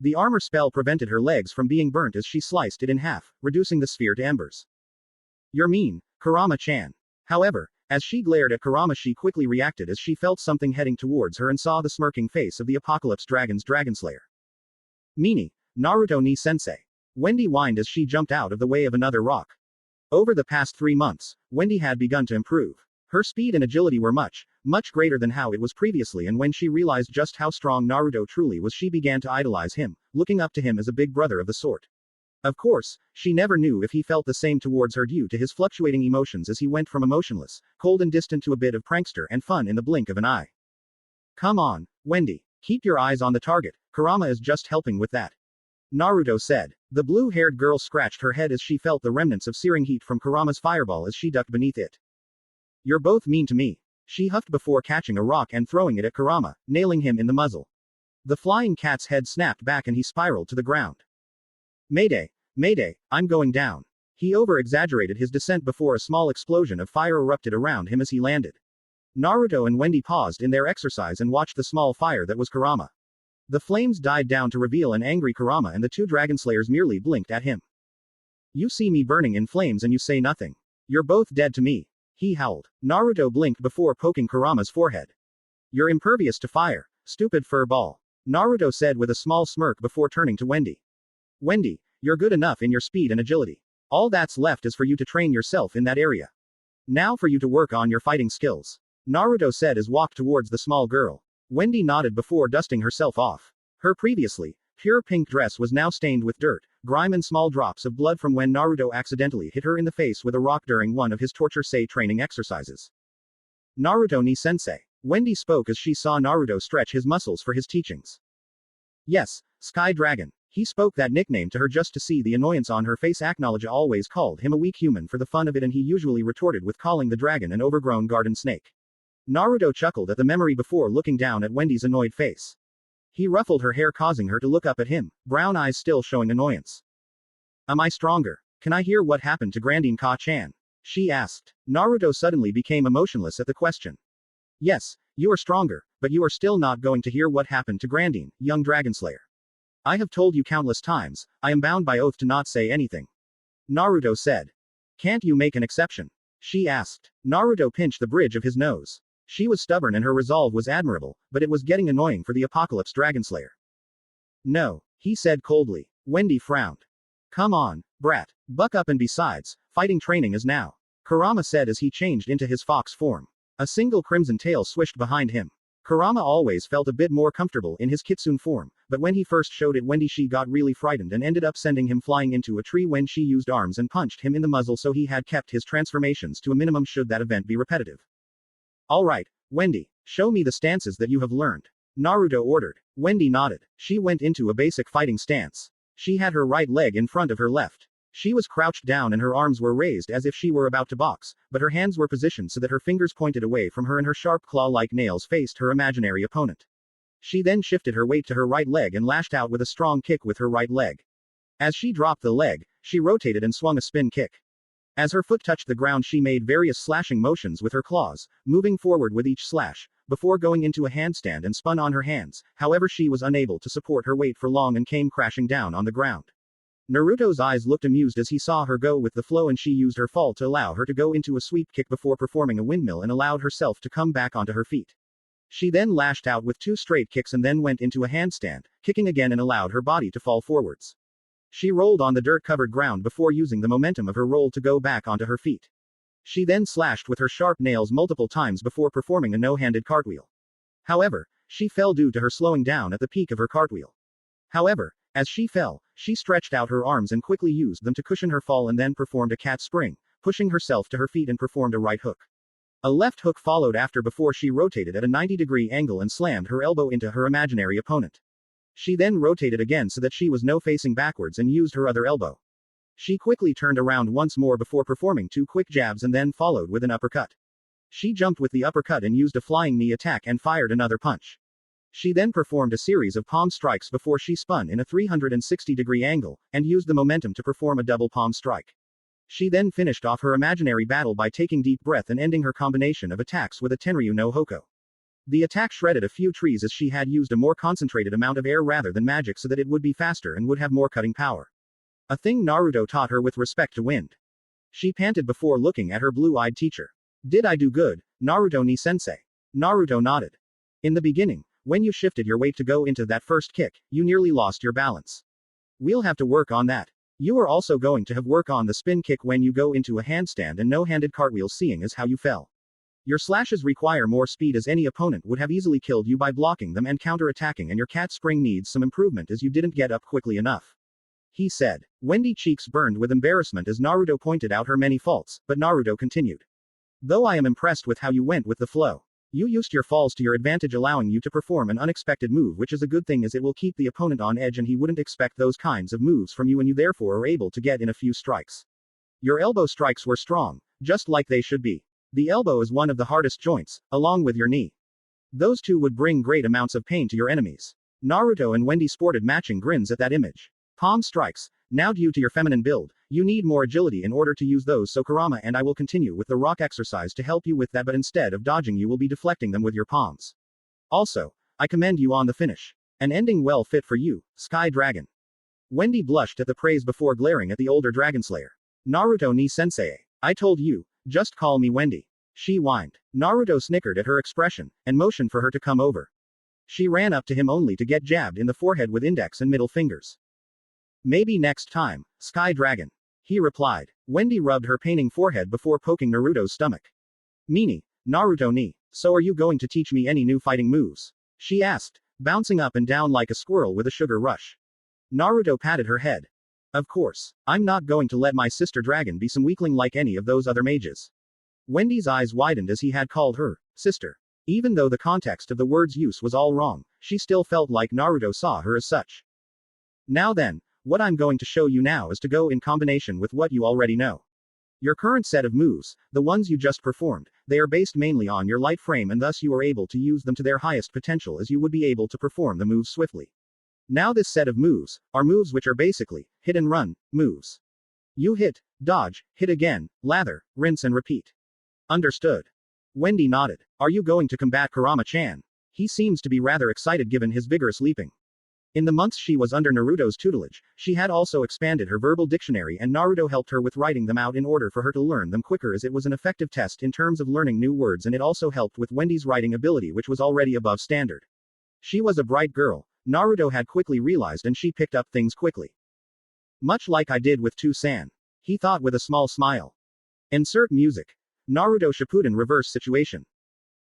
The armor spell prevented her legs from being burnt as she sliced it in half, reducing the sphere to embers. You're mean, Kurama-chan. However, as she glared at Kurama she quickly reacted as she felt something heading towards her and saw the smirking face of the Apocalypse Dragon's Dragonslayer. Meanie, Naruto ni sensei. Wendy whined as she jumped out of the way of another rock. Over the past 3 months, Wendy had begun to improve. Her speed and agility were much greater than how it was previously, and when she realized just how strong Naruto truly was she began to idolize him, looking up to him as a big brother of the sort. Of course, she never knew if he felt the same towards her due to his fluctuating emotions as he went from emotionless, cold and distant to a bit of prankster and fun in the blink of an eye. Come on, Wendy. Keep your eyes on the target, Kurama is just helping with that. Naruto said. The blue-haired girl scratched her head as she felt the remnants of searing heat from Kurama's fireball as she ducked beneath it. You're both mean to me. She huffed before catching a rock and throwing it at Kurama, nailing him in the muzzle. The flying cat's head snapped back and he spiraled to the ground. Mayday! Mayday, I'm going down. He over-exaggerated his descent before a small explosion of fire erupted around him as he landed. Naruto and Wendy paused in their exercise and watched the small fire that was Kurama. The flames died down to reveal an angry Kurama and the 2 Dragonslayers merely blinked at him. You see me burning in flames and you say nothing. You're both dead to me. He howled. Naruto blinked before poking Kurama's forehead. You're impervious to fire, stupid fur ball. Naruto said with a small smirk before turning to Wendy. Wendy, you're good enough in your speed and agility. All that's left is for you to train yourself in that area. Now for you to work on your fighting skills. Naruto said as walked towards the small girl. Wendy nodded before dusting herself off. Her previously pure pink dress was now stained with dirt, grime and small drops of blood from when Naruto accidentally hit her in the face with a rock during one of his torture-sei training exercises. Naruto ni sensei. Wendy spoke as she saw Naruto stretch his muscles for his teachings. Yes, Sky Dragon. He spoke that nickname to her just to see the annoyance on her face. Acnologia always called him a weak human for the fun of it, and he usually retorted with calling the dragon an overgrown garden snake. Naruto chuckled at the memory before looking down at Wendy's annoyed face. He ruffled her hair, causing her to look up at him, brown eyes still showing annoyance. Am I stronger? Can I hear what happened to Grandine Ka-chan? She asked. Naruto suddenly became emotionless at the question. Yes, you are stronger, but you are still not going to hear what happened to Grandine, young Dragonslayer. I have told you countless times, I am bound by oath to not say anything. Naruto said. Can't you make an exception? She asked. Naruto pinched the bridge of his nose. She was stubborn and her resolve was admirable, but it was getting annoying for the Apocalypse Dragonslayer. No, he said coldly. Wendy frowned. Come on, brat. Buck up, and besides, fighting training is now. Kurama said as he changed into his fox form. A single crimson tail swished behind him. Kurama always felt a bit more comfortable in his kitsune form, but when he first showed it Wendy, she got really frightened and ended up sending him flying into a tree when she used arms and punched him in the muzzle, so he had kept his transformations to a minimum should that event be repetitive. Alright, Wendy, show me the stances that you have learned. Naruto ordered. Wendy nodded. She went into a basic fighting stance. She had her right leg in front of her left. She was crouched down and her arms were raised as if she were about to box, but her hands were positioned so that her fingers pointed away from her and her sharp claw-like nails faced her imaginary opponent. She then shifted her weight to her right leg and lashed out with a strong kick with her right leg. As she dropped the leg, she rotated and swung a spin kick. As her foot touched the ground, she made various slashing motions with her claws, moving forward with each slash, before going into a handstand and spun on her hands. However, she was unable to support her weight for long and came crashing down on the ground. Naruto's eyes looked amused as he saw her go with the flow, and she used her fall to allow her to go into a sweep kick before performing a windmill and allowed herself to come back onto her feet. She then lashed out with 2 straight kicks and then went into a handstand, kicking again, and allowed her body to fall forwards. She rolled on the dirt-covered ground before using the momentum of her roll to go back onto her feet. She then slashed with her sharp nails multiple times before performing a no-handed cartwheel. However, she fell due to her slowing down at the peak of her cartwheel. However, as she fell, she stretched out her arms and quickly used them to cushion her fall and then performed a cat spring, pushing herself to her feet and performed a right hook. A left hook followed after before she rotated at a 90-degree angle and slammed her elbow into her imaginary opponent. She then rotated again so that she was no facing backwards and used her other elbow. She quickly turned around once more before performing 2 quick jabs and then followed with an uppercut. She jumped with the uppercut and used a flying knee attack and fired another punch. She then performed a series of palm strikes before she spun in a 360-degree angle, and used the momentum to perform a double palm strike. She then finished off her imaginary battle by taking deep breath and ending her combination of attacks with a Tenryu no Hoko. The attack shredded a few trees as she had used a more concentrated amount of air rather than magic so that it would be faster and would have more cutting power. A thing Naruto taught her with respect to wind. She panted before looking at her blue-eyed teacher. Did I do good, Naruto ni sensei? Naruto nodded. In the beginning, when you shifted your weight to go into that first kick, you nearly lost your balance. We'll have to work on that. You are also going to have work on the spin kick when you go into a handstand and no-handed cartwheel, seeing as how you fell. Your slashes require more speed as any opponent would have easily killed you by blocking them and counter-attacking, and your cat spring needs some improvement as you didn't get up quickly enough. He said. Wendy's cheeks burned with embarrassment as Naruto pointed out her many faults, but Naruto continued. Though I am impressed with how you went with the flow. You used your falls to your advantage, allowing you to perform an unexpected move, which is a good thing as it will keep the opponent on edge and he wouldn't expect those kinds of moves from you, and you therefore are able to get in a few strikes. Your elbow strikes were strong, just like they should be. The elbow is one of the hardest joints, along with your knee. Those two would bring great amounts of pain to your enemies. Naruto and Wendy sported matching grins at that image. Palm strikes. Now, due to your feminine build, you need more agility in order to use those, so Kurama and I will continue with the rock exercise to help you with that, but instead of dodging you will be deflecting them with your palms. Also, I commend you on the finish. An ending well fit for you, Sky Dragon. Wendy blushed at the praise before glaring at the older Dragonslayer. Naruto ni sensei. I told you, just call me Wendy. She whined. Naruto snickered at her expression, and motioned for her to come over. She ran up to him only to get jabbed in the forehead with index and middle fingers. Maybe next time, Sky Dragon. He replied. Wendy rubbed her paining forehead before poking Naruto's stomach. Meanie, Naruto ni, so are you going to teach me any new fighting moves? She asked, bouncing up and down like a squirrel with a sugar rush. Naruto patted her head. Of course, I'm not going to let my sister dragon be some weakling like any of those other mages. Wendy's eyes widened as he had called her sister. Even though the context of the word's use was all wrong, she still felt like Naruto saw her as such. Now then, what I'm going to show you now is to go in combination with what you already know. Your current set of moves, the ones you just performed, they are based mainly on your light frame and thus you are able to use them to their highest potential as you would be able to perform the moves swiftly. Now this set of moves, are moves which are basically, hit and run, moves. You hit, dodge, hit again, lather, rinse and repeat. Understood? Wendy nodded. Are you going to combat Kurama-chan? He seems to be rather excited given his vigorous leaping. In the months she was under Naruto's tutelage, she had also expanded her verbal dictionary and Naruto helped her with writing them out in order for her to learn them quicker as it was an effective test in terms of learning new words and it also helped with Wendy's writing ability which was already above standard. She was a bright girl, Naruto had quickly realized and she picked up things quickly. Much like I did with Two-san. He thought with a small smile. Insert music. Naruto Shippuden reverse situation.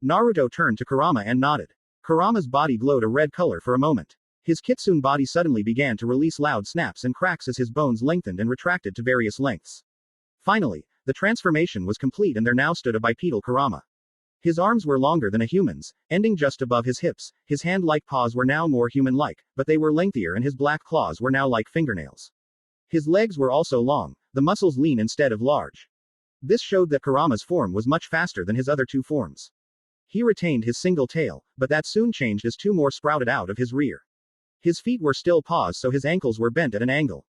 Naruto turned to Kurama and nodded. Kurama's body glowed a red color for a moment. His kitsune body suddenly began to release loud snaps and cracks as his bones lengthened and retracted to various lengths. Finally, the transformation was complete and there now stood a bipedal Kurama. His arms were longer than a human's, ending just above his hips, his hand-like paws were now more human-like, but they were lengthier and his black claws were now like fingernails. His legs were also long, the muscles lean instead of large. This showed that Kurama's form was much faster than his other two forms. He retained his single tail, but that soon changed as two more sprouted out of his rear. His feet were still paws so his ankles were bent at an angle.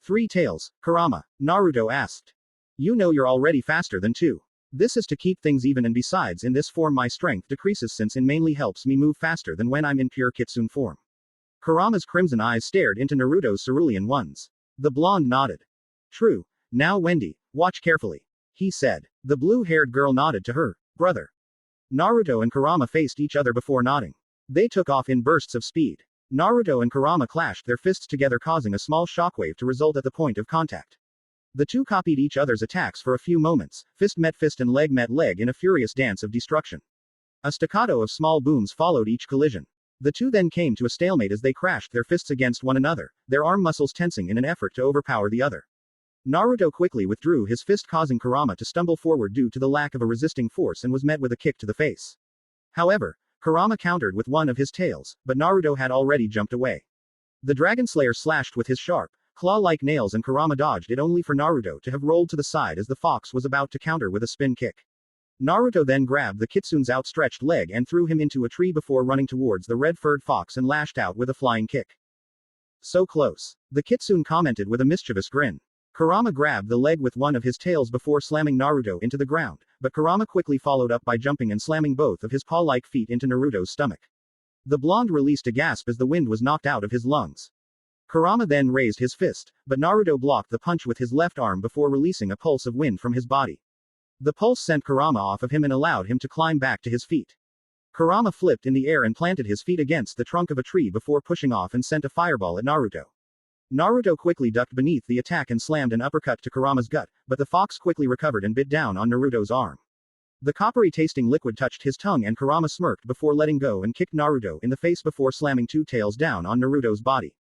Three tails, Kurama, Naruto asked. You know you're already faster than two. This is to keep things even and besides in this form my strength decreases since it mainly helps me move faster than when I'm in pure kitsune form. Kurama's crimson eyes stared into Naruto's cerulean ones. The blonde nodded. True. Now Wendy, watch carefully. He said. The blue-haired girl nodded to her brother. Naruto and Kurama faced each other before nodding. They took off in bursts of speed. Naruto and Kurama clashed their fists together causing a small shockwave to result at the point of contact. The two copied each other's attacks for a few moments, fist met fist and leg met leg in a furious dance of destruction. A staccato of small booms followed each collision. The two then came to a stalemate as they crashed their fists against one another, their arm muscles tensing in an effort to overpower the other. Naruto quickly withdrew his fist causing Kurama to stumble forward due to the lack of a resisting force and was met with a kick to the face. However, Kurama countered with one of his tails, but Naruto had already jumped away. The Dragonslayer slashed with his sharp, claw-like nails and Kurama dodged it only for Naruto to have rolled to the side as the fox was about to counter with a spin kick. Naruto then grabbed the kitsune's outstretched leg and threw him into a tree before running towards the red-furred fox and lashed out with a flying kick. So close. The kitsune commented with a mischievous grin. Kurama grabbed the leg with one of his tails before slamming Naruto into the ground, but Kurama quickly followed up by jumping and slamming both of his paw-like feet into Naruto's stomach. The blonde released a gasp as the wind was knocked out of his lungs. Kurama then raised his fist, but Naruto blocked the punch with his left arm before releasing a pulse of wind from his body. The pulse sent Kurama off of him and allowed him to climb back to his feet. Kurama flipped in the air and planted his feet against the trunk of a tree before pushing off and sent a fireball at Naruto. Naruto quickly ducked beneath the attack and slammed an uppercut to Kurama's gut, but the fox quickly recovered and bit down on Naruto's arm. The coppery-tasting liquid touched his tongue and Kurama smirked before letting go and kicked Naruto in the face before slamming two tails down on Naruto's body.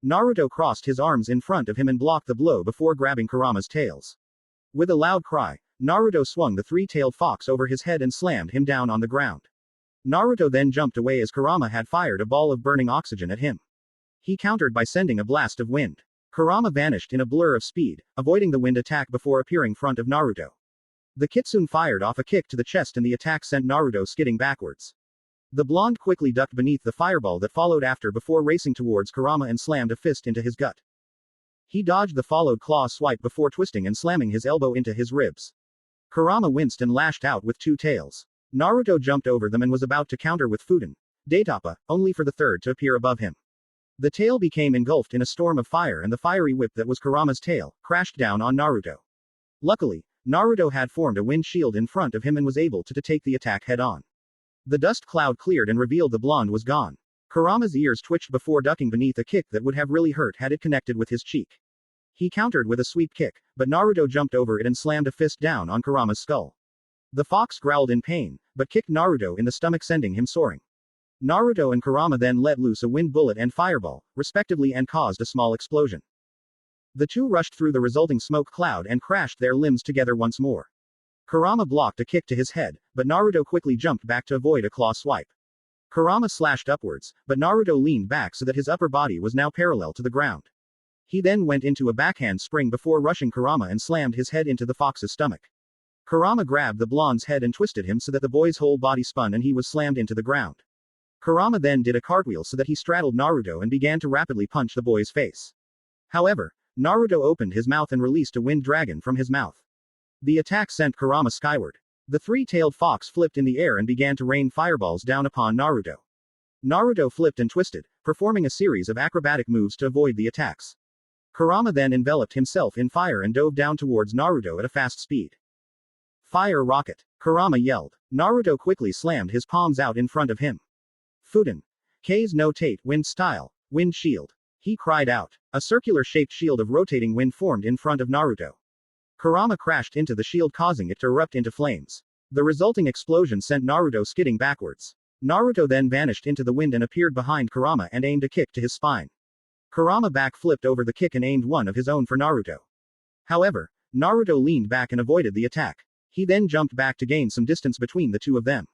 Naruto crossed his arms in front of him and blocked the blow before grabbing Kurama's tails. With a loud cry, Naruto swung the three-tailed fox over his head and slammed him down on the ground. Naruto then jumped away as Kurama had fired a ball of burning oxygen at him. He countered by sending a blast of wind. Kurama vanished in a blur of speed, avoiding the wind attack before appearing front of Naruto. The kitsune fired off a kick to the chest and the attack sent Naruto skidding backwards. The blonde quickly ducked beneath the fireball that followed after before racing towards Kurama and slammed a fist into his gut. He dodged the followed claw swipe before twisting and slamming his elbow into his ribs. Kurama winced and lashed out with two tails. Naruto jumped over them and was about to counter with Fuden Daitapa, only for the third to appear above him. The tail became engulfed in a storm of fire and the fiery whip that was Kurama's tail crashed down on Naruto. Luckily, Naruto had formed a wind shield in front of him and was able to take the attack head-on. The dust cloud cleared and revealed the blonde was gone. Kurama's ears twitched before ducking beneath a kick that would have really hurt had it connected with his cheek. He countered with a sweep kick, but Naruto jumped over it and slammed a fist down on Kurama's skull. The fox growled in pain, but kicked Naruto in the stomach sending him soaring. Naruto and Kurama then let loose a wind bullet and fireball, respectively, and caused a small explosion. The two rushed through the resulting smoke cloud and crashed their limbs together once more. Kurama blocked a kick to his head, but Naruto quickly jumped back to avoid a claw swipe. Kurama slashed upwards, but Naruto leaned back so that his upper body was now parallel to the ground. He then went into a backhand spring before rushing Kurama and slammed his head into the fox's stomach. Kurama grabbed the blonde's head and twisted him so that the boy's whole body spun and he was slammed into the ground. Kurama then did a cartwheel so that he straddled Naruto and began to rapidly punch the boy's face. However, Naruto opened his mouth and released a wind dragon from his mouth. The attack sent Kurama skyward. The three-tailed fox flipped in the air and began to rain fireballs down upon Naruto. Naruto flipped and twisted, performing a series of acrobatic moves to avoid the attacks. Kurama then enveloped himself in fire and dove down towards Naruto at a fast speed. Fire rocket! Kurama yelled. Naruto quickly slammed his palms out in front of him. Fuden. K's no tate, wind style, wind shield. He cried out. A circular-shaped shield of rotating wind formed in front of Naruto. Kurama crashed into the shield causing it to erupt into flames. The resulting explosion sent Naruto skidding backwards. Naruto then vanished into the wind and appeared behind Kurama and aimed a kick to his spine. Kurama back-flipped over the kick and aimed one of his own for Naruto. However, Naruto leaned back and avoided the attack. He then jumped back to gain some distance between the two of them.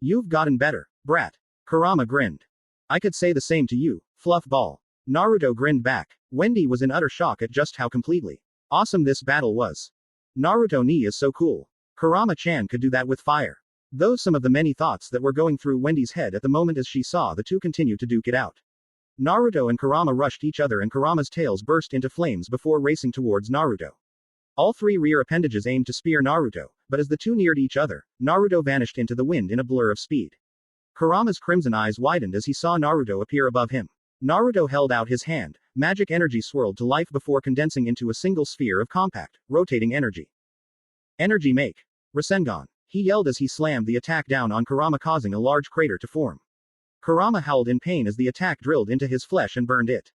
You've gotten better, brat. Kurama grinned. I could say the same to you, fluff ball. Naruto grinned back. Wendy was in utter shock at just how completely awesome this battle was. Naruto ni is so cool. Kurama-chan could do that with fire. Those some of the many thoughts that were going through Wendy's head at the moment as she saw the two continue to duke it out. Naruto and Kurama rushed each other and Kurama's tails burst into flames before racing towards Naruto. All three rear appendages aimed to spear Naruto, but as the two neared each other, Naruto vanished into the wind in a blur of speed. Kurama's crimson eyes widened as he saw Naruto appear above him. Naruto held out his hand. Magic energy swirled to life before condensing into a single sphere of compact, rotating energy. Energy make. Rasengan. He yelled as he slammed the attack down on Kurama, causing a large crater to form. Kurama howled in pain as the attack drilled into his flesh and burned it.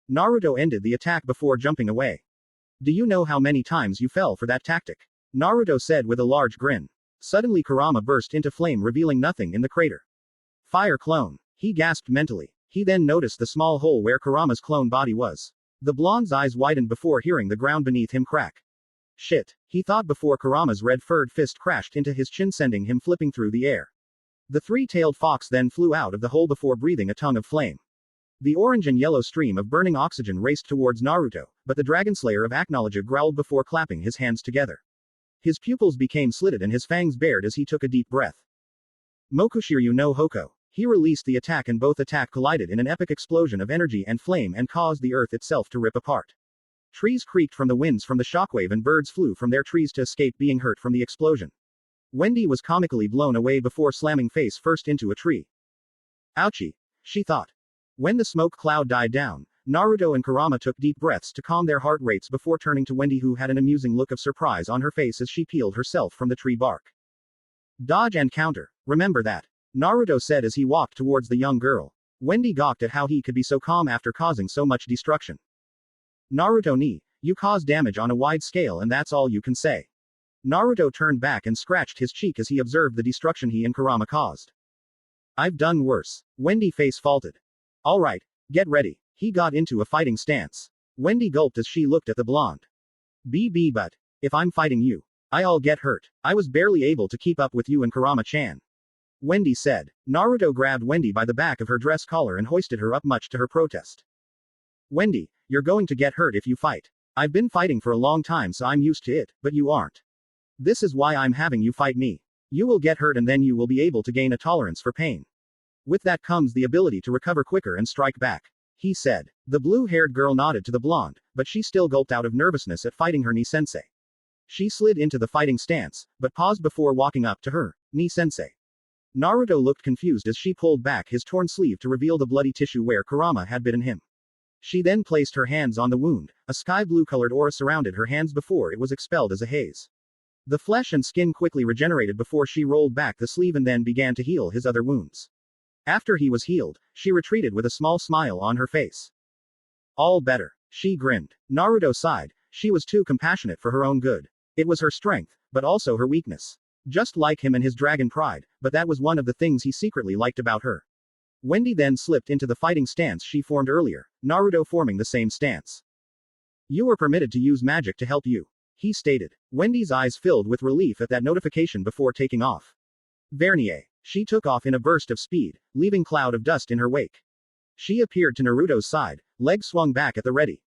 Naruto ended the attack before jumping away. Do you know how many times you fell for that tactic? Naruto said with a large grin. Suddenly Kurama burst into flame, revealing nothing in the crater. Fire clone. He gasped mentally. He then noticed the small hole where Kurama's clone body was. The blonde's eyes widened before hearing the ground beneath him crack. Shit, he thought before Kurama's red-furred fist crashed into his chin, sending him flipping through the air. The three-tailed fox then flew out of the hole before breathing a tongue of flame. The orange and yellow stream of burning oxygen raced towards Naruto, but the Dragonslayer of Acnologia growled before clapping his hands together. His pupils became slitted and his fangs bared as he took a deep breath. Mokushiryu no Hoko. He released the attack and both attack collided in an epic explosion of energy and flame and caused the earth itself to rip apart. Trees creaked from the winds from the shockwave and birds flew from their trees to escape being hurt from the explosion. Wendy was comically blown away before slamming face first into a tree. Ouchie, she thought. When the smoke cloud died down, Naruto and Kurama took deep breaths to calm their heart rates before turning to Wendy, who had an amusing look of surprise on her face as she peeled herself from the tree bark. Dodge and counter, remember that. Naruto said as he walked towards the young girl. Wendy gawked at how he could be so calm after causing so much destruction. Naruto ni, you cause damage on a wide scale and that's all you can say. Naruto turned back and scratched his cheek as he observed the destruction he and Kurama caused. I've done worse. Wendy face faulted. Alright, get ready. He got into a fighting stance. Wendy gulped as she looked at the blonde. But, if I'm fighting you, I'll get hurt. I was barely able to keep up with you and Kurama-chan. Wendy said. Naruto grabbed Wendy by the back of her dress collar and hoisted her up, much to her protest. Wendy, you're going to get hurt if you fight. I've been fighting for a long time so I'm used to it, but you aren't. This is why I'm having you fight me. You will get hurt and then you will be able to gain a tolerance for pain. With that comes the ability to recover quicker and strike back. He said. The blue-haired girl nodded to the blonde, but she still gulped out of nervousness at fighting her Ni-sensei. She slid into the fighting stance, but paused before walking up to her, Ni-sensei. Naruto looked confused as she pulled back his torn sleeve to reveal the bloody tissue where Kurama had bitten him. She then placed her hands on the wound. A sky-blue-colored aura surrounded her hands before it was expelled as a haze. The flesh and skin quickly regenerated before she rolled back the sleeve and then began to heal his other wounds. After he was healed, she retreated with a small smile on her face. All better. She grinned. Naruto sighed. She was too compassionate for her own good. It was her strength, but also her weakness. Just like him and his dragon pride, but that was one of the things he secretly liked about her. Wendy then slipped into the fighting stance she formed earlier, Naruto forming the same stance. You were permitted to use magic to help you, he stated. Wendy's eyes filled with relief at that notification before taking off. Vernier. She took off in a burst of speed, leaving cloud of dust in her wake. She appeared to Naruto's side, legs swung back at the ready.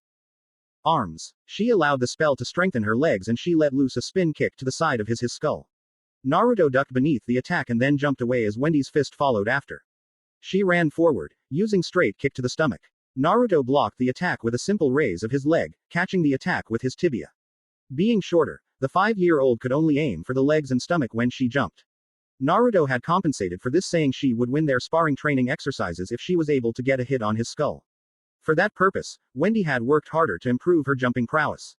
Arms. She allowed the spell to strengthen her legs and she let loose a spin kick to the side of his skull. Naruto ducked beneath the attack and then jumped away as Wendy's fist followed after. She ran forward, using straight kick to the stomach. Naruto blocked the attack with a simple raise of his leg, catching the attack with his tibia. Being shorter, the 5-year-old could only aim for the legs and stomach when she jumped. Naruto had compensated for this, saying she would win their sparring training exercises if she was able to get a hit on his skull. For that purpose, Wendy had worked harder to improve her jumping prowess.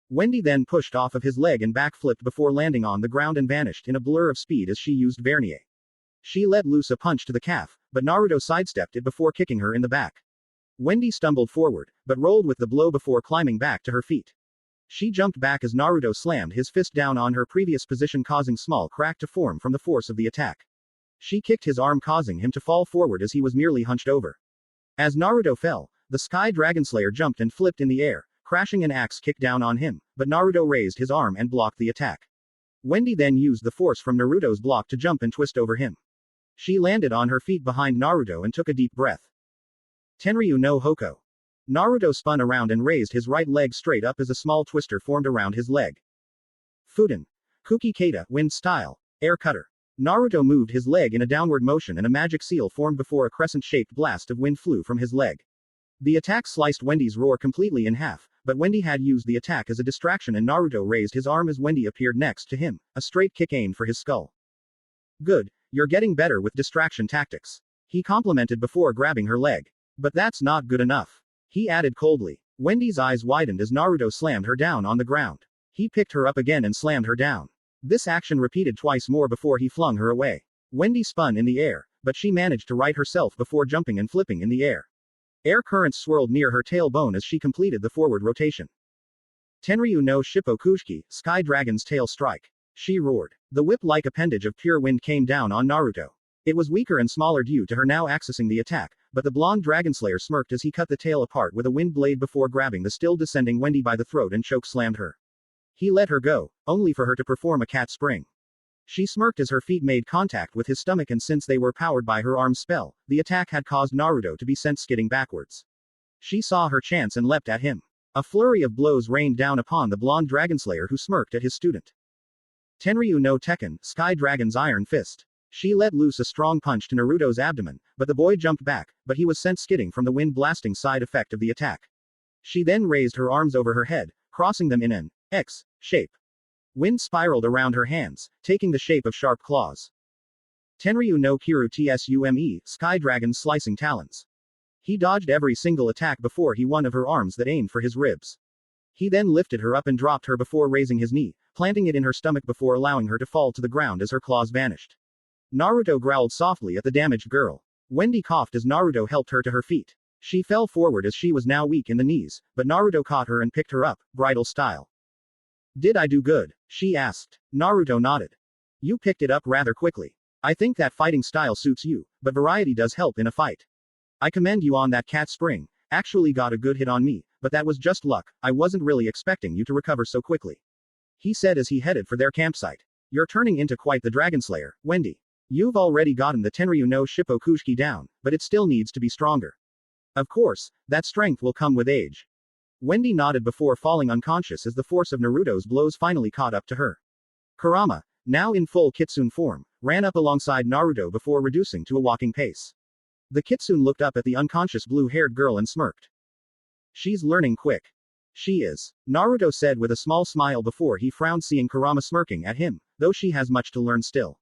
Wendy then pushed off of his leg and backflipped before landing on the ground and vanished in a blur of speed as she used vernier. She let loose a punch to the calf, but Naruto sidestepped it before kicking her in the back. Wendy stumbled forward, but rolled with the blow before climbing back to her feet. She jumped back as Naruto slammed his fist down on her previous position, causing small crack to form from the force of the attack. She kicked his arm, causing him to fall forward as he was merely hunched over. As Naruto fell, the Sky Dragonslayer jumped and flipped in the air, crashing an axe kick down on him, but Naruto raised his arm and blocked the attack. Wendy then used the force from Naruto's block to jump and twist over him. She landed on her feet behind Naruto and took a deep breath. Tenryu no Hoko. Naruto spun around and raised his right leg straight up as a small twister formed around his leg. Fuden. Kuki Kata, wind style. Air cutter. Naruto moved his leg in a downward motion and a magic seal formed before a crescent-shaped blast of wind flew from his leg. The attack sliced Wendy's roar completely in half, but Wendy had used the attack as a distraction and Naruto raised his arm as Wendy appeared next to him, a straight kick aimed for his skull. Good, you're getting better with distraction tactics. He complimented before grabbing her leg. But that's not good enough. He added coldly. Wendy's eyes widened as Naruto slammed her down on the ground. He picked her up again and slammed her down. This action repeated twice more before he flung her away. Wendy spun in the air, but she managed to right herself before jumping and flipping in the air. Air currents swirled near her tailbone as she completed the forward rotation. Tenryu no Shippokushiki, Sky Dragon's tail strike. She roared. The whip-like appendage of pure wind came down on Naruto. It was weaker and smaller due to her now accessing the attack, but the blonde Dragonslayer smirked as he cut the tail apart with a wind blade before grabbing the still descending Wendy by the throat and choke-slammed her. He let her go, only for her to perform a cat spring. She smirked as her feet made contact with his stomach, and since they were powered by her arm's spell, the attack had caused Naruto to be sent skidding backwards. She saw her chance and leapt at him. A flurry of blows rained down upon the blonde Dragonslayer, who smirked at his student. Tenryu no Tekken, Sky Dragon's iron fist. She let loose a strong punch to Naruto's abdomen, but the boy jumped back, but he was sent skidding from the wind blasting side effect of the attack. She then raised her arms over her head, crossing them in an X shape. Wind spiraled around her hands, taking the shape of sharp claws. Tenryu no Kiru Tsume, Sky Dragon's slicing talons. He dodged every single attack before he one of her arms that aimed for his ribs. He then lifted her up and dropped her before raising his knee, planting it in her stomach before allowing her to fall to the ground as her claws vanished. Naruto growled softly at the damaged girl. Wendy coughed as Naruto helped her to her feet. She fell forward as she was now weak in the knees, but Naruto caught her and picked her up, bridal style. Did I do good? She asked. Naruto nodded. You picked it up rather quickly. I think that fighting style suits you, but variety does help in a fight. I commend you on that cat spring. Actually got a good hit on me, but that was just luck. I wasn't really expecting you to recover so quickly. He said as he headed for their campsite. You're turning into quite the Dragonslayer, Wendy. You've already gotten the Tenryu no Shippokushiki down, but it still needs to be stronger. Of course, that strength will come with age. Wendy nodded before falling unconscious as the force of Naruto's blows finally caught up to her. Kurama, now in full kitsune form, ran up alongside Naruto before reducing to a walking pace. The kitsune looked up at the unconscious blue-haired girl and smirked. She's learning quick. She is. Naruto said with a small smile before he frowned seeing Kurama smirking at him, though she has much to learn still.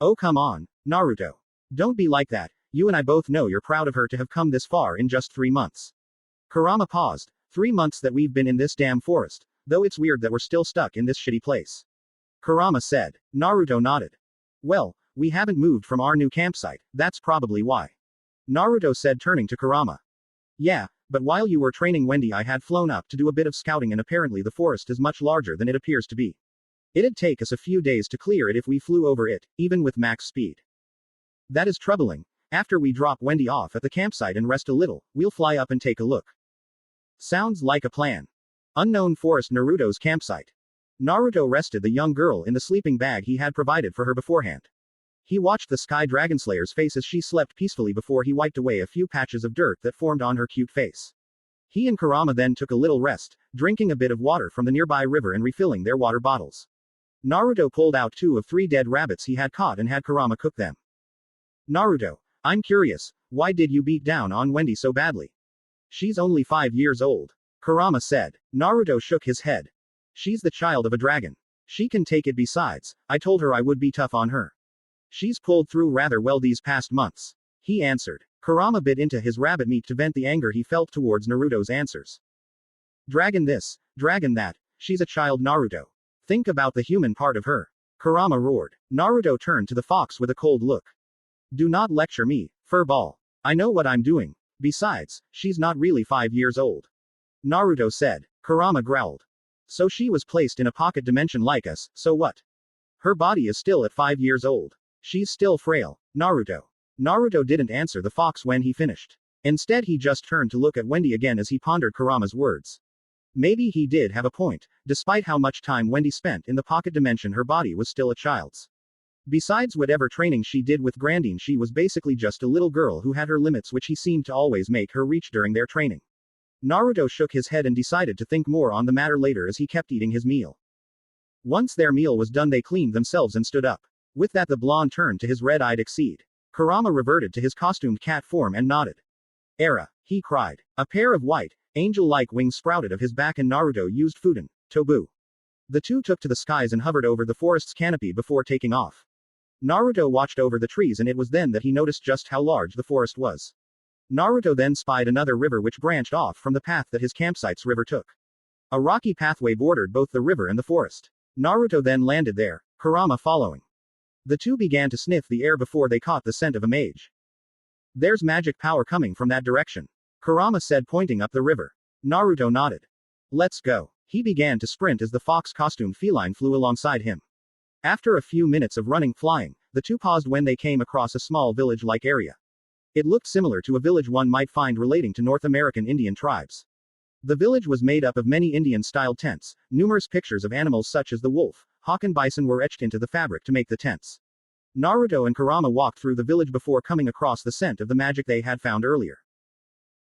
Oh come on, Naruto. Don't be like that, you and I both know you're proud of her to have come this far in just 3 months. Kurama paused. 3 months that we've been in this damn forest, though it's weird that we're still stuck in this shitty place. Kurama said. Naruto nodded. Well, we haven't moved from our new campsite, that's probably why. Naruto said turning to Kurama. Yeah, but while you were training Wendy I had flown up to do a bit of scouting and apparently the forest is much larger than it appears to be. It'd take us a few days to clear it if we flew over it, even with max speed. That is troubling. After we drop Wendy off at the campsite and rest a little, we'll fly up and take a look. Sounds like a plan. Unknown Forest Naruto's campsite. Naruto rested the young girl in the sleeping bag he had provided for her beforehand. He watched the Sky Dragonslayer's face as she slept peacefully before he wiped away a few patches of dirt that formed on her cute face. He and Kurama then took a little rest, drinking a bit of water from the nearby river and refilling their water bottles. Naruto pulled out 2 of 3 dead rabbits he had caught and had Kurama cook them. Naruto, I'm curious, why did you beat down on Wendy so badly? She's only 5 years old. Kurama said. Naruto shook his head. She's the child of a dragon. She can take it. Besides, I told her I would be tough on her. She's pulled through rather well these past months. He answered. Kurama bit into his rabbit meat to vent the anger he felt towards Naruto's answers. Dragon this, dragon that, she's a child. Naruto. Think about the human part of her. Kurama roared. Naruto turned to the fox with a cold look. Do not lecture me, furball. I know what I'm doing. Besides, she's not really 5 years old. Naruto said. Kurama growled. So she was placed in a pocket dimension like us, so what? Her body is still at 5 years old. She's still frail. Naruto. Naruto didn't answer the fox when he finished. Instead he just turned to look at Wendy again as he pondered Kurama's words. Maybe he did have a point. Despite how much time Wendy spent in the pocket dimension, her body was still a child's. Besides whatever training she did with Grandine, she was basically just a little girl who had her limits, which he seemed to always make her reach during their training. Naruto shook his head and decided to think more on the matter later as he kept eating his meal. Once their meal was done, they cleaned themselves and stood up. With that, the blonde turned to his red-eyed exceed. Kurama reverted to his costumed cat form and nodded. Era, he cried. A pair of white, angel-like wings sprouted of his back and Naruto used Fuden, Tobu. The two took to the skies and hovered over the forest's canopy before taking off. Naruto watched over the trees, and it was then that he noticed just how large the forest was. Naruto then spied another river which branched off from the path that his campsite's river took. A rocky pathway bordered both the river and the forest. Naruto then landed there, Kurama following. The two began to sniff the air before they caught the scent of a mage. There's magic power coming from that direction, Kurama said, pointing up the river. Naruto nodded. Let's go. He began to sprint as the fox-costumed feline flew alongside him. After a few minutes of running flying, the two paused when they came across a small village-like area. It looked similar to a village one might find relating to North American Indian tribes. The village was made up of many Indian-style tents. Numerous pictures of animals such as the wolf, hawk and bison were etched into the fabric to make the tents. Naruto and Kurama walked through the village before coming across the scent of the magic they had found earlier.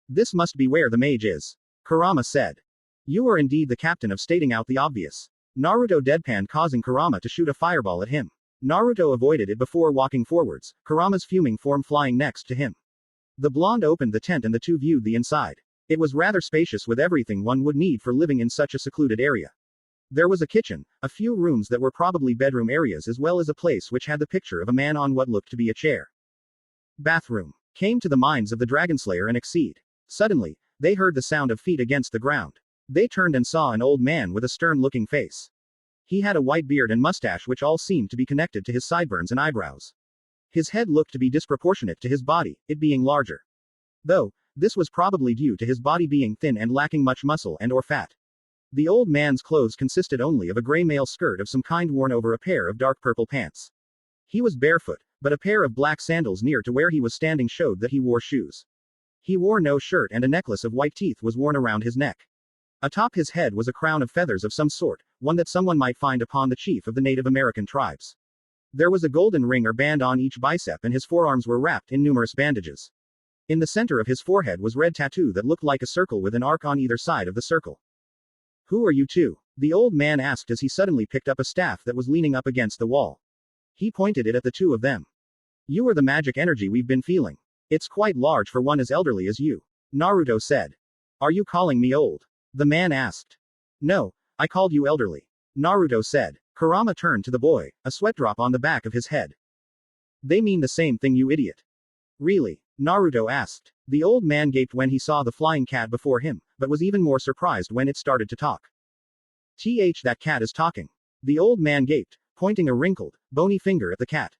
This must be where the mage is, Kurama said. You are indeed the captain of stating out the obvious. Naruto deadpanned, causing Kurama to shoot a fireball at him. Naruto avoided it before walking forwards, Kurama's fuming form flying next to him. The blonde opened the tent and the two viewed the inside. It was rather spacious with everything one would need for living in such a secluded area. There was a kitchen, a few rooms that were probably bedroom areas, as well as a place which had the picture of a man on what looked to be a chair. Bathroom. Came to the minds of the Dragonslayer and Exceed. Suddenly, they heard the sound of feet against the ground. They turned and saw an old man with a stern-looking face. He had a white beard and mustache which all seemed to be connected to his sideburns and eyebrows. His head looked to be disproportionate to his body, it being larger. Though, this was probably due to his body being thin and lacking much muscle and or fat. The old man's clothes consisted only of a gray male skirt of some kind worn over a pair of dark purple pants. He was barefoot, but a pair of black sandals near to where he was standing showed that he wore shoes. He wore no shirt and a necklace of white teeth was worn around his neck. Atop his head was a crown of feathers of some sort, one that someone might find upon the chief of the Native American tribes. There was a golden ring or band on each bicep and his forearms were wrapped in numerous bandages. In the center of his forehead was red tattoo that looked like a circle with an arc on either side of the circle. Who are you two? The old man asked as he suddenly picked up a staff that was leaning up against the wall. He pointed it at the two of them. You are the magic energy we've been feeling. It's quite large for one as elderly as you, Naruto said. Are you calling me old? The man asked. No, I called you elderly, Naruto said. Kurama turned to the boy, a sweat drop on the back of his head. They mean the same thing, you idiot. Really? Naruto asked. The old man gaped when he saw the flying cat before him, but was even more surprised when it started to talk. That cat is talking. The old man gaped, pointing a wrinkled, bony finger at the cat.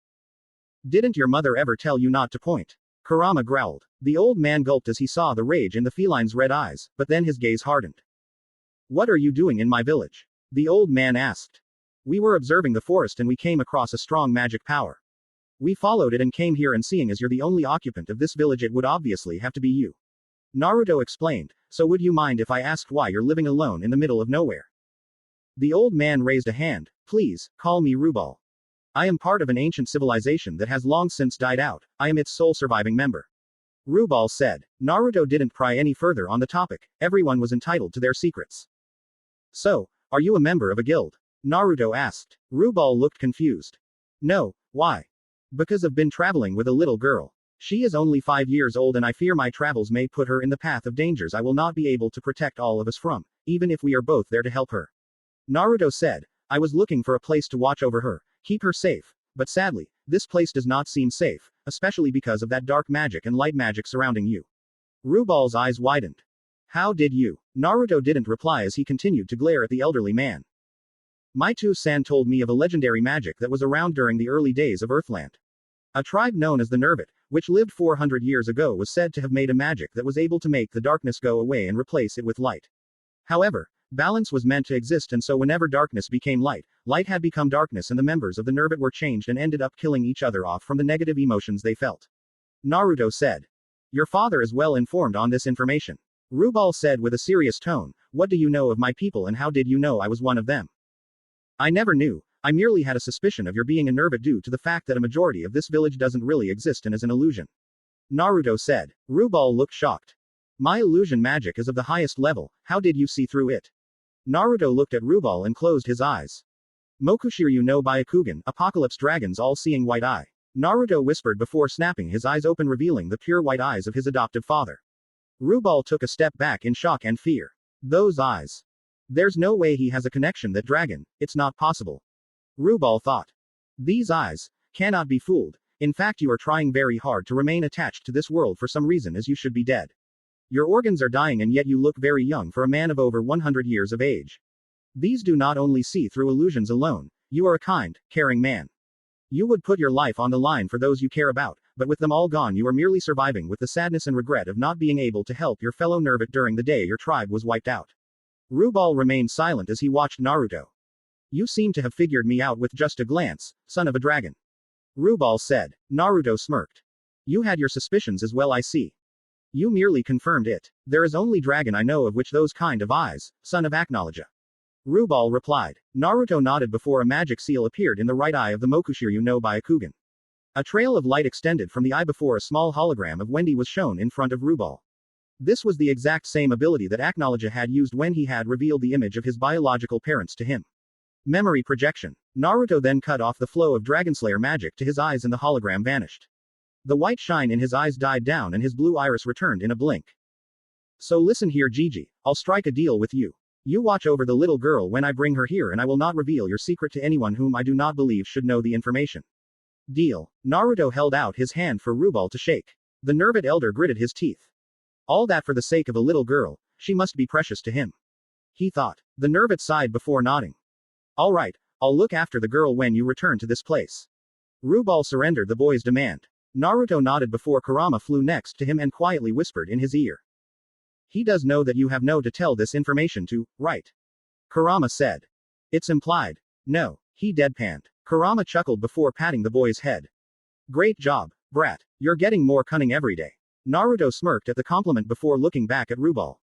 Didn't your mother ever tell you not to point? Kurama growled. The old man gulped as he saw the rage in the feline's red eyes, but then his gaze hardened. What are you doing in my village? The old man asked. We were observing the forest and we came across a strong magic power. We followed it and came here, and seeing as you're the only occupant of this village, it would obviously have to be you. Naruto explained. So would you mind if I asked why you're living alone in the middle of nowhere? The old man raised a hand. Please, call me Rubal. I am part of an ancient civilization that has long since died out. I am its sole surviving member. Rubal said. Naruto didn't pry any further on the topic. Everyone was entitled to their secrets. So, are you a member of a guild? Naruto asked. Rubal looked confused. No, why? Because I've been traveling with a little girl. She is only 5 years old and I fear my travels may put her in the path of dangers I will not be able to protect all of us from, even if we are both there to help her. Naruto said. I was looking for a place to watch over her, keep her safe, but sadly, this place does not seem safe, especially because of that dark magic and light magic surrounding you. Rubal's eyes widened. How did you? Naruto didn't reply as he continued to glare at the elderly man. Maitu-san told me of a legendary magic that was around during the early days of Earthland. A tribe known as the Nervit, which lived 400 years ago, was said to have made a magic that was able to make the darkness go away and replace it with light. However, balance was meant to exist, and so whenever darkness became light, light had become darkness and the members of the Nervit were changed and ended up killing each other off from the negative emotions they felt. Naruto said. Your father is well informed on this information. Rubal said with a serious tone. What do you know of my people and how did you know I was one of them? I never knew. I merely had a suspicion of your being a Nervit due to the fact that a majority of this village doesn't really exist and is an illusion. Naruto said. Rubal looked shocked. My illusion magic is of the highest level, how did you see through it? Naruto looked at Rubal and closed his eyes. Mokushiryu no Byakugan, Apocalypse Dragon's all-seeing white eye. Naruto whispered before snapping his eyes open, revealing the pure white eyes of his adoptive father. Rubal took a step back in shock and fear. Those eyes. There's no way he has a connection that dragon, it's not possible. Rubal thought. These eyes cannot be fooled. In fact, you are trying very hard to remain attached to this world for some reason, as you should be dead. Your organs are dying and yet you look very young for a man of over 100 years of age. These do not only see through illusions alone, you are a kind, caring man. You would put your life on the line for those you care about, but with them all gone you are merely surviving with the sadness and regret of not being able to help your fellow Nervit during the day your tribe was wiped out. Rubal remained silent as he watched Naruto. You seem to have figured me out with just a glance, son of a dragon. Rubal said. Naruto smirked. You had your suspicions as well, I see. You merely confirmed it. There is only dragon I know of which those kind of eyes, son of Acnologia. Rubal replied. Naruto nodded before a magic seal appeared in the right eye of the Mokushiryu no Byakugan. A trail of light extended from the eye before a small hologram of Wendy was shown in front of Rubal. This was the exact same ability that Acnologia had used when he had revealed the image of his biological parents to him. Memory projection. Naruto then cut off the flow of Dragonslayer magic to his eyes and the hologram vanished. The white shine in his eyes died down and his blue iris returned in a blink. So listen here, Gigi, I'll strike a deal with you. You watch over the little girl when I bring her here and I will not reveal your secret to anyone whom I do not believe should know the information. Deal. Naruto held out his hand for Rubal to shake. The Nervit elder gritted his teeth. All that for the sake of a little girl, she must be precious to him. He thought. The Nervit sighed before nodding. All right, I'll look after the girl when you return to this place. Rubal surrendered the boy's demand. Naruto nodded before Kurama flew next to him and quietly whispered in his ear. He does know that you have no to tell this information to, right? Kurama said. It's implied. No, he deadpanned. Kurama chuckled before patting the boy's head. Great job, brat. You're getting more cunning every day. Naruto smirked at the compliment before looking back at Rubal.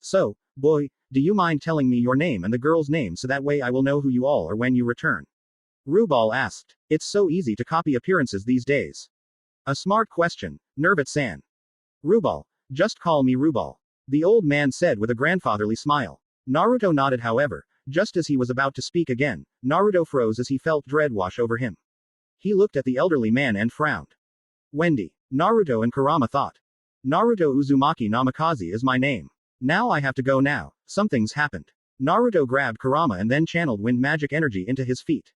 So, boy, do you mind telling me your name and the girl's name so that way I will know who you all are when you return? Rubal asked. It's so easy to copy appearances these days. A smart question, Nervit-san. Rubal, just call me Rubal. The old man said with a grandfatherly smile. Naruto nodded, however, just as he was about to speak again, Naruto froze as he felt dread wash over him. He looked at the elderly man and frowned. Wendy. Naruto and Kurama thought. Naruto Uzumaki Namikaze is my name. Now I have to go now, something's happened. Naruto grabbed Kurama and then channeled wind magic energy into his feet.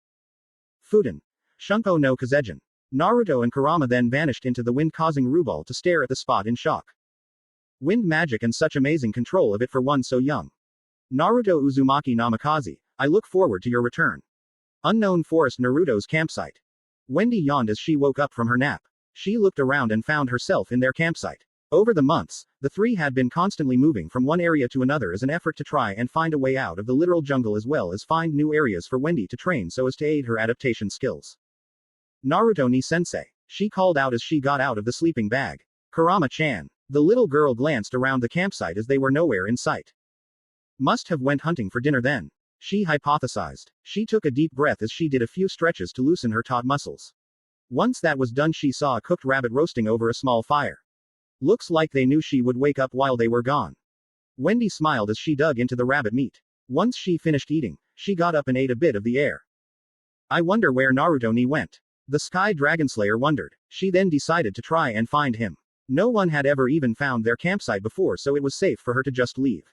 Fuden. Shunpo no Kazejin. Naruto and Kurama then vanished into the wind, causing Rubal to stare at the spot in shock. Wind magic and such amazing control of it for one so young. Naruto Uzumaki Namikaze, I look forward to your return. Unknown Forest Naruto's campsite. Wendy yawned as she woke up from her nap. She looked around and found herself in their campsite. Over the months, the three had been constantly moving from one area to another as an effort to try and find a way out of the literal jungle as well as find new areas for Wendy to train so as to aid her adaptation skills. Naruto ni sensei, she called out as she got out of the sleeping bag. Kurama-chan. The little girl glanced around the campsite as they were nowhere in sight. Must have went hunting for dinner then. She hypothesized. She took a deep breath as she did a few stretches to loosen her taut muscles. Once that was done, she saw a cooked rabbit roasting over a small fire. Looks like they knew she would wake up while they were gone. Wendy smiled as she dug into the rabbit meat. Once she finished eating, she got up and ate a bit of the air. I wonder where Naruto went. The Sky Dragonslayer wondered. She then decided to try and find him. No one had ever even found their campsite before, so it was safe for her to just leave.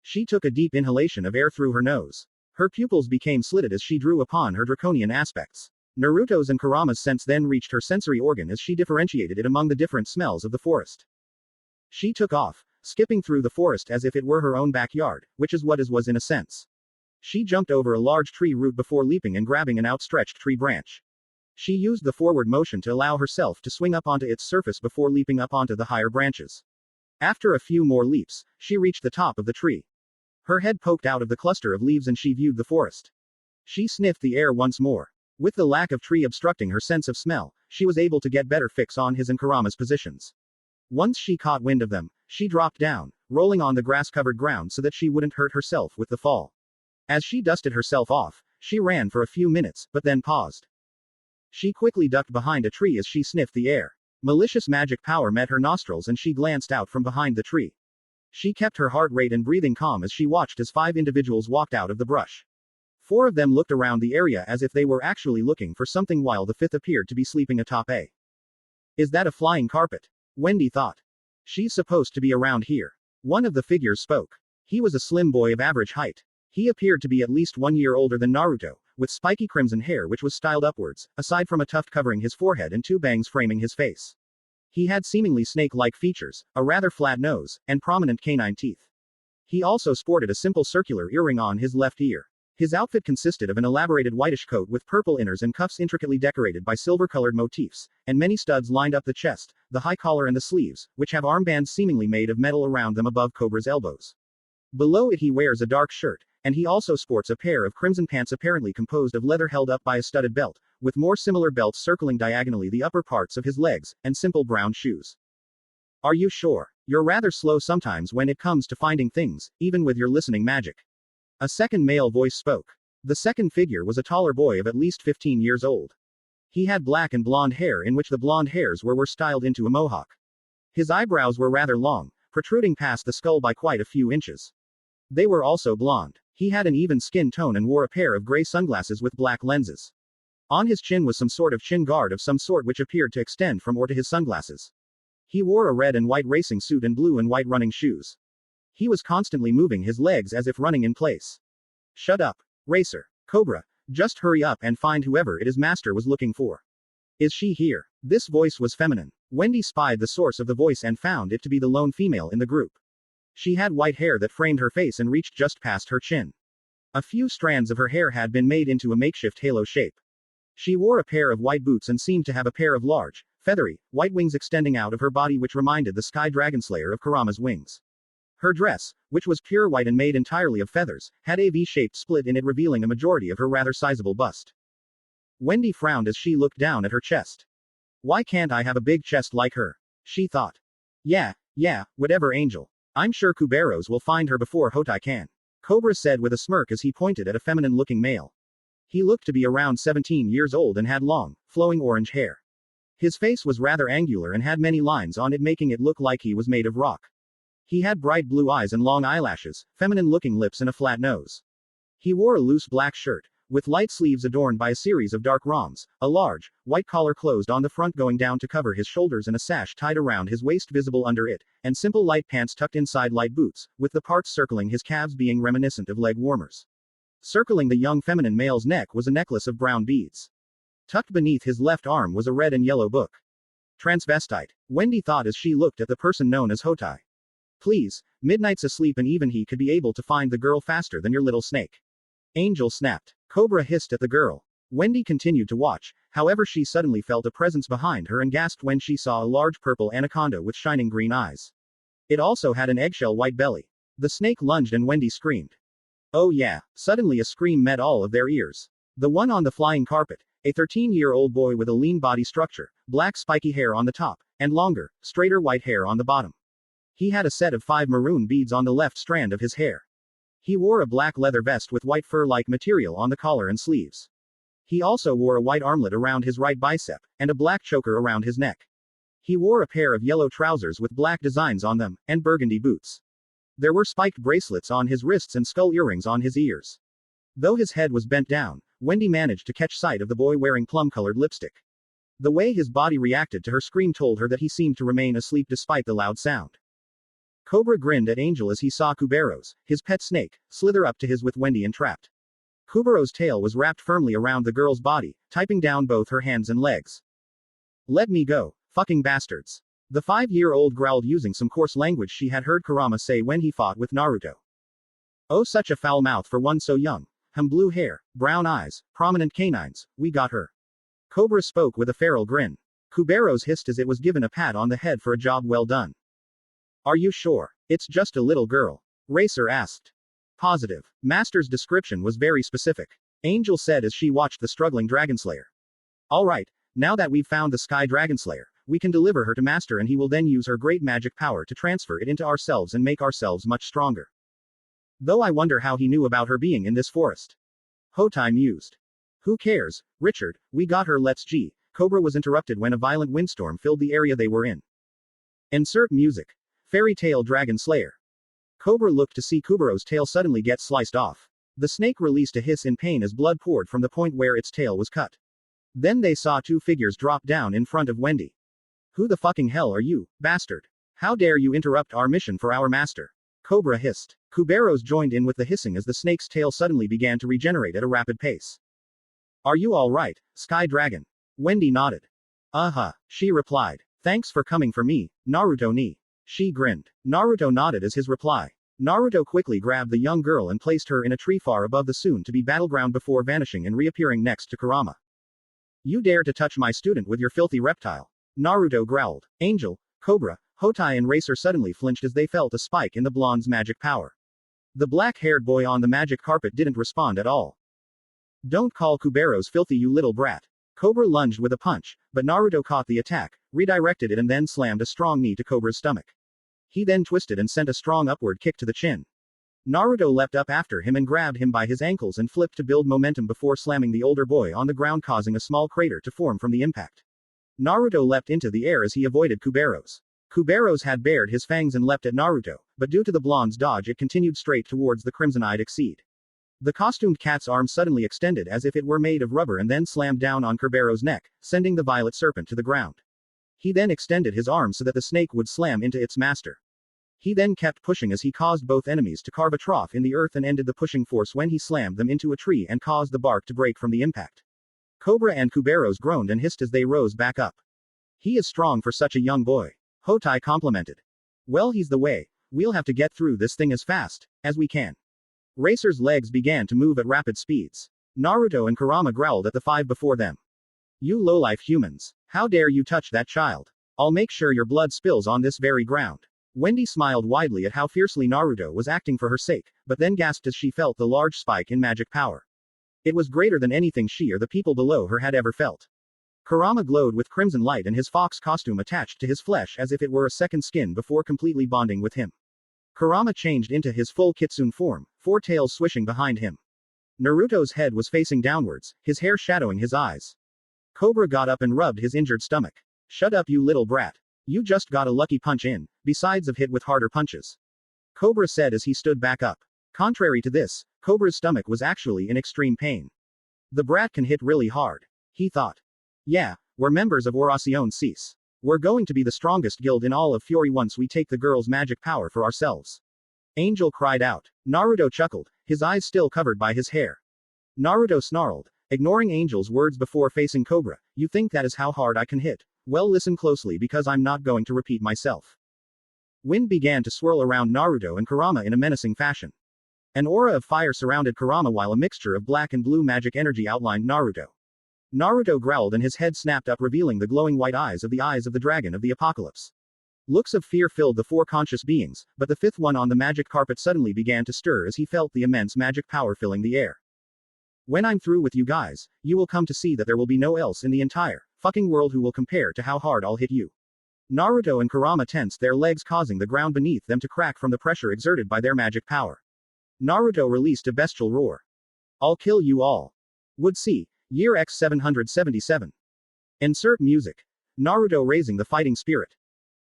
She took a deep inhalation of air through her nose. Her pupils became slitted as she drew upon her draconian aspects. Naruto's and Kurama's sense then reached her sensory organ as she differentiated it among the different smells of the forest. She took off, skipping through the forest as if it were her own backyard, which is what it was in a sense. She jumped over a large tree root before leaping and grabbing an outstretched tree branch. She used the forward motion to allow herself to swing up onto its surface before leaping up onto the higher branches. After a few more leaps, she reached the top of the tree. Her head poked out of the cluster of leaves and she viewed the forest. She sniffed the air once more. With the lack of tree obstructing her sense of smell, she was able to get better fix on his and Kurama's positions. Once she caught wind of them, she dropped down, rolling on the grass-covered ground so that she wouldn't hurt herself with the fall. As she dusted herself off, she ran for a few minutes, but then paused. She quickly ducked behind a tree as she sniffed the air. Malicious magic power met her nostrils and she glanced out from behind the tree. She kept her heart rate and breathing calm as she watched as 5 individuals walked out of the brush. 4 of them looked around the area as if they were actually looking for something while the 5th appeared to be sleeping atop a. Is that a flying carpet? Wendy thought. She's supposed to be around here. One of the figures spoke. He was a slim boy of average height. He appeared to be at least 1 year older than Naruto, with spiky crimson hair which was styled upwards, aside from a tuft covering his forehead and 2 bangs framing his face. He had seemingly snake-like features, a rather flat nose, and prominent canine teeth. He also sported a simple circular earring on his left ear. His outfit consisted of an elaborated whitish coat with purple inners and cuffs intricately decorated by silver-colored motifs, and many studs lined up the chest, the high collar and the sleeves, which have armbands seemingly made of metal around them above Cobra's elbows. Below it he wears a dark shirt, and he also sports a pair of crimson pants apparently composed of leather held up by a studded belt, with more similar belts circling diagonally the upper parts of his legs, and simple brown shoes. Are you sure? You're rather slow sometimes when it comes to finding things, even with your listening magic. A second male voice spoke. The second figure was a taller boy of at least 15 years old. He had black and blonde hair in which the blonde hairs were styled into a mohawk. His eyebrows were rather long, protruding past the skull by quite a few inches. They were also blonde. He had an even skin tone and wore a pair of gray sunglasses with black lenses. On his chin was some sort of chin guard of some sort which appeared to extend from or to his sunglasses. He wore a red and white racing suit and blue and white running shoes. He was constantly moving his legs as if running in place. Shut up. Racer. Cobra. Just hurry up and find whoever it is Master was looking for. Is she here? This voice was feminine. Wendy spied the source of the voice and found it to be the lone female in the group. She had white hair that framed her face and reached just past her chin. A few strands of her hair had been made into a makeshift halo shape. She wore a pair of white boots and seemed to have a pair of large, feathery, white wings extending out of her body which reminded the Sky Dragonslayer of Kurama's wings. Her dress, which was pure white and made entirely of feathers, had a V-shaped split in it revealing a majority of her rather sizable bust. Wendy frowned as she looked down at her chest. Why can't I have a big chest like her? She thought. Yeah, whatever Angel. I'm sure Kuberos will find her before Hotai can. Cobra said with a smirk as he pointed at a feminine-looking male. He looked to be around 17 years old and had long, flowing orange hair. His face was rather angular and had many lines on it making it look like he was made of rock. He had bright blue eyes and long eyelashes, feminine-looking lips and a flat nose. He wore a loose black shirt, with light sleeves adorned by a series of dark roms, a large, white collar closed on the front going down to cover his shoulders and a sash tied around his waist visible under it, and simple light pants tucked inside light boots, with the parts circling his calves being reminiscent of leg warmers. Circling the young feminine male's neck was a necklace of brown beads. Tucked beneath his left arm was a red and yellow book. Transvestite. Wendy thought as she looked at the person known as Hotai. Please, Midnight's asleep and even he could be able to find the girl faster than your little snake. Angel snapped. Cobra hissed at the girl. Wendy continued to watch, however she suddenly felt a presence behind her and gasped when she saw a large purple anaconda with shining green eyes. It also had an eggshell white belly. The snake lunged and Wendy screamed. Oh yeah, suddenly a scream met all of their ears. The one on the flying carpet, a 13-year-old boy with a lean body structure, black spiky hair on the top, and longer, straighter white hair on the bottom. He had a set of 5 maroon beads on the left strand of his hair. He wore a black leather vest with white fur-like material on the collar and sleeves. He also wore a white armlet around his right bicep, and a black choker around his neck. He wore a pair of yellow trousers with black designs on them, and burgundy boots. There were spiked bracelets on his wrists and skull earrings on his ears. Though his head was bent down, Wendy managed to catch sight of the boy wearing plum-colored lipstick. The way his body reacted to her scream told her that he seemed to remain asleep despite the loud sound. Cobra grinned at Angel as he saw Kuberos, his pet snake, slither up to his with Wendy entrapped. Kubero's tail was wrapped firmly around the girl's body, tying down both her hands and legs. "Let me go, fucking bastards." The 5-year-old growled using some coarse language she had heard Kurama say when he fought with Naruto. "Oh, such a foul mouth for one so young. Blue hair, brown eyes, prominent canines, we got her." Cobra spoke with a feral grin. Kuberos hissed as it was given a pat on the head for a job well done. "Are you sure? It's just a little girl?" Racer asked. "Positive." Master's description was very specific. Angel said as she watched the struggling Dragonslayer. "Alright, now that we've found the Sky Dragonslayer, we can deliver her to Master and he will then use her great magic power to transfer it into ourselves and make ourselves much stronger. Though I wonder how he knew about her being in this forest." Hotai mused. "Who cares, Richard, we got her, let's g." Cobra was interrupted when a violent windstorm filled the area they were in. Insert music. Fairy Tale Dragon Slayer. Cobra looked to see Kubero's tail suddenly get sliced off. The snake released a hiss in pain as blood poured from the point where its tail was cut. Then they saw two figures drop down in front of Wendy. "Who the fucking hell are you, bastard? How dare you interrupt our mission for our master?" Cobra hissed. Kuberos joined in with the hissing as the snake's tail suddenly began to regenerate at a rapid pace. "Are you alright, Sky Dragon?" Wendy nodded. "Uh-huh," she replied. "Thanks for coming for me, Naruto ni." She grinned. Naruto nodded as his reply. Naruto quickly grabbed the young girl and placed her in a tree far above the soon-to-be battleground before vanishing and reappearing next to Kurama. "You dare to touch my student with your filthy reptile?" Naruto growled. Angel, Cobra, Hotai and Racer suddenly flinched as they felt a spike in the blonde's magic power. The black-haired boy on the magic carpet didn't respond at all. "Don't call Kuberos filthy, you little brat." Cobra lunged with a punch, but Naruto caught the attack, redirected it and then slammed a strong knee to Cobra's stomach. He then twisted and sent a strong upward kick to the chin. Naruto leapt up after him and grabbed him by his ankles and flipped to build momentum before slamming the older boy on the ground, causing a small crater to form from the impact. Naruto leapt into the air as he avoided Kuberos. Kuberos had bared his fangs and leapt at Naruto, but due to the blonde's dodge it continued straight towards the crimson-eyed Exceed. The costumed cat's arm suddenly extended as if it were made of rubber and then slammed down on Kuberos' neck, sending the violet serpent to the ground. He then extended his arm so that the snake would slam into its master. He then kept pushing as he caused both enemies to carve a trough in the earth and ended the pushing force when he slammed them into a tree and caused the bark to break from the impact. Cobra and Kuberos groaned and hissed as they rose back up. "He is strong for such a young boy," Hotai complimented. "Well, he's the way. We'll have to get through this thing as fast as we can." Racer's legs began to move at rapid speeds. Naruto and Kurama growled at the five before them. "You lowlife humans. How dare you touch that child? I'll make sure your blood spills on this very ground." Wendy smiled widely at how fiercely Naruto was acting for her sake, but then gasped as she felt the large spike in magic power. It was greater than anything she or the people below her had ever felt. Kurama glowed with crimson light and his fox costume attached to his flesh as if it were a second skin before completely bonding with him. Kurama changed into his full kitsune form, four tails swishing behind him. Naruto's head was facing downwards, his hair shadowing his eyes. Cobra got up and rubbed his injured stomach. "Shut up, you little brat. You just got a lucky punch in, besides of hit with harder punches," Cobra said as he stood back up. Contrary to this, Cobra's stomach was actually in extreme pain. "The brat can hit really hard," he thought. "Yeah, we're members of Orasion Cease. We're going to be the strongest guild in all of Fury once we take the girl's magic power for ourselves," Angel cried out. Naruto chuckled, his eyes still covered by his hair. Naruto snarled, ignoring Angel's words before facing Cobra. "You think that is how hard I can hit? Well, listen closely because I'm not going to repeat myself." Wind began to swirl around Naruto and Kurama in a menacing fashion. An aura of fire surrounded Kurama while a mixture of black and blue magic energy outlined Naruto. Naruto growled and his head snapped up, revealing the glowing white eyes of the dragon of the apocalypse. Looks of fear filled the four conscious beings, but the fifth one on the magic carpet suddenly began to stir as he felt the immense magic power filling the air. "When I'm through with you guys, you will come to see that there will be no else in the entire fucking world who will compare to how hard I'll hit you." Naruto and Kurama tensed their legs, causing the ground beneath them to crack from the pressure exerted by their magic power. Naruto released a bestial roar. I'll kill you all. Would see. Year X 777. Insert music. Naruto raising the fighting spirit.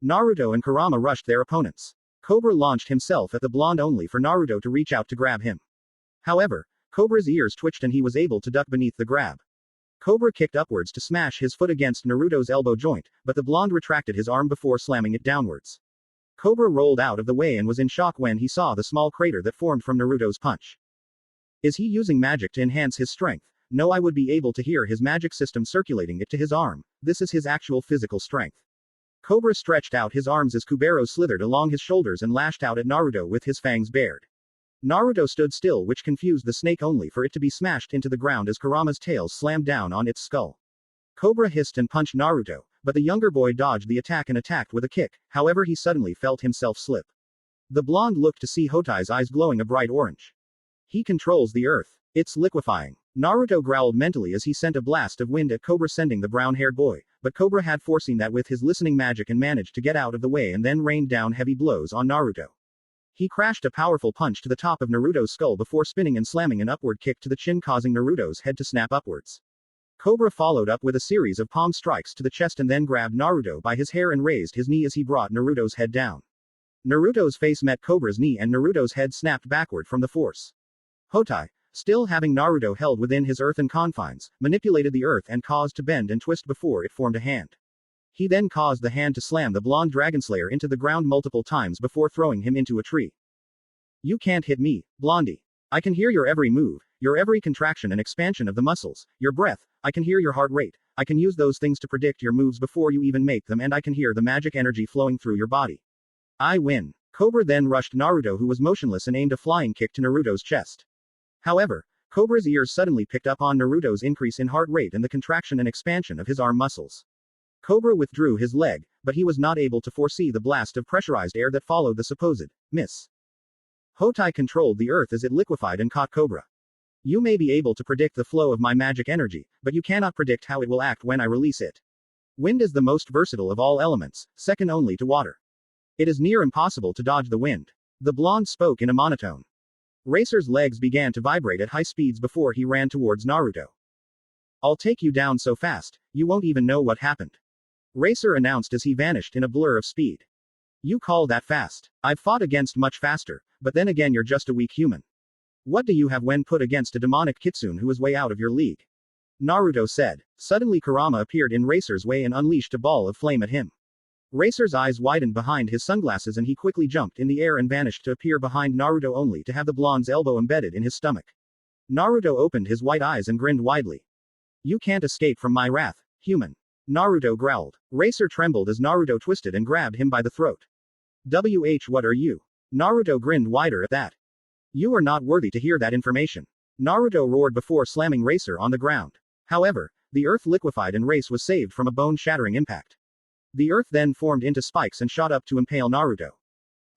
Naruto and Kurama rushed their opponents. Cobra launched himself at the blonde only for Naruto to reach out to grab him. However, Cobra's ears twitched and he was able to duck beneath the grab. Cobra kicked upwards to smash his foot against Naruto's elbow joint, but the blonde retracted his arm before slamming it downwards. Cobra rolled out of the way and was in shock when he saw the small crater that formed from Naruto's punch. Is he using magic to enhance his strength? No, I would be able to hear his magic system circulating it to his arm. This is his actual physical strength. Cobra stretched out his arms as Kubero slithered along his shoulders and lashed out at Naruto with his fangs bared. Naruto stood still, which confused the snake only for it to be smashed into the ground as Kurama's tail slammed down on its skull. Cobra hissed and punched Naruto, but the younger boy dodged the attack and attacked with a kick, however he suddenly felt himself slip. The blonde looked to see Hotai's eyes glowing a bright orange. He controls the earth. It's liquefying. Naruto growled mentally as he sent a blast of wind at Cobra, sending the brown-haired boy, but Cobra had foreseen that with his listening magic and managed to get out of the way and then rained down heavy blows on Naruto. He crashed a powerful punch to the top of Naruto's skull before spinning and slamming an upward kick to the chin, causing Naruto's head to snap upwards. Cobra followed up with a series of palm strikes to the chest and then grabbed Naruto by his hair and raised his knee as he brought Naruto's head down. Naruto's face met Cobra's knee and Naruto's head snapped backward from the force. Hotai, still having Naruto held within his earthen confines, manipulated the earth and caused to bend and twist before it formed a hand. He then caused the hand to slam the blonde Dragonslayer into the ground multiple times before throwing him into a tree. You can't hit me, Blondie. I can hear your every move, your every contraction and expansion of the muscles, your breath, I can hear your heart rate, I can use those things to predict your moves before you even make them, and I can hear the magic energy flowing through your body. I win. Cobra then rushed Naruto, who was motionless, and aimed a flying kick to Naruto's chest. However, Cobra's ears suddenly picked up on Naruto's increase in heart rate and the contraction and expansion of his arm muscles. Cobra withdrew his leg, but he was not able to foresee the blast of pressurized air that followed the supposed miss. Hotai controlled the earth as it liquefied and caught Cobra. You may be able to predict the flow of my magic energy, but you cannot predict how it will act when I release it. Wind is the most versatile of all elements, second only to water. It is near impossible to dodge the wind. The blonde spoke in a monotone. Racer's legs began to vibrate at high speeds before he ran towards Naruto. I'll take you down so fast, you won't even know what happened. Racer announced as he vanished in a blur of speed. You call that fast? I've fought against much faster, but then again you're just a weak human. What do you have when put against a demonic kitsune who is way out of your league? Naruto said. Suddenly Kurama appeared in Racer's way and unleashed a ball of flame at him. Racer's eyes widened behind his sunglasses and he quickly jumped in the air and vanished to appear behind Naruto only to have the blonde's elbow embedded in his stomach. Naruto opened his white eyes and grinned widely. You can't escape from my wrath, human. Naruto growled. Racer trembled as Naruto twisted and grabbed him by the throat. What are you? Naruto grinned wider at that. You are not worthy to hear that information. Naruto roared before slamming Racer on the ground. However, the earth liquefied and Race was saved from a bone-shattering impact. The earth then formed into spikes and shot up to impale Naruto.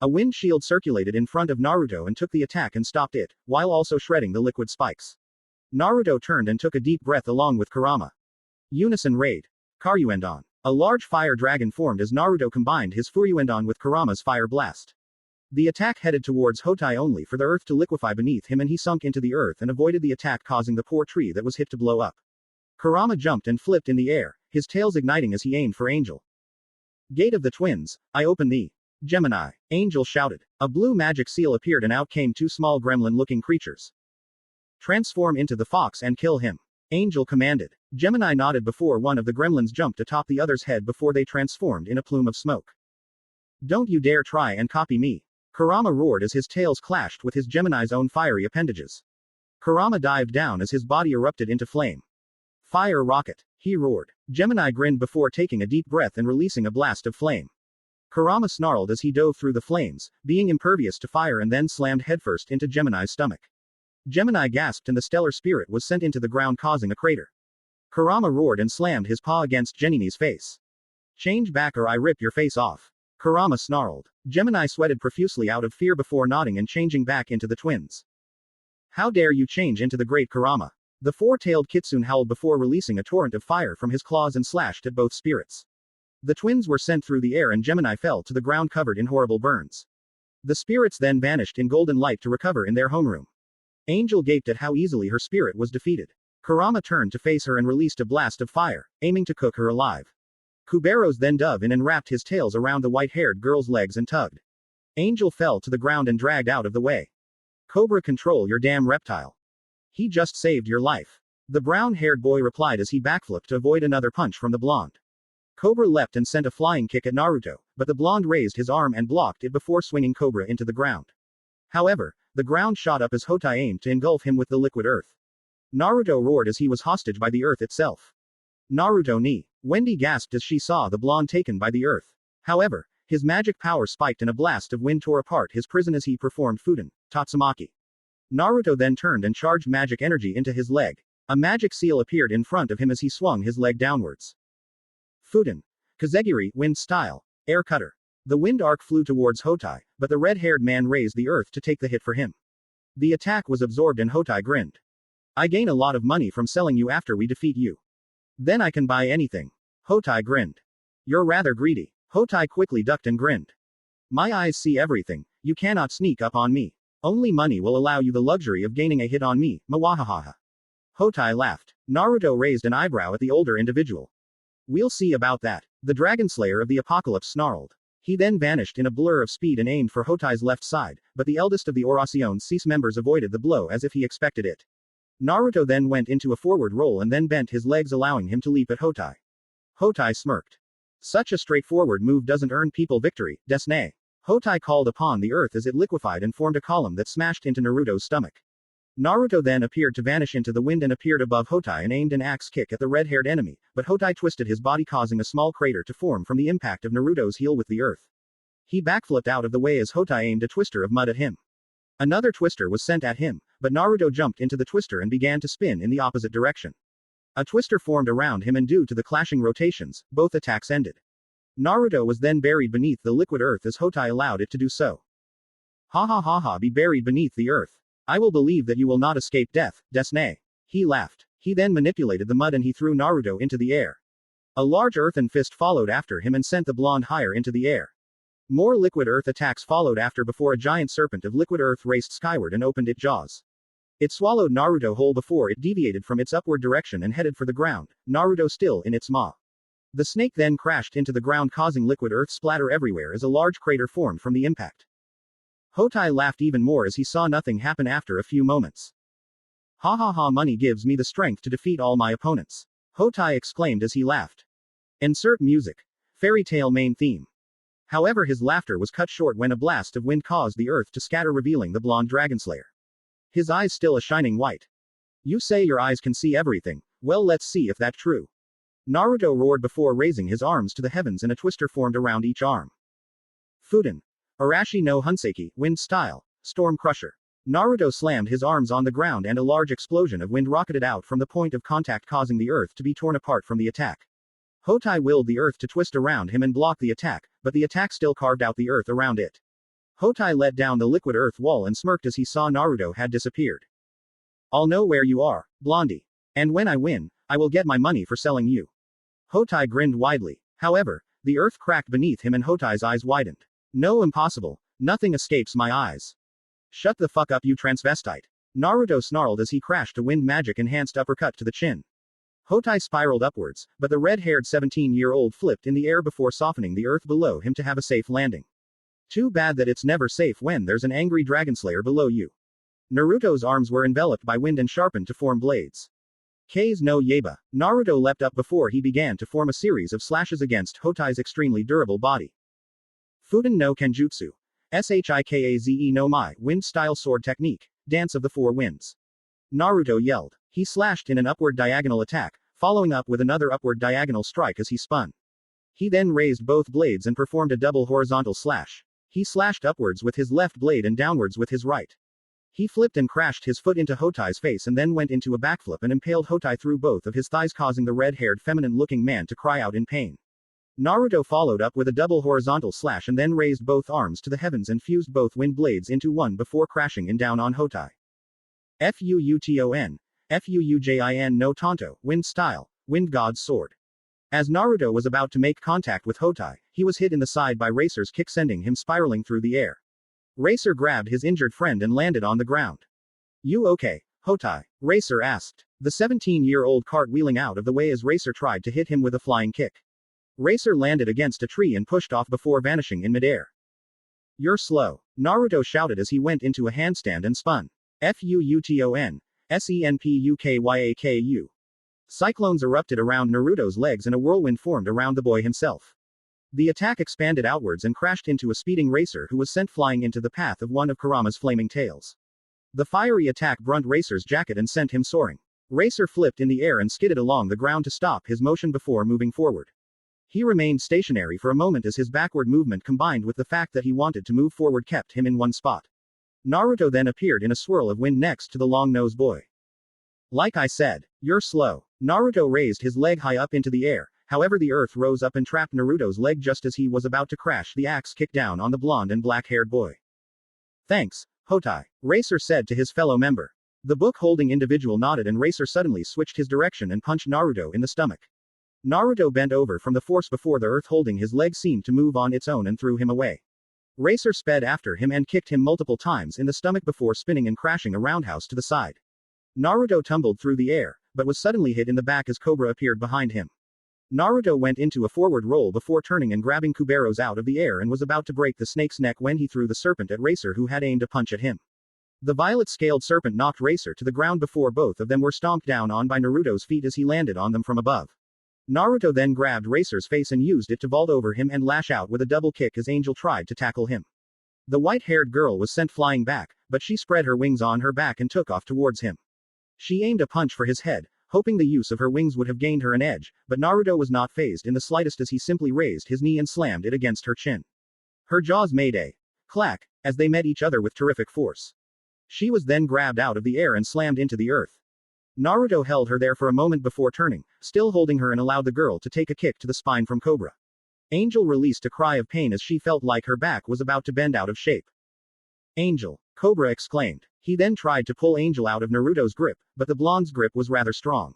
A wind shield circulated in front of Naruto and took the attack and stopped it, while also shredding the liquid spikes. Naruto turned and took a deep breath along with Kurama. Unison raid. Karyuendon. A large fire dragon formed as Naruto combined his Furyuendon with Kurama's fire blast. The attack headed towards Hotai only for the earth to liquefy beneath him and he sunk into the earth and avoided the attack, causing the poor tree that was hit to blow up. Kurama jumped and flipped in the air, his tails igniting as he aimed for Angel. Gate of the twins, I open thee. Gemini. Angel shouted. A blue magic seal appeared and out came two small gremlin-looking creatures. Transform into the fox and kill him. Angel commanded. Gemini nodded before one of the gremlins jumped atop the other's head before they transformed in a plume of smoke. Don't you dare try and copy me. Kurama roared as his tails clashed with his Gemini's own fiery appendages. Kurama dived down as his body erupted into flame. Fire rocket. He roared. Gemini grinned before taking a deep breath and releasing a blast of flame. Kurama snarled as he dove through the flames, being impervious to fire, and then slammed headfirst into Gemini's stomach. Gemini gasped and the stellar spirit was sent into the ground, causing a crater. Kurama roared and slammed his paw against Genini's face. Change back or I rip your face off. Kurama snarled. Gemini sweated profusely out of fear before nodding and changing back into the twins. How dare you change into the great Kurama? The four-tailed kitsune howled before releasing a torrent of fire from his claws and slashed at both spirits. The twins were sent through the air and Gemini fell to the ground covered in horrible burns. The spirits then vanished in golden light to recover in their homeroom. Angel gaped at how easily her spirit was defeated. Kurama turned to face her and released a blast of fire, aiming to cook her alive. Kuberos then dove in and wrapped his tails around the white-haired girl's legs and tugged. Angel fell to the ground and dragged out of the way. Cobra, control your damn reptile. He just saved your life. The brown-haired boy replied as he backflipped to avoid another punch from the blonde. Cobra leapt and sent a flying kick at Naruto, but the blonde raised his arm and blocked it before swinging Cobra into the ground. However, the ground shot up as Hotai aimed to engulf him with the liquid earth. Naruto roared as he was hostage by the earth itself. Naruto ni. Wendy gasped as she saw the blonde taken by the earth. However, his magic power spiked and a blast of wind tore apart his prison as he performed Fuden, Tatsumaki. Naruto then turned and charged magic energy into his leg. A magic seal appeared in front of him as he swung his leg downwards. Fuden. Kazegiri, wind style. Air cutter. The wind arc flew towards Hotai, but the red-haired man raised the earth to take the hit for him. The attack was absorbed and Hotai grinned. I gain a lot of money from selling you after we defeat you. Then I can buy anything. Hotai grinned. You're rather greedy. Hotai quickly ducked and grinned. My eyes see everything, you cannot sneak up on me. Only money will allow you the luxury of gaining a hit on me, mawahahaha. Hotai laughed. Naruto raised an eyebrow at the older individual. We'll see about that. The Dragonslayer of the Apocalypse snarled. He then vanished in a blur of speed and aimed for Hotai's left side, but the eldest of the Orasion Cease members avoided the blow as if he expected it. Naruto then went into a forward roll and then bent his legs, allowing him to leap at Hotai. Hotai smirked. Such a straightforward move doesn't earn people victory, desu ne. Hotai called upon the earth as it liquefied and formed a column that smashed into Naruto's stomach. Naruto then appeared to vanish into the wind and appeared above Hotai and aimed an axe kick at the red-haired enemy, but Hotai twisted his body, causing a small crater to form from the impact of Naruto's heel with the earth. He backflipped out of the way as Hotai aimed a twister of mud at him. Another twister was sent at him, but Naruto jumped into the twister and began to spin in the opposite direction. A twister formed around him and due to the clashing rotations, both attacks ended. Naruto was then buried beneath the liquid earth as Hotai allowed it to do so. Ha ha ha ha, be buried beneath the earth. I will believe that you will not escape death, desu ne. He laughed. He then manipulated the mud and he threw Naruto into the air. A large earthen fist followed after him and sent the blonde higher into the air. More liquid earth attacks followed after before a giant serpent of liquid earth raced skyward and opened its jaws. It swallowed Naruto whole before it deviated from its upward direction and headed for the ground, Naruto still in its maw. The snake then crashed into the ground, causing liquid earth splatter everywhere as a large crater formed from the impact. Hotai laughed even more as he saw nothing happen after a few moments. Ha ha ha, money gives me the strength to defeat all my opponents. Hotai exclaimed as he laughed. Insert music. Fairy tale main theme. However, his laughter was cut short when a blast of wind caused the earth to scatter, revealing the blonde Dragonslayer. His eyes still a shining white. You say your eyes can see everything, well let's see if that's true. Naruto roared before raising his arms to the heavens and a twister formed around each arm. Fuden. Arashi no Hunseki, wind style, storm crusher. Naruto slammed his arms on the ground and a large explosion of wind rocketed out from the point of contact, causing the earth to be torn apart from the attack. Hotai willed the earth to twist around him and block the attack, but the attack still carved out the earth around it. Hotai let down the liquid earth wall and smirked as he saw Naruto had disappeared. I'll know where you are, Blondie. And when I win, I will get my money for selling you. Hotai grinned widely. However, the earth cracked beneath him and Hotai's eyes widened. No, impossible. Nothing escapes my eyes. Shut the fuck up, you transvestite. Naruto snarled as he crashed a wind magic enhanced uppercut to the chin. Hotai spiraled upwards, but the red-haired 17-year-old flipped in the air before softening the earth below him to have a safe landing. Too bad that it's never safe when there's an angry Dragonslayer below you. Naruto's arms were enveloped by wind and sharpened to form blades. K's no Yaiba. Naruto leapt up before he began to form a series of slashes against Hotai's extremely durable body. Fuden no Kenjutsu. Shikaze no Mai, wind-style sword technique, dance of the four winds. Naruto yelled. He slashed in an upward diagonal attack, following up with another upward diagonal strike as he spun. He then raised both blades and performed a double horizontal slash. He slashed upwards with his left blade and downwards with his right. He flipped and crashed his foot into Hotai's face and then went into a backflip and impaled Hotai through both of his thighs, causing the red-haired feminine-looking man to cry out in pain. Naruto followed up with a double horizontal slash and then raised both arms to the heavens and fused both wind blades into one before crashing in down on Hotai. Fuuton. Fuujin no Tonto, wind style, wind god's sword. As Naruto was about to make contact with Hotai, he was hit in the side by Racer's kick, sending him spiraling through the air. Racer grabbed his injured friend and landed on the ground. You okay, Hotai? Racer asked. The 17-year-old cartwheeling out of the way as Racer tried to hit him with a flying kick. Racer landed against a tree and pushed off before vanishing in midair. You're slow, Naruto shouted as he went into a handstand and spun. Fuuton. Senpukyaku. Cyclones erupted around Naruto's legs and a whirlwind formed around the boy himself. The attack expanded outwards and crashed into a speeding Racer who was sent flying into the path of one of Kurama's flaming tails. The fiery attack burnt Racer's jacket and sent him soaring. Racer flipped in the air and skidded along the ground to stop his motion before moving forward. He remained stationary for a moment as his backward movement combined with the fact that he wanted to move forward kept him in one spot. Naruto then appeared in a swirl of wind next to the long-nosed boy. Like I said, you're slow. Naruto raised his leg high up into the air, however the earth rose up and trapped Naruto's leg just as he was about to crash. The axe kicked down on the blonde and black-haired boy. Thanks, Hotai, Racer said to his fellow member. The book-holding individual nodded and Racer suddenly switched his direction and punched Naruto in the stomach. Naruto bent over from the force before the earth holding his leg seemed to move on its own and threw him away. Racer sped after him and kicked him multiple times in the stomach before spinning and crashing a roundhouse to the side. Naruto tumbled through the air, but was suddenly hit in the back as Cobra appeared behind him. Naruto went into a forward roll before turning and grabbing Kuberos out of the air and was about to break the snake's neck when he threw the serpent at Racer who had aimed a punch at him. The violet-scaled serpent knocked Racer to the ground before both of them were stomped down on by Naruto's feet as he landed on them from above. Naruto then grabbed Racer's face and used it to vault over him and lash out with a double kick as Angel tried to tackle him. The white-haired girl was sent flying back, but she spread her wings on her back and took off towards him. She aimed a punch for his head, hoping the use of her wings would have gained her an edge, but Naruto was not fazed in the slightest as he simply raised his knee and slammed it against her chin. Her jaws made a clack as they met each other with terrific force. She was then grabbed out of the air and slammed into the earth. Naruto held her there for a moment before turning, still holding her, and allowed the girl to take a kick to the spine from Cobra. Angel released a cry of pain as she felt like her back was about to bend out of shape. Angel, Cobra exclaimed. He then tried to pull Angel out of Naruto's grip, but the blonde's grip was rather strong.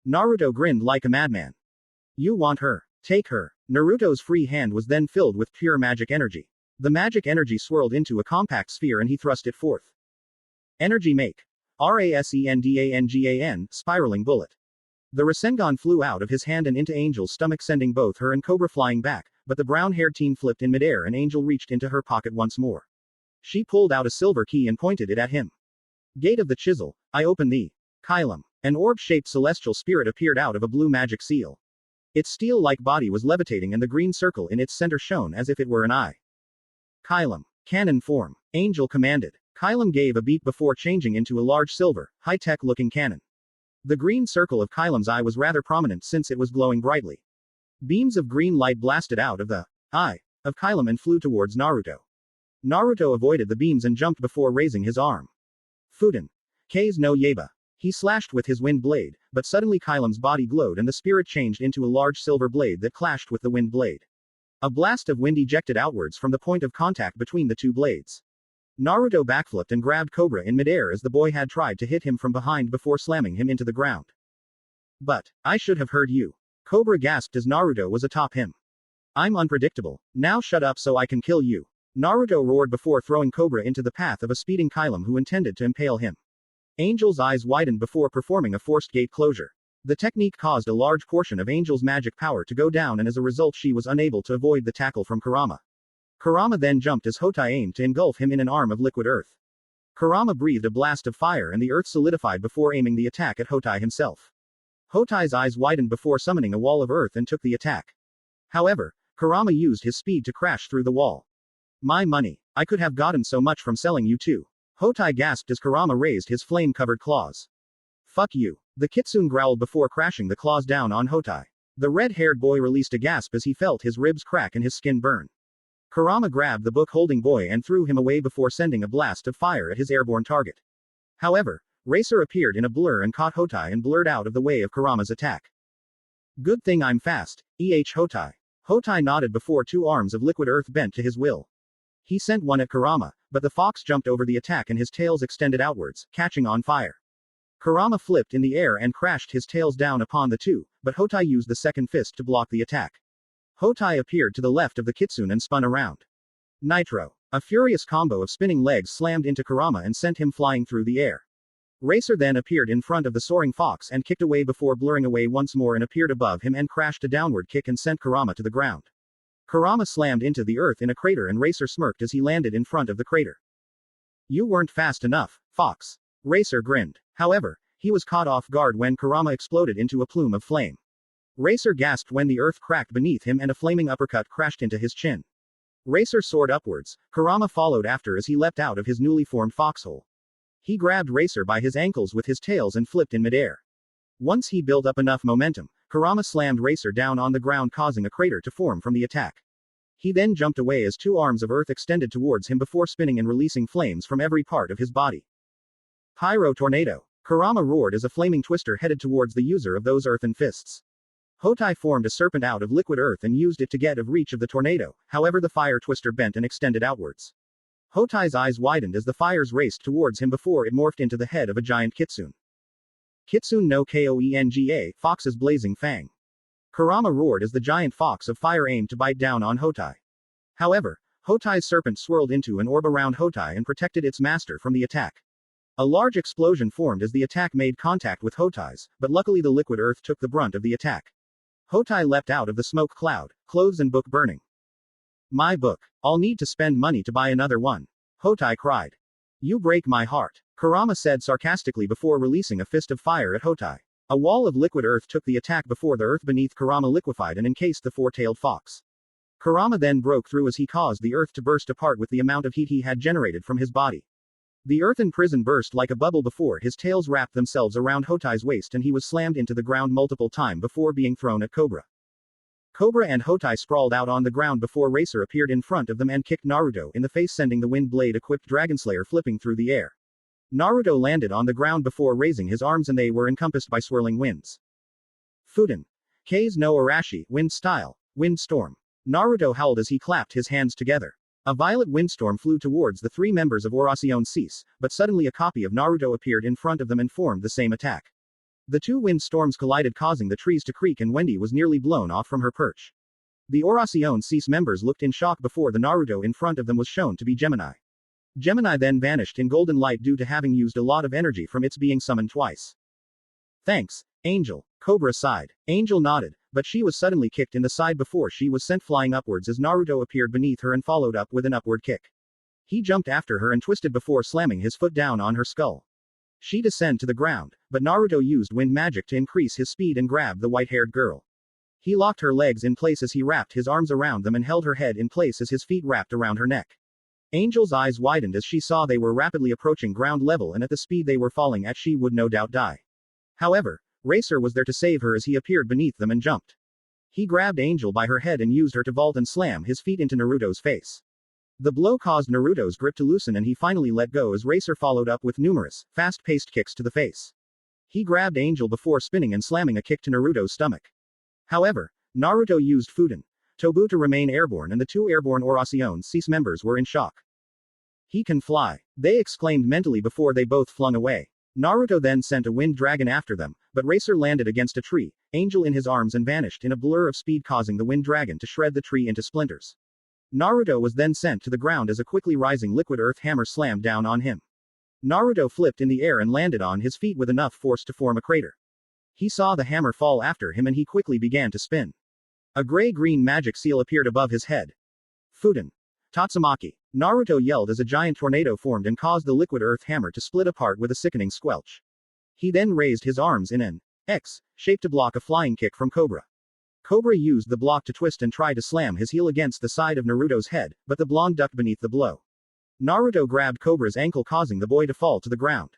Naruto grinned like a madman. You want her? Take her. Naruto's free hand was then filled with pure magic energy. The magic energy swirled into a compact sphere and he thrust it forth. Energy make. Rasendangan, spiraling bullet. The Rasengan flew out of his hand and into Angel's stomach, sending both her and Cobra flying back, but the brown-haired teen flipped in midair and Angel reached into her pocket once more. She pulled out a silver key and pointed it at him. Gate of the Chisel, I open thee. Kylum. An orb-shaped celestial spirit appeared out of a blue magic seal. Its steel-like body was levitating and the green circle in its center shone as if it were an eye. Kylum. Cannon form. Angel commanded. Kylum gave a beat before changing into a large silver, high-tech-looking cannon. The green circle of Kylum's eye was rather prominent since it was glowing brightly. Beams of green light blasted out of the eye of Kylum and flew towards Naruto. Naruto avoided the beams and jumped before raising his arm. Futen. K's no Yaiba. He slashed with his wind blade, but suddenly Kylum's body glowed and the spirit changed into a large silver blade that clashed with the wind blade. A blast of wind ejected outwards from the point of contact between the two blades. Naruto backflipped and grabbed Cobra in midair as the boy had tried to hit him from behind before slamming him into the ground. But, I should have heard you. Cobra gasped as Naruto was atop him. I'm unpredictable. Now shut up so I can kill you. Naruto roared before throwing Cobra into the path of a speeding Kylum who intended to impale him. Angel's eyes widened before performing a forced gate closure. The technique caused a large portion of Angel's magic power to go down and as a result she was unable to avoid the tackle from Kurama. Kurama then jumped as Hotai aimed to engulf him in an arm of liquid earth. Kurama breathed a blast of fire and the earth solidified before aiming the attack at Hotai himself. Hotai's eyes widened before summoning a wall of earth and took the attack. However, Kurama used his speed to crash through the wall. My money. I could have gotten so much from selling you too. Hotai gasped as Kurama raised his flame-covered claws. Fuck you. The kitsune growled before crashing the claws down on Hotai. The red-haired boy released a gasp as he felt his ribs crack and his skin burn. Kurama grabbed the book-holding boy and threw him away before sending a blast of fire at his airborne target. However, Racer appeared in a blur and caught Hotai and blurred out of the way of Kurama's attack. Good thing I'm fast, Hotai. Hotai nodded before two arms of liquid earth bent to his will. He sent one at Kurama, but the fox jumped over the attack and his tails extended outwards, catching on fire. Kurama flipped in the air and crashed his tails down upon the two, but Hotai used the second fist to block the attack. Hotai appeared to the left of the kitsune and spun around. Nitro. A furious combo of spinning legs slammed into Kurama and sent him flying through the air. Racer then appeared in front of the soaring fox and kicked away before blurring away once more and appeared above him and crashed a downward kick and sent Kurama to the ground. Kurama slammed into the earth in a crater and Racer smirked as he landed in front of the crater. You weren't fast enough, fox. Racer grinned. However, he was caught off guard when Kurama exploded into a plume of flame. Racer gasped when the earth cracked beneath him and a flaming uppercut crashed into his chin. Racer soared upwards. Kurama followed after as he leapt out of his newly formed foxhole. He grabbed Racer by his ankles with his tails and flipped in midair. Once he built up enough momentum, Kurama slammed Racer down on the ground causing a crater to form from the attack. He then jumped away as two arms of earth extended towards him before spinning and releasing flames from every part of his body. Pyro Tornado. Kurama roared as a flaming twister headed towards the user of those earthen fists. Hotai formed a serpent out of liquid earth and used it to get of reach of the tornado, however the fire twister bent and extended outwards. Hotai's eyes widened as the fires raced towards him before it morphed into the head of a giant kitsune. Kitsune no Koenga, Fox's blazing fang. Kurama roared as the giant fox of fire aimed to bite down on Hotai. However, Hotai's serpent swirled into an orb around Hotai and protected its master from the attack. A large explosion formed as the attack made contact with Hotai's, but luckily the liquid earth took the brunt of the attack. Hotai leapt out of the smoke cloud, clothes and book burning. My book. I'll need to spend money to buy another one. Hotai cried. You break my heart. Kurama said sarcastically before releasing a fist of fire at Hotai. A wall of liquid earth took the attack before the earth beneath Kurama liquefied and encased the four-tailed fox. Kurama then broke through as he caused the earth to burst apart with the amount of heat he had generated from his body. The earthen prison burst like a bubble before his tails wrapped themselves around Hotai's waist and he was slammed into the ground multiple times before being thrown at Cobra. Cobra and Hotai sprawled out on the ground before Racer appeared in front of them and kicked Naruto in the face, sending the wind blade-equipped Dragonslayer flipping through the air. Naruto landed on the ground before raising his arms and they were encompassed by swirling winds. Fuden. K's no Arashi, wind style, windstorm. Naruto howled as he clapped his hands together. A violet windstorm flew towards the three members of Orasion Cease, but suddenly a copy of Naruto appeared in front of them and formed the same attack. The two wind storms collided, causing the trees to creak and Wendy was nearly blown off from her perch. The Orasion Cease members looked in shock before the Naruto in front of them was shown to be Gemini. Gemini then vanished in golden light due to having used a lot of energy from its being summoned twice. Thanks, Angel. Cobra sighed. Angel nodded, but she was suddenly kicked in the side before she was sent flying upwards as Naruto appeared beneath her and followed up with an upward kick. He jumped after her and twisted before slamming his foot down on her skull. She descended to the ground, but Naruto used wind magic to increase his speed and grabbed the white-haired girl. He locked her legs in place as he wrapped his arms around them and held her head in place as his feet wrapped around her neck. Angel's eyes widened as she saw they were rapidly approaching ground level and at the speed they were falling at she would no doubt die. However, Racer was there to save her as he appeared beneath them and jumped. He grabbed Angel by her head and used her to vault and slam his feet into Naruto's face. The blow caused Naruto's grip to loosen and he finally let go as Racer followed up with numerous, fast-paced kicks to the face. He grabbed Angel before spinning and slamming a kick to Naruto's stomach. However, Naruto used Fuden Tobu to remain airborne and the two airborne Orasion Cease members were in shock. He can fly. They exclaimed mentally before they both flung away. Naruto then sent a wind dragon after them, but Racer landed against a tree, Angel in his arms and vanished in a blur of speed causing the wind dragon to shred the tree into splinters. Naruto was then sent to the ground as a quickly rising liquid earth hammer slammed down on him. Naruto flipped in the air and landed on his feet with enough force to form a crater. He saw the hammer fall after him and he quickly began to spin. A gray-green magic seal appeared above his head. Fuden Tatsumaki. Naruto yelled as a giant tornado formed and caused the liquid earth hammer to split apart with a sickening squelch. He then raised his arms in an X shape to block a flying kick from Cobra. Cobra used the block to twist and try to slam his heel against the side of Naruto's head, but the blonde ducked beneath the blow. Naruto grabbed Cobra's ankle causing the boy to fall to the ground.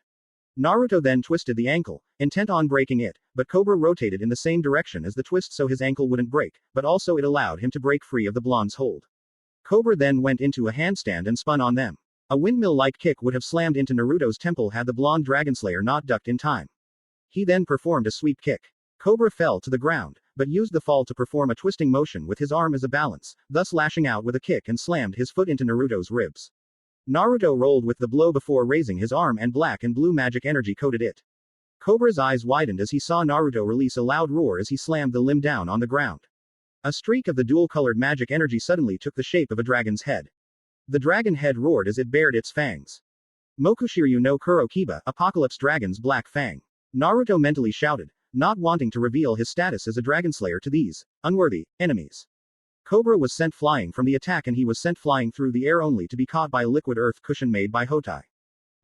Naruto then twisted the ankle, intent on breaking it, but Cobra rotated in the same direction as the twist so his ankle wouldn't break, but also it allowed him to break free of the blonde's hold. Cobra then went into a handstand and spun on them. A windmill-like kick would have slammed into Naruto's temple had the blonde Dragonslayer not ducked in time. He then performed a sweep kick. Cobra fell to the ground, but used the fall to perform a twisting motion with his arm as a balance, thus lashing out with a kick and slammed his foot into Naruto's ribs. Naruto rolled with the blow before raising his arm and black and blue magic energy coated it. Cobra's eyes widened as he saw Naruto release a loud roar as he slammed the limb down on the ground. A streak of the dual-colored magic energy suddenly took the shape of a dragon's head. The dragon head roared as it bared its fangs. Mokushiryu no Kuro Kiba, Apocalypse Dragon's Black Fang. Naruto mentally shouted, not wanting to reveal his status as a Dragonslayer to these unworthy enemies. Cobra was sent flying from the attack and he was sent flying through the air only to be caught by a liquid earth cushion made by Hotai.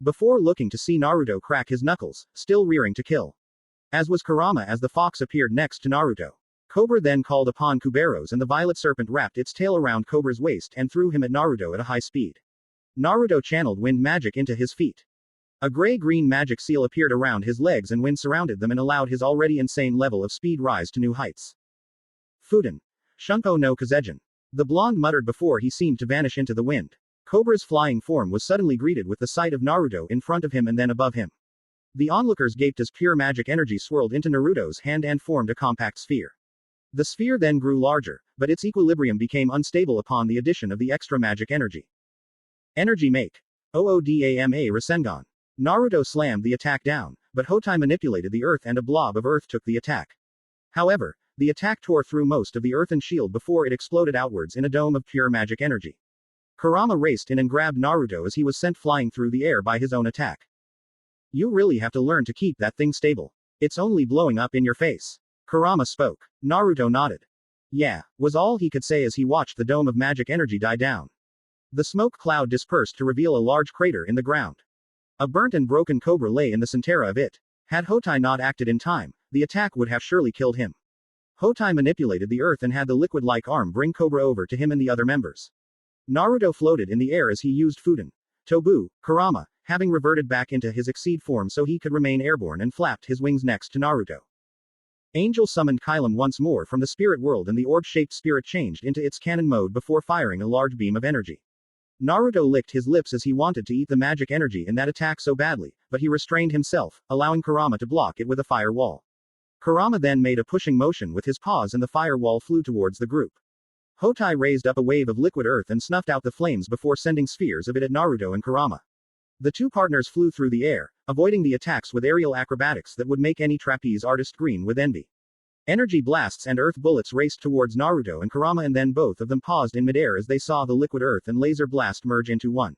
Before looking to see Naruto crack his knuckles, still rearing to kill. As was Kurama as the fox appeared next to Naruto. Cobra then called upon Kuberos and the violet serpent wrapped its tail around Cobra's waist and threw him at Naruto at a high speed. Naruto channeled wind magic into his feet. A gray-green magic seal appeared around his legs and wind surrounded them and allowed his already insane level of speed rise to new heights. Fuden. Shunpo no Kazejin. The blonde muttered before he seemed to vanish into the wind. Cobra's flying form was suddenly greeted with the sight of Naruto in front of him and then above him. The onlookers gaped as pure magic energy swirled into Naruto's hand and formed a compact sphere. The sphere then grew larger, but its equilibrium became unstable upon the addition of the extra magic energy. Energy Make. Oodama Rasengan. Naruto slammed the attack down, but Hotai manipulated the earth and a blob of earth took the attack. However, the attack tore through most of the earthen shield before it exploded outwards in a dome of pure magic energy. Kurama raced in and grabbed Naruto as he was sent flying through the air by his own attack. You really have to learn to keep that thing stable. It's only blowing up in your face. Kurama spoke. Naruto nodded. Yeah, was all he could say as he watched the dome of magic energy die down. The smoke cloud dispersed to reveal a large crater in the ground. A burnt and broken cobra lay in the center of it. Had Hotai not acted in time, the attack would have surely killed him. Hotai manipulated the earth and had the liquid-like arm bring Cobra over to him and the other members. Naruto floated in the air as he used Fuden. Tobu, Kurama, having reverted back into his Exceed form so he could remain airborne and flapped his wings next to Naruto. Angel summoned Kylum once more from the spirit world and the orb-shaped spirit changed into its cannon mode before firing a large beam of energy. Naruto licked his lips as he wanted to eat the magic energy in that attack so badly, but he restrained himself, allowing Kurama to block it with a fire wall. Kurama then made a pushing motion with his paws and the fire wall flew towards the group. Hotai raised up a wave of liquid earth and snuffed out the flames before sending spheres of it at Naruto and Kurama. The two partners flew through the air, avoiding the attacks with aerial acrobatics that would make any trapeze artist green with envy. Energy blasts and earth bullets raced towards Naruto and Kurama and then both of them paused in midair as they saw the liquid earth and laser blast merge into one.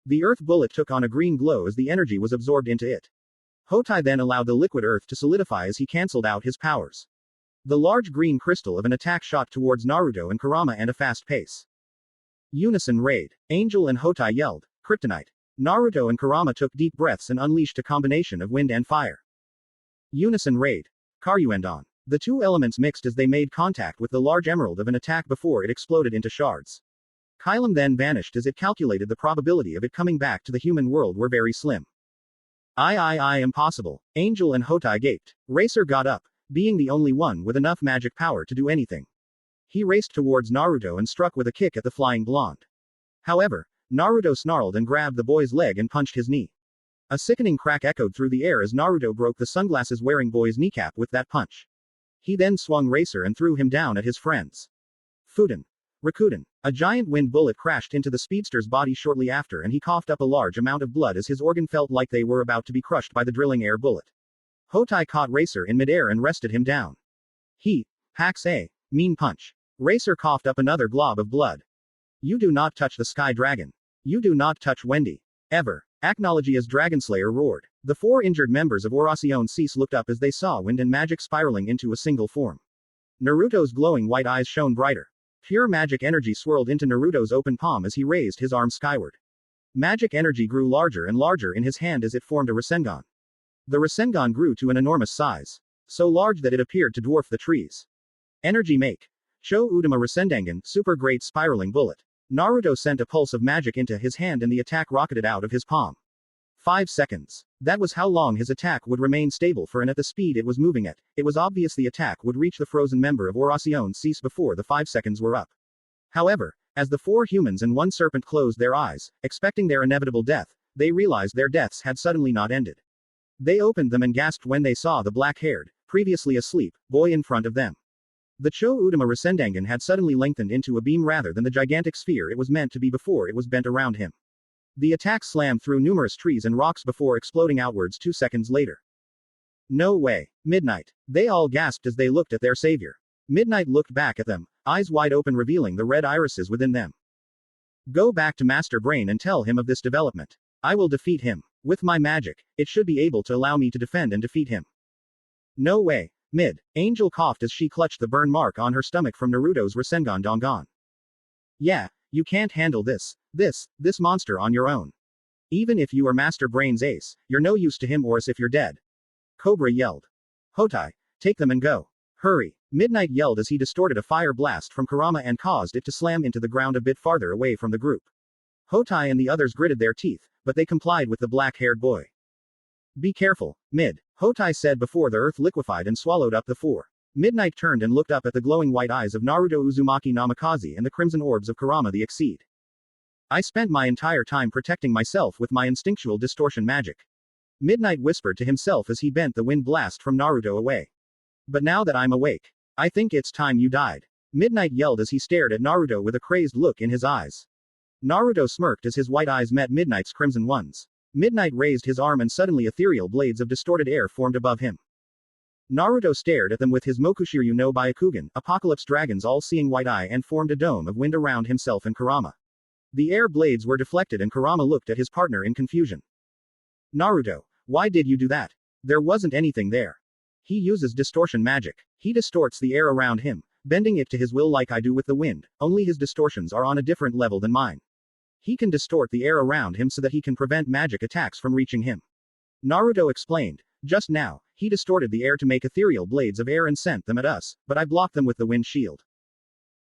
The earth bullet took on a green glow as the energy was absorbed into it. Hotai then allowed the liquid earth to solidify as he cancelled out his powers. The large green crystal of an attack shot towards Naruto and Kurama at a fast pace. Unison raid. Angel and Hotai yelled, Kryptonite. Naruto and Kurama took deep breaths and unleashed a combination of wind and fire. Unison raid. Karyuendon. The two elements mixed as they made contact with the large emerald of an attack before it exploded into shards. Kylum then vanished as it calculated the probability of it coming back to the human world were very slim. Impossible. Angel and Hotai gaped. Racer got up, being the only one with enough magic power to do anything. He raced towards Naruto and struck with a kick at the flying blonde. However, Naruto snarled and grabbed the boy's leg and punched his knee. A sickening crack echoed through the air as Naruto broke the sunglasses-wearing boy's kneecap with that punch. He then swung Racer and threw him down at his friends. Fuden. Rakuten. A giant wind bullet crashed into the speedster's body shortly after and he coughed up a large amount of blood as his organ felt like they were about to be crushed by the drilling air bullet. Hotai caught Racer in midair and rested him down. He hacks a mean punch. Racer coughed up another glob of blood. You do not touch the Sky Dragon. You do not touch Wendy. Ever. Acnologia's Dragonslayer roared. The four injured members of Orasion Cease looked up as they saw wind and magic spiraling into a single form. Naruto's glowing white eyes shone brighter. Pure magic energy swirled into Naruto's open palm as he raised his arm skyward. Magic energy grew larger and larger in his hand as it formed a Rasengan. The Rasengan grew to an enormous size. So large that it appeared to dwarf the trees. Energy Make. Sho Udama Rasendangan, super great spiraling bullet. Naruto sent a pulse of magic into his hand and the attack rocketed out of his palm. 5 seconds. That was how long his attack would remain stable for and at the speed it was moving at, it was obvious the attack would reach the frozen member of Orasion Cease before the 5 seconds were up. However, as the 4 humans and 1 serpent closed their eyes, expecting their inevitable death, they realized their deaths had suddenly not ended. They opened them and gasped when they saw the black-haired, previously asleep, boy in front of them. The Cho Udama Rasendangan had suddenly lengthened into a beam rather than the gigantic sphere it was meant to be before it was bent around him. The attack slammed through numerous trees and rocks before exploding outwards 2 seconds later. No way. Midnight. They all gasped as they looked at their savior. Midnight looked back at them, eyes wide open revealing the red irises within them. Go back to Master Brain and tell him of this development. I will defeat him. With my magic, it should be able to allow me to defend and defeat him. No way. Angel coughed as she clutched the burn mark on her stomach from Naruto's Rasengan Dongan. Yeah, you can't handle this monster on your own. Even if you are Master Brain's ace, you're no use to him or as if you're dead. Cobra yelled. Hotai, take them and go. Hurry. Midnight yelled as he distorted a fire blast from Kurama and caused it to slam into the ground a bit farther away from the group. Hotai and the others gritted their teeth, but they complied with the black-haired boy. Be careful, Hotai said before the earth liquefied and swallowed up the four. Midnight turned and looked up at the glowing white eyes of Naruto Uzumaki Namikaze and the crimson orbs of Kurama the Exceed. I spent my entire time protecting myself with my instinctual distortion magic. Midnight whispered to himself as he bent the wind blast from Naruto away. But now that I'm awake, I think it's time you died. Midnight yelled as he stared at Naruto with a crazed look in his eyes. Naruto smirked as his white eyes met Midnight's crimson ones. Midnight raised his arm and suddenly ethereal blades of distorted air formed above him. Naruto stared at them with his Mokushiryu no Byakugan, Apocalypse Dragon's all-seeing white eye and formed a dome of wind around himself and Kurama. The air blades were deflected and Kurama looked at his partner in confusion. Naruto, why did you do that? There wasn't anything there. He uses distortion magic. He distorts the air around him, bending it to his will like I do with the wind, only his distortions are on a different level than mine. He can distort the air around him so that he can prevent magic attacks from reaching him. Naruto explained. Just now, he distorted the air to make ethereal blades of air and sent them at us, but I blocked them with the wind shield.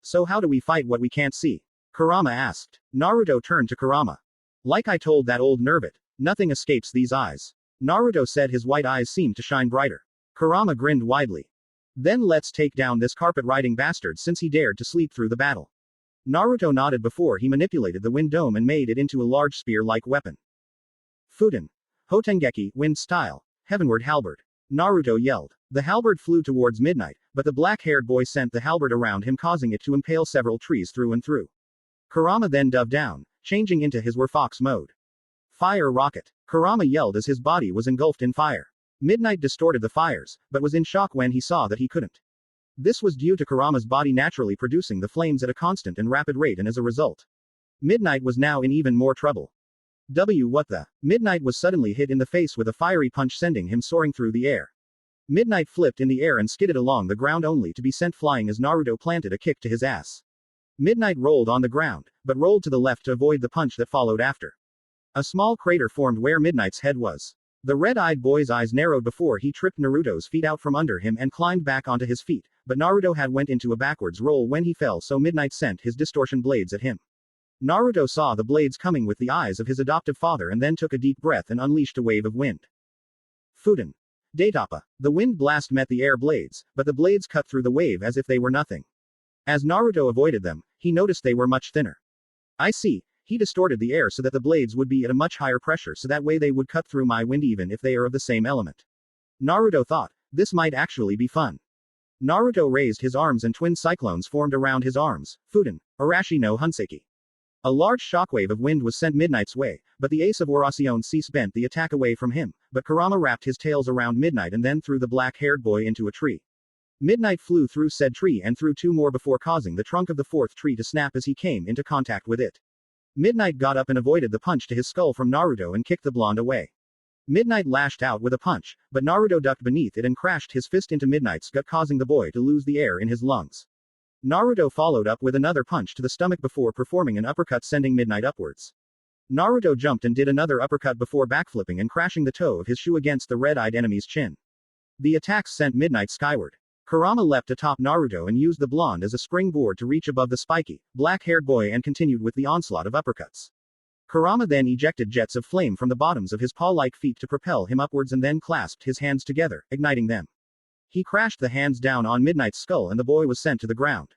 So how do we fight what we can't see? Kurama asked. Naruto turned to Kurama. Like I told that old nervit, nothing escapes these eyes. Naruto said his white eyes seemed to shine brighter. Kurama grinned widely. Then let's take down this carpet-riding bastard since he dared to sleep through the battle. Naruto nodded before he manipulated the wind dome and made it into a large spear-like weapon. Futen. Hotengeki, wind style. Heavenward halberd. Naruto yelled. The halberd flew towards Midnight, but the black-haired boy sent the halberd around him causing it to impale several trees through and through. Kurama then dove down, changing into his Werfox mode. Fire rocket. Kurama yelled as his body was engulfed in fire. Midnight distorted the fires, but was in shock when he saw that he couldn't. This was due to Kurama's body naturally producing the flames at a constant and rapid rate, and as a result, Midnight was now in even more trouble. What the? Midnight was suddenly hit in the face with a fiery punch, sending him soaring through the air. Midnight flipped in the air and skidded along the ground only to be sent flying as Naruto planted a kick to his ass. Midnight rolled on the ground, but rolled to the left to avoid the punch that followed after. A small crater formed where Midnight's head was. The red-eyed boy's eyes narrowed before he tripped Naruto's feet out from under him and climbed back onto his feet, but Naruto had went into a backwards roll when he fell, so Midnight sent his distortion blades at him. Naruto saw the blades coming with the eyes of his adoptive father and then took a deep breath and unleashed a wave of wind. Futen. Daitapa. The wind blast met the air blades, but the blades cut through the wave as if they were nothing. As Naruto avoided them, he noticed they were much thinner. I see. He distorted the air so that the blades would be at a much higher pressure so that way they would cut through my wind even if they are of the same element. Naruto thought, this might actually be fun. Naruto raised his arms and twin cyclones formed around his arms. Futen. Arashi no Hunseki. A large shockwave of wind was sent Midnight's way, but the ace of Orasion Cease bent the attack away from him, but Kurama wrapped his tails around Midnight and then threw the black-haired boy into a tree. Midnight flew through said tree and through two more before causing the trunk of the fourth tree to snap as he came into contact with it. Midnight got up and avoided the punch to his skull from Naruto and kicked the blonde away. Midnight lashed out with a punch, but Naruto ducked beneath it and crashed his fist into Midnight's gut, causing the boy to lose the air in his lungs. Naruto followed up with another punch to the stomach before performing an uppercut, sending Midnight upwards. Naruto jumped and did another uppercut before backflipping and crashing the toe of his shoe against the red-eyed enemy's chin. The attacks sent Midnight skyward. Kurama leapt atop Naruto and used the blonde as a springboard to reach above the spiky, black-haired boy and continued with the onslaught of uppercuts. Kurama then ejected jets of flame from the bottoms of his paw-like feet to propel him upwards and then clasped his hands together, igniting them. He crashed the hands down on Midnight's skull and the boy was sent to the ground.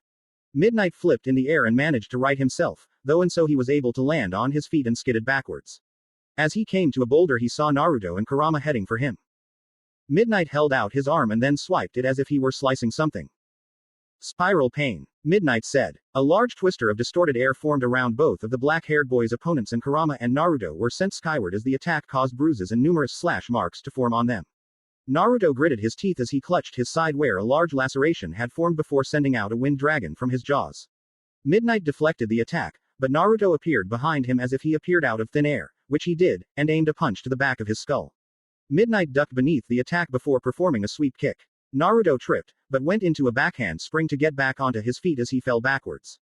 Midnight flipped in the air and managed to right himself, though, and so he was able to land on his feet and skidded backwards. As he came to a boulder he saw Naruto and Kurama heading for him. Midnight held out his arm and then swiped it as if he were slicing something. Spiral pain. Midnight said. A large twister of distorted air formed around both of the black-haired boy's opponents and Kurama and Naruto were sent skyward as the attack caused bruises and numerous slash marks to form on them. Naruto gritted his teeth as he clutched his side where a large laceration had formed before sending out a wind dragon from his jaws. Midnight deflected the attack, but Naruto appeared behind him as if he appeared out of thin air, which he did, and aimed a punch to the back of his skull. Midnight ducked beneath the attack before performing a sweep kick. Naruto tripped, but went into a backhand spring to get back onto his feet as he fell backwards.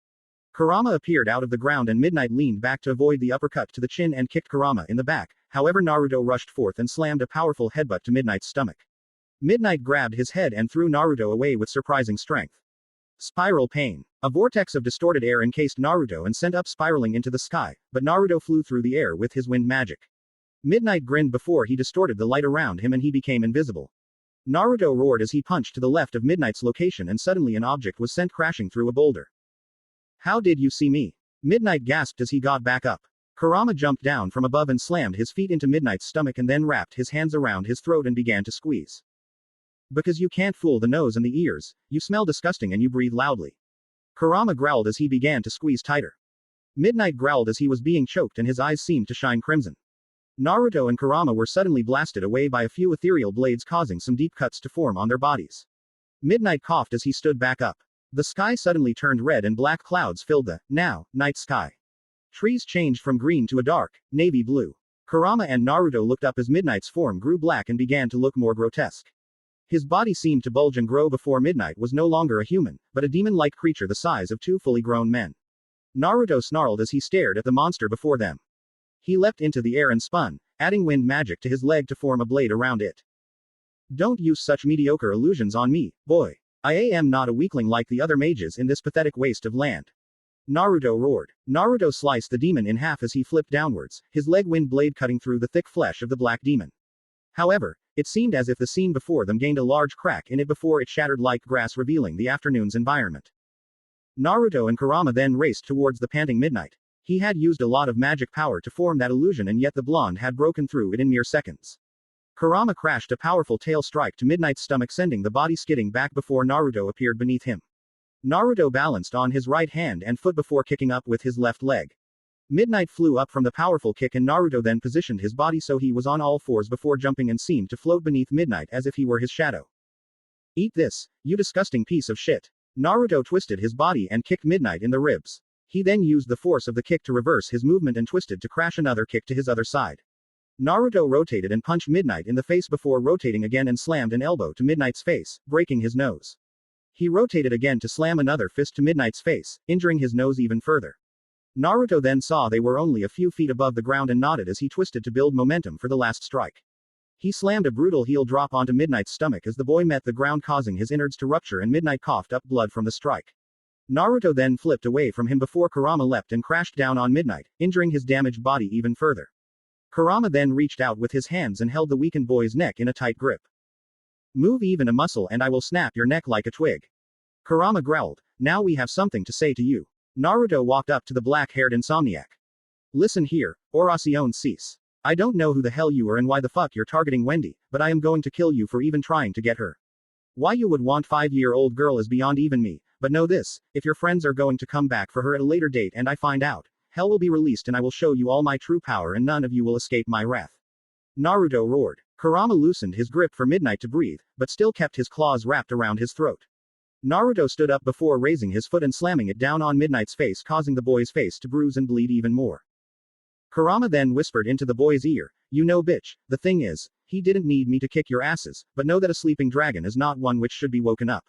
Kurama appeared out of the ground and Midnight leaned back to avoid the uppercut to the chin and kicked Kurama in the back, however Naruto rushed forth and slammed a powerful headbutt to Midnight's stomach. Midnight grabbed his head and threw Naruto away with surprising strength. Spiral pain. A vortex of distorted air encased Naruto and sent up spiraling into the sky, but Naruto flew through the air with his wind magic. Midnight grinned before he distorted the light around him and he became invisible. Naruto roared as he punched to the left of Midnight's location and suddenly an object was sent crashing through a boulder. How did you see me? Midnight gasped as he got back up. Kurama jumped down from above and slammed his feet into Midnight's stomach and then wrapped his hands around his throat and began to squeeze. Because you can't fool the nose and the ears, you smell disgusting and you breathe loudly. Kurama growled as he began to squeeze tighter. Midnight growled as he was being choked and his eyes seemed to shine crimson. Naruto and Kurama were suddenly blasted away by a few ethereal blades causing some deep cuts to form on their bodies. Midnight coughed as he stood back up. The sky suddenly turned red and black clouds filled the, now, night sky. Trees changed from green to a dark, navy blue. Kurama and Naruto looked up as Midnight's form grew black and began to look more grotesque. His body seemed to bulge and grow before Midnight was no longer a human, but a demon-like creature the size of two fully grown men. Naruto snarled as he stared at the monster before them. He leapt into the air and spun, adding wind magic to his leg to form a blade around it. Don't use such mediocre illusions on me, boy. I am not a weakling like the other mages in this pathetic waste of land. Naruto roared. Naruto sliced the demon in half as he flipped downwards, his leg wind blade cutting through the thick flesh of the black demon. However, it seemed as if the scene before them gained a large crack in it before it shattered like grass revealing the afternoon's environment. Naruto and Kurama then raced towards the panting Midnight. He had used a lot of magic power to form that illusion and yet the blonde had broken through it in mere seconds. Kurama crashed a powerful tail strike to Midnight's stomach sending the body skidding back before Naruto appeared beneath him. Naruto balanced on his right hand and foot before kicking up with his left leg. Midnight flew up from the powerful kick and Naruto then positioned his body so he was on all fours before jumping and seemed to float beneath Midnight as if he were his shadow. Eat this, you disgusting piece of shit. Naruto twisted his body and kicked Midnight in the ribs. He then used the force of the kick to reverse his movement and twisted to crash another kick to his other side. Naruto rotated and punched Midnight in the face before rotating again and slammed an elbow to Midnight's face, breaking his nose. He rotated again to slam another fist to Midnight's face, injuring his nose even further. Naruto then saw they were only a few feet above the ground and nodded as he twisted to build momentum for the last strike. He slammed a brutal heel drop onto Midnight's stomach as the boy met the ground causing his innards to rupture and Midnight coughed up blood from the strike. Naruto then flipped away from him before Kurama leapt and crashed down on Midnight, injuring his damaged body even further. Kurama then reached out with his hands and held the weakened boy's neck in a tight grip. Move even a muscle and I will snap your neck like a twig. Kurama growled, now we have something to say to you. Naruto walked up to the black-haired insomniac. Listen here, Orasion Cease. I don't know who the hell you are and why the fuck you're targeting Wendy, but I am going to kill you for even trying to get her. Why you would want 5-year-old girl is beyond even me, but know this, if your friends are going to come back for her at a later date and I find out, hell will be released and I will show you all my true power and none of you will escape my wrath. Naruto roared. Kurama loosened his grip for Midnight to breathe, but still kept his claws wrapped around his throat. Naruto stood up before raising his foot and slamming it down on Midnight's face causing the boy's face to bruise and bleed even more. Kurama then whispered into the boy's ear, you know bitch, the thing is, he didn't need me to kick your asses, but know that a sleeping dragon is not one which should be woken up.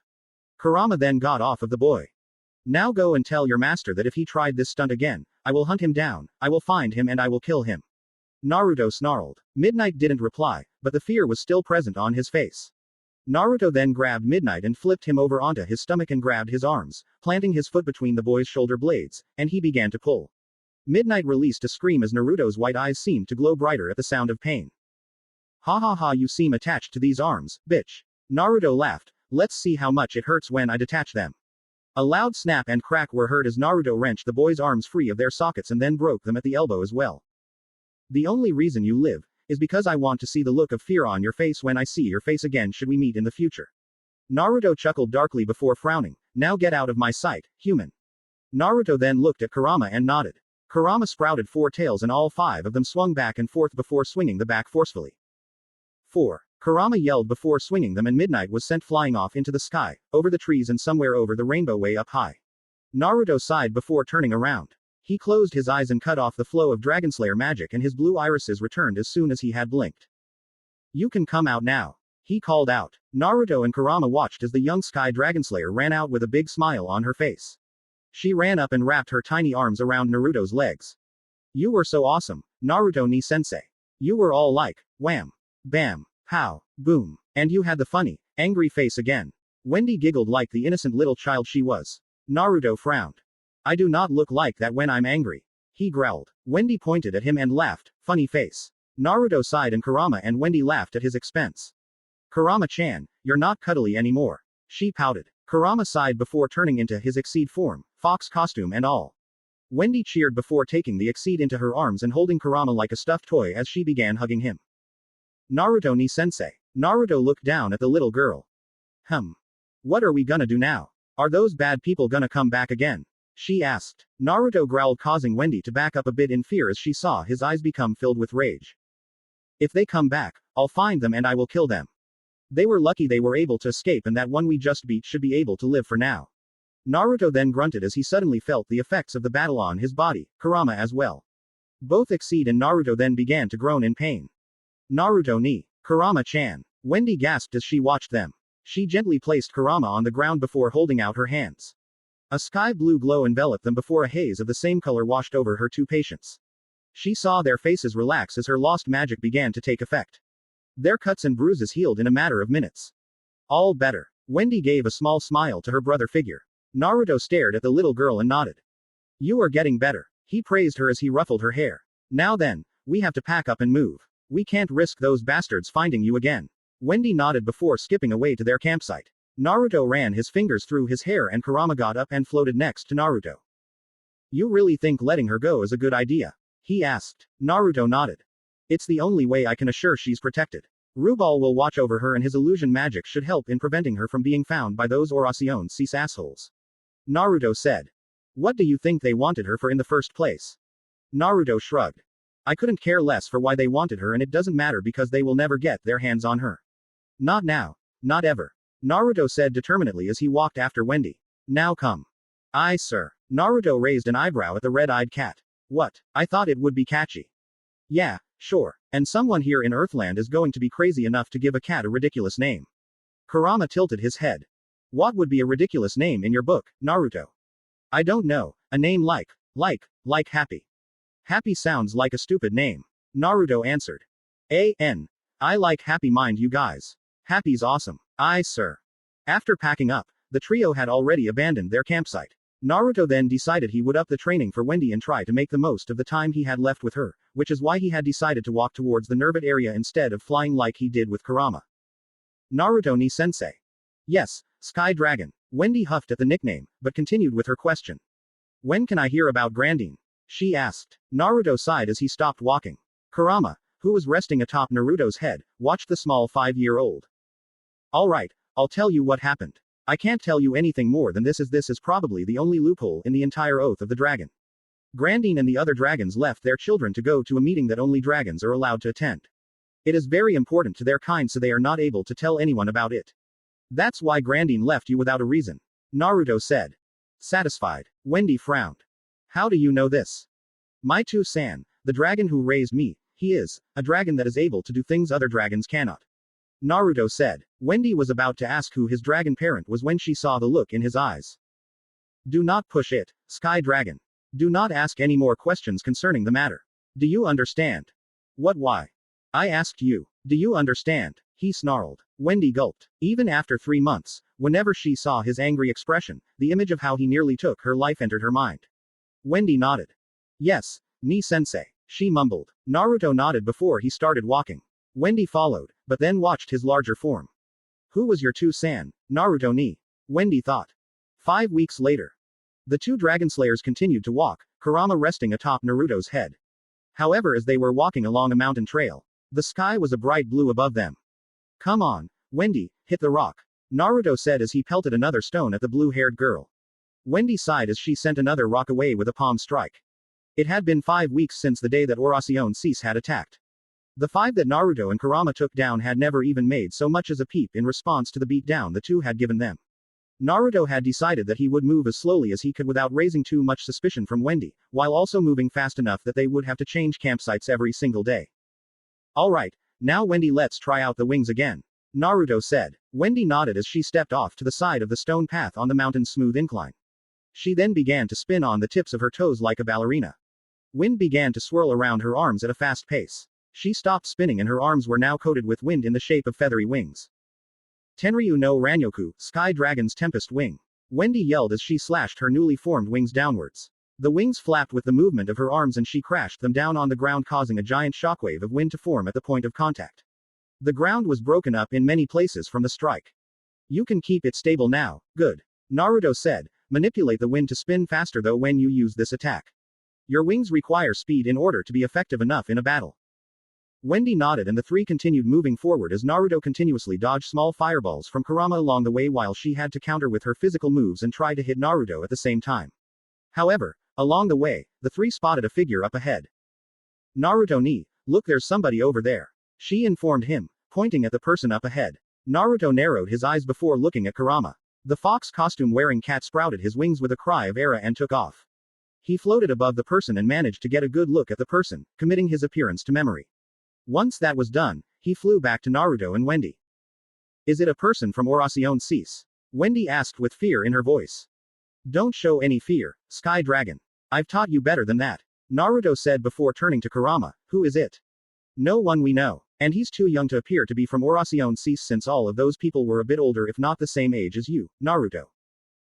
Kurama then got off of the boy. Now go and tell your master that if he tried this stunt again, I will hunt him down, I will find him and I will kill him. Naruto snarled. Midnight didn't reply, but the fear was still present on his face. Naruto then grabbed Midnight and flipped him over onto his stomach and grabbed his arms, planting his foot between the boy's shoulder blades, and he began to pull. Midnight released a scream as Naruto's white eyes seemed to glow brighter at the sound of pain. Ha ha ha, you seem attached to these arms, bitch. Naruto laughed, let's see how much it hurts when I detach them. A loud snap and crack were heard as Naruto wrenched the boy's arms free of their sockets and then broke them at the elbow as well. The only reason you live is because I want to see the look of fear on your face when I see your face again should we meet in the future. Naruto chuckled darkly before frowning, now get out of my sight, human. Naruto then looked at Kurama and nodded. Kurama sprouted 4 tails and all 5 of them swung back and forth before swinging the back forcefully. 4. Kurama yelled before swinging them and Midnight was sent flying off into the sky, over the trees and somewhere over the rainbow way up high. Naruto sighed before turning around. He closed his eyes and cut off the flow of Dragonslayer magic, and his blue irises returned as soon as he had blinked. You can come out now. He called out. Naruto and Kurama watched as the young Sky Dragonslayer ran out with a big smile on her face. She ran up and wrapped her tiny arms around Naruto's legs. You were so awesome, Naruto ni sensei. You were all like, wham, bam, pow, boom. And you had the funny, angry face again. Wendy giggled like the innocent little child she was. Naruto frowned. I do not look like that when I'm angry. He growled. Wendy pointed at him and laughed, funny face. Naruto sighed and Kurama and Wendy laughed at his expense. Kurama-chan, you're not cuddly anymore. She pouted. Kurama sighed before turning into his Exceed form, fox costume and all. Wendy cheered before taking the Exceed into her arms and holding Kurama like a stuffed toy as she began hugging him. Naruto ni sensei. Naruto looked down at the little girl. What are we gonna do now? Are those bad people gonna come back again? She asked. Naruto growled, causing Wendy to back up a bit in fear as she saw his eyes become filled with rage. If they come back, I'll find them and I will kill them. They were lucky they were able to escape, and that one we just beat should be able to live for now. Naruto then grunted as he suddenly felt the effects of the battle on his body, Kurama as well. Both Exceed and Naruto then began to groan in pain. Naruto ni, Kurama-chan. Wendy gasped as she watched them. She gently placed Kurama on the ground before holding out her hands. A sky blue glow enveloped them before a haze of the same color washed over her two patients. She saw their faces relax as her lost magic began to take effect. Their cuts and bruises healed in a matter of minutes. All better. Wendy gave a small smile to her brother figure. Naruto stared at the little girl and nodded. You are getting better. He praised her as he ruffled her hair. Now then, we have to pack up and move. We can't risk those bastards finding you again. Wendy nodded before skipping away to their campsite. Naruto ran his fingers through his hair and Kurama got up and floated next to Naruto. You really think letting her go is a good idea? He asked. Naruto nodded. It's the only way I can assure she's protected. Rubal will watch over her and his illusion magic should help in preventing her from being found by those Orasion Cease assholes. Naruto said. What do you think they wanted her for in the first place? Naruto shrugged. I couldn't care less for why they wanted her, and it doesn't matter because they will never get their hands on her. Not now. Not ever. Naruto said determinedly as he walked after Wendy. Now come. Aye, sir. Naruto raised an eyebrow at the red-eyed cat. What? I thought it would be catchy. Yeah, sure. And someone here in Earthland is going to be crazy enough to give a cat a ridiculous name. Kurama tilted his head. What would be a ridiculous name in your book, Naruto? I don't know. A name like Happy. Happy sounds like a stupid name. Naruto answered. I like Happy, mind you guys. Happy's awesome. Aye, sir. After packing up, the trio had already abandoned their campsite. Naruto then decided he would up the training for Wendy and try to make the most of the time he had left with her, which is why he had decided to walk towards the Nerbit area instead of flying like he did with Kurama. Naruto ni sensei. Yes, Sky Dragon. Wendy huffed at the nickname, but continued with her question. When can I hear about Grandine? She asked. Naruto sighed as he stopped walking. Kurama, who was resting atop Naruto's head, watched the small 5-year-old. Alright, I'll tell you what happened. I can't tell you anything more than this is probably the only loophole in the entire Oath of the Dragon. Grandine and the other dragons left their children to go to a meeting that only dragons are allowed to attend. It is very important to their kind, so they are not able to tell anyone about it. That's why Grandine left you without a reason. Naruto said. Satisfied. Wendy frowned. How do you know this? My two-san, the dragon who raised me, he is a dragon that is able to do things other dragons cannot. Naruto said. Wendy was about to ask who his dragon parent was when she saw the look in his eyes. Do not push it, Sky Dragon. Do not ask any more questions concerning the matter. Do you understand? What? Why? I asked you. Do you understand? He snarled. Wendy gulped. Even after 3 months, whenever she saw his angry expression, the image of how he nearly took her life entered her mind. Wendy nodded. Yes, ni sensei. She mumbled. Naruto nodded before he started walking. Wendy followed, but then watched his larger form. Who was your two-san, Naruto ni? Wendy thought. 5 weeks later. The two Dragonslayers continued to walk, Kurama resting atop Naruto's head. However, as they were walking along a mountain trail, the sky was a bright blue above them. Come on, Wendy, hit the rock. Naruto said as he pelted another stone at the blue-haired girl. Wendy sighed as she sent another rock away with a palm strike. It had been 5 weeks since the day that Orasion Cease had attacked. The 5 that Naruto and Kurama took down had never even made so much as a peep in response to the beatdown the two had given them. Naruto had decided that he would move as slowly as he could without raising too much suspicion from Wendy, while also moving fast enough that they would have to change campsites every single day. Alright, now Wendy, let's try out the wings again, Naruto said. Wendy nodded as she stepped off to the side of the stone path on the mountain's smooth incline. She then began to spin on the tips of her toes like a ballerina. Wind began to swirl around her arms at a fast pace. She stopped spinning and her arms were now coated with wind in the shape of feathery wings. Tenryu no Ranyoku, Sky Dragon's Tempest Wing. Wendy yelled as she slashed her newly formed wings downwards. The wings flapped with the movement of her arms and she crashed them down on the ground, causing a giant shockwave of wind to form at the point of contact. The ground was broken up in many places from the strike. You can keep it stable now, good, Naruto said. Manipulate the wind to spin faster though when you use this attack. Your wings require speed in order to be effective enough in a battle. Wendy nodded and the three continued moving forward as Naruto continuously dodged small fireballs from Kurama along the way while she had to counter with her physical moves and try to hit Naruto at the same time. However, along the way, the three spotted a figure up ahead. Naruto ni, look, there's somebody over there, she informed him, pointing at the person up ahead. Naruto narrowed his eyes before looking at Kurama. The fox costume wearing cat sprouted his wings with a cry of "Era" and took off. He floated above the person and managed to get a good look at the person, committing his appearance to memory. Once that was done, he flew back to Naruto and Wendy. Is it a person from Orasion Cease? Wendy asked with fear in her voice. Don't show any fear, Sky Dragon. I've taught you better than that, Naruto said before turning to Kurama. Who is it? No one we know. And he's too young to appear to be from Orasion Cease since all of those people were a bit older if not the same age as you, Naruto.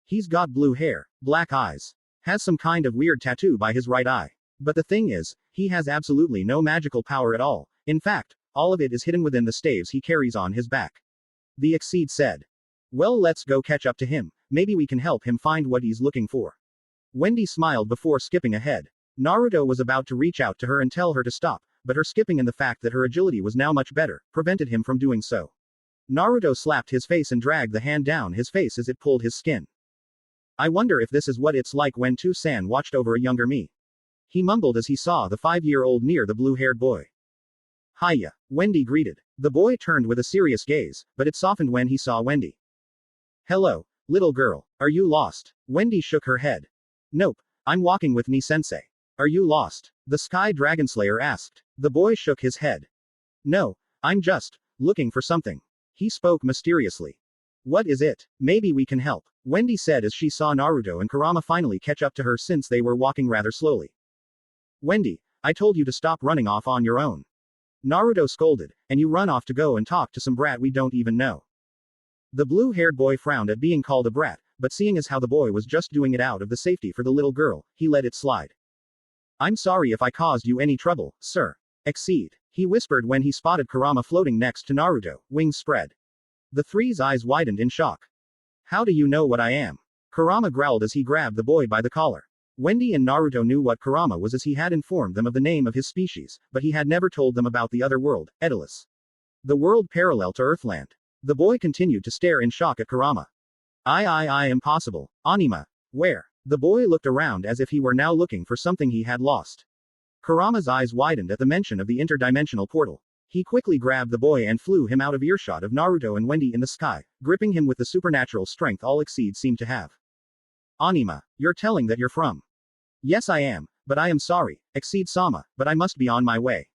He's got blue hair, black eyes, has some kind of weird tattoo by his right eye. But the thing is, he has absolutely no magical power at all. In fact, all of it is hidden within the staves he carries on his back. The Exceed said. Well, let's go catch up to him, maybe we can help him find what he's looking for. Wendy smiled before skipping ahead. Naruto was about to reach out to her and tell her to stop, but her skipping and the fact that her agility was now much better, prevented him from doing so. Naruto slapped his face and dragged the hand down his face as it pulled his skin. I wonder if this is what it's like when Tu-san watched over a younger me. He mumbled as he saw the 5-year-old near the blue-haired boy. Hiya, Wendy greeted. The boy turned with a serious gaze, but it softened when he saw Wendy. Hello, little girl, are you lost? Wendy shook her head. Nope, I'm walking with Ni-sensei. Are you lost? The Sky Dragonslayer asked. The boy shook his head. No, I'm just looking for something. He spoke mysteriously. What is it? Maybe we can help, Wendy said as she saw Naruto and Kurama finally catch up to her since they were walking rather slowly. Wendy, I told you to stop running off on your own. Naruto scolded, and you run off to go and talk to some brat we don't even know. The blue-haired boy frowned at being called a brat, but seeing as how the boy was just doing it out of the safety for the little girl, he let it slide. I'm sorry if I caused you any trouble, sir. Exceed, he whispered when he spotted Kurama floating next to Naruto, wings spread. The three's eyes widened in shock. How do you know what I am? Kurama growled as he grabbed the boy by the collar. Wendy and Naruto knew what Kurama was as he had informed them of the name of his species, but he had never told them about the other world, Edilus. The world parallel to Earthland. The boy continued to stare in shock at Kurama. I impossible. Anima. Where? The boy looked around as if he were now looking for something he had lost. Kurama's eyes widened at the mention of the interdimensional portal. He quickly grabbed the boy and flew him out of earshot of Naruto and Wendy in the sky, gripping him with the supernatural strength all Exceed seemed to have. Anima, you're telling that you're from? Yes I am, but I am sorry, Exceed-sama, but I must be on my way.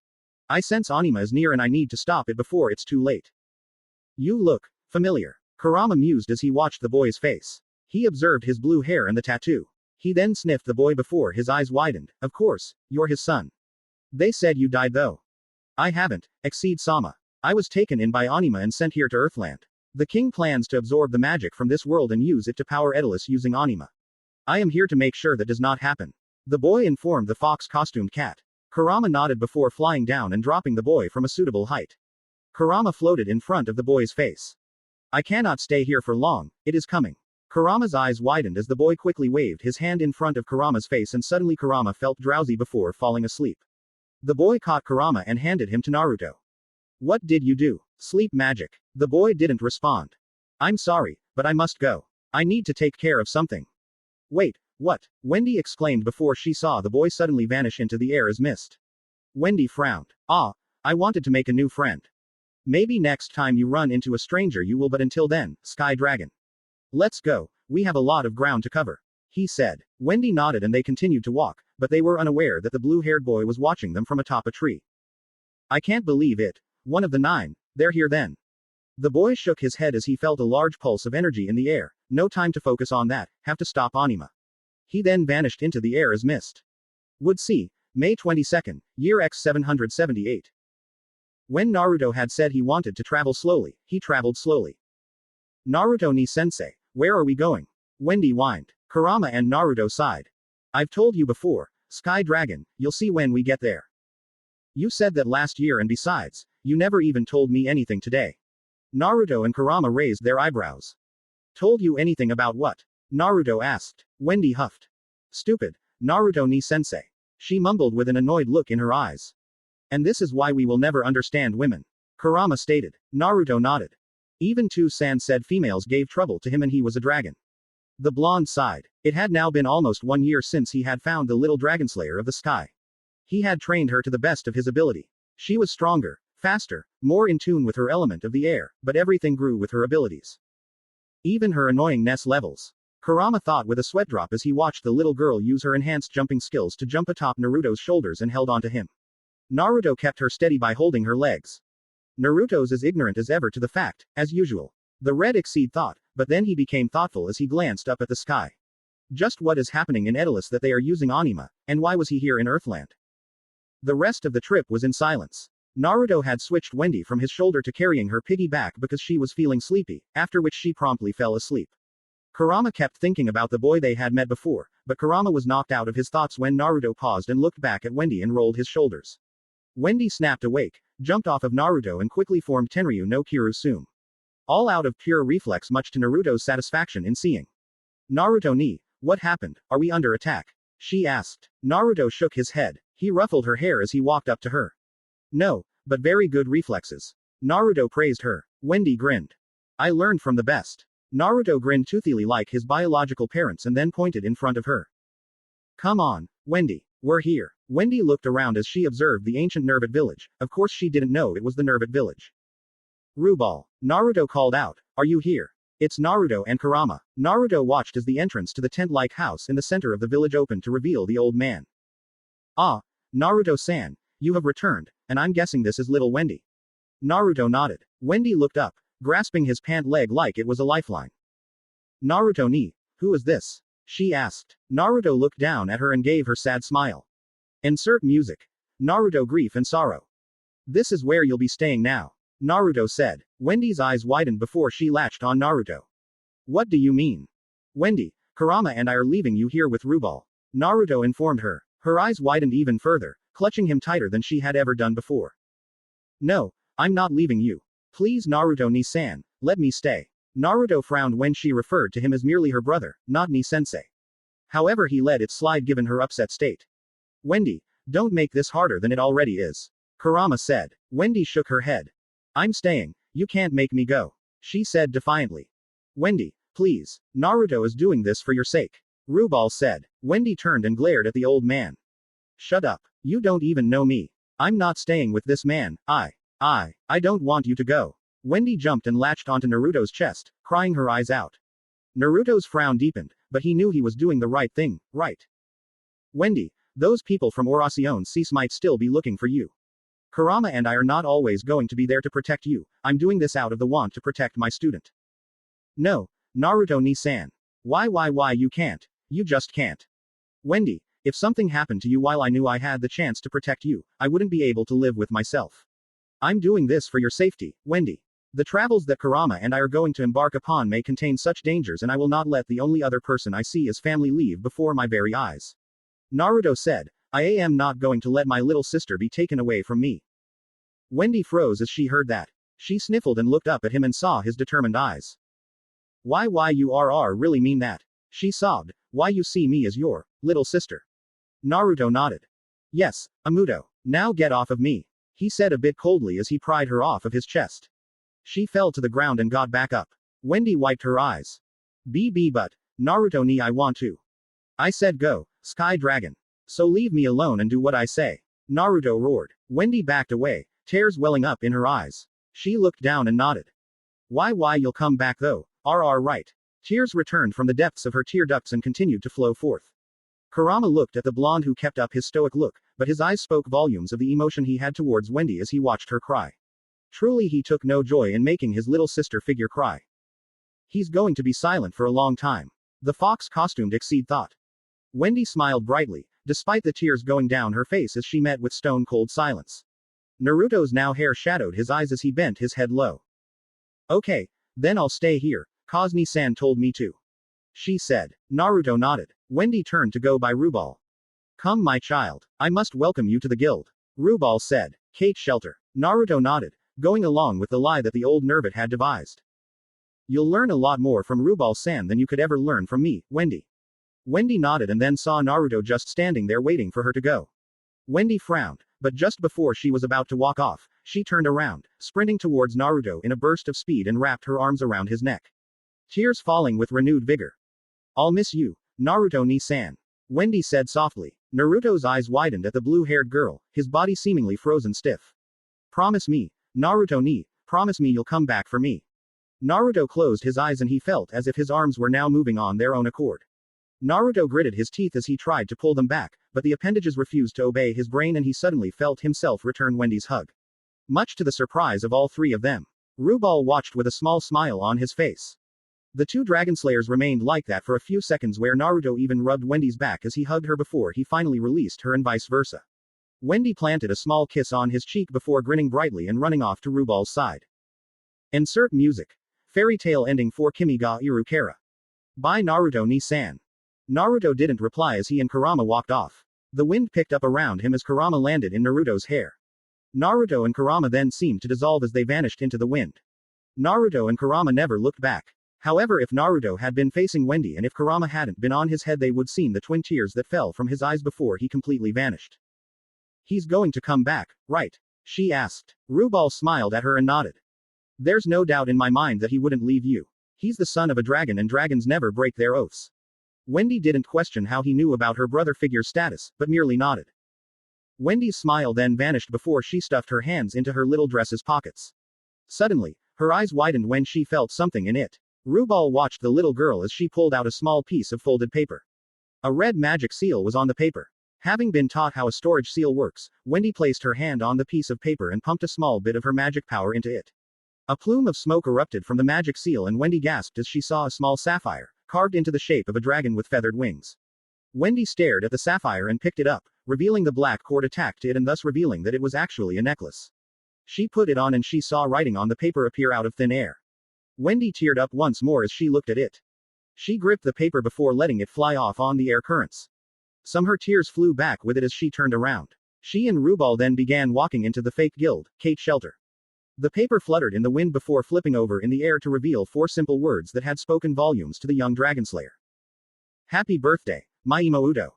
I sense Anima is near and I need to stop it before it's too late. You look familiar, Kurama mused as he watched the boy's face. He observed his blue hair and the tattoo. He then sniffed the boy before his eyes widened. Of course, you're his son. They said you died though. I haven't, Exceed-sama. I was taken in by Anima and sent here to Earthland. The king plans to absorb the magic from this world and use it to power Edilus using Anima. I am here to make sure that does not happen. The boy informed the fox-costumed cat. Kurama nodded before flying down and dropping the boy from a suitable height. Kurama floated in front of the boy's face. I cannot stay here for long, it is coming. Kurama's eyes widened as the boy quickly waved his hand in front of Kurama's face and suddenly Kurama felt drowsy before falling asleep. The boy caught Kurama and handed him to Naruto. What did you do? Sleep magic. The boy didn't respond. I'm sorry, but I must go. I need to take care of something. Wait, what? Wendy exclaimed before she saw the boy suddenly vanish into the air as mist. Wendy frowned. I wanted to make a new friend. Maybe next time you run into a stranger you will, but until then, Sky Dragon. Let's go, we have a lot of ground to cover. He said. Wendy nodded and they continued to walk, but they were unaware that the blue-haired boy was watching them from atop a tree. I can't believe it. One of the 9. They're here then. The boy shook his head as he felt a large pulse of energy in the air. No time to focus on that, have to stop Anima. He then vanished into the air as mist. Would see. May 22nd, year X 778. When Naruto had said he wanted to travel slowly, he traveled slowly. Naruto ni sensei, where are we going? Wendy whined. Kurama and Naruto sighed. I've told you before, Sky Dragon, you'll see when we get there. You said that last year and besides, you never even told me anything today. Naruto and Kurama raised their eyebrows. Told you anything about what? Naruto asked. Wendy huffed. Stupid. Naruto ni sensei. She mumbled with an annoyed look in her eyes. And this is why we will never understand women. Kurama stated. Naruto nodded. Even Two-san said females gave trouble to him and he was a dragon. The blonde sighed. It had now been almost 1 year since he had found the little Dragonslayer of the sky. He had trained her to the best of his ability. She was stronger, faster, more in tune with her element of the air, but everything grew with her abilities. Even her annoyingness levels. Kurama thought with a sweat drop as he watched the little girl use her enhanced jumping skills to jump atop Naruto's shoulders and held onto him. Naruto kept her steady by holding her legs. Naruto's as ignorant as ever to the fact, as usual. The red exceed thought, but then he became thoughtful as he glanced up at the sky. Just what is happening in Edolis that they are using Anima, and why was he here in Earthland? The rest of the trip was in silence. Naruto had switched Wendy from his shoulder to carrying her piggyback because she was feeling sleepy, after which she promptly fell asleep. Kurama kept thinking about the boy they had met before, but Kurama was knocked out of his thoughts when Naruto paused and looked back at Wendy and rolled his shoulders. Wendy snapped awake, jumped off of Naruto and quickly formed Tenryu no Kirusume. All out of pure reflex, much to Naruto's satisfaction in seeing. Naruto ni, what happened, are we under attack? She asked. Naruto shook his head. He ruffled her hair as he walked up to her. No, but very good reflexes. Naruto praised her. Wendy grinned. I learned from the best. Naruto grinned toothily like his biological parents and then pointed in front of her. Come on, Wendy. We're here. Wendy looked around as she observed the ancient Nervat village. Of course she didn't know it was the Nervat village. Rubal. Naruto called out. Are you here? It's Naruto and Kurama. Naruto watched as the entrance to the tent-like house in the center of the village opened to reveal the old man. Ah, Naruto-san, you have returned, and I'm guessing this is little Wendy. Naruto nodded. Wendy looked up, grasping his pant leg like it was a lifeline. Naruto ni, who is this? She asked. Naruto looked down at her and gave her sad smile. Insert music. Naruto grief and sorrow. This is where you'll be staying now. Naruto said. Wendy's eyes widened before she latched on Naruto. What do you mean? Wendy, Kurama and I are leaving you here with Rubal. Naruto informed her. Her eyes widened even further, clutching him tighter than she had ever done before. No, I'm not leaving you. Please Naruto ni-san, let me stay. Naruto frowned when she referred to him as merely her brother, not ni-sensei. However, he let it slide given her upset state. Wendy, don't make this harder than it already is. Kurama said. Wendy shook her head. I'm staying, you can't make me go. She said defiantly. Wendy, please, Naruto is doing this for your sake. Rubal said. Wendy turned and glared at the old man. Shut up, you don't even know me. I'm not staying with this man, I don't want you to go. Wendy jumped and latched onto Naruto's chest, crying her eyes out. Naruto's frown deepened, but he knew he was doing the right thing, right? Wendy, those people from Orasion Cease might still be looking for you. Kurama and I are not always going to be there to protect you. I'm doing this out of the want to protect my student. No, Naruto ni-san. Why you can't? You just can't. Wendy, if something happened to you while I knew I had the chance to protect you, I wouldn't be able to live with myself. I'm doing this for your safety, Wendy. The travels that Kurama and I are going to embark upon may contain such dangers and I will not let the only other person I see as family leave before my very eyes. Naruto said, I am not going to let my little sister be taken away from me. Wendy froze as she heard that. She sniffled and looked up at him and saw his determined eyes. Why you really mean that? She sobbed. Why you see me as your little sister? Naruto nodded. Yes, Amuto. Now get off of me. He said a bit coldly as he pried her off of his chest. She fell to the ground and got back up. Wendy wiped her eyes. But, Naruto ni I want to. I said go, Sky Dragon. So leave me alone and do what I say. Naruto roared. Wendy backed away, tears welling up in her eyes. She looked down and nodded. Why you'll come back though, right. Tears returned from the depths of her tear ducts and continued to flow forth. Kurama looked at the blonde who kept up his stoic look, but his eyes spoke volumes of the emotion he had towards Wendy as he watched her cry. Truly he took no joy in making his little sister figure cry. He's going to be silent for a long time. The fox-costumed Exceed thought. Wendy smiled brightly, despite the tears going down her face as she met with stone-cold silence. Naruto's now hair shadowed his eyes as he bent his head low. Okay, then I'll stay here, Cosne-san told me to. She said. Naruto nodded. Wendy turned to go by Rubal. Come my child, I must welcome you to the guild. Rubal said. Kate shelter. Naruto nodded, going along with the lie that the old Nervit had devised. You'll learn a lot more from Rubal-san than you could ever learn from me, Wendy. Wendy nodded and then saw Naruto just standing there waiting for her to go. Wendy frowned, but just before she was about to walk off, she turned around, sprinting towards Naruto in a burst of speed and wrapped her arms around his neck. Tears falling with renewed vigor. I'll miss you, Naruto-ni-san. Wendy said softly. Naruto's eyes widened at the blue-haired girl, his body seemingly frozen stiff. Promise me, Naruto-ni, promise me you'll come back for me. Naruto closed his eyes and he felt as if his arms were now moving on their own accord. Naruto gritted his teeth as he tried to pull them back, but the appendages refused to obey his brain and he suddenly felt himself return Wendy's hug. Much to the surprise of all three of them. Rubal watched with a small smile on his face. The two Dragonslayers remained like that for a few seconds where Naruto even rubbed Wendy's back as he hugged her before he finally released her and vice versa. Wendy planted a small kiss on his cheek before grinning brightly and running off to Rubal's side. Insert music. Fairy tale ending for Kimi ga Irukara. By Naruto-ni-san. Naruto didn't reply as he and Kurama walked off. The wind picked up around him as Kurama landed in Naruto's hair. Naruto and Kurama then seemed to dissolve as they vanished into the wind. Naruto and Kurama never looked back. However, if Naruto had been facing Wendy and if Kurama hadn't been on his head, they would seen the twin tears that fell from his eyes before he completely vanished. He's going to come back, right? She asked. Rubal smiled at her and nodded. There's no doubt in my mind that he wouldn't leave you. He's the son of a dragon and dragons never break their oaths. Wendy didn't question how he knew about her brother figure's status, but merely nodded. Wendy's smile then vanished before she stuffed her hands into her little dress's pockets. Suddenly, her eyes widened when she felt something in it. Rubal watched the little girl as she pulled out a small piece of folded paper. A red magic seal was on the paper. Having been taught how a storage seal works, Wendy placed her hand on the piece of paper and pumped a small bit of her magic power into it. A plume of smoke erupted from the magic seal and Wendy gasped as she saw a small sapphire, carved into the shape of a dragon with feathered wings. Wendy stared at the sapphire and picked it up, revealing the black cord attached to it and thus revealing that it was actually a necklace. She put it on and she saw writing on the paper appear out of thin air. Wendy teared up once more as she looked at it. She gripped the paper before letting it fly off on the air currents. Some her tears flew back with it as she turned around. She and Rubal then began walking into the fake guild, Kate shelter. The paper fluttered in the wind before flipping over in the air to reveal 4 simple words that had spoken volumes to the young Dragonslayer. Happy birthday, my Imouto.